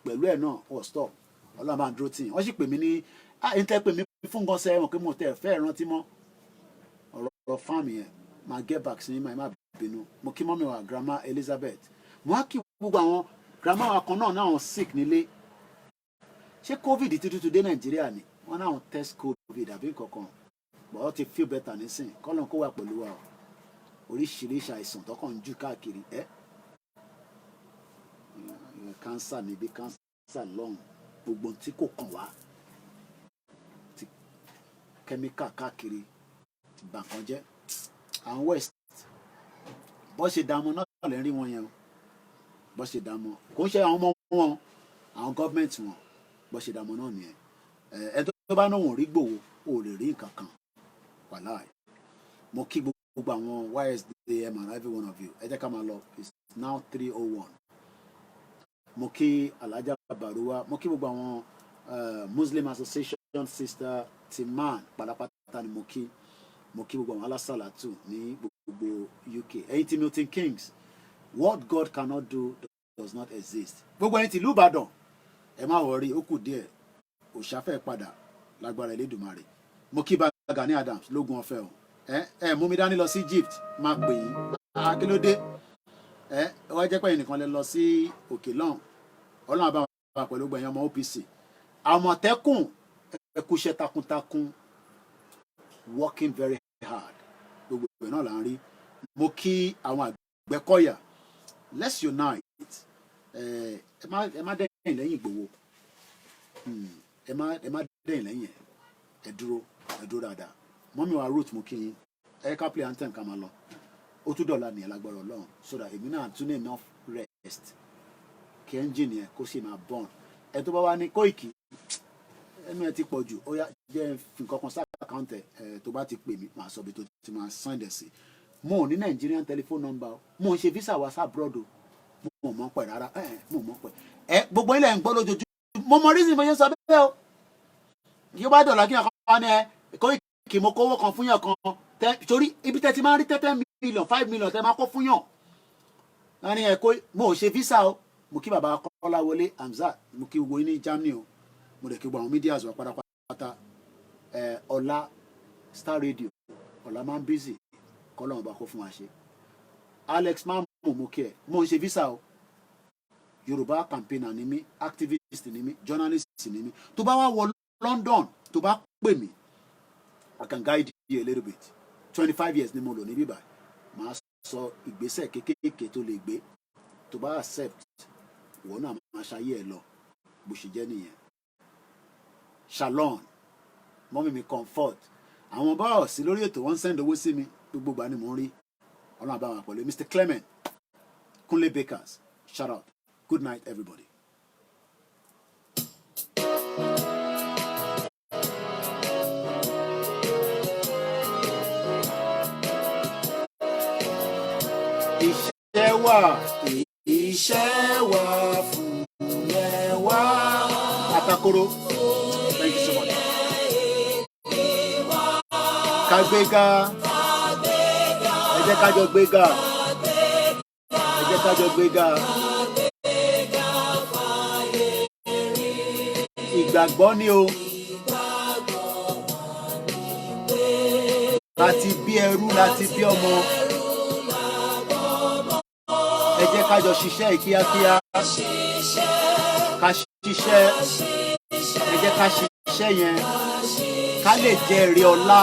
pẹ̀lú ẹ̀ náà wọ́n stop ọlọ́run máa dúró tì wọ́n sì pè mí ní ẹni tẹ́ pè mí fún gan sẹ́wọ̀n pé mo tẹ̀ fẹ́ rántí mọ́ ọ̀rọ̀ farm yẹn máa get back sí my má bínú mo kí mọ́mí wa grandma Elizabeth mo á kí gbogbo àwọn grandma wa kan náà náà sick nílé ṣé covid tuntun dé Nàìjíríà ni wọ́n náà test covid àbí nǹkankan but ó ti feel better nísìn kọ́lọ́n kó wà pẹ̀lú wa oríṣiríṣi àìsàn tó kàn ń jù káàkiri cancer níbi cancer lọ́hùn gbogbo tí kò kàn wá ti kẹ́míkà káàkiri ti bà kan jẹ́ àwọn west bó ṣe dààmú náà lè rí wọn yẹn o bó ṣe dààmú kò ń ṣe àwọn ọmọ wọn àwọn gọ́ọ̀mẹ̀ntì wọn bó ṣe dààmú náà nìyẹn ẹ tó bá náà wọn rí gbòòwò ò lè rí nǹkan kan wàláì mo kí gbogbo àwọn ysdm and every one of you ẹ jẹ́ ká máa lọ it's now 3:01 mo kí Alhaja Baruwa mo kí gbogbo àwọn Muslim Association sister ti man pátápátá ni mo kí gbogbo àwọn alásàlátù ní gbogbo UK ẹ̀yin tí Milton Kings what God cannot do does not exist gbogbo ẹ̀yin tí ìlú Ìbàdàn ẹ má wọrí ó kù díẹ̀ òṣàfẹ́ padà lágbára Elédùmarè mo kí Gani Adams lógun ọ̀fẹ́ o ẹ mú mi dání lọ sí Egypt máa pè yín kí ló dé wọ́n jẹ́ pé ẹnìkan lè lọ sí òkè lọ́hùn Ọlọ́run àbá wa pẹ̀lú gbẹ̀yìn ọmọ OPC Àmọ̀tẹ́kùn ẹkúṣẹ́ takuntakun working very hard gbogbo ìgbẹ́ náà là ń rí mo kí àwọn Àgbẹ̀kọ̀yà let's unite ẹ má dẹ́yìn lẹ́yìn Ìgbòho ẹ má dẹ́yìn lẹ́yìn ẹ dúró dáadáa mọ́mí wa root mo kí yín ẹ ká play anthem ká máa lọ ó tún dọ̀la nìyẹn lágbára Ọlọ́run so that èmi náà tún ní enough rest kí ẹ́ńjìnì yẹn kó sì máa burn ẹ tó bá wá ní Kóìkì ẹnu ẹ ti pọ̀ jù ó yá jẹ́ fi nǹkan kan sáà àkáǹtẹ̀ tó bá ti pè mí màá sọ bí tó ti máa send ẹ̀ sí mo ò ní Nigerian telephone number o mo ò ṣe visa wa sá abroad o mo ò mọ̀ pẹ̀ rárá mo ò mọ̀ pẹ̀ gbogbo ilẹ̀ ń gbọ́ lójoojúmọ́ mo mọ reason mo yẹn sọ bẹ́ẹ̀ o yóò bá dọ̀la kí ọkàn wá ní Kóìkì mo kówó kan fún yàn kan torí ibi tẹ́ ti máa ń rí 10 million 5 million tẹ́ máa kó fún yàn wọ́n ní mo ò ṣe visa o mo kí bàbá Kọ́láwọlé Hamzat mo kí gbogbo ní Germany o mo dẹ̀ kí gbogbo àwọn media wa pátápátá ọ̀la Star Radio ọ̀la máa ń busy kọ́lọ́run bá kó fún wa ṣe Alex máa ń mú kí ẹ mo ń ṣe visa o Yorùbá campaigner ni mí activist ni mí journalist ni mí tó bá wá wọ London tó bá pè mí I can guide you a little bit 25 years ni mo lò ní bíbá màá sọ ìgbésẹ̀ kéékèèké tó lè gbé tó bá accept wọ́n náà máa ṣayé ẹ̀ lọ bó ṣe jẹ́ nìyẹn Shalom mọ́mí mi comfort àwọn bá sí lórí ètò wọ́n ń send owó sí mi gbogbo ìgbà ni mò ń rí Ọlọ́run àbá wa pẹ̀lú Mr. Clement Kunle Bakers shout out good night everybody. Iṣẹ́ wà fún ẹ wá. Atakoro, thank you so much. Kàgbéga, ẹ jẹ́ ká jọ gbéga, ẹ jẹ́ ká jọ gbéga. Ìgbàgbọ́ ni o. Láti bí ẹrú, láti bí ọmọ. Ẹ jẹ́ ká jọ ṣiṣẹ́ kíákíá ká ṣiṣẹ́ ẹ jẹ́ ká ṣiṣẹ́ yẹn ká lè jẹ èrè ọ̀la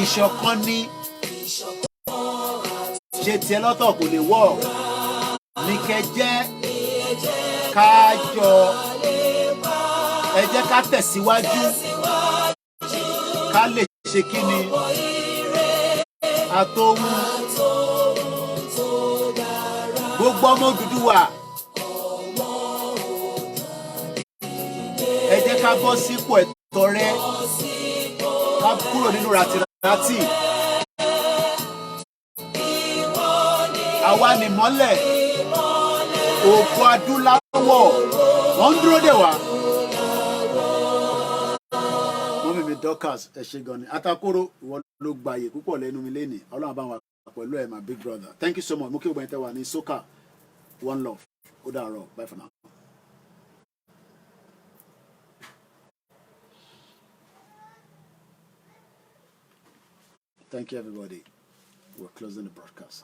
ìṣọ̀kan ní ṣe tiẹ̀ lọ́tọ̀ kò lè wọ̀ ní kẹjẹ́ ká jọ ẹ jẹ́ ká tẹ̀síwájú ká lè ṣe kí ni àtòwú. Gbogbo ọmọ Odùduwà ẹ jẹ́ ká bọ́ sípò ẹ̀tọ́ rẹ ká kúrò nínú ràtìràtì àwa nìmọ́lẹ̀ ògo adúláwọ̀ wọ́n ń dúró dè wá. mọ́mí mi Dorcas ẹ ṣé gan ni Atakoro ìwọ ló gbayè púpọ̀ lẹ́nu mi lẹ́nìí Ọlọ́run bá wa pẹ̀lú ẹ̀ my big brother thank you so much mo kí gbogbo ẹ̀ tẹ́ wà ní soka one love ó dàárọ̀ bye for now. Thank you, everybody. We're closing the broadcast.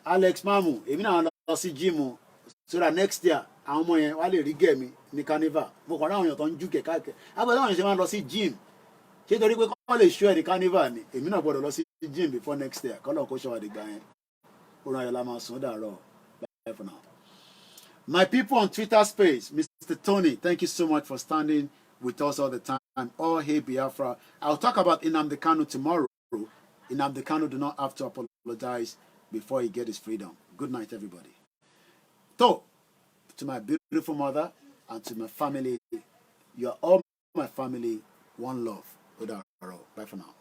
Alex Mamu, èmi náà lọ sí gym so that next year àwọn ọmọ yẹn wá lè rí gẹ̀mí ní carnival. Mo kàn ráwọn èèyàn tó ń jú kẹ̀kẹ́ káàkiri. Àbẹ̀lẹ̀ àwọn èèyàn ṣe máa lọ sí gym. Ṣé torí pé kọ́ lè ṣó ẹ̀ ní carnival ni? Èmi náà gbọ́dọ̀ lọ sí gym before next year. Kọ́lọ̀ kó ṣọ́ àdìgbà yẹn. Orin ayọ̀lá máa sùn dàárọ̀. Bye for now. My people on Twitter space, Mr. Tony, thank you so much for standing with us all the time. All hey Biafra. I'll talk about Nnamdi Kanu tomorrow. Nnamdi Kanu do not have to apologize before he get his freedom. Good night, everybody. So, to my beautiful mother and to my family, you are all my family. One love. Bye for now.